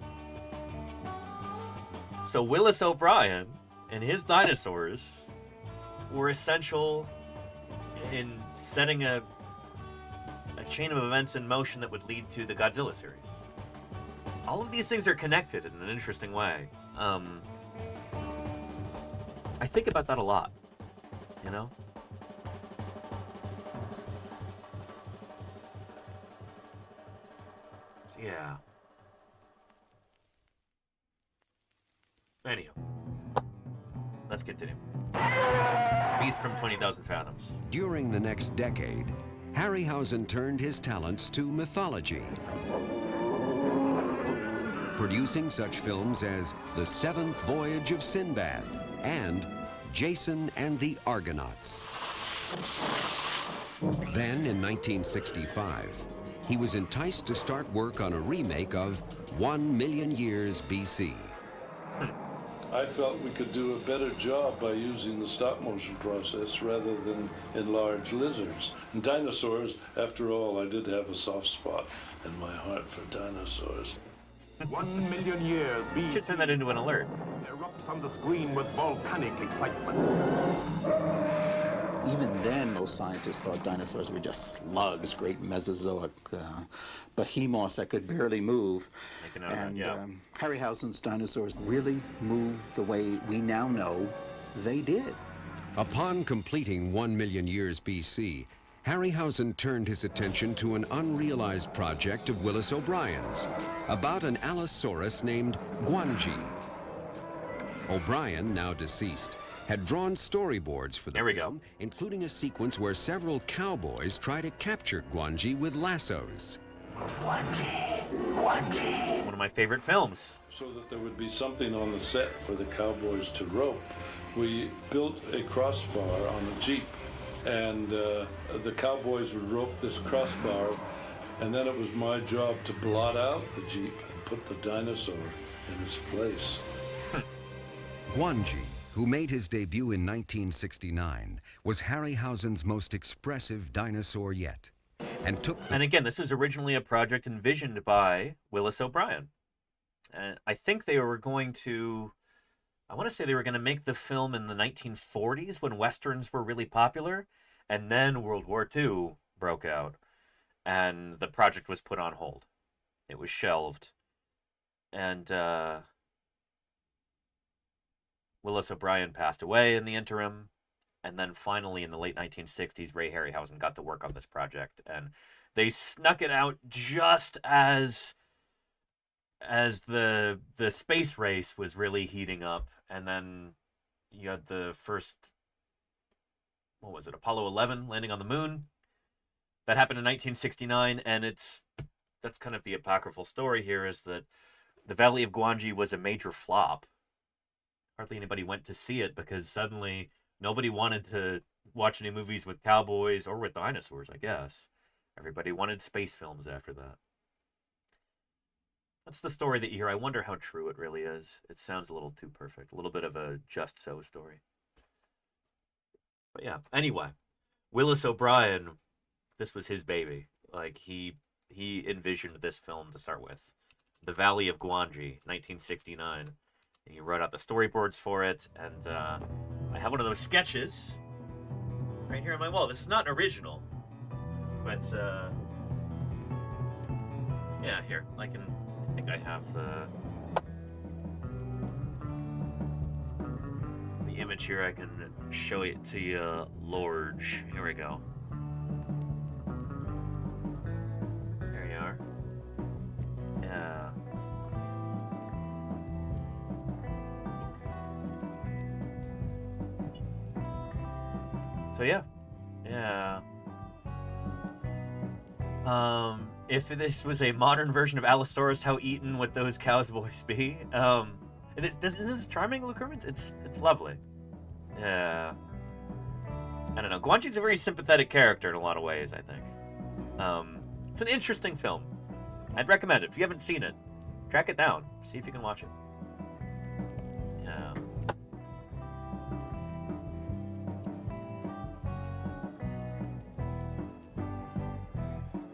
So Willis O'Brien and his dinosaurs were essential in setting a chain of events in motion that would lead to the Godzilla series. All of these things are connected in an interesting way. I think about that a lot, you know? So, yeah. Anyhow, let's continue. Beast from 20,000 Fathoms. During the next decade, Harryhausen turned his talents to mythology, producing such films as The Seventh Voyage of Sinbad and Jason and the Argonauts. Then, in 1965, he was enticed to start work on a remake of 1 Million Years BC. I felt we could do a better job by using the stop-motion process rather than enlarge lizards. And dinosaurs, after all, I did have a soft spot in my heart for dinosaurs. 1 million years BC. Should turn that into an alert. Erupts on the screen with volcanic excitement. Even then, most scientists thought dinosaurs were just slugs, great Mesozoic behemoths that could barely move. And Harryhausen's dinosaurs really moved the way we now know they did. Upon completing 1 Million Years BC, Harryhausen turned his attention to an unrealized project of Willis O'Brien's about an Allosaurus named Guanji. O'Brien, now deceased, had drawn storyboards for the film, including a sequence where several cowboys try to capture Guanji with lassos. One of my favorite films. So that there would be something on the set for the cowboys to rope, we built a crossbar on a Jeep, and the cowboys would rope this crossbar And then it was my job to blot out the Jeep and put the dinosaur in its place. Guanji, who made his debut in 1969, was Harryhausen's most expressive dinosaur yet, and took... And again, this is originally a project envisioned by Willis O'Brien. And I think they were going to... I want to say they were going to make the film in the 1940s when Westerns were really popular, and then World War II broke out, and the project was put on hold. It was shelved. And Willis O'Brien passed away in the interim, and then finally in the late 1960s, Ray Harryhausen got to work on this project, and they snuck it out just as the space race was really heating up, and then you had the first, what was it, Apollo 11 landing on the moon. That happened in 1969, and that's kind of the apocryphal story here, is that the Valley of Guanji was a major flop. Hardly anybody went to see it because suddenly nobody wanted to watch any movies with cowboys or with dinosaurs, I guess. Everybody wanted space films after that. That's the story that you hear. I wonder how true it really is. It sounds a little too perfect. A little bit of a just so story. But yeah, anyway. Willis O'Brien, this was his baby. Like, he envisioned this film to start with. The Valley of Guanji, 1969. He wrote out the storyboards for it, and I have one of those sketches right here on my wall. This is not an original, but yeah, here, I think I have the image here. I can show it to you large. Here we go. There you are. Yeah. So yeah. If this was a modern version of Allosaurus, how eaten would those cowboys be? Is this charming, Luke Hermans? It's lovely. Yeah. I don't know. Guanji's a very sympathetic character in a lot of ways, I think. It's an interesting film. I'd recommend it. If you haven't seen it, track it down. See if you can watch it. Yeah.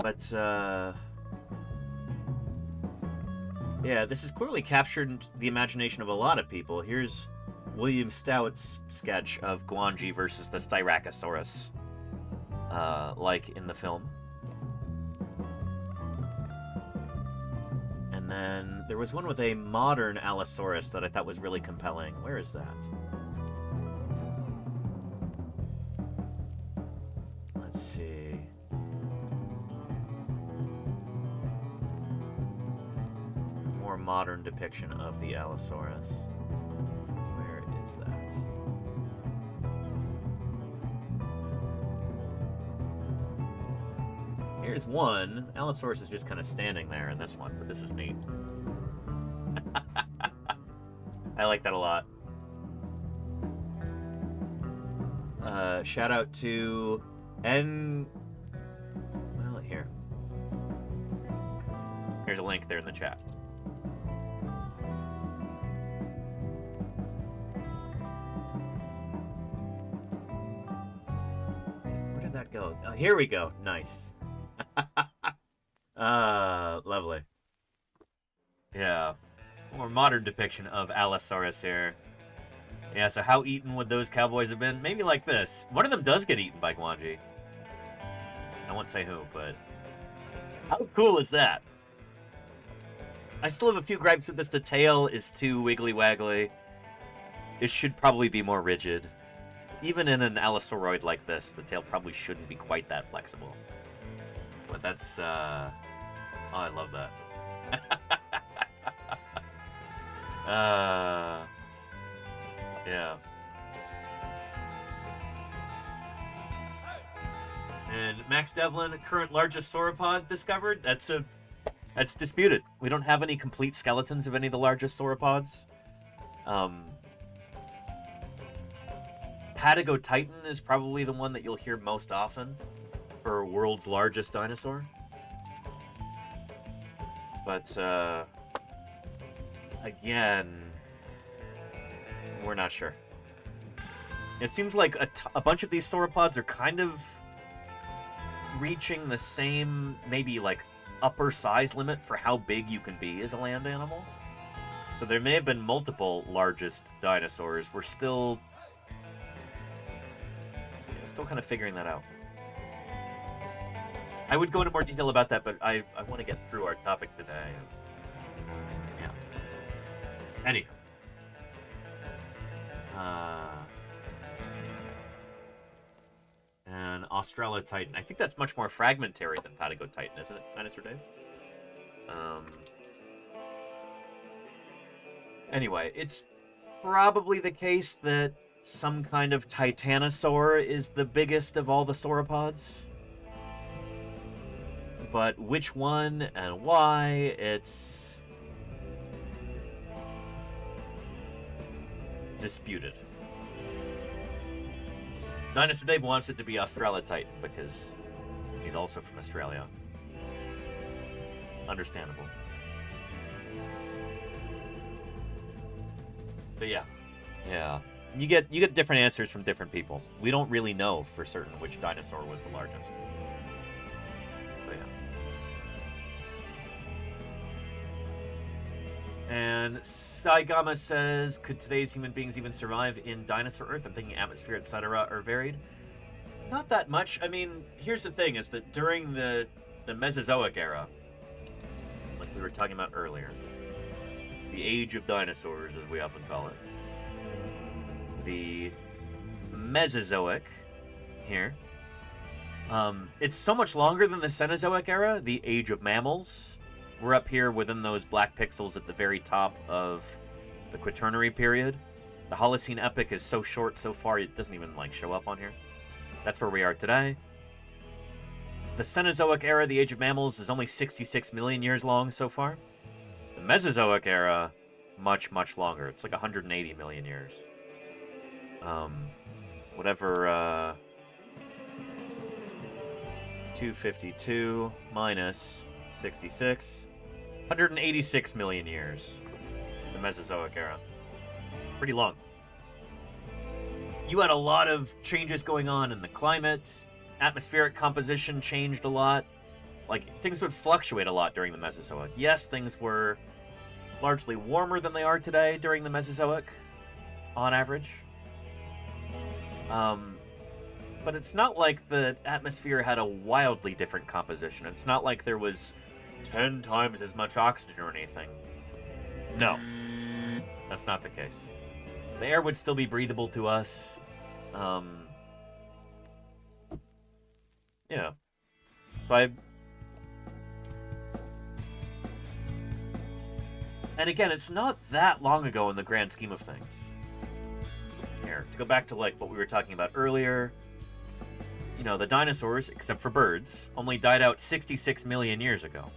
But, yeah, this has clearly captured the imagination of a lot of people. Here's William Stout's sketch of Guanji versus the Styracosaurus, like in the film. And then there was one with a modern Allosaurus that I thought was really compelling. Where is that? Let's see. More modern depiction of the Allosaurus. Where is that? Here's one. Allosaurus is just kind of standing there in this one, but this is neat. I like that a lot. Shout out to well, here. Here's a link there in the chat. Where did that go? Oh, here we go. Nice. Lovely. Yeah. More modern depiction of Allosaurus here. Yeah, so how eaten would those cowboys have been? Maybe like this. One of them does get eaten by Guanji. I won't say who, but how cool is that? I still have a few gripes with this. The tail is too wiggly-waggly. It should probably be more rigid. Even in an Allosauroid like this, the tail probably shouldn't be quite that flexible. But that's, oh, I love that. Yeah. And Max Devlin, current largest sauropod discovered. That's disputed. We don't have any complete skeletons of any of the largest sauropods. Patagotitan is probably the one that you'll hear most often for world's largest dinosaur. But, again, we're not sure. It seems like a bunch of these sauropods are kind of reaching the same, maybe, like, upper size limit for how big you can be as a land animal. So there may have been multiple largest dinosaurs. We're still kind of figuring that out. I would go into more detail about that, but I want to get through our topic today. Yeah. Anyway. And Australotitan. I think that's much more fragmentary than Patagotitan, isn't it, Dinosaur Dave? Anyway, it's probably the case that some kind of titanosaur is the biggest of all the sauropods. But which one and why, it's disputed. Dinosaur Dave wants it to be Australotitan because he's also from Australia. Understandable. But yeah. You get different answers from different people. We don't really know for certain which dinosaur was the largest. So yeah. And Saigama says, could today's human beings even survive in dinosaur Earth? I'm thinking atmosphere, etc. are varied. Not that much. I mean, here's the thing, is that during the Mesozoic era, like we were talking about earlier, the age of dinosaurs, as we often call it, the Mesozoic here, it's so much longer than the Cenozoic era, the age of mammals. We're up here within those black pixels at the very top of the Quaternary period. The Holocene epoch is so short so far, it doesn't even, like, show up on here. That's where we are today. The Cenozoic era, the age of mammals, is only 66 million years long so far. The Mesozoic era, much, much longer. It's like 180 million years. Whatever, 252 minus 66, 186 million years, the Mesozoic era. Pretty long. You had a lot of changes going on in the climate. Atmospheric composition changed a lot. Like, things would fluctuate a lot during the Mesozoic. Yes, things were largely warmer than they are today during the Mesozoic, on average. But it's not like the atmosphere had a wildly different composition. It's not like there was 10 times as much oxygen or anything. No, that's not the case. The air would still be breathable to us. Yeah. So and again, it's not that long ago in the grand scheme of things. Here, to go back to like what we were talking about earlier, you know, the dinosaurs, except for birds, only died out 66 million years ago.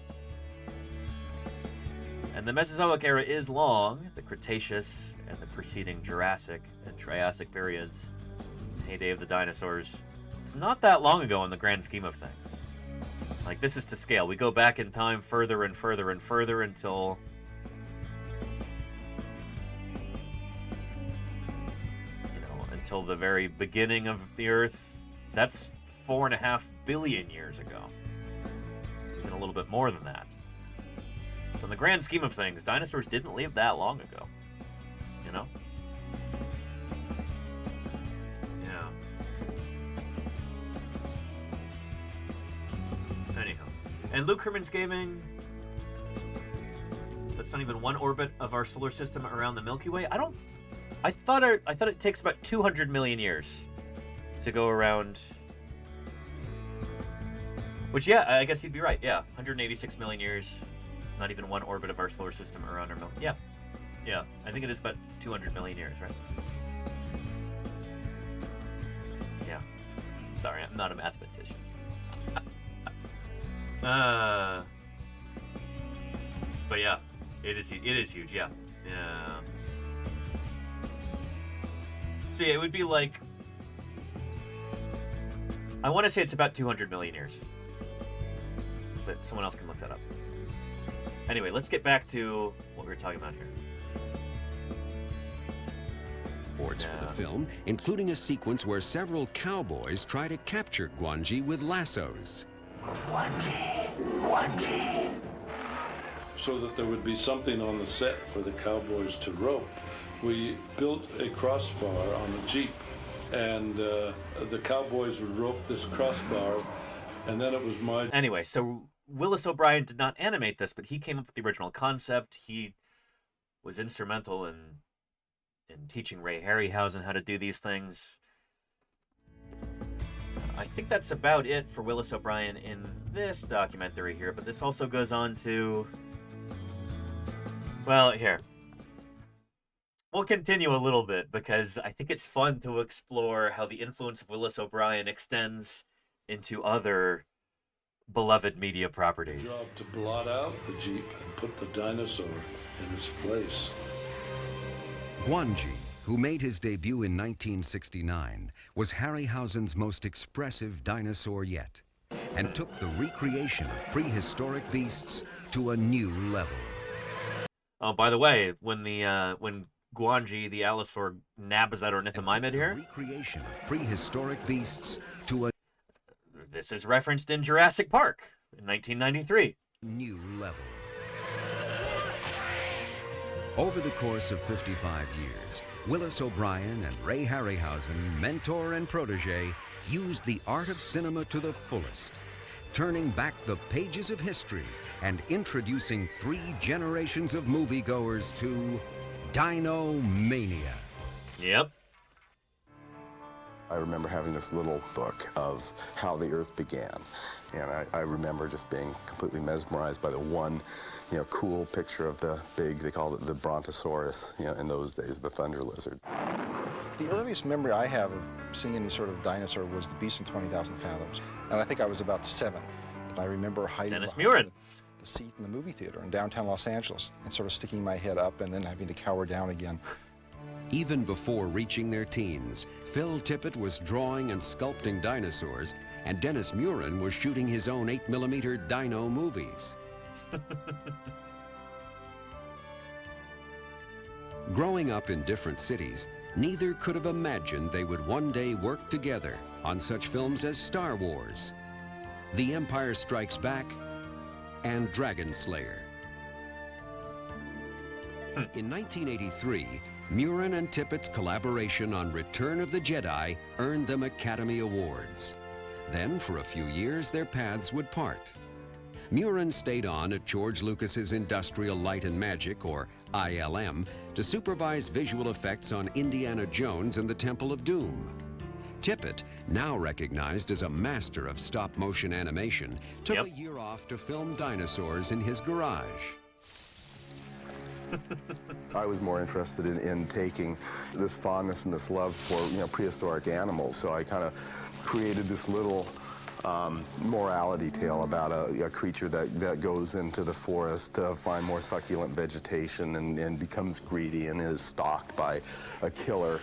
And the Mesozoic era is long, the Cretaceous and the preceding Jurassic and Triassic periods, the heyday of the dinosaurs. It's not that long ago in the grand scheme of things. Like, this is to scale. We go back in time further and further and further until... until the very beginning of the Earth. That's 4.5 billion years ago. Even a little bit more than that. So in the grand scheme of things, dinosaurs didn't live that long ago. You know? Yeah. Anyhow. And Luke Herman's Gaming... That's not even one orbit of our solar system around the Milky Way. I thought it takes about 200 million years to go around. Which, yeah, I guess you'd be right. Yeah, 186 million years. Not even one orbit of our solar system around our Milky Way. Yeah. I think it is about 200 million years, right? Yeah. Sorry, I'm not a mathematician. But yeah, it is huge. Yeah. Yeah. So yeah, it would be like, I want to say it's about 200 million years. But someone else can look that up. Anyway, let's get back to what we were talking about here. Awards for the film, including a sequence where several cowboys try to capture Guanji with lassos. Guanji. So that there would be something on the set for the cowboys to rope, we built a crossbar on a Jeep, and the cowboys would rope this crossbar, and then it was my... Anyway, so Willis O'Brien did not animate this, but he came up with the original concept. He was instrumental in teaching Ray Harryhausen how to do these things. I think that's about it for Willis O'Brien in this documentary here, but this also goes on to... Well, here. We'll continue a little bit, because I think it's fun to explore how the influence of Willis O'Brien extends into other beloved media properties. Job to blot out the Jeep and put the dinosaur in its place. Guanji, who made his debut in 1969, was Harryhausen's most expressive dinosaur yet, and took the recreation of prehistoric beasts to a new level. Oh, by the way, when Guanji, the Allosaur, nabs that ornithomimid here, recreation of prehistoric beasts to a... This is referenced in Jurassic Park in 1993. New level. Over the course of 55 years, Willis O'Brien and Ray Harryhausen, mentor and protege, used the art of cinema to the fullest, turning back the pages of history and introducing 3 generations of moviegoers to Dino-mania. Yep. I remember having this little book of how the Earth began, and I remember just being completely mesmerized by the one, cool picture of the big, they called it the Brontosaurus, in those days, the thunder lizard. The earliest memory I have of seeing any sort of dinosaur was the Beast in 20,000 Fathoms, and I think I was about 7. And I remember hiding Dennis behind Muren. the seat in the movie theater in downtown Los Angeles and sort of sticking my head up and then having to cower down again. Even before reaching their teens, Phil Tippett was drawing and sculpting dinosaurs, and Dennis Muren was shooting his own 8mm dino movies. Growing up in different cities, neither could have imagined they would one day work together on such films as Star Wars, The Empire Strikes Back, and Dragon Slayer. In 1983, Muren and Tippett's collaboration on Return of the Jedi earned them Academy Awards. Then, for a few years, their paths would part. Muren stayed on at George Lucas's Industrial Light and Magic, or ILM, to supervise visual effects on Indiana Jones and the Temple of Doom. Tippett, now recognized as a master of stop-motion animation, took a year off to film dinosaurs in his garage. I was more interested in taking this fondness and this love for prehistoric animals, so I kind of created this little morality tale about a creature that goes into the forest to find more succulent vegetation and becomes greedy and is stalked by a killer.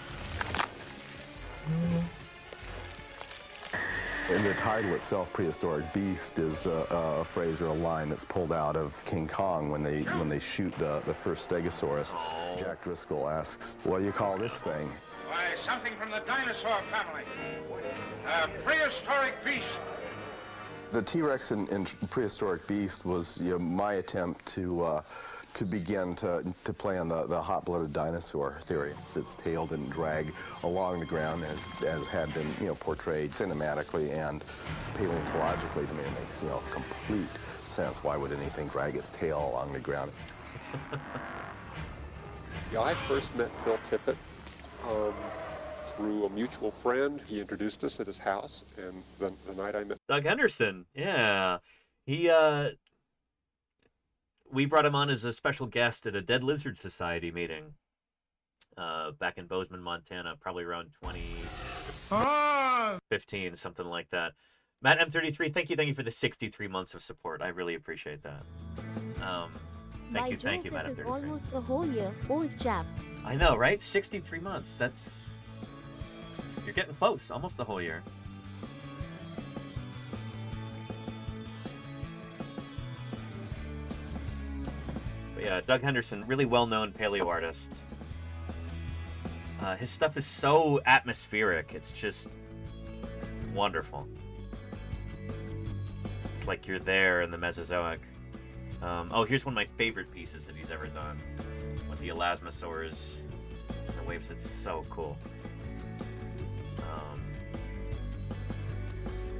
And the title itself, Prehistoric Beast, is a phrase or a line that's pulled out of King Kong when they shoot the first Stegosaurus. Jack Driscoll asks, "What do you call this thing?" Why, something from the dinosaur family. A prehistoric beast. The T-Rex in Prehistoric Beast was my attempt to begin to play on the hot-blooded dinosaur theory. Its tail didn't drag along the ground as had been portrayed cinematically and paleontologically. To me, it makes complete sense. Why would anything drag its tail along the ground? Yeah, I first met Phil Tippett through a mutual friend. He introduced us at his house, and the night I met Doug Henderson, yeah. We brought him on as a special guest at a Dead Lizard Society meeting back in Bozeman, Montana, probably around 2015, something like that. Matt M33, thank you for the 63 months of support. I really appreciate that. Thank you, Matt This is M33. almost a whole year, old chap. I know, right? 63 months. You're getting close, almost a whole year. But yeah, Doug Henderson, really well-known paleo artist. His stuff is so atmospheric. It's just wonderful. It's like you're there in the Mesozoic. Oh, here's one of my favorite pieces that he's ever done. With the elasmosaurs and the waves. It's so cool.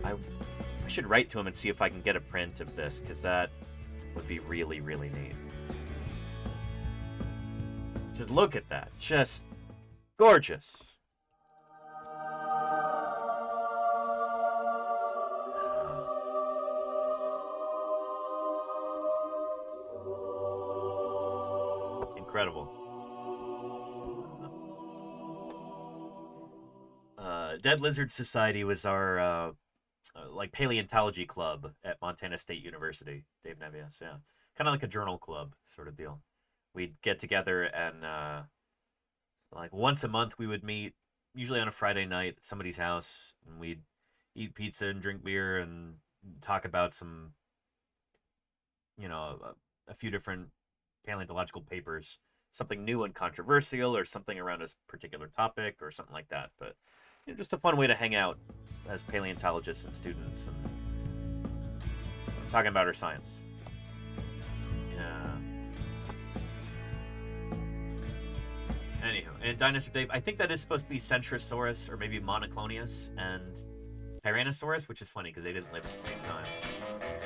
I should write to him and see if I can get a print of this, because that would be really, really neat. Just look at that. Just gorgeous. Incredible. Dead Lizard Society was our like paleontology club at Montana State University. Dave Nevius, yeah, kind of like a journal club sort of deal. We'd get together and like once a month we would meet, usually on a Friday night at somebody's house, and we'd eat pizza and drink beer and talk about some, you know, a few different paleontological papers, something new and controversial, or something around a particular topic, or something like that. But you know, just a fun way to hang out as paleontologists and students and talking about our science. Yeah. Anyhow, and Dinosaur Dave, I think that is supposed to be Centrosaurus or maybe Monoclonius and Tyrannosaurus, which is funny because they didn't live at the same time.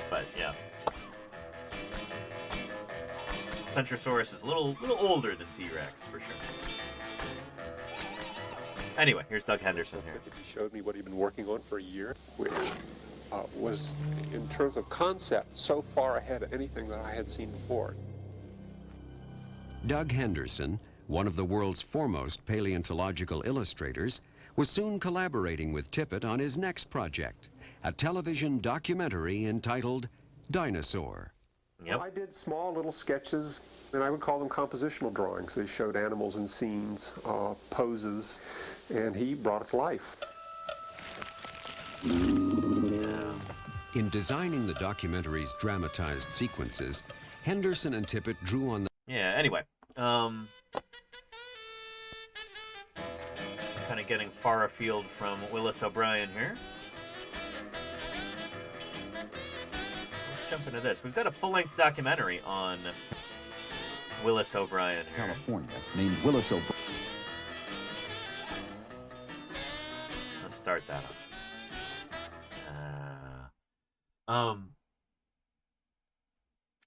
But yeah. Centrosaurus is a little older than T-Rex for sure. Anyway, here's Doug Henderson here. He showed me what he'd been working on for a year, which was, in terms of concept, so far ahead of anything that I had seen before. Doug Henderson, one of the world's foremost paleontological illustrators, was soon collaborating with Tippett on his next project, a television documentary entitled Dinosaur. Yep. I did small little sketches, and I would call them compositional drawings. They showed animals and scenes, poses, and he brought it to life. In designing the documentary's dramatized sequences, Henderson and Tippett drew on the... Yeah, anyway. Kind of getting far afield from Willis O'Brien here. Let's jump into this. We've got a full-length documentary on Willis O'Brien here. California, named Willis O'Brien. Let's start that off.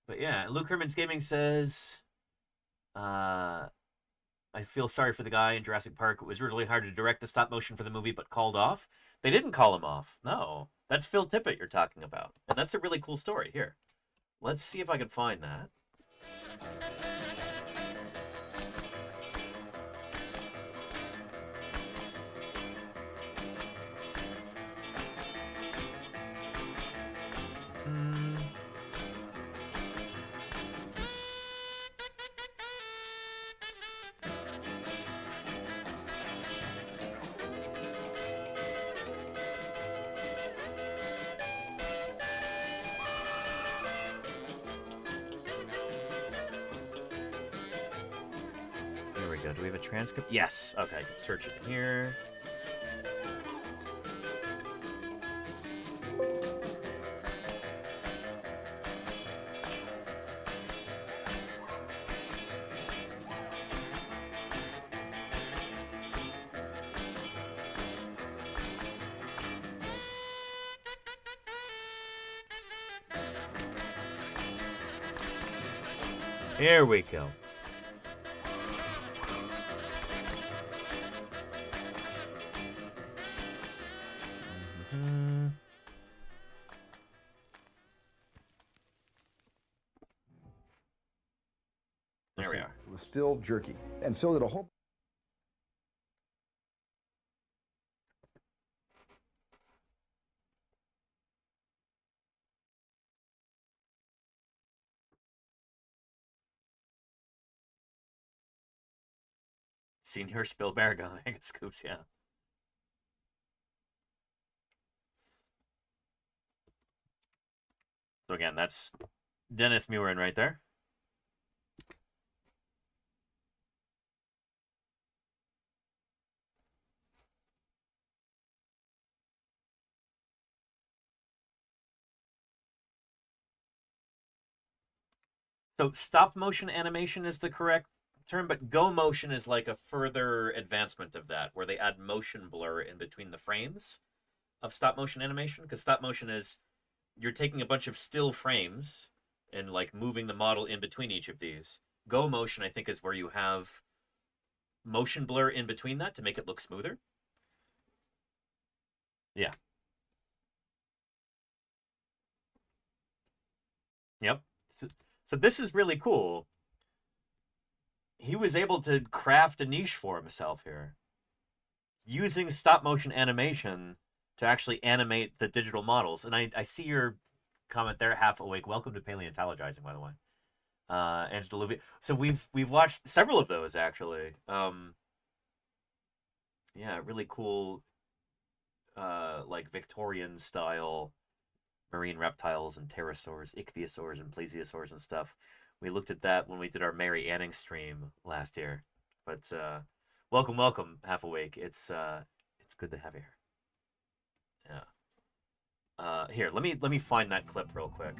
But yeah, Luke Herman's Gaming says, I feel sorry for the guy in Jurassic Park. It was really hard to direct the stop motion for the movie, but called off. They didn't call him off. No, that's Phil Tippett you're talking about. And that's a really cool story. Here, let's see if I can find that. Here we go. Do we have a transcript? Yes. Okay, I can search it here. Here we go. There we are. It was still jerky. And Phil did a whole... Senior Spielberg on Mega Scoops, yeah. So again, that's Dennis Murin right there. So stop motion animation is the correct term, but go motion is like a further advancement of that, where they add motion blur in between the frames of stop motion animation. Because stop motion is you're taking a bunch of still frames and like moving the model in between each of these. Go motion, I think, is where you have motion blur in between that to make it look smoother. Yeah. Yep. So this is really cool. He was able to craft a niche for himself here, using stop motion animation to actually animate the digital models. And I see your comment there, Half Awake. Welcome to Paleontologizing, by the way. Angela Louis. So we've watched several of those actually. Yeah, really cool, like Victorian style marine reptiles and pterosaurs, ichthyosaurs and plesiosaurs and stuff. We looked at that when we did our Mary Anning stream last year. But welcome, Half Awake. It's good to have you here. Yeah. Here, let me find that clip real quick,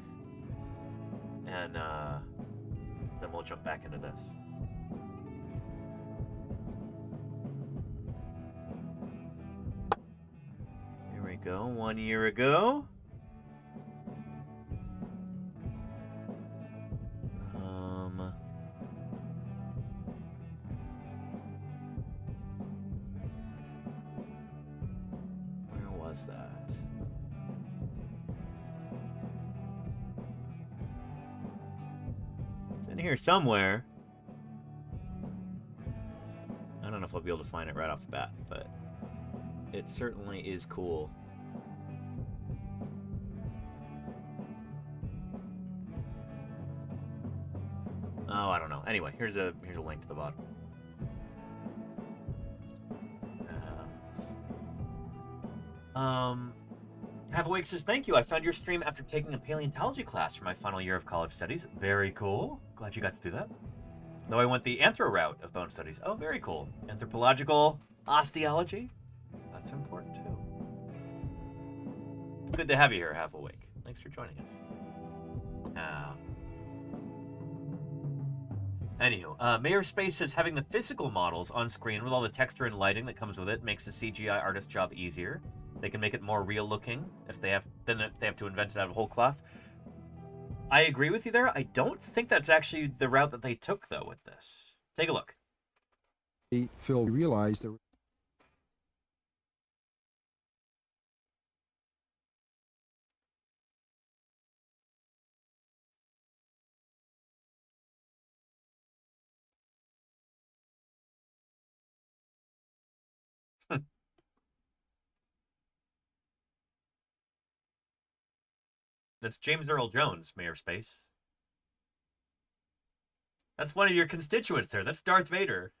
and then we'll jump back into this. Here we go. 1 year ago. Where was that? It's in here somewhere. I don't know if I'll be able to find it right off the bat, but it certainly is cool. Oh, I don't know. Anyway, here's a link to the bottom. Half Awake says, thank you. I found your stream after taking a paleontology class for my final year of college studies. Very cool. Glad you got to do that. Though I went the anthro route of bone studies. Oh, very cool. Anthropological osteology. That's important too. It's good to have you here, Half Awake. Thanks for joining us. Anywho, Mayor Space says having the physical models on screen with all the texture and lighting that comes with it makes the CGI artist's job easier. They can make it more real looking if they have to invent it out of whole cloth. I agree with you there. I don't think that's actually the route that they took though with this. Take a look. Phil realized there. That's James Earl Jones, Mayor Space. That's one of your constituents there. That's Darth Vader.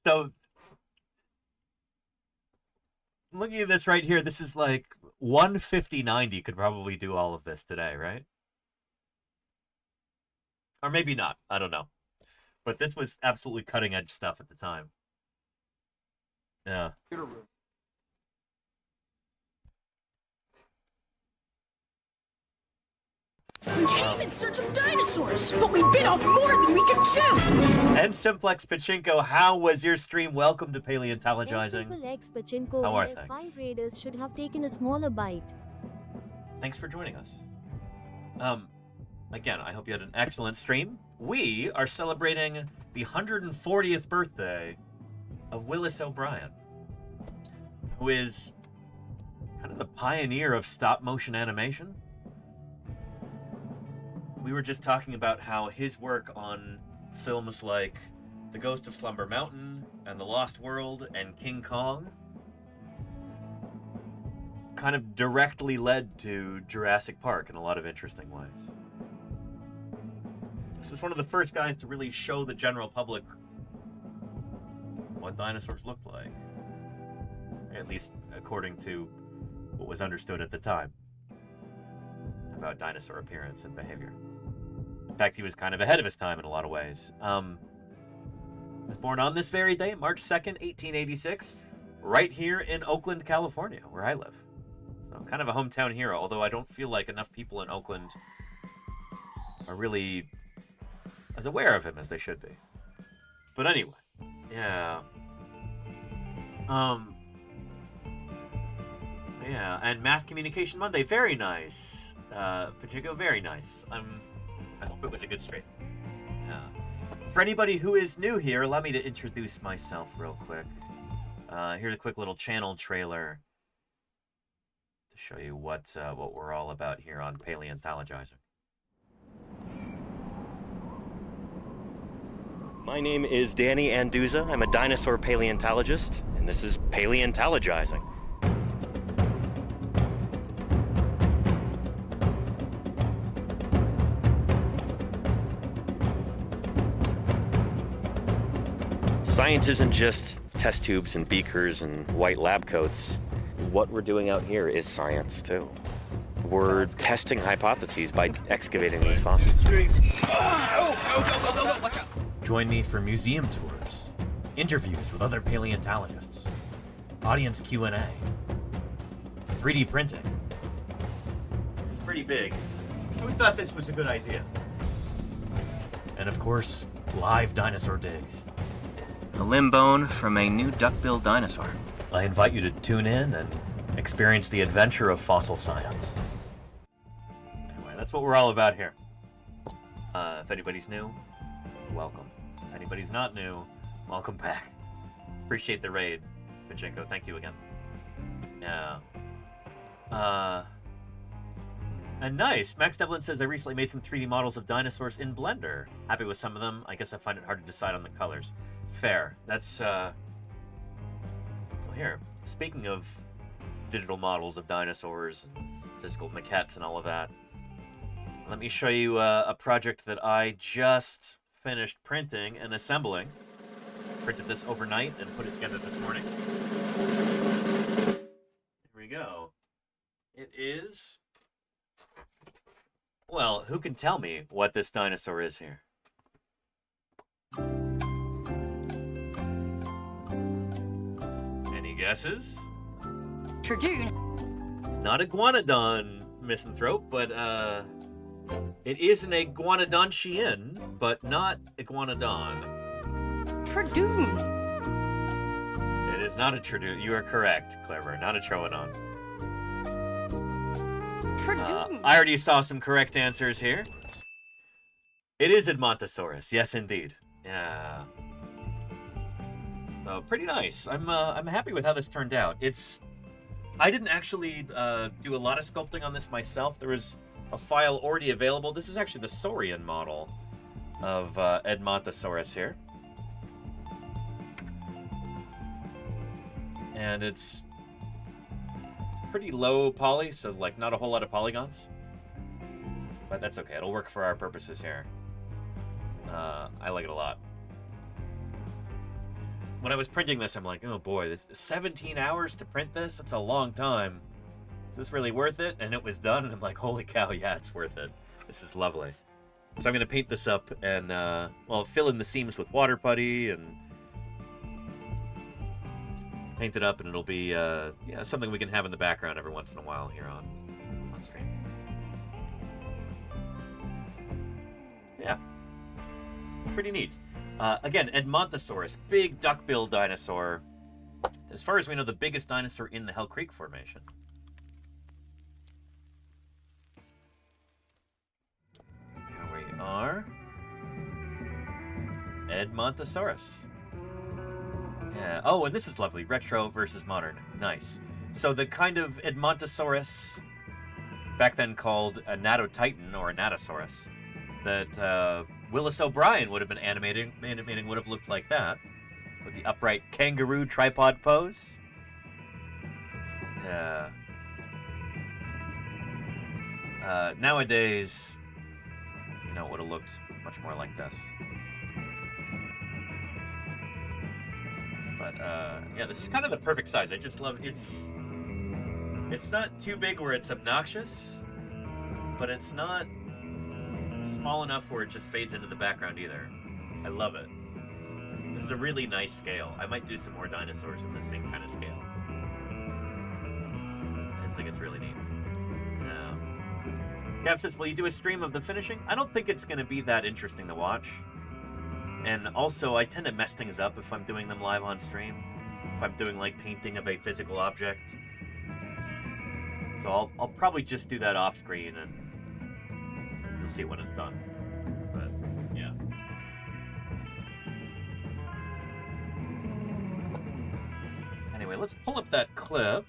So, looking at this right here, this is like 15090 could probably do all of this today, right? Or maybe not. I don't know. But this was absolutely cutting edge stuff at the time. Yeah. We came in search of dinosaurs, but we bit off more than we could chew. And Simplex Pachinko, how was your stream? Welcome to Paleontologizing. Simplex Pachinko, how are and things? 5 raiders should have taken a smaller bite. Thanks for joining us. Again, I hope you had an excellent stream. We are celebrating the 140th birthday of Willis O'Brien, who is kind of the pioneer of stop-motion animation. We were just talking about how his work on films like The Ghost of Slumber Mountain and The Lost World and King Kong kind of directly led to Jurassic Park in a lot of interesting ways. This is one of the first guys to really show the general public what dinosaurs looked like, at least according to what was understood at the time about dinosaur appearance and behavior. In fact, he was kind of ahead of his time in a lot of ways. was born on this very day, March 2nd, 1886, right here in Oakland, California, where I live. So kind of a hometown hero, although I don't feel like enough people in Oakland are really as aware of him as they should be. But anyway, yeah. Yeah, and Math Communication Monday, very nice. Pacheco, very nice. I hope it was a good stream. Yeah. For anybody who is new here, allow me to introduce myself real quick. Here's a quick little channel trailer to show you what we're all about here on Paleontologizing. My name is Danny Anduza. I'm a dinosaur paleontologist, and this is Paleontologizing. Science isn't just test tubes and beakers and white lab coats. What we're doing out here is science, too. We're testing hypotheses by excavating these fossils. Join me for museum tours, interviews with other paleontologists, audience Q&A, 3D printing. It's pretty big. Who thought this was a good idea? And of course, live dinosaur digs. A limb bone from a new duck-billed dinosaur. I invite you to tune in and experience the adventure of fossil science. Anyway, that's what we're all about here. If anybody's new, welcome. If anybody's not new, welcome back. Appreciate the raid, Pacheco. Thank you again. Yeah. And nice. Max Devlin says, I recently made some 3D models of dinosaurs in Blender. Happy with some of them. I guess I find it hard to decide on the colors. Fair. That's, well, here. Speaking of digital models of dinosaurs and physical maquettes and all of that, let me show you a project that I just finished printing and assembling. Printed this overnight and put it together this morning. Here we go. It is... Well, who can tell me what this dinosaur is here? Any guesses? Tradoon. Not iguanodon, misanthrope, but it is an iguanodontian, but not iguanodon. Tradoon. It is not a tradoon. You are correct, Clever. Not a troodon. I already saw some correct answers here. It is Edmontosaurus. Yes, indeed. Yeah. So pretty nice. I'm happy with how this turned out. I didn't actually do a lot of sculpting on this myself. There was a file already available. This is actually the Saurian model of Edmontosaurus here. And it's pretty low poly, so like not a whole lot of polygons. But that's okay, it'll work for our purposes here. I like it a lot. When I was printing this, I'm like, oh boy, this 17 hours to print this? That's a long time. Is this really worth it? And it was done, and I'm like, holy cow, yeah, it's worth it. This is lovely. So I'm gonna paint this up and, well, fill in the seams with water putty and paint it up, and it'll be yeah, something we can have in the background every once in a while here on stream. Yeah, pretty neat. Again, Edmontosaurus, big duck-billed dinosaur. As far as we know, the biggest dinosaur in the Hell Creek Formation. Here we are. Edmontosaurus. Yeah. Oh, and this is lovely. Retro versus modern. Nice. So the kind of Edmontosaurus, back then called a Natotitan or a Natosaurus, that Willis O'Brien would have been animating would have looked like that, with the upright kangaroo tripod pose. Yeah. Nowadays, you know, it would have looked much more like this. But yeah, this is kind of the perfect size. I just love it's not too big where it's obnoxious, but it's not small enough where it just fades into the background either. I love it. This is a really nice scale. I might do some more dinosaurs in the same kind of scale. I just think it's really neat. Gav says, will you do a stream of the finishing? I don't think it's going to be that interesting to watch. And also, I tend to mess things up if I'm doing them live on stream. If I'm doing, like, painting of a physical object. So I'll probably just do that off screen and you'll see when it's done. But, yeah. Anyway, let's pull up that clip.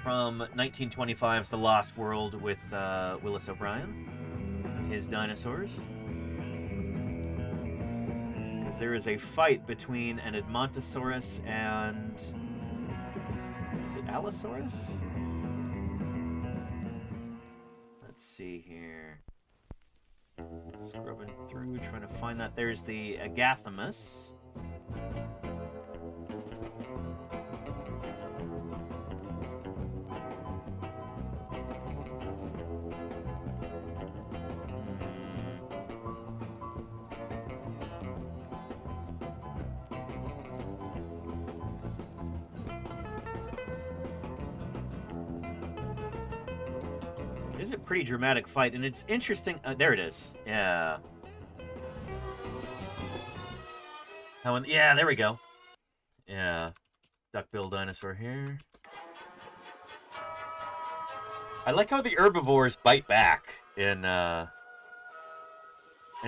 From 1925's The Lost World with Willis O'Brien, with his dinosaurs. Because there is a fight between an Edmontosaurus and... is it Allosaurus? Let's see here. Scrubbing through, trying to find that. There's the Agathamus. It is a pretty dramatic fight, and it's interesting. There it is. Yeah. Yeah, there we go. Yeah. Duckbill dinosaur here. I like how the herbivores bite back in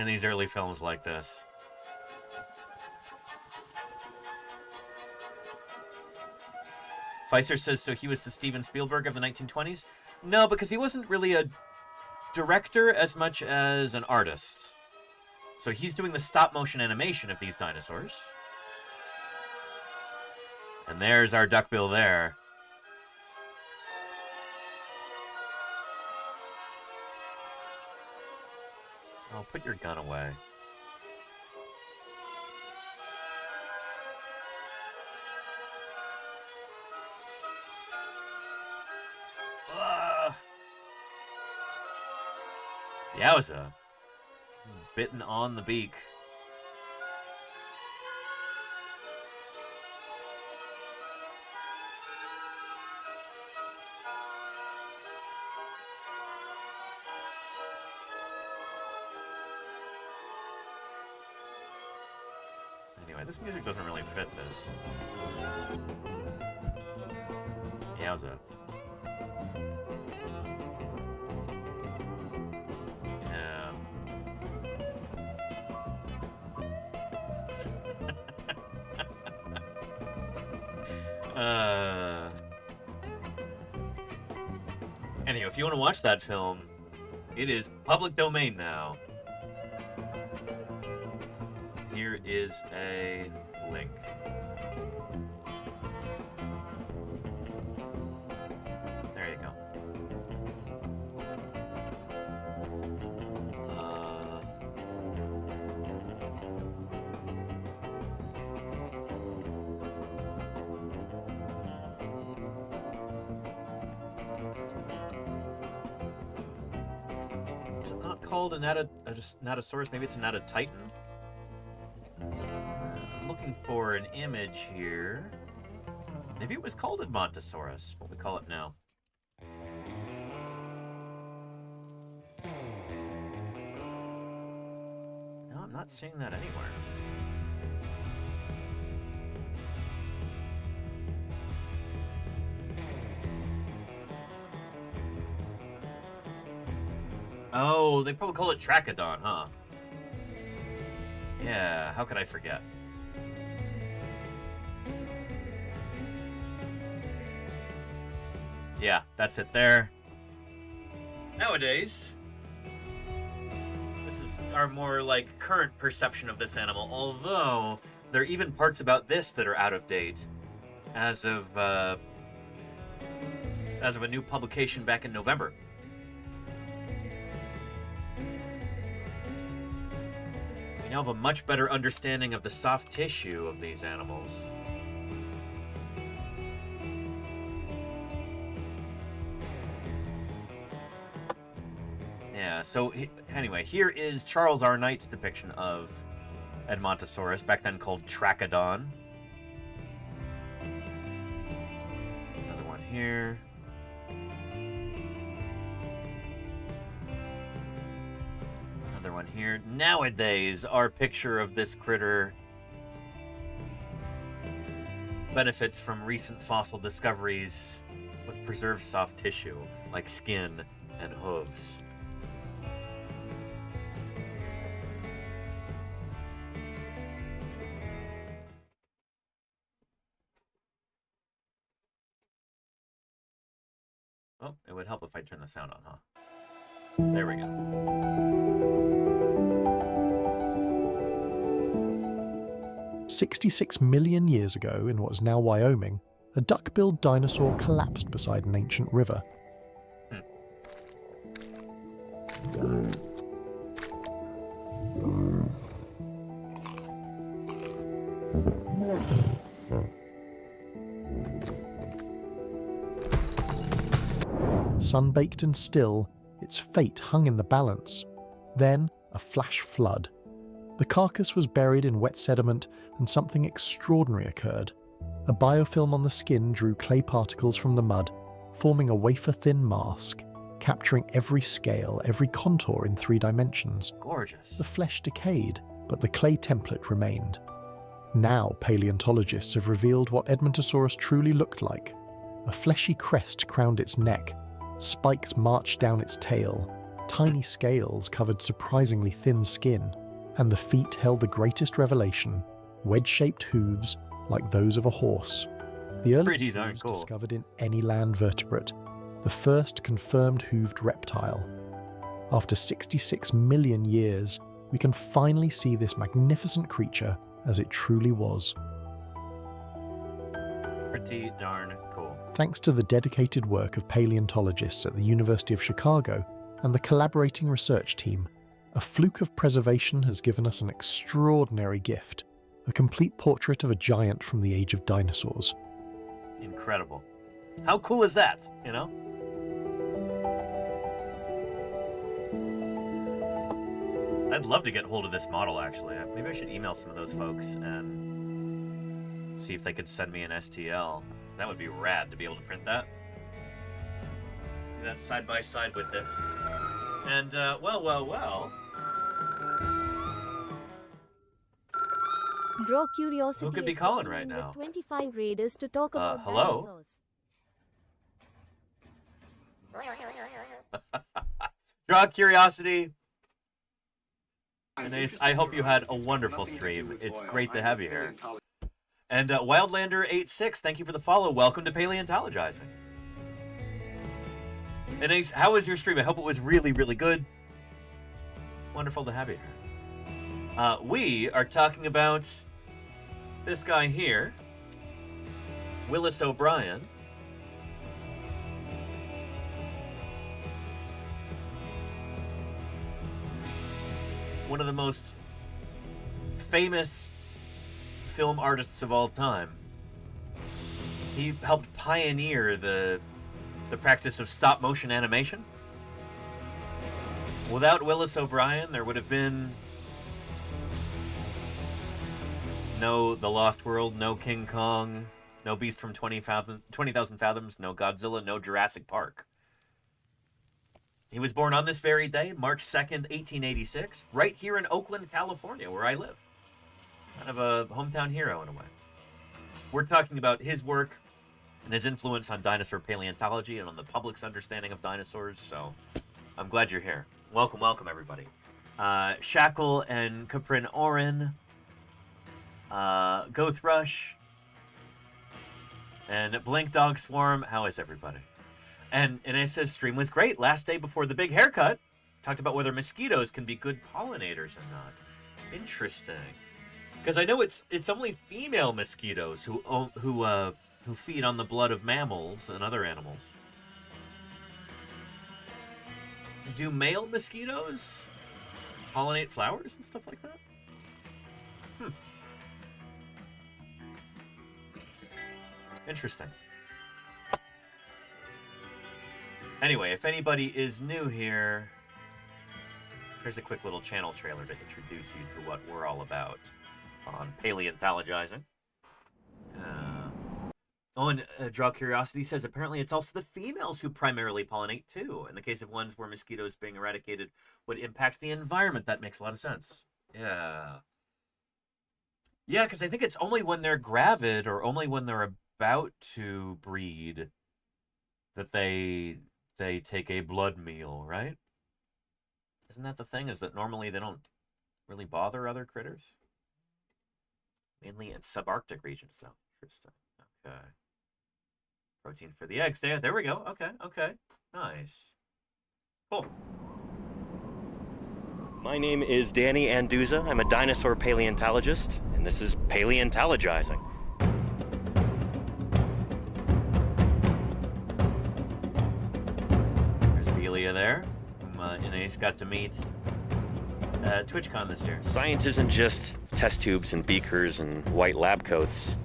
these early films like this. Pfizer says, so he was the Steven Spielberg of the 1920s? No, because he wasn't really a director as much as an artist. So he's doing the stop-motion animation of these dinosaurs. And there's our duckbill there. Oh, put your gun away. Yowza. Bitten on the beak. Anyway, this music doesn't really fit this. Yowza. Anyway, if you want to watch that film, it is public domain now. Here is a link. There you go. Is it not called a Natosaurus? Maybe it's a Natotitan? I'm looking for an image here. Maybe it was called Edmontosaurus. What we call it now. No, I'm not seeing that anywhere. Oh, they probably call it Trachodon, huh? Yeah, how could I forget? Yeah, that's it there. Nowadays, this is our more like current perception of this animal, although there are even parts about this that are out of date as of a new publication back in November. We now have a much better understanding of the soft tissue of these animals. Yeah, so anyway, here is Charles R. Knight's depiction of Edmontosaurus, back then called Trachodon. Another one here. Another one here. Nowadays, our picture of this critter benefits from recent fossil discoveries with preserved soft tissue, like skin and hooves. Oh, it would help if I turn the sound on, huh? There we go. 66 million years ago, in what is now Wyoming, a duck-billed dinosaur collapsed beside an ancient river. Sun-baked and still, its fate hung in the balance. Then, a flash flood. The carcass was buried in wet sediment, and something extraordinary occurred. A biofilm on the skin drew clay particles from the mud, forming a wafer-thin mask, capturing every scale, every contour in 3 dimensions. Gorgeous. The flesh decayed, but the clay template remained. Now paleontologists have revealed what Edmontosaurus truly looked like. A fleshy crest crowned its neck, spikes marched down its tail, tiny scales covered surprisingly thin skin, and the feet held the greatest revelation, wedge-shaped hooves like those of a horse. The earliest hooves discovered in any land vertebrate, the first confirmed hooved reptile. After 66 million years, we can finally see this magnificent creature as it truly was. Pretty darn cool. Thanks to the dedicated work of paleontologists at the University of Chicago and the collaborating research team, a fluke of preservation has given us an extraordinary gift, a complete portrait of a giant from the age of dinosaurs. Incredible. How cool is that, you know? I'd love to get hold of this model, actually. Maybe I should email some of those folks and see if they could send me an STL. That would be rad to be able to print that. Do that side by side with this. And, well. Draw curiosity. Who could be calling right now? 25 raiders to talk about hello? dinosaurs. Draw curiosity. Nice. I hope you had a wonderful stream. It's great to have you here. And Wildlander86, thank you for the follow. Welcome to Paleontologizing. And Ace, how was your stream? I hope it was really, really good. Wonderful to have you here. We are talking about this guy here, Willis O'Brien. One of the most famous film artists of all time. He helped pioneer the practice of stop-motion animation. Without Willis O'Brien, there would have been no The Lost World, no King Kong, no Beast from 20,000 Fathoms, no Godzilla, no Jurassic Park. He was born on this very day, March 2nd, 1886, right here in Oakland, California, where I live. Kind of a hometown hero in a way. We're talking about his work and his influence on dinosaur paleontology and on the public's understanding of dinosaurs, so I'm glad you're here. Welcome, welcome, everybody. Shackle and Caprin Oren, Go Thrush, and Blink Dog Swarm. How is everybody? And it says stream was great. Last day before the big haircut. Talked about whether mosquitoes can be good pollinators or not. Interesting. Because I know it's only female mosquitoes who feed on the blood of mammals and other animals. Do male mosquitoes pollinate flowers and stuff like that? Interesting. Anyway, if anybody is new here, Here's a quick little channel trailer to introduce you to what we're all about on Paleontologizing. Draw Curiosity says apparently it's also the females who primarily pollinate too. In the case of ones where mosquitoes being eradicated would impact the environment. That makes a lot of sense. Yeah. Yeah, because I think it's only when they're gravid or only when they're about to breed that they take a blood meal, right? Isn't that the thing? Is that normally they don't really bother other critters? Mainly in subarctic regions, though. Interesting. Okay. Protein for the eggs. There we go. Okay. Nice. Cool. My name is Danny Anduza. I'm a dinosaur paleontologist, and this is Paleontologizing. There's Velia there, whom Inez got to meet at TwitchCon this year. Science isn't just test tubes and beakers and white lab coats.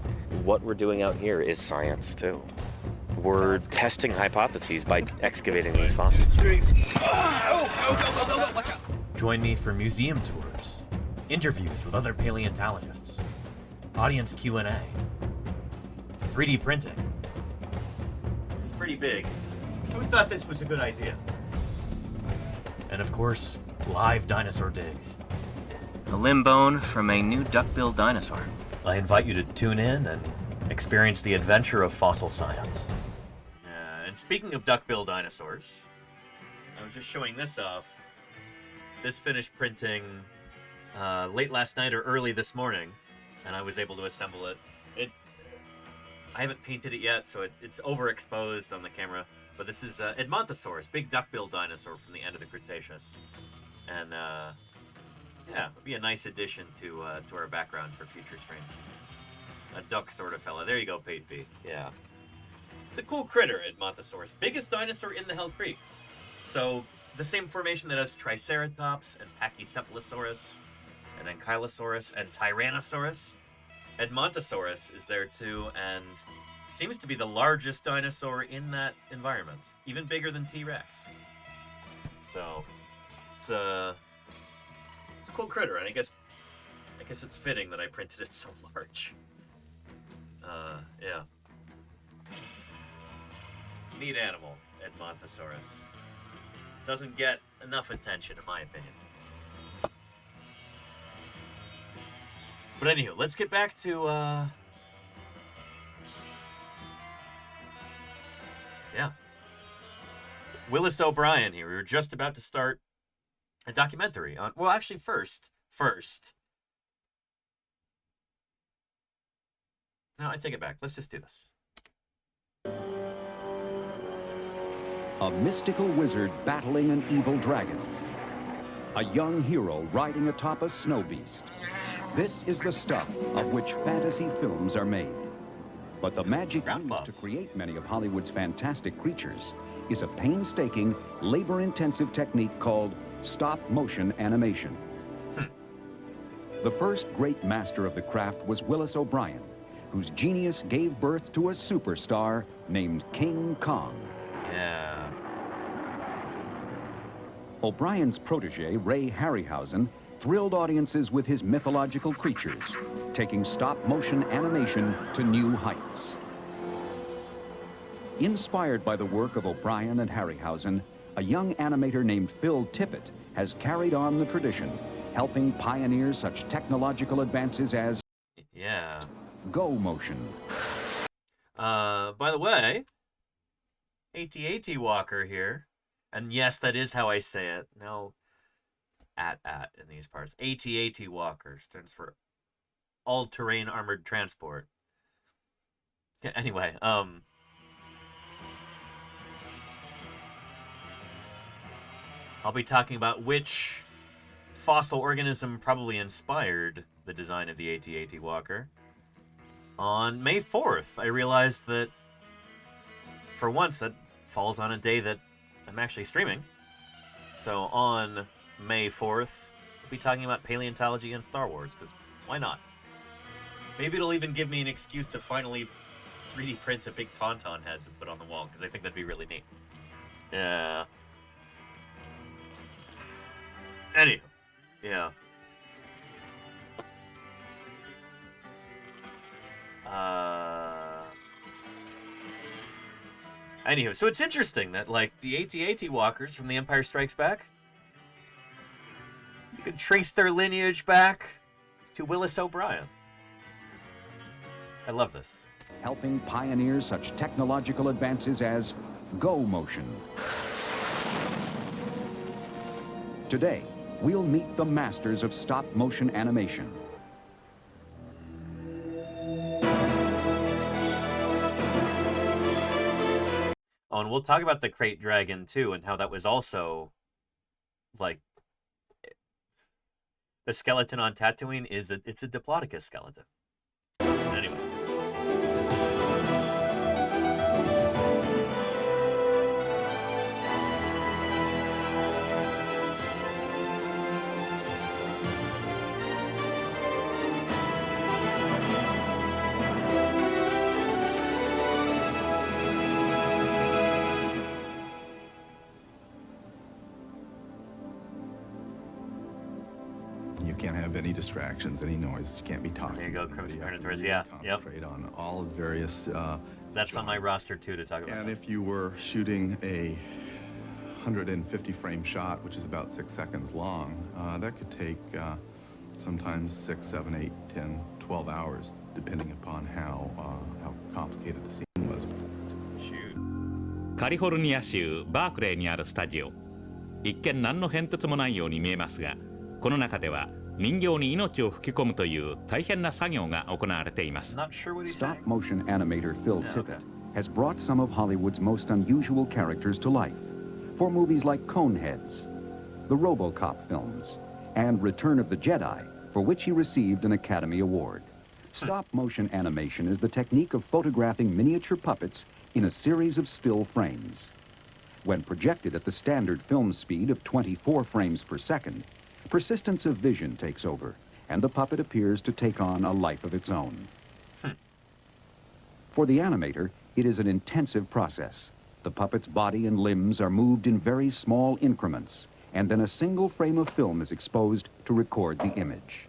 What we're doing out here is science, too. We're testing hypotheses by excavating these fossils. Join me for museum tours, interviews with other paleontologists, audience Q&A, 3D printing. It's pretty big. Who thought this was a good idea? And of course, live dinosaur digs. A limb bone from a new duck-billed dinosaur. I invite you to tune in and experience the adventure of fossil science. And speaking of duck-billed dinosaurs, I was just showing this off. This finished printing late last night or early this morning, and I was able to assemble it. I haven't painted it yet, so it's overexposed on the camera, but this is Edmontosaurus, big duck-billed dinosaur from the end of the Cretaceous. And yeah, it'll be a nice addition to our background for future streams. A duck sort of fella. There you go, Pate P. Yeah. It's a cool critter, Edmontosaurus. Biggest dinosaur in the Hell Creek. So, the same formation that has Triceratops and Pachycephalosaurus and Ankylosaurus and Tyrannosaurus. Edmontosaurus is there too, and seems to be the largest dinosaur in that environment. Even bigger than T-Rex. So, it's a cool critter, and I guess it's fitting that I printed it so large. Yeah. Neat animal, Edmontosaurus. Doesn't get enough attention, in my opinion. But anywho, let's get back to, yeah. Willis O'Brien here. We were just about to start a documentary on, well, actually, first. No, I take it back. Let's just do this. A mystical wizard battling an evil dragon. A young hero riding atop a snow beast. This is the stuff of which fantasy films are made. But the magic used to create many of Hollywood's fantastic creatures is a painstaking, labor-intensive technique called stop-motion animation. The first great master of the craft was Willis O'Brien, whose genius gave birth to a superstar named King Kong. Yeah. O'Brien's protege, Ray Harryhausen, thrilled audiences with his mythological creatures, taking stop-motion animation to new heights. Inspired by the work of O'Brien and Harryhausen, a young animator named Phil Tippett has carried on the tradition, helping pioneer such technological advances as Go Motion. By the way, AT-AT Walker here. And yes, that is how I say it. No at in these parts. AT-AT Walker stands for All-Terrain Armored Transport. Yeah, anyway, I'll be talking about which fossil organism probably inspired the design of the AT-AT Walker. On May 4th, I realized that for once that falls on a day that I'm actually streaming. So on May 4th, we'll be talking about paleontology and Star Wars, because why not? Maybe it'll even give me an excuse to finally 3D print a big Tauntaun head to put on the wall, because I think that'd be really neat. Yeah. Anywho, yeah. Anywho, so it's interesting that, like, the AT-AT walkers from The Empire Strikes Back, you could trace their lineage back to Willis O'Brien. I love this. Helping pioneer such technological advances as go motion. Today, we'll meet the masters of stop-motion animation. Oh, and we'll talk about the Crate Dragon, too, and how that was also, like, the skeleton on Tatooine it's a Diplodocus skeleton. Anyway. You can't have any distractions, any noise. You can't be talking. There you go, Crimson Predators. Yeah, yep. Concentrate on all the various. That's on my roster too to talk about. And if you were shooting a 150 frame shot, which is about 6 seconds long, that could take sometimes 6, 7, 8, 10, 12 hours, depending upon how complicated the scene was. Shoot. カリフォルニア州バークレーにあるスタジオ。一見何の変哲もないように見えますが、この中では人形に命を吹き込むという大変な作業が行われています。Stop motion animator Phil Tippett has brought some of Hollywood's most unusual characters to life for movies like Coneheads, the RoboCop films, and Return of the Jedi, for which he received an Academy Award. Stop motion animation is the technique of photographing miniature puppets in a series of still frames. When projected at the standard film speed of 24 frames per second, persistence of vision takes over, and the puppet appears to take on a life of its own. For the animator, it is an intensive process. The puppet's body and limbs are moved in very small increments, and then a single frame of film is exposed to record the image.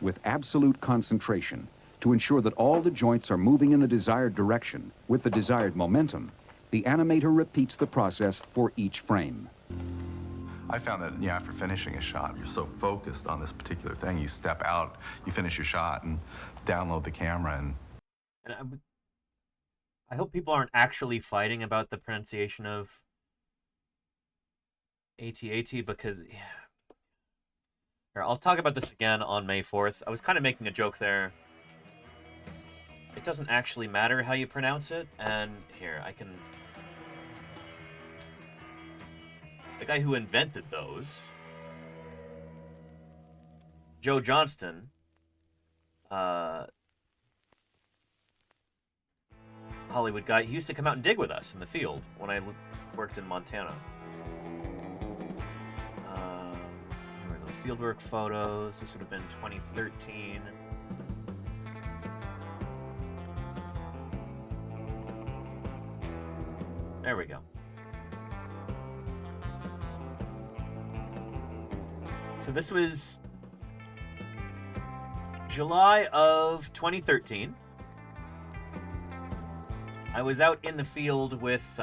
With absolute concentration, to ensure that all the joints are moving in the desired direction with the desired momentum, the animator repeats the process for each frame. I found that after finishing a shot, you're so focused on this particular thing, you step out, you finish your shot, and download the camera. And I hope people aren't actually fighting about the pronunciation of AT-AT, because here, I'll talk about this again on May 4th. I was kind of making a joke there. It doesn't actually matter how you pronounce it, and here, I can... The guy who invented those, Joe Johnston, Hollywood guy, he used to come out and dig with us in the field when I worked in Montana. Here are those fieldwork photos. This would have been 2013. There we go. So this was July of 2013. I was out in the field with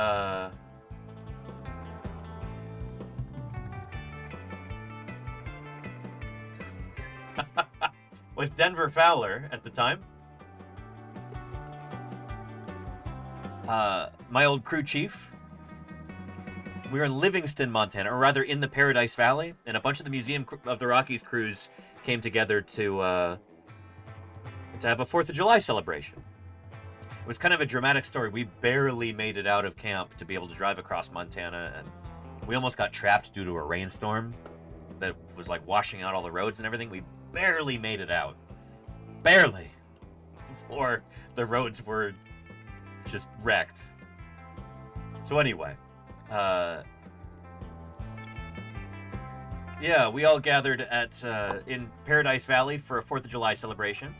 with Denver Fowler at the time. My old crew chief. We were in Livingston, Montana, or rather in the Paradise Valley, and a bunch of the Museum of the Rockies crews came together to have a 4th of July celebration. It was kind of a dramatic story. We barely made it out of camp to be able to drive across Montana, and we almost got trapped due to a rainstorm that was like washing out all the roads and everything. We barely made it out. Barely. Before the roads were just wrecked. So anyway... yeah, we all gathered at in Paradise Valley for a 4th of July celebration.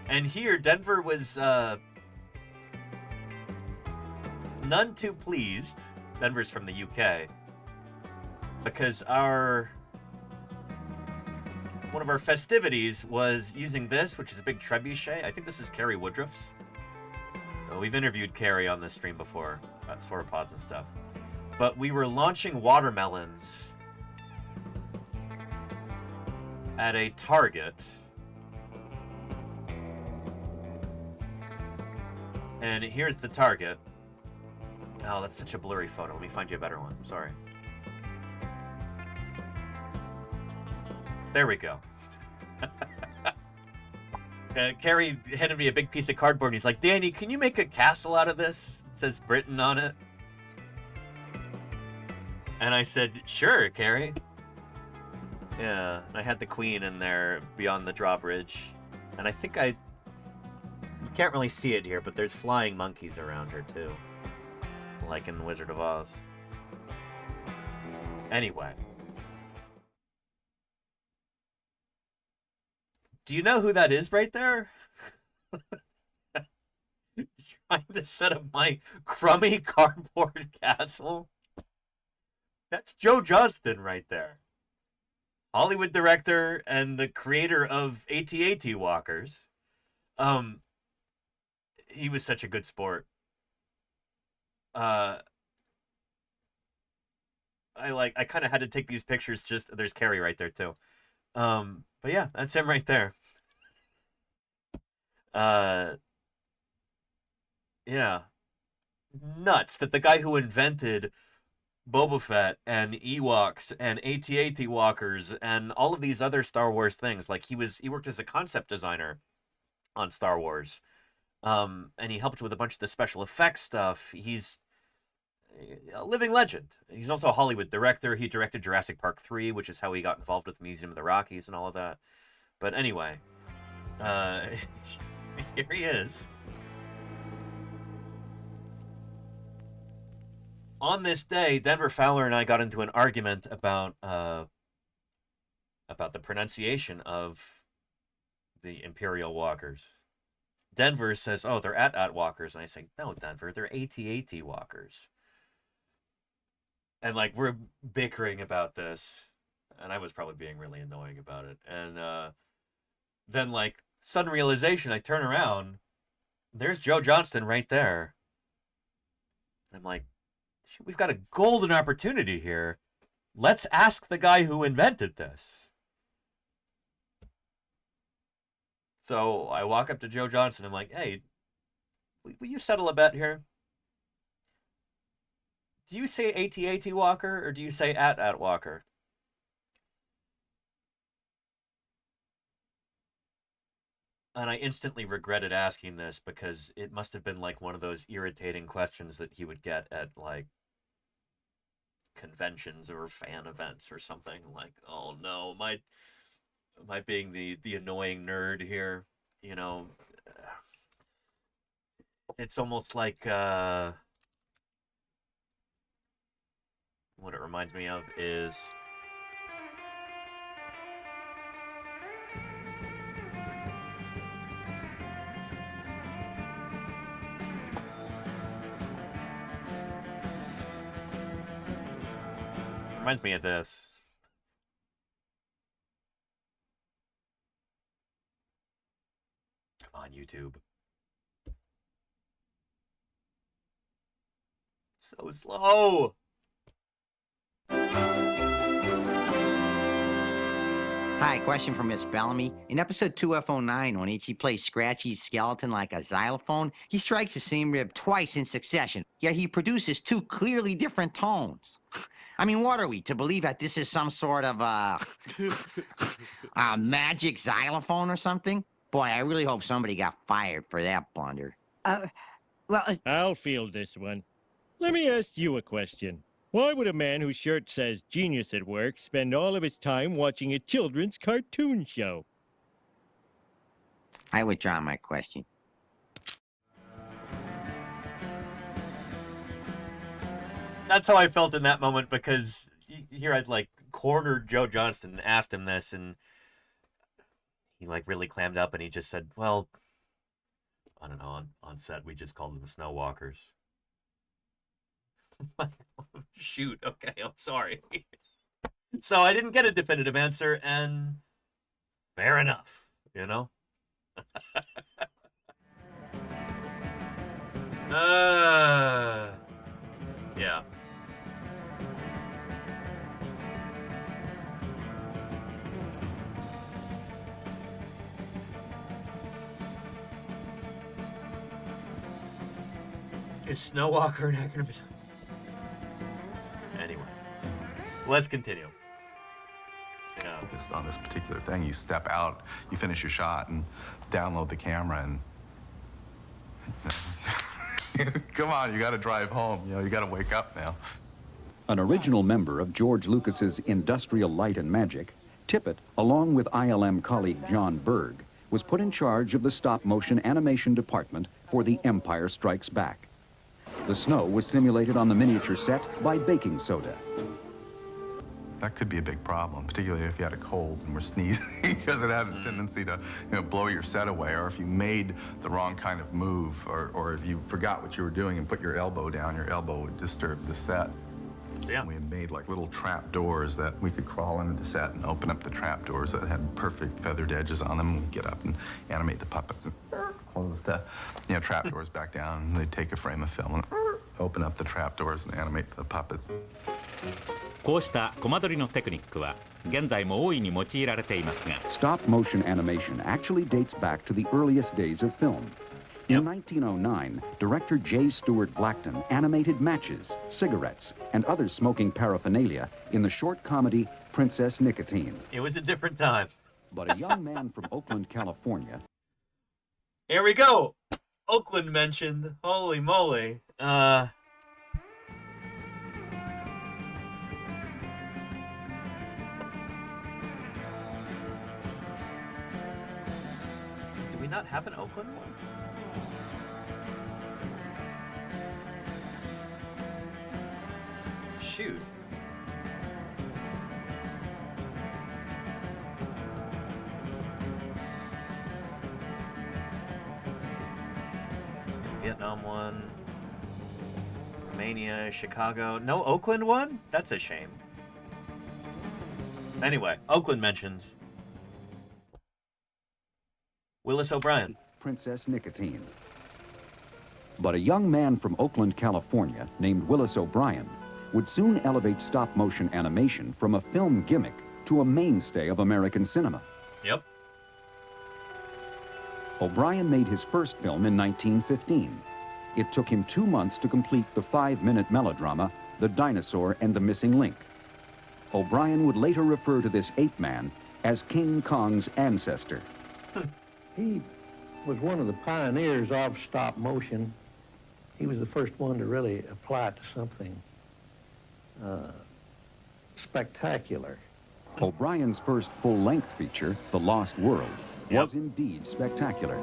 And here, Denver was none too pleased. Denver's from the UK. because one of our festivities was using this, which is a big trebuchet. I think this is Carrie Woodruff's. We've interviewed Carrie on this stream before about sauropods and stuff. But we were launching watermelons at a target. And here's the target. Oh, that's such a blurry photo. Let me find you a better one. Sorry. There we go. Carrie handed me a big piece of cardboard and he's like, Danny, can you make a castle out of this? It says Britain on it. And I said, sure, Carrie. Yeah, I had the Queen in there beyond the drawbridge. And I think you can't really see it here, but there's flying monkeys around her too. Like in The Wizard of Oz. Anyway. Do you know who that is right there? Trying to set up my crummy cardboard castle? That's Joe Johnston right there. Hollywood director and the creator of AT-AT walkers. He was such a good sport. I kind of had to take these pictures there's Carrie right there too. But yeah, that's him right there. Yeah. Nuts that the guy who invented Boba Fett and Ewoks and AT-AT walkers and all of these other Star Wars things, like he worked as a concept designer on Star Wars. And he helped with a bunch of the special effects stuff. He's a living legend. He's also a Hollywood director. He directed Jurassic Park 3, which is how he got involved with Museum of the Rockies and all of that. But anyway, here he is. On this day, Denver Fowler and I got into an argument about the pronunciation of the Imperial walkers. Denver says, oh, they're at walkers. And I say, no, Denver, they're AT-AT walkers. And, like, we're bickering about this. And I was probably being really annoying about it. And then, like, sudden realization, I turn around. There's Joe Johnston right there. And I'm like, we've got a golden opportunity here. Let's ask the guy who invented this. So I walk up to Joe Johnston. I'm like, hey, will you settle a bet here? Do you say AT-AT walker or do you say at walker? And I instantly regretted asking this because it must have been like one of those irritating questions that he would get at like conventions or fan events or something. Like, oh no, am I being the annoying nerd here? You know, it's almost like what it reminds me of is reminds me of this. Come on, YouTube. So slow. Hi, question for Miss Bellamy. In episode 2F09, when Ichi plays Scratchy's skeleton like a xylophone, he strikes the same rib twice in succession, yet he produces two clearly different tones. I mean, what are we, to believe that this is some sort of, a magic xylophone or something? Boy, I really hope somebody got fired for that blunder. I'll field this one. Let me ask you a question. Why would a man whose shirt says genius at work spend all of his time watching a children's cartoon show? I withdraw my question. That's how I felt in that moment, because here I'd like cornered Joe Johnston and asked him this, and he like really clammed up and he just said, well, I don't know, on set we just called them snow walkers. Shoot, okay, I'm sorry. So I didn't get a definitive answer, and fair enough, you know? Yeah. Is Snowwalker an acronym? Anyway, let's continue. Yeah. Just on this particular thing, you step out, you finish your shot, and download the camera, and come on, you got to drive home. You know, you got to wake up now. An original member of George Lucas's Industrial Light and Magic, Tippett, along with ILM colleague John Berg, was put in charge of the stop-motion animation department for The Empire Strikes Back. The snow was simulated on the miniature set by baking soda. That could be a big problem, particularly if you had a cold and were sneezing, because it has a tendency to, blow your set away, or if you made the wrong kind of move, or if you forgot what you were doing and put your elbow down, your elbow would disturb the set. Yeah. We had made like little trap doors that we could crawl into the set and open up the trap doors that had perfect feathered edges on them. We'd get up and animate the puppets and close the trap doors back down. And they'd take a frame of film and open up the trap doors and animate the puppets. こうしたコマ撮りのテクニックは現在も大いに用いられていますが Stop-motion animation actually dates back to the earliest days of film. In 1909, director J. Stuart Blackton animated matches, cigarettes, and other smoking paraphernalia in the short comedy Princess Nicotine. It was a different time. But a young man from Oakland, California... Here we go! Oakland mentioned. Holy moly. Do we not have an Oakland one? Shoot. Vietnam one. Romania, Chicago. No Oakland one? That's a shame. Anyway, Oakland mentioned. Willis O'Brien. Princess Nicotine. But a young man from Oakland, California, named Willis O'Brien, would soon elevate stop-motion animation from a film gimmick to a mainstay of American cinema. Yep. O'Brien made his first film in 1915. It took him 2 months to complete the 5-minute melodrama, The Dinosaur and the Missing Link. O'Brien would later refer to this ape man as King Kong's ancestor. He was one of the pioneers of stop motion. He was the first one to really apply it to something spectacular. O'Brien's first full-length feature, The Lost World, was indeed spectacular.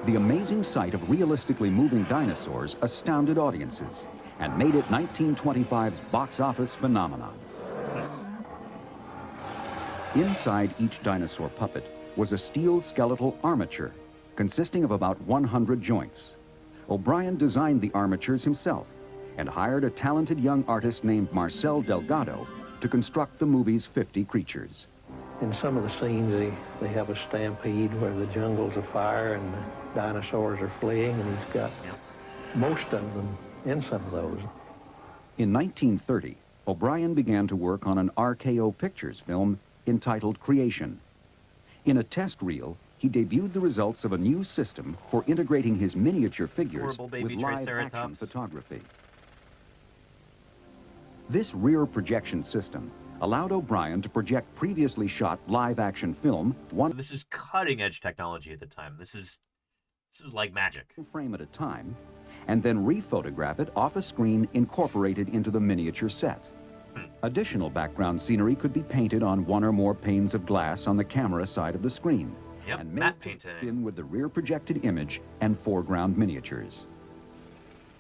The amazing sight of realistically moving dinosaurs astounded audiences and made it 1925's box office phenomenon. Inside each dinosaur puppet was a steel skeletal armature consisting of about 100 joints. O'Brien designed the armatures himself and hired a talented young artist named Marcel Delgado to construct the movie's 50 creatures. In some of the scenes, they have a stampede where the jungle's afire and the dinosaurs are fleeing, and he's got most of them in some of those. In 1930, O'Brien began to work on an RKO Pictures film entitled Creation. In a test reel, he debuted the results of a new system for integrating his miniature figures with live-action photography. This rear projection system allowed O'Brien to project previously shot live-action film So this is cutting-edge technology at the time. This is like magic. Frame at a time, and then rephotograph it off a screen incorporated into the miniature set. Additional background scenery could be painted on one or more panes of glass on the camera side of the screen. Yep, and matte made painting. in with the rear projected image and foreground miniatures.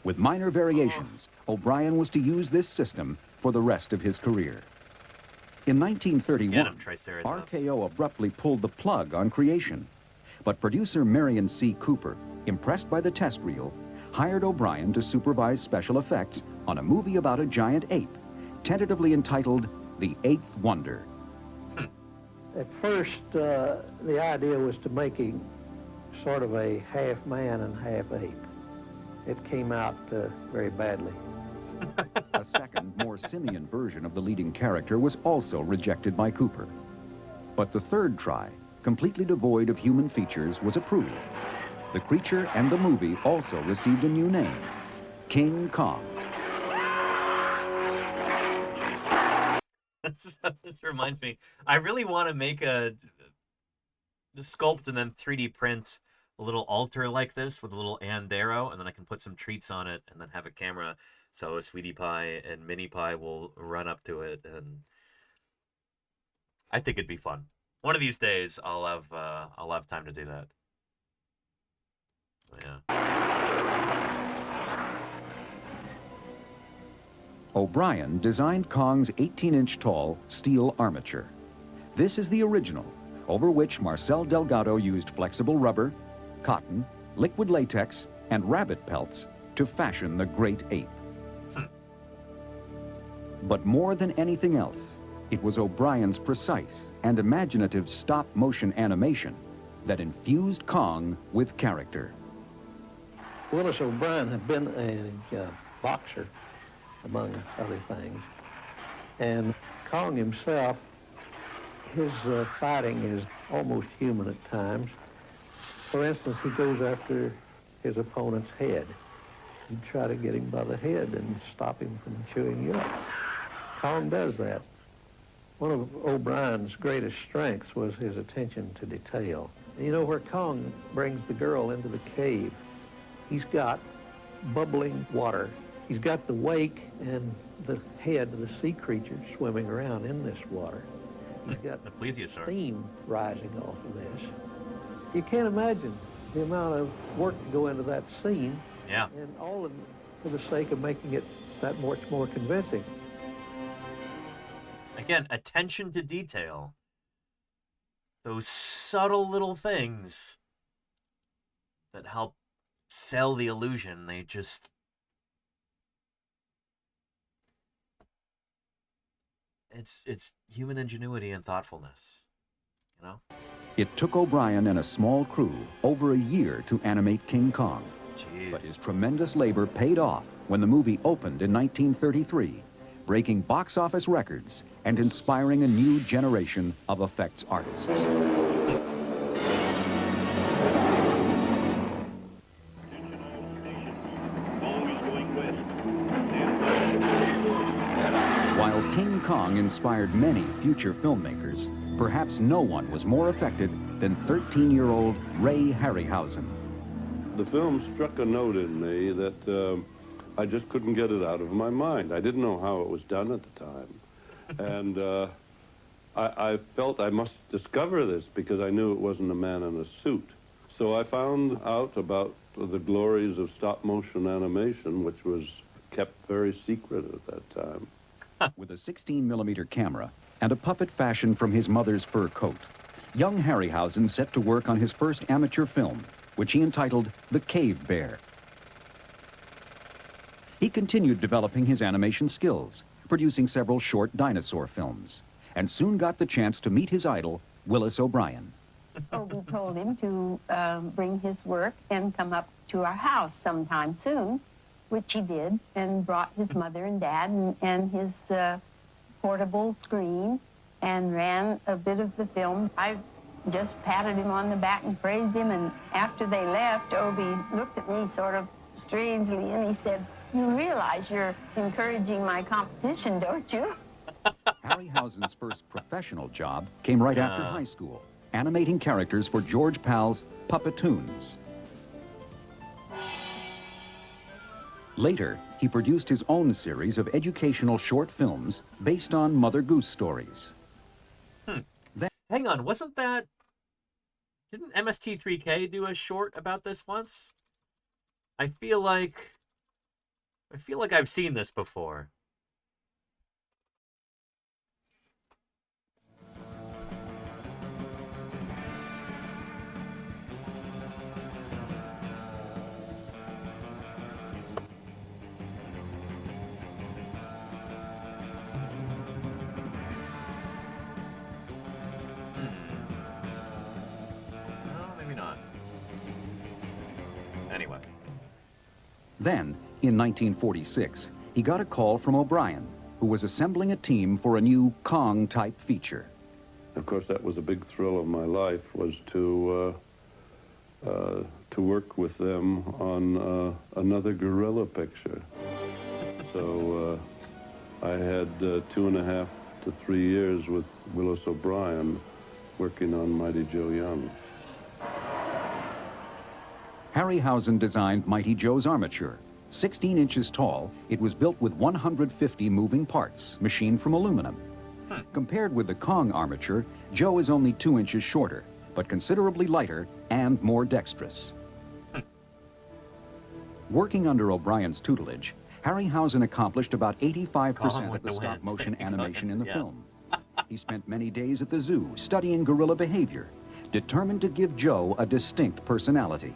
With minor variations, O'Brien was to use this system for the rest of his career. In 1931, RKO abruptly pulled the plug on Creation, but producer Marion C. Cooper, impressed by the test reel, hired O'Brien to supervise special effects on a movie about a giant ape, tentatively entitled the eighth wonder. At first, the idea was to make him sort of a half man and half ape. It came out very badly. A second, more simian version of the leading character was also rejected by Cooper. But the third try, completely devoid of human features, was approved. The creature and the movie also received a new name, King Kong. This reminds me, I really want to make the sculpt and then 3D print a little altar like this with a little arrow, and then I can put some treats on it and then have a camera so Sweetie Pie and Minnie Pie will run up to it, and I think it'd be fun. One of these days I'll have time to do that. Yeah. O'Brien designed Kong's 18-inch tall steel armature. This is the original, over which Marcel Delgado used flexible rubber, cotton, liquid latex, and rabbit pelts to fashion the great ape. But more than anything else, it was O'Brien's precise and imaginative stop-motion animation that infused Kong with character. Willis O'Brien had been a boxer, among other things. And Kong himself, his fighting is almost human at times. For instance, he goes after his opponent's head. He'd try to get him by the head and stop him from chewing you up. Kong does that. One of O'Brien's greatest strengths was his attention to detail. You know, where Kong brings the girl into the cave, he's got bubbling water. He's got the wake and the head of the sea creature swimming around in this water. He's got the plesiosaur steam rising off of this. You can't imagine the amount of work to go into that scene. Yeah. And all of it for the sake of making it that much more convincing. Again, attention to detail. Those subtle little things that help sell the illusion, they just... It's human ingenuity and thoughtfulness, you know? It took O'Brien and a small crew over a year to animate King Kong. Jeez. But his tremendous labor paid off when the movie opened in 1933, breaking box office records and inspiring a new generation of effects artists. While King Kong inspired many future filmmakers, perhaps no one was more affected than 13-year-old Ray Harryhausen. The film struck a note in me that I just couldn't get it out of my mind. I didn't know how it was done at the time. And I felt I must discover this because I knew it wasn't a man in a suit. So I found out about the glories of stop-motion animation, which was kept very secret at that time. With a 16-millimeter camera and a puppet fashioned from his mother's fur coat, young Harryhausen set to work on his first amateur film, which he entitled The Cave Bear. He continued developing his animation skills, producing several short dinosaur films, and soon got the chance to meet his idol, Willis O'Brien. We told him to bring his work and come up to our house sometime soon, which he did, and brought his mother and dad and his portable screen and ran a bit of the film. I just patted him on the back and praised him, and after they left, Obie looked at me sort of strangely, and he said, "You realize you're encouraging my competition, don't you?" Harryhausen's first professional job came right after high school, animating characters for George Pal's Puppetoons. Later, he produced his own series of educational short films based on Mother Goose stories. Hang on, wasn't that... Didn't MST3K do a short about this once? I feel like I've seen this before. Then, in 1946, he got a call from O'Brien, who was assembling a team for a new Kong-type feature. Of course, that was a big thrill of my life, was to work with them on another gorilla picture. So I had 2.5 to 3 years with Willis O'Brien working on Mighty Joe Young. Harryhausen designed Mighty Joe's armature. 16 inches tall, it was built with 150 moving parts, machined from aluminum. Compared with the Kong armature, Joe is only 2 inches shorter, but considerably lighter and more dexterous. Working under O'Brien's tutelage, Harryhausen accomplished about 85% of the stop-motion animation in the film. He spent many days at the zoo studying gorilla behavior, determined to give Joe a distinct personality.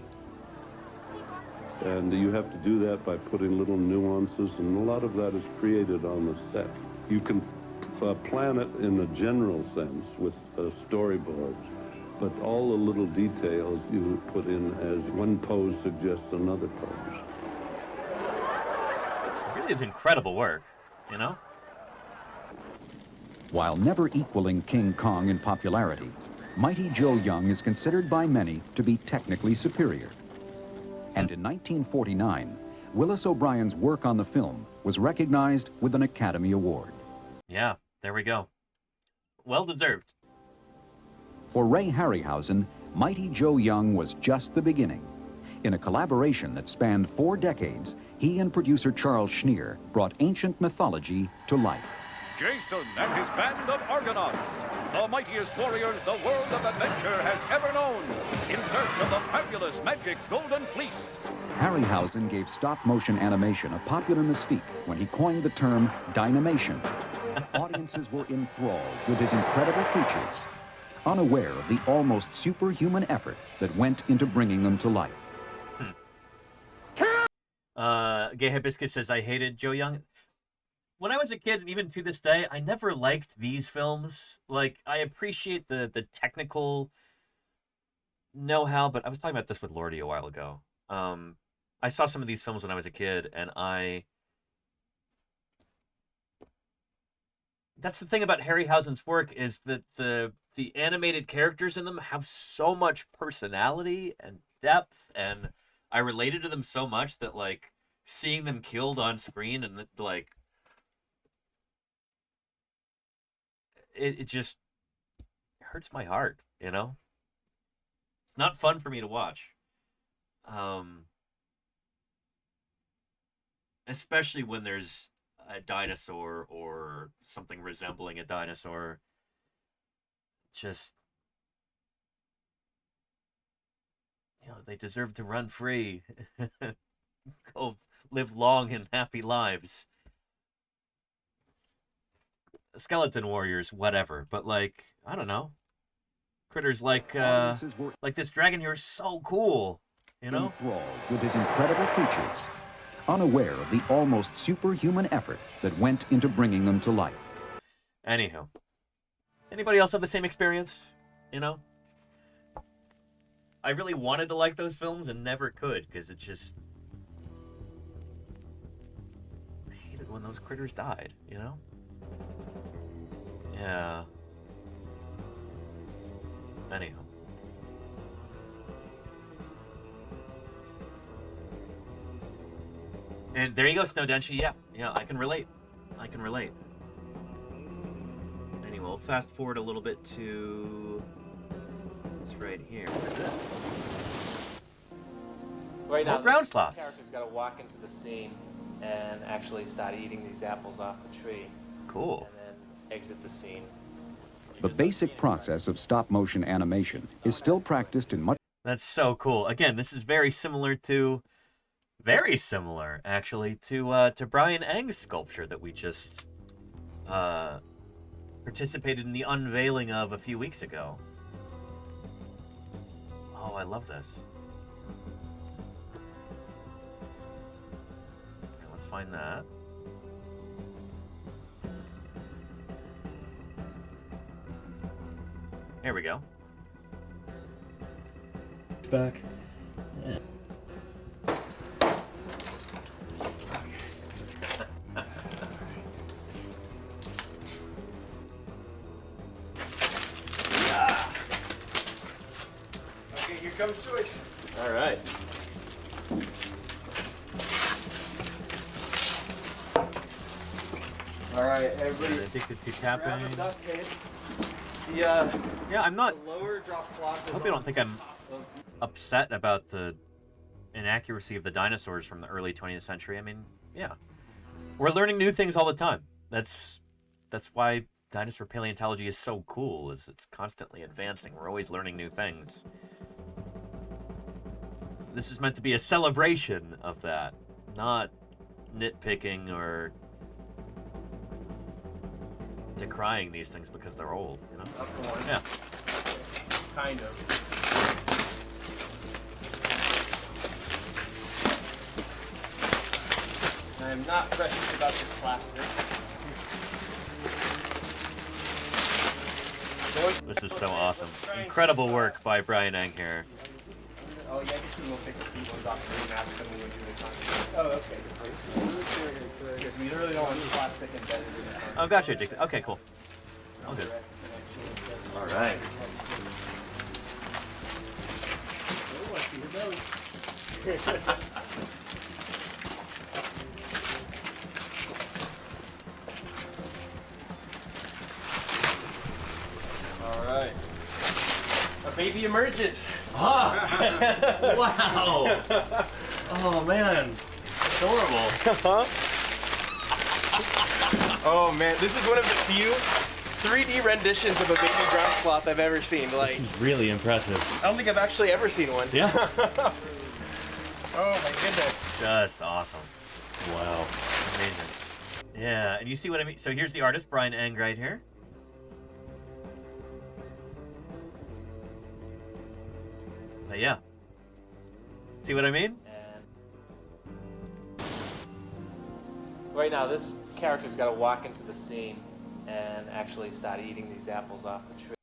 And you have to do that by putting little nuances, and a lot of that is created on the set. You can plan it in a general sense with storyboards, but all the little details you put in as one pose suggests another pose. It really is incredible work, you know? While never equaling King Kong in popularity, Mighty Joe Young is considered by many to be technically superior. And in 1949, Willis O'Brien's work on the film was recognized with an Academy Award. Yeah, there we go. Well deserved. For Ray Harryhausen, Mighty Joe Young was just the beginning. In a collaboration that spanned 4 decades, he and producer Charles Schneer brought ancient mythology to life. Jason and his band of Argonauts, the mightiest warriors the world of adventure has ever known, in search of the fabulous magic Golden Fleece. Harryhausen gave stop-motion animation a popular mystique when he coined the term dynamation. Audiences were enthralled with his incredible creatures, unaware of the almost superhuman effort that went into bringing them to life. Gay Hibiscus says, I hated Joe Young. When I was a kid, and even to this day, I never liked these films. Like, I appreciate the technical know-how, but I was talking about this with Lordy a while ago. I saw some of these films when I was a kid, and that's the thing about Harryhausen's work, is that the animated characters in them have so much personality and depth, and I related to them so much that, like, seeing them killed on screen and, like, it just hurts my heart, you know? It's not fun for me to watch. Especially when there's a dinosaur or something resembling a dinosaur. Just, you know, they deserve to run free. Go live long and happy lives. Skeleton warriors, whatever, but, like, I don't know, critters like this dragon here is so cool, you know? Enthralled with his incredible creatures, unaware of the almost superhuman effort that went into bringing them to life. Anywho, anybody else have the same experience? You know, I really wanted to like those films and never could, because it just, I hated when those critters died, you know? Yeah. Anyhow. And there you go, Snowdenshi. Yeah, I can relate. Anyway, we'll fast forward a little bit to this right here. What is this? Right now, ground the sloths. character's got to walk into the scene and actually start eating these apples off the tree. Cool. And then exit the scene. The basic process of stop-motion animation is still practiced in much... That's so cool. Again, this is very similar, actually, to Brian Eng's sculpture that we just participated in the unveiling of a few weeks ago. Oh, I love this. Okay, let's find that. Here we go. Back. Yeah. comes Joyce. All right. All right, everybody. Addicted to tapping. Yeah, I'm not. The lower drop clock. I hope you don't think I'm upset about the inaccuracy of the dinosaurs from the early 20th century. I mean, yeah, we're learning new things all the time. That's why dinosaur paleontology is so cool. Is it's constantly advancing. We're always learning new things. This is meant to be a celebration of that, not nitpicking or decrying these things because they're old, you know? Up to one. Yeah. Kind of. I'm not precious about this plastic. This is so awesome. Incredible work by Brian Eng here. Oh, yeah, I guess we will take the keyboard off and mask them when we do the content. Oh, okay. Because we literally don't want plastic embedded in it. Oh, gotcha. Okay, cool. All good. All right. All right. A baby emerges. Ah! Wow! Oh man, adorable. Oh man, this is one of the few 3D renditions of a baby ground sloth I've ever seen. Like, This is really impressive. I don't think I've actually ever seen one. Yeah. Oh my goodness. Just awesome. Wow. Amazing. Yeah, and you see what I mean? So here's the artist, Brian Eng, right here. But yeah. See what I mean? Right now, this character's got to walk into the scene and actually start eating these apples off the tree.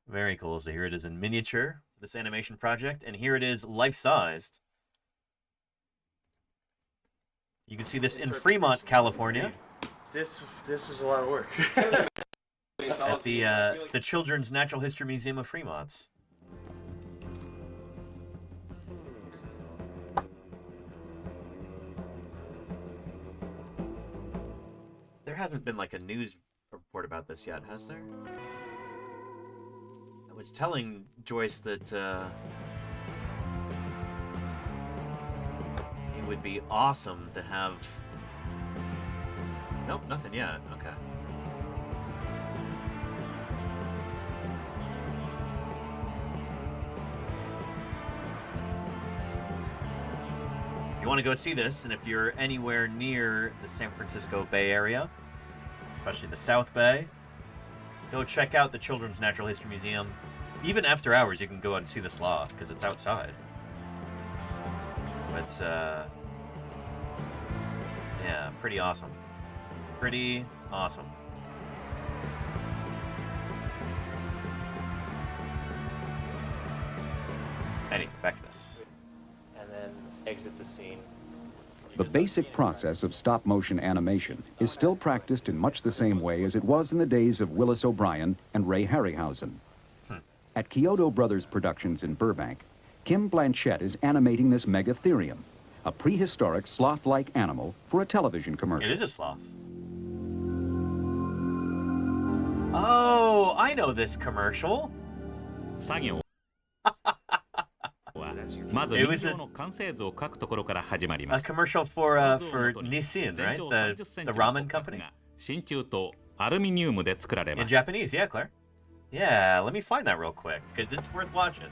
Very cool. So here it is in miniature, this animation project, and here it is life-sized. You can see this in Fremont, California. This was a lot of work. At the Children's Natural History Museum of Fremont. There hasn't been like a news report about this yet, has there? I was telling Joyce that it would be awesome to have... Nope, nothing yet. Okay. You want to go see this, and if you're anywhere near the San Francisco Bay Area, especially the South Bay, go check out the Children's Natural History Museum. Even after hours, you can go and see the sloth, because it's outside. But, yeah, pretty awesome. Pretty awesome. Anyway, back to this. And then exit the scene. The basic process of stop-motion animation is still practiced in much the same way as it was in the days of Willis O'Brien and Ray Harryhausen. At Kyoto Brothers Productions in Burbank, Kim Blanchett is animating this Megatherium, a prehistoric sloth-like animal for a television commercial. It is a sloth. Oh, I know this commercial. It was a commercial for Nissin, right? The ramen company. In Japanese, yeah, Claire. Yeah, let me find that real quick, because it's worth watching.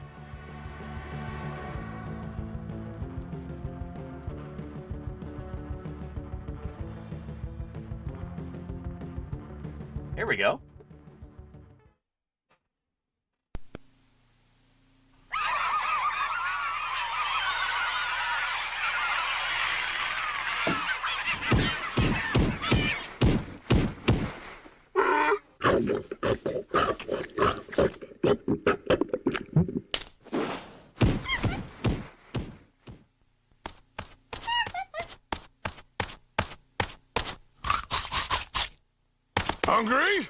Here we go. Hungry?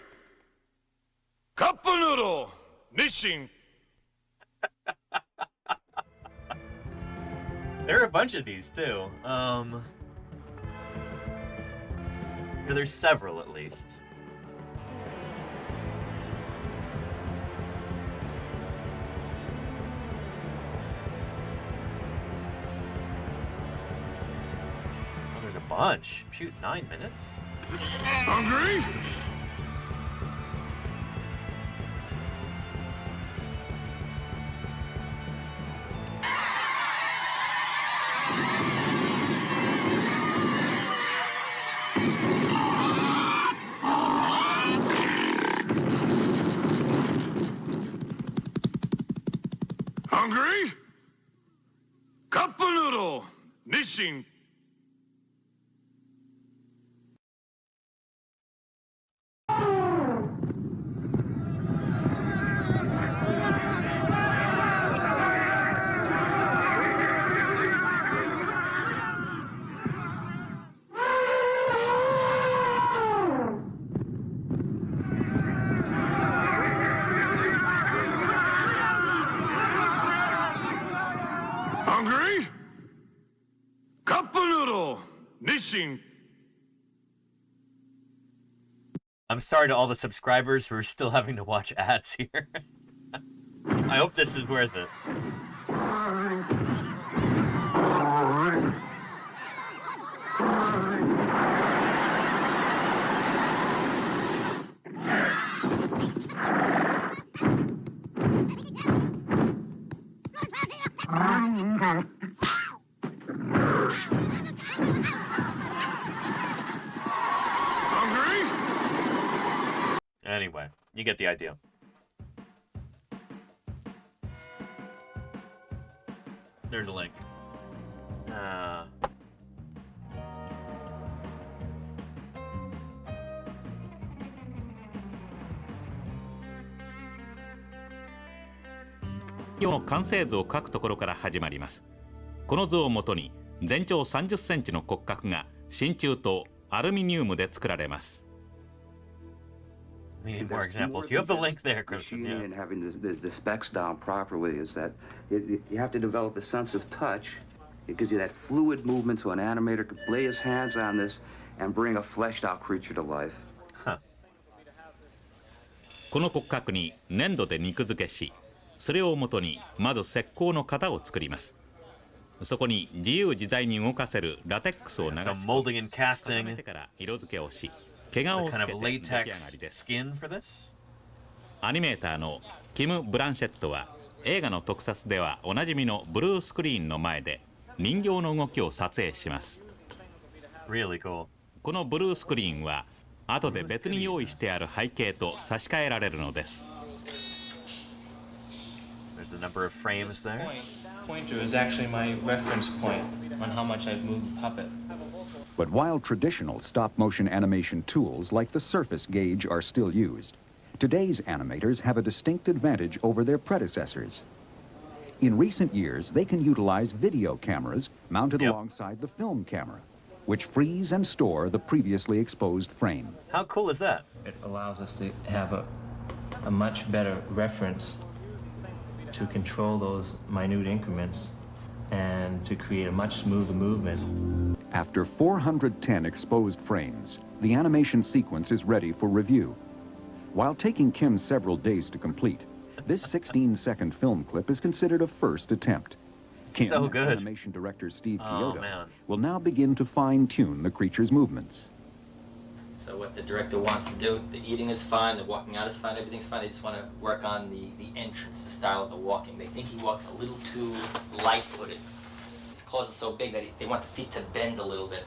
Cup noodle, Nissin. There are a bunch of these too. There's several at least. Oh, there's a bunch. Shoot, 9 minutes. Hungry? Hungry? Cup of noodle. Nishin. Hungry? Cup of noodle. Nishin. I'm sorry to all the subscribers who are still having to watch ads here. I hope this is worth it. Anyway, you get the idea. There's a link.の完成図を描くところから始まります。この図をもとに全長30センチの骨格が真鍮とアルミニウムで作られます。We need more examples. You have the link there, Christian. Yeah. And having the specs down properly is that you have to develop a sense of touch. It gives you that fluid movement so an animator could lay his hands on this and bring a fleshed out creature to life. この骨格に粘土で肉付けし、それをもとにまず石膏の型を作ります。そこに自由自在に動かせるラテックスを流し、固めてから色付けをし、毛皮をつけて出来上がりです。アニメーターのキム・ブランシェットは映画の特撮ではおなじみのブルースクリーンの前で人形の動きを撮影します。Really cool. このブルースクリーンは後で別に用意してある背景と差し替えられるのです。There's the number of frames there. Pointer is actually my reference point on how much I've moved the puppet. But while traditional stop-motion animation tools like the surface gauge are still used, today's animators have a distinct advantage over their predecessors. In recent years, they can utilize video cameras mounted alongside the film camera, which freeze and store the previously exposed frame. How cool is that? It allows us to have a much better reference to control those minute increments and to create a much smoother movement. After 410 exposed frames, the animation sequence is ready for review. While taking Kim several days to complete, this 16-second film clip is considered a first attempt. Kim, so good. Animation director Steve Chiodo, will now begin to fine-tune the creature's movements. So what the director wants to do, the eating is fine, the walking out is fine, everything's fine. They just want to work on the entrance, the style of the walking. They think he walks a little too light-footed. His claws are so big that they want the feet to bend a little bit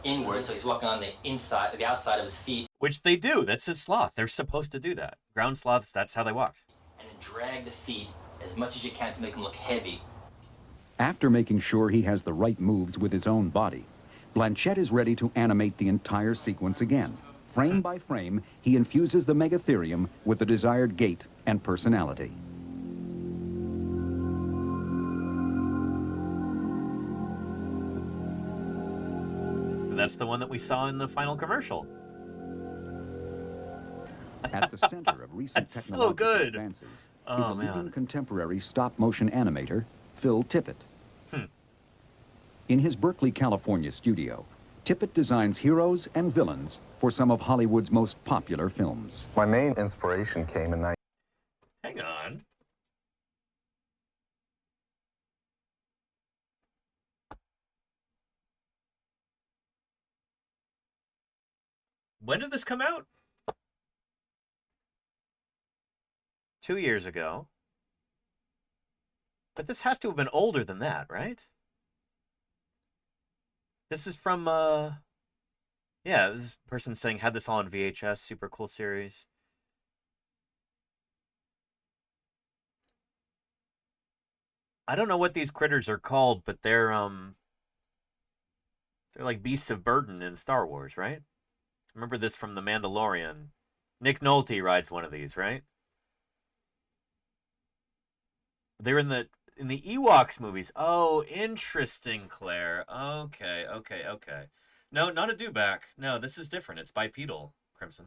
inward, so he's walking on the inside, the outside of his feet. Which they do. That's a sloth. They're supposed to do that. Ground sloths, that's how they walked. And then drag the feet as much as you can to make them look heavy. After making sure he has the right moves with his own body, Blanchett is ready to animate the entire sequence again. Frame by frame, he infuses the megatherium with the desired gait and personality. That's the one that we saw in the final commercial. At the center of recent technological advances is a leading contemporary stop-motion animator, Phil Tippett. In his Berkeley, California studio, Tippett designs heroes and villains for some of Hollywood's most popular films. My main inspiration came in Hang on. When did this come out? 2 years ago. But this has to have been older than that, right? This is from, yeah, this person saying had this all on VHS, super cool series. I don't know what these critters are called, but they're like beasts of burden in Star Wars, right? Remember this from The Mandalorian. Nick Nolte rides one of these, right? They're in the Ewoks movies. Oh, interesting, Claire. Okay. No, not a dewback. No, this is different. It's bipedal, Crimson.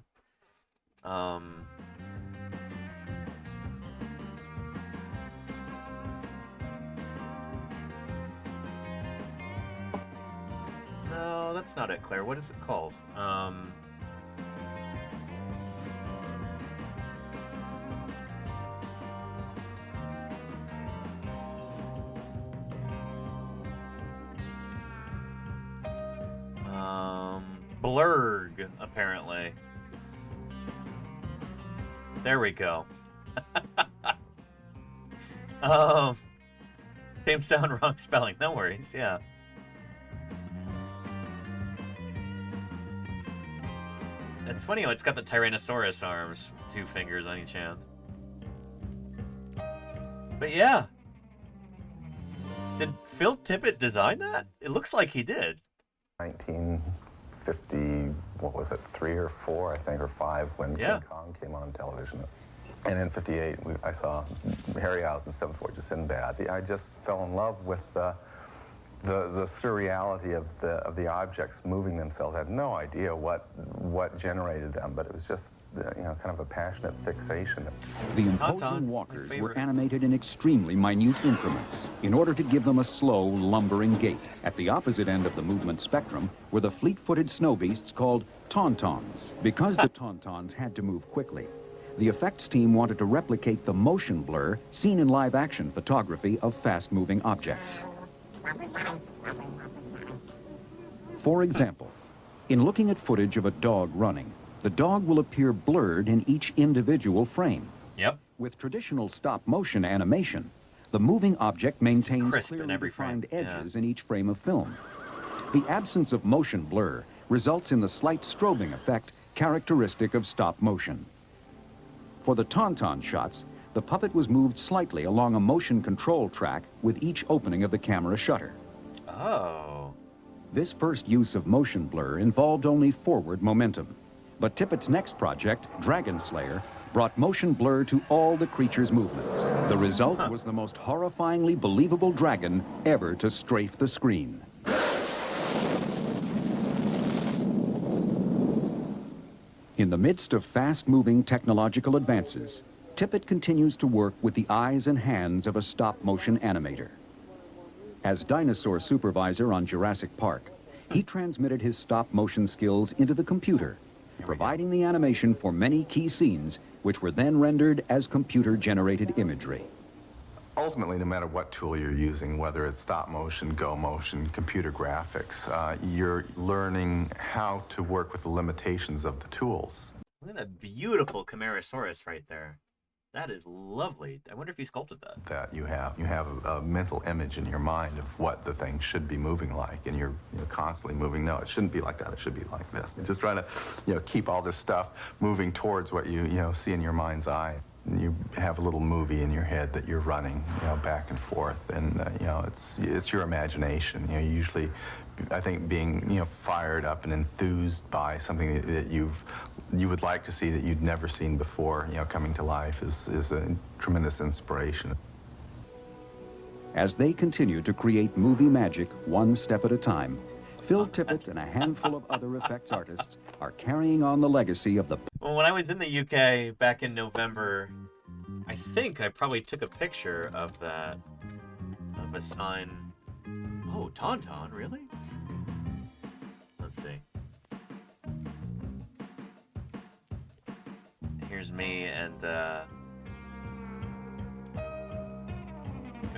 No, that's not it, Claire. What is it called? Blurg, apparently. There we go. Same sound, wrong spelling. No worries, yeah. It's funny how it's got the Tyrannosaurus arms, 2 fingers on each hand. But yeah. Did Phil Tippett design that? It looks like he did. 1950, what was it, 3 or 4, I think, or 5, when King Kong came on television. And in 58, I saw Harryhausen's 7th Voyage of Sinbad. I just fell in love with the surreality of the objects moving themselves. I had no idea what generated them, but it was just kind of a passionate fixation. The imposing walkers were animated in extremely minute increments in order to give them a slow, lumbering gait. At the opposite end of the movement spectrum were the fleet-footed snow beasts called tauntauns. Because the tauntauns had to move quickly, the effects team wanted to replicate the motion blur seen in live-action photography of fast-moving objects. For example, in looking at footage of a dog running, the dog will appear blurred in each individual frame. Yep. With traditional stop-motion animation, the moving object maintains clearly defined edges in each frame of film. The absence of motion blur results in the slight strobing effect characteristic of stop motion. For the tauntaun shots, the puppet was moved slightly along a motion control track with each opening of the camera shutter. Oh. This first use of motion blur involved only forward momentum. But Tippett's next project, Dragon Slayer, brought motion blur to all the creature's movements. The result was the most horrifyingly believable dragon ever to strafe the screen. In the midst of fast-moving technological advances, Tippett continues to work with the eyes and hands of a stop-motion animator. As dinosaur supervisor on Jurassic Park, he transmitted his stop-motion skills into the computer, providing the animation for many key scenes, which were then rendered as computer-generated imagery. Ultimately, no matter what tool you're using, whether it's stop motion, go motion, computer graphics, you're learning how to work with the limitations of the tools. Look at that beautiful Camarasaurus right there. That is lovely. I wonder if he sculpted that. That you have a mental image in your mind of what the thing should be moving like, and you're constantly moving. No, it shouldn't be like that. It should be like this. You're just trying to keep all this stuff moving towards what you see in your mind's eye. And you have a little movie in your head that you're running, back and forth, and it's your imagination. Usually, I think being fired up and enthused by something that you would like to see that you'd never seen before, coming to life is a tremendous inspiration. As they continue to create movie magic one step at a time, Phil Tippett and a handful of other effects artists are carrying on the legacy of the... Well, when I was in the UK back in November, I think I probably took a picture of that, of a sign. Oh, Tauntaun, really? Let's see. Here's me and,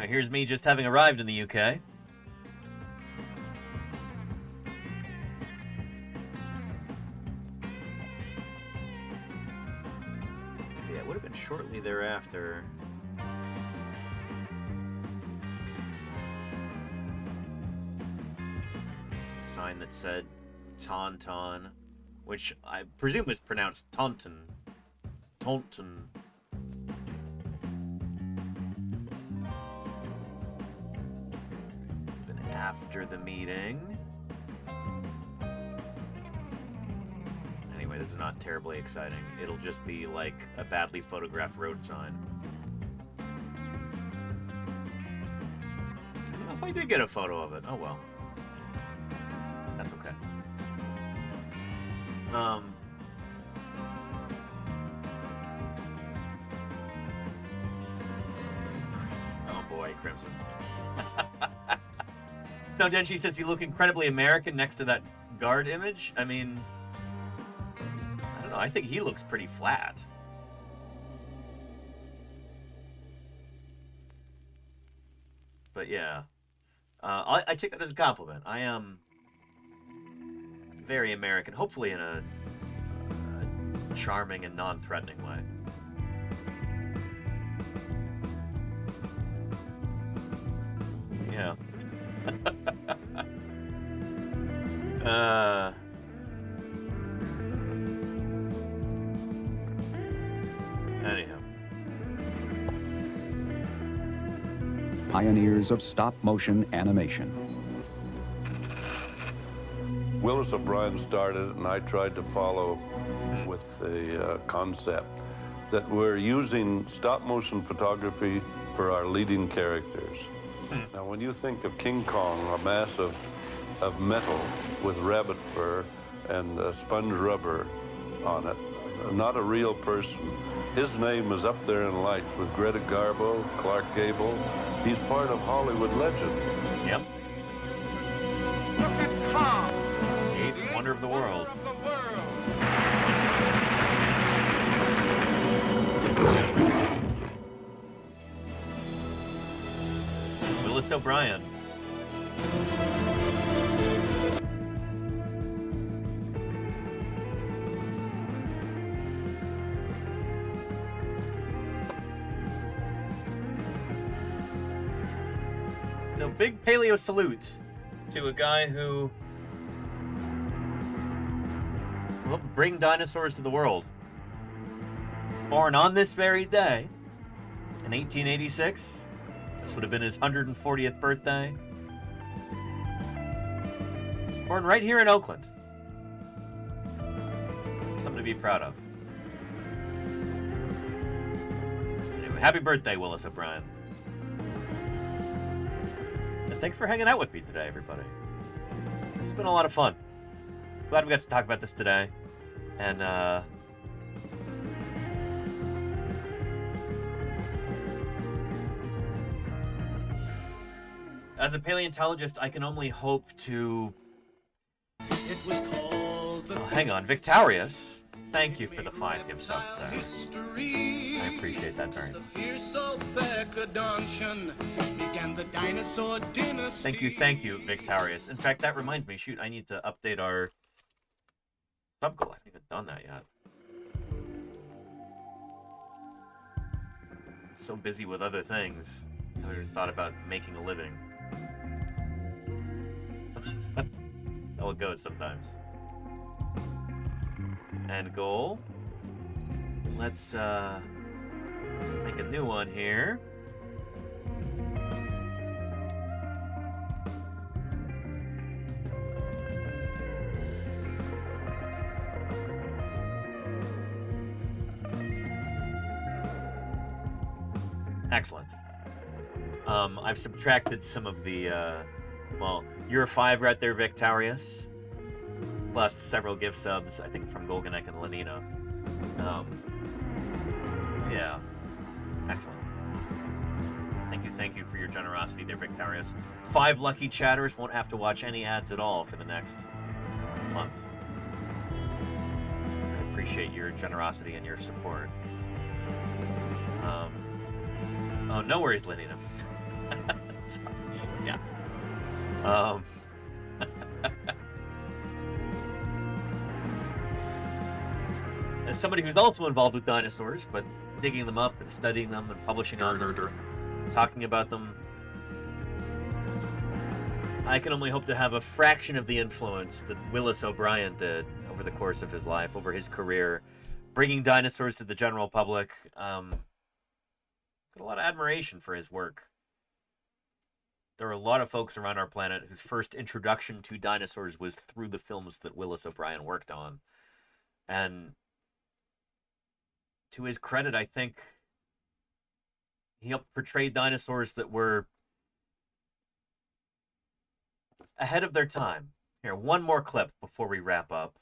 here's me just having arrived in the UK. Yeah, it would have been shortly thereafter. Sign that said Tauntaun, which I presume is pronounced Taunton. Taunton. Then after the meeting. Anyway, this is not terribly exciting. It'll just be like a badly photographed road sign. I don't know if I did get a photo of it. Oh well. That's okay. Oh boy, Crimson. Snow Denshi says you look incredibly American next to that guard image. I mean, I don't know. I think he looks pretty flat. But yeah, I take that as a compliment. I am very American, hopefully in a charming and non-threatening way. Yeah. Anyhow. Pioneers of stop-motion animation. Willis O'Brien started it, and I tried to follow with the concept that we're using stop-motion photography for our leading characters. Now, when you think of King Kong, a mass of metal with rabbit fur and sponge rubber on it, not a real person. His name is up there in lights with Greta Garbo, Clark Gable. He's part of Hollywood legend. Yep. Look at Kong. Eighth wonder of the world. Willis O'Brien. So big paleo salute to a guy who will bring dinosaurs to the world. Born on this very day in 1886. This would have been his 140th birthday. Born right here in Oakland. Something to be proud of. Anyway, happy birthday, Willis O'Brien. And thanks for hanging out with me today, everybody. It's been a lot of fun. Glad we got to talk about this today. And, as a paleontologist, I can only hope to... Oh, hang on, Victorious. Thank you for the 5 gift subs there. I appreciate that very much. Thank you, Victorious. In fact, that reminds me, shoot, I need to update our sub goal. I haven't even done that yet. So busy with other things. I haven't even thought about making a living. How it goes sometimes. And goal. Let's make a new one here. Excellent. I've subtracted some of the, well, you're 5 right there, Victorious. Plus several gift subs, I think, from Golganek and Lenina. Yeah. Excellent. Thank Thank you for your generosity there, Victorious. 5 lucky chatters won't have to watch any ads at all for the next month. I appreciate your generosity and your support. Oh, no worries, Lenina. Sorry. Yeah. As somebody who's also involved with dinosaurs, but digging them up and studying them and publishing on them, talking about them, I can only hope to have a fraction of the influence that Willis O'Brien did over the course of his life, over his career, bringing dinosaurs to the general public. Got a lot of admiration for his work. There are a lot of folks around our planet whose first introduction to dinosaurs was through the films that Willis O'Brien worked on. And to his credit, I think he helped portray dinosaurs that were ahead of their time. Here, one more clip before we wrap up.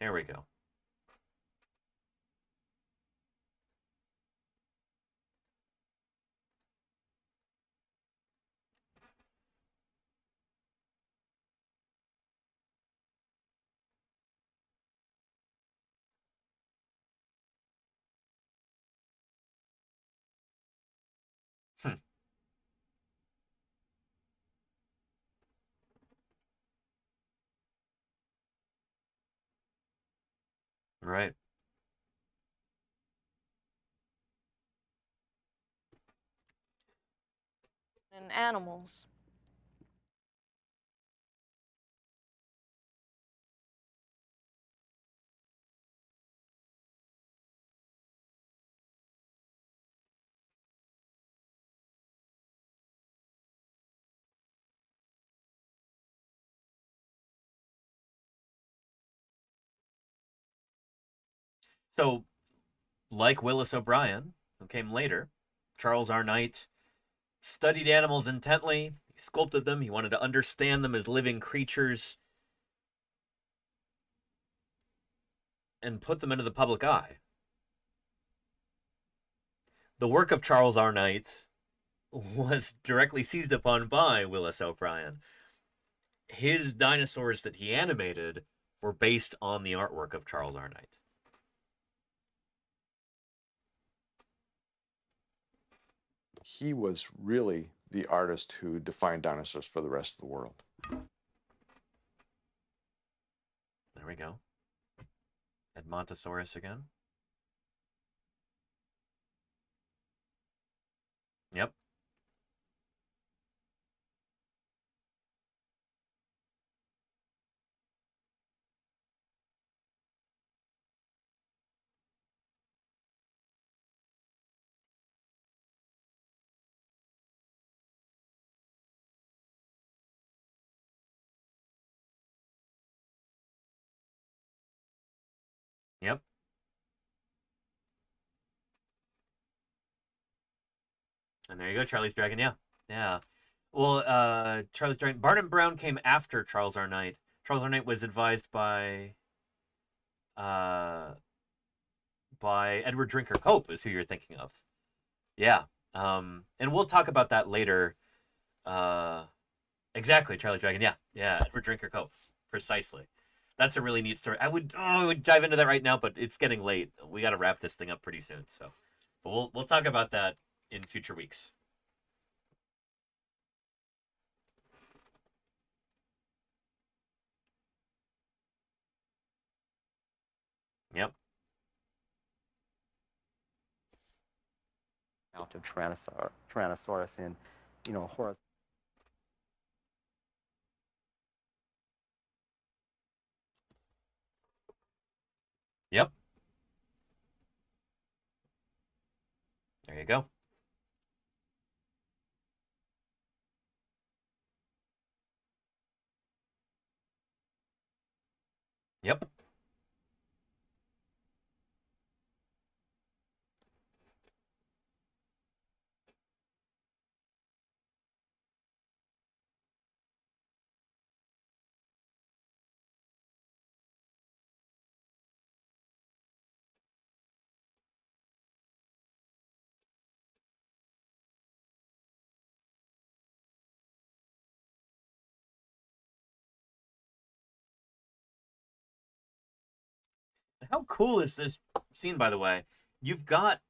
Here we go. Right. And animals. So, like Willis O'Brien, who came later, Charles R. Knight studied animals intently. He sculpted them. He wanted to understand them as living creatures and put them into the public eye. The work of Charles R. Knight was directly seized upon by Willis O'Brien. His dinosaurs that he animated were based on the artwork of Charles R. Knight. He was really the artist who defined dinosaurs for the rest of the world. There we go. Edmontosaurus again. Yep. Yep. And there you go, Charlie's Dragon. Yeah. Yeah. Well, Charlie's Dragon. Barnum Brown came after Charles R. Knight. Charles R. Knight was advised by Edward Drinker Cope, is who you're thinking of. Yeah. And we'll talk about that later. Exactly, Charlie's Dragon. Yeah. Yeah, Edward Drinker Cope. Precisely. That's a really neat story. I would dive into that right now, but it's getting late. We got to wrap this thing up pretty soon. So, but we'll talk about that in future weeks. Yep. Out of Tyrannosaurus in, horizontal. Yep. There you go. Yep. How cool is this scene, by the way? You've got,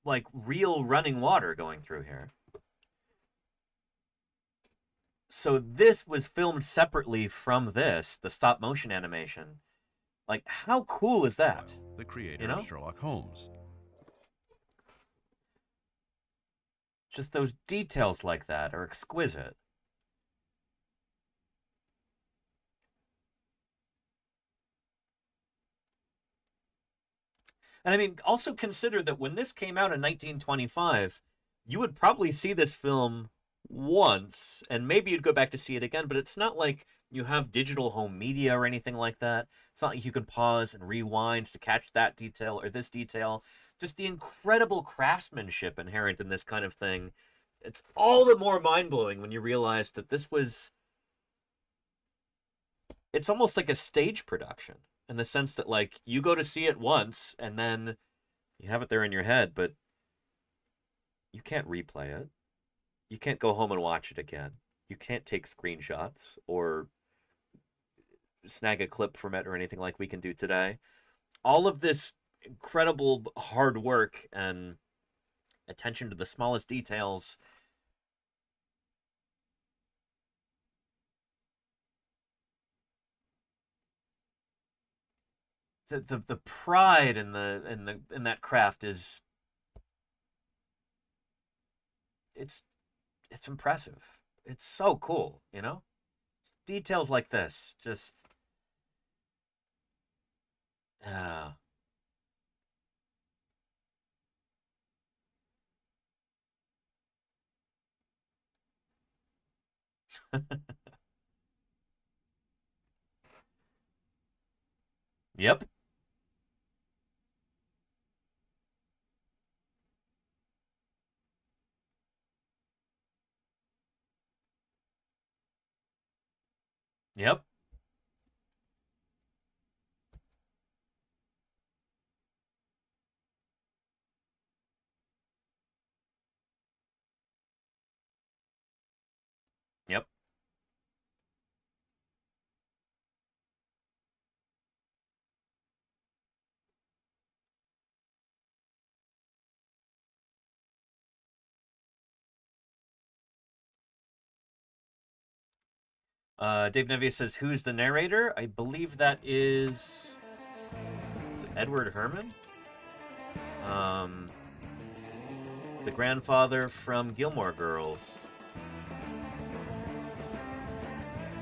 like, real running water going through here. So this was filmed separately from this, the stop motion animation. Like, how cool is that? The creator You know? of Sherlock Holmes. Just those details like that are exquisite. And I mean, also consider that when this came out in 1925, you would probably see this film once, and maybe you'd go back to see it again, but it's not like you have digital home media or anything like that. It's not like you can pause and rewind to catch that detail or this detail. Just the incredible craftsmanship inherent in this kind of thing. It's all the more mind-blowing when you realize that this was... It's almost like a stage production, in the sense that, like, you go to see it once, and then you have it there in your head, but you can't replay it. You can't go home and watch it again. You can't take screenshots or snag a clip from it or anything like we can do today. All of this incredible hard work and attention to the smallest details. The pride in that craft is it's impressive. It's so cool, you know? Details like this, just Yep. Yep. Yep. Dave Nevia says, who's the narrator? I believe that is it Edward Herrmann? The grandfather from Gilmore Girls.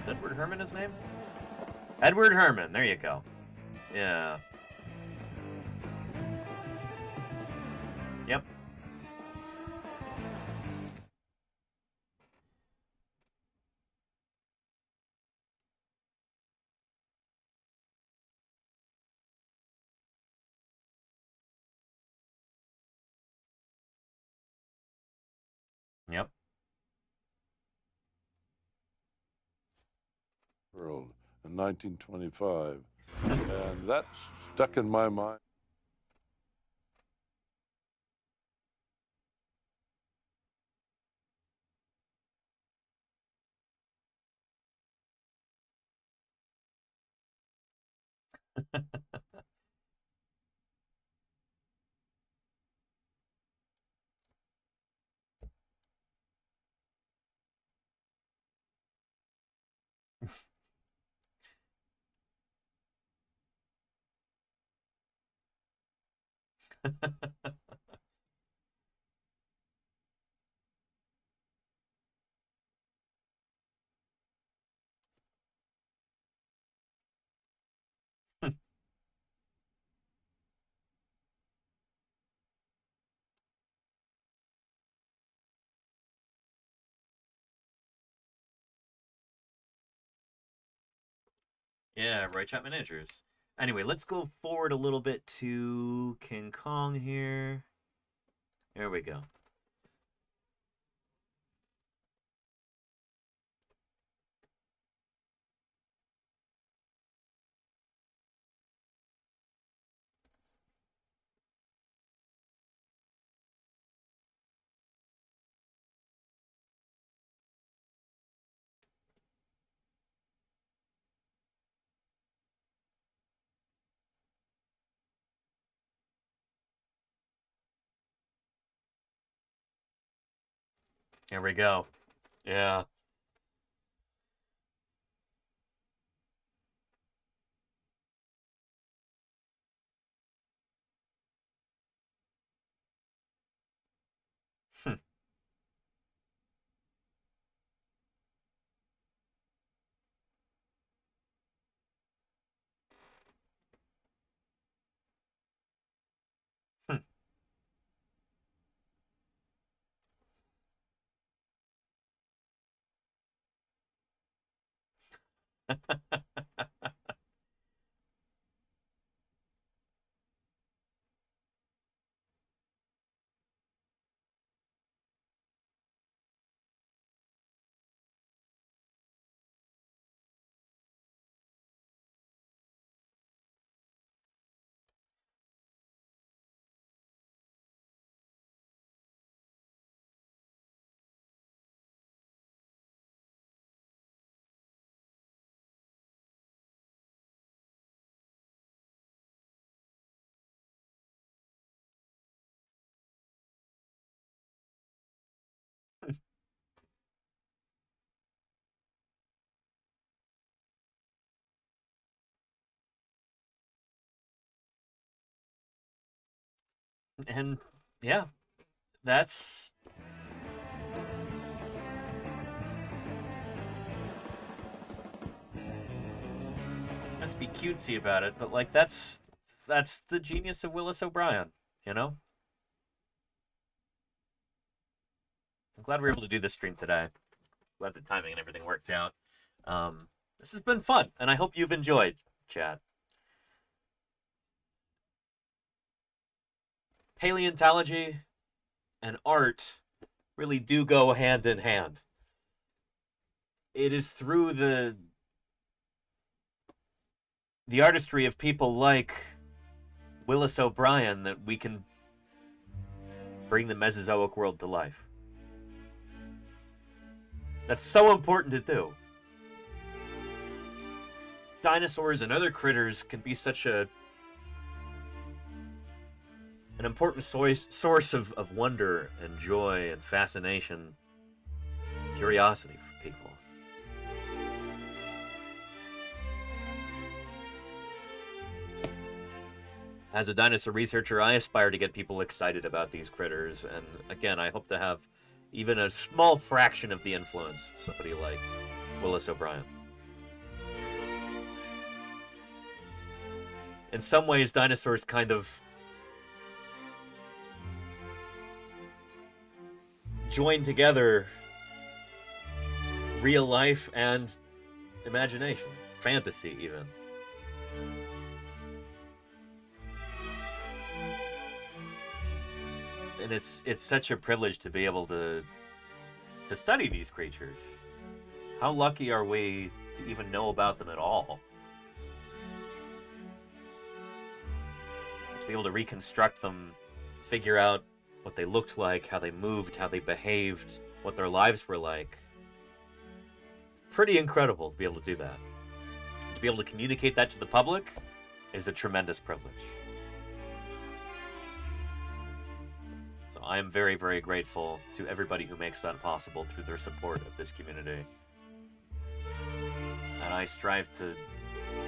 Is Edward Herrmann his name? Edward Herrmann, there you go. Yeah. Yep. Yep. World in 1925, and that stuck in my mind. Yeah, Roy Chapman Andrews. Anyway, let's go forward a little bit to King Kong here. There we go. Here we go. Yeah. And yeah, that's not to be cutesy about it, but like that's the genius of Willis O'Brien, you know? I'm glad we were able to do this stream today. Glad the timing and everything worked out. This has been fun, and I hope you've enjoyed, chat. Paleontology and art really do go hand in hand. It is through the artistry of people like Willis O'Brien that we can bring the Mesozoic world to life. That's so important to do. Dinosaurs and other critters can be such an important source of wonder and joy and fascination, curiosity for people. As a dinosaur researcher, I aspire to get people excited about these critters, and again, I hope to have even a small fraction of the influence of somebody like Willis O'Brien. In some ways, dinosaurs kind of join together real life and imagination, fantasy even. And it's such a privilege to be able to study these creatures. How lucky are we to even know about them at all? To be able to reconstruct them, figure out what they looked like, how they moved, how they behaved, what their lives were like. It's pretty incredible to be able to do that. And to be able to communicate that to the public is a tremendous privilege. So I am very, very grateful to everybody who makes that possible through their support of this community. And I strive to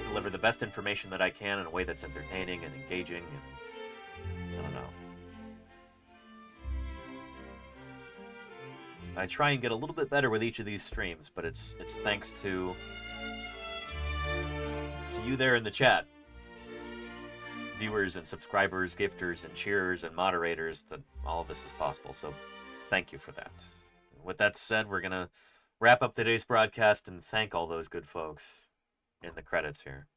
deliver the best information that I can in a way that's entertaining and engaging and, I don't know. I try and get a little bit better with each of these streams, but it's thanks to you there in the chat. Viewers and subscribers, gifters and cheerers and moderators, that all of this is possible, so thank you for that. With that said, we're going to wrap up today's broadcast and thank all those good folks in the credits here.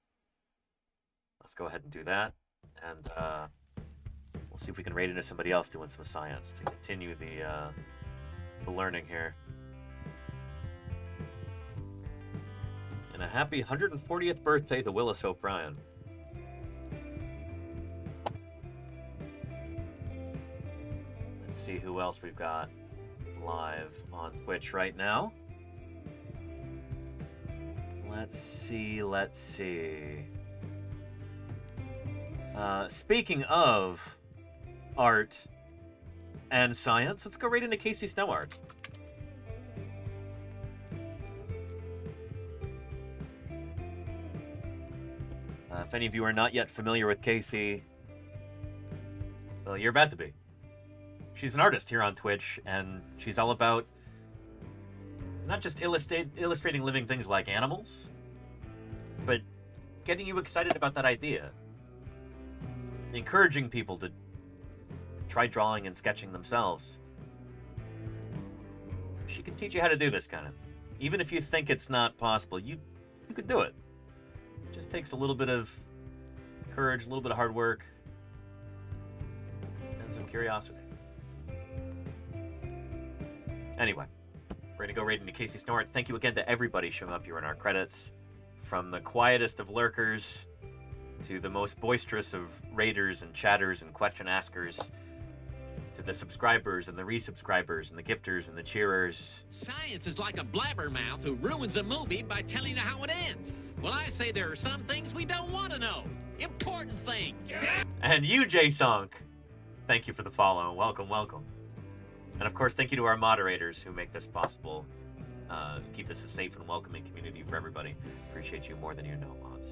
Let's go ahead and do that, and we'll see if we can raid into somebody else doing some science to continue the learning here. And a happy 140th birthday to Willis O'Brien. Let's see who else we've got live on Twitch right now. Let's see. Speaking of art and science, let's go right into Casey Snowart. If any of you are not yet familiar with Casey, well, you're about to be. She's an artist here on Twitch, and she's all about not just illustrating living things like animals, but getting you excited about that idea. Encouraging people to try drawing and sketching themselves. She can teach you how to do this kind of thing. Even if you think it's not possible, you could do it. It just takes a little bit of courage, a little bit of hard work, and some curiosity. Anyway, we're going to go right into Casey Snort. Thank you again to everybody showing up here in our credits. From the quietest of lurkers to the most boisterous of raiders and chatters and question askers, to the subscribers and the resubscribers and the gifters and the cheerers. Science is like a blabbermouth who ruins a movie by telling you how it ends. Well, I say there are some things we don't want to know. Important things. And you, Jay Sunk, thank you for the follow. Welcome, welcome. And of course, thank you to our moderators who make this possible. Keep this a safe and welcoming community for everybody. Appreciate you more than you know, mods.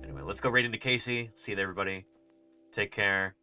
Anyway, let's go right into Casey. See you there, everybody. Take care.